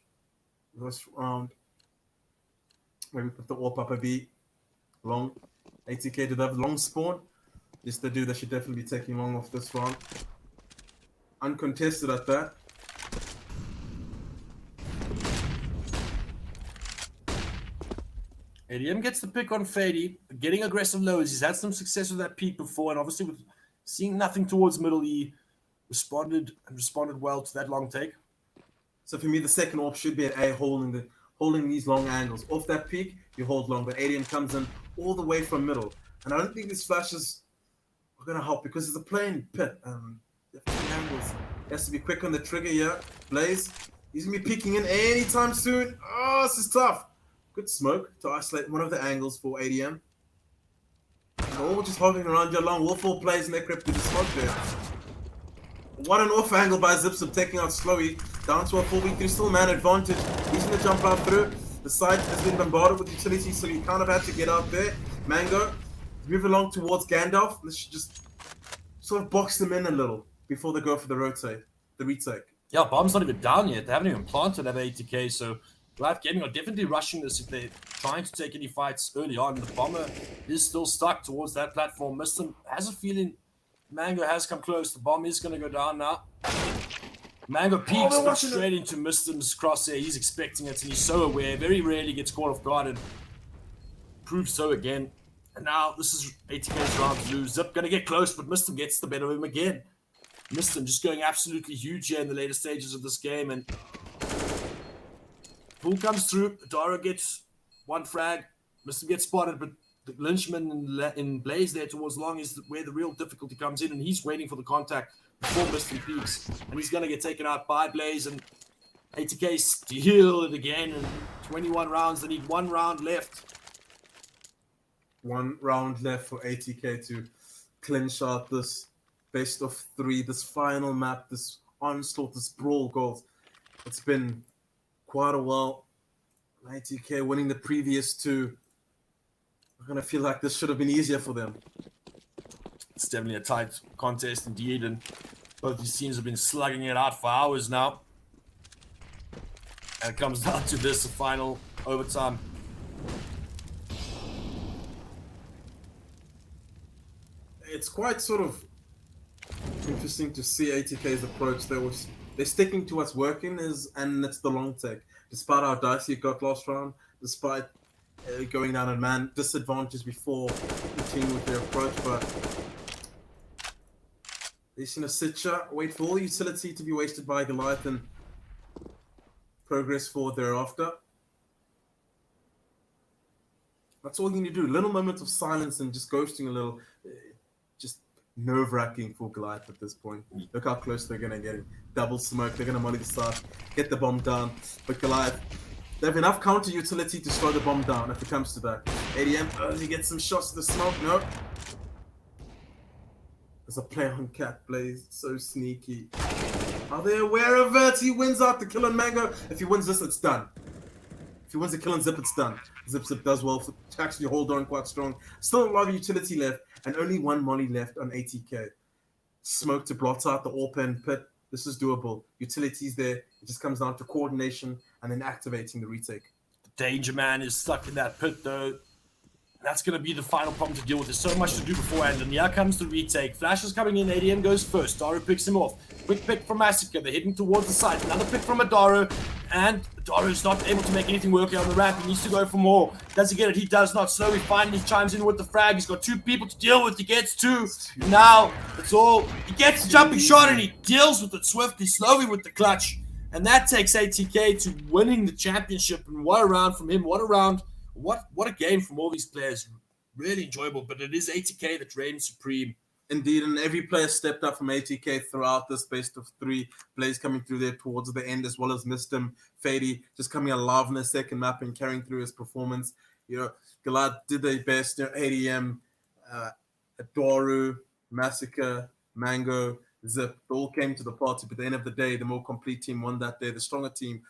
this round. Maybe put the AWP up a B. Long. ATK did have long spawn. Yes, they do. They should definitely be taking long off this round. Uncontested at that. ADM gets the pick on Fady, getting aggressive lows. He's had some success with that peak before, and obviously with seeing nothing towards middle, he responded well to that long take. So for me, the second AWP should be at A, holding these long angles. Off that peak, you hold long, but ADM comes in all the way from middle. And I don't think these flashes are going to help because it's a plain pit. Angles. He has to be quick on the trigger here. Blaze, he's going to be peeking in anytime soon. Oh, this is tough. Good smoke to isolate one of the angles for ADM. They're all just hovering around your long. All 4 plays and they're crept to the smoke there. What an off angle by Zipsum, taking out Slowy. Down to a 4v3, still man advantage. He's going to jump out through. The side has been bombarded with utility, so he kind of had to get out there. Mango, move along towards Gandalf. This should just sort of box them in a little before they go for the retake. Yeah, Bomb's not even down yet. They haven't even planted at 80k, so Goliath Gaming are definitely rushing this if they're trying to take any fights early on. The Bomber is still stuck towards that platform. Mistim has a feeling Mango has come close. The Bomb is going to go down now. Mango peeks but straight into Mistim's crosshair. He's expecting it, and he's so aware. Very rarely gets caught off guard, and proves so again. And now this is 80k's round to lose. Zip going to get close, but Mistim gets the better of him again. Mistim just going absolutely huge here in the later stages of this game, and Pool comes through. Dara gets one frag. Mistim gets spotted, but the Lynchman in Blaze there towards long is where the real difficulty comes in, and he's waiting for the contact before Mistim peaks, and he's going to get taken out by Blaze, and 80k steal it again, and 21 rounds. They need 1 round left. 1 round left for 80k to clinch out this best of 3, this final map, this onslaught, this brawl goals. It's been quite a while. 80k winning the previous 2. I'm going to feel like this should have been easier for them. It's definitely a tight contest indeed, and both these teams have been slugging it out for hours now. And it comes down to this, the final overtime. It's quite sort of interesting to see 80k's approach. They're sticking to what's working, and it's the long take. Despite how dicey it got last round, despite going down a man disadvantage before continuing with their approach, but they're just going to sit shut, wait for all utility to be wasted by Goliath, and progress forward thereafter. That's all you need to do. Little moments of silence and just ghosting a little. Just nerve-wracking for Goliath at this point. Look how close they're going to get it. Double smoke. They're going to molly the side, get the bomb down. But Goliath, they have enough counter utility to slow the bomb down if it comes to that. ADM, he gets some shots to the smoke. No. There's a play on Cat Blaze. So sneaky. Are they aware of it? He wins out the kill on Mango. If he wins this, it's done. If he wins the kill on Zip, it's done. Zip does well to actually hold on quite strong. Still a lot of utility left, and only 1 molly left on 80k. Smoke to blot out the open pit. This is doable. Utility's there. It just comes down to coordination and then activating the retake. The Danger Man is stuck in that pit, though. That's going to be the final problem to deal with. There's so much to do beforehand, and here comes the retake. Flash is coming in, ADM goes first. Daru picks him off. Quick pick from Massacre. They're heading towards the side. Another pick from Adaro, and Adaro's not able to make anything work here on the ramp. He needs to go for more. Does he get it? He does not. Slowly, finally chimes in with the frag. He's got 2 people to deal with. He gets 2. Now, it's all. He gets the jumping shot, and he deals with it swiftly, slowly with the clutch. And that takes 80k to winning the championship. And what a round from him. What a round. What a game from all these players. Really enjoyable, but it is 80k that reigns supreme. Indeed, and every player stepped up from 80k throughout this best of 3. Blaze coming through there towards the end, as well as Mistim, Fady just coming alive in the second map and carrying through his performance. Goliath did their best. ADM, Adoru, Massacre, Mango, Zip, they all came to the party. But at the end of the day, the more complete team won that day. The stronger team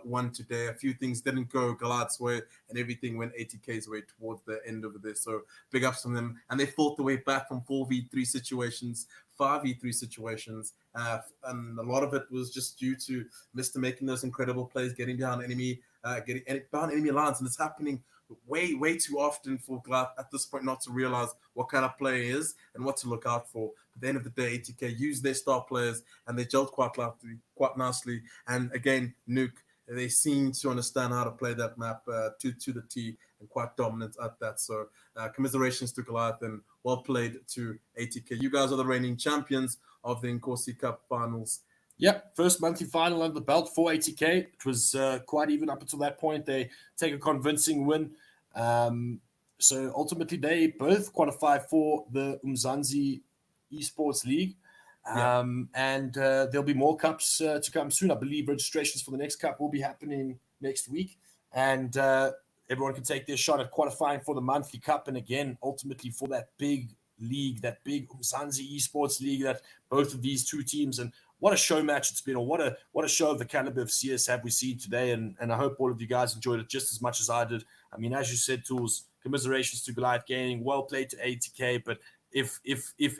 won today. A few things didn't go Goliath's way, and everything went 80k's way towards the end of this. So big ups from them. And they fought the way back from 4v3 situations, 5v3 situations. And a lot of it was just due to Mr. making those incredible plays, getting behind enemy lines. And it's happening way too often for Goliath at this point not to realize what kind of player he is and what to look out for. At the end of the day, 80k used their star players and they gelled quite nicely. And again, Nuke, they seem to understand how to play that map to the T and quite dominant at that. So commiserations to Goliath and well played to 80k. You guys are the reigning champions of the Inkosi Cup finals. Yep, first monthly final under the belt for 80k. It was quite even up until that point. They take a convincing win. So ultimately, they both qualify for the UMZANSI Esports League. And there'll be more cups to come soon. I believe registrations for the next cup will be happening next week. And everyone can take their shot at qualifying for the monthly cup. And again, ultimately for that big league, that big UMZANSI Esports League, that both of these 2 teams. And what a show match it's been, or what a show of the caliber of CS have we seen today. And I hope all of you guys enjoyed it just as much as I did. I mean, as you said, Tools, commiserations to Goliath Gaming. Well played to 80k. But if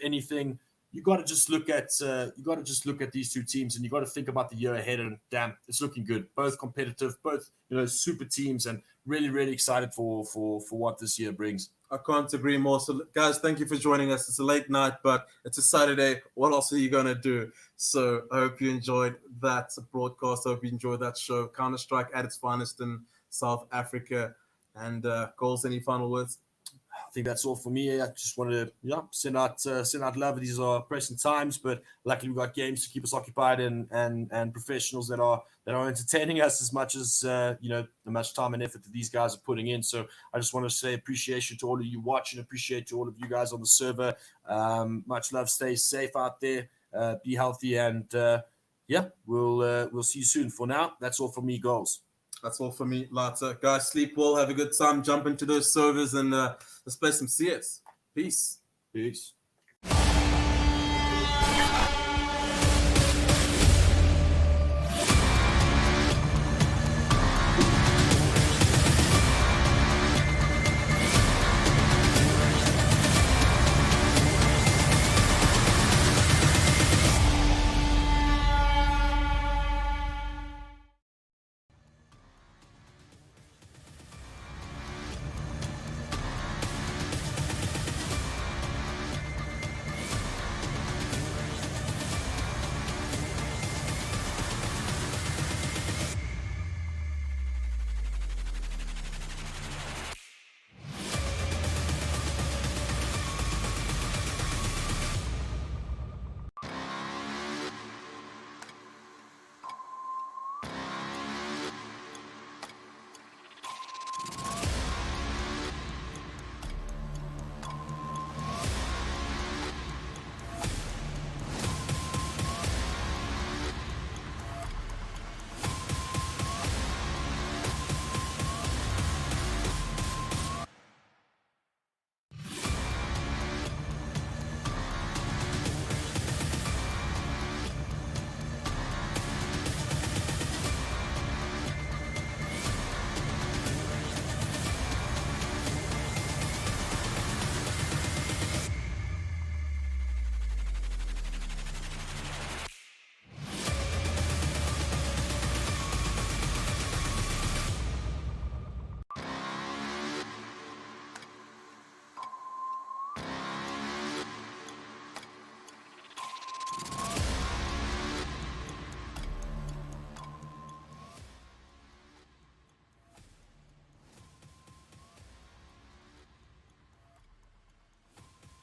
anything, you got to just look at these two teams, and you got to think about the year ahead. And damn, it's looking good. Both competitive, both super teams, and really, really excited for what this year brings. I can't agree more. So, guys, thank you for joining us. It's a late night, but it's a Saturday. What else are you going to do? So I hope you enjoyed that broadcast. I hope you enjoyed that show. Counter-Strike at its finest in South Africa. And Goals, any final words? I think that's all for me. I just wanted to send out love. These are pressing times, but luckily we've got games to keep us occupied and professionals that are entertaining us as much as the much time and effort that these guys are putting in. So I just want to say appreciation to all of you watching, appreciate to all of you guys on the server. Much love. Stay safe out there. Be healthy, and we'll see you soon. For now, that's all from me, Goals. That's all for me, Lata. Guys, sleep well, have a good time, jump into those servers, and let's play some CS. Peace. Peace.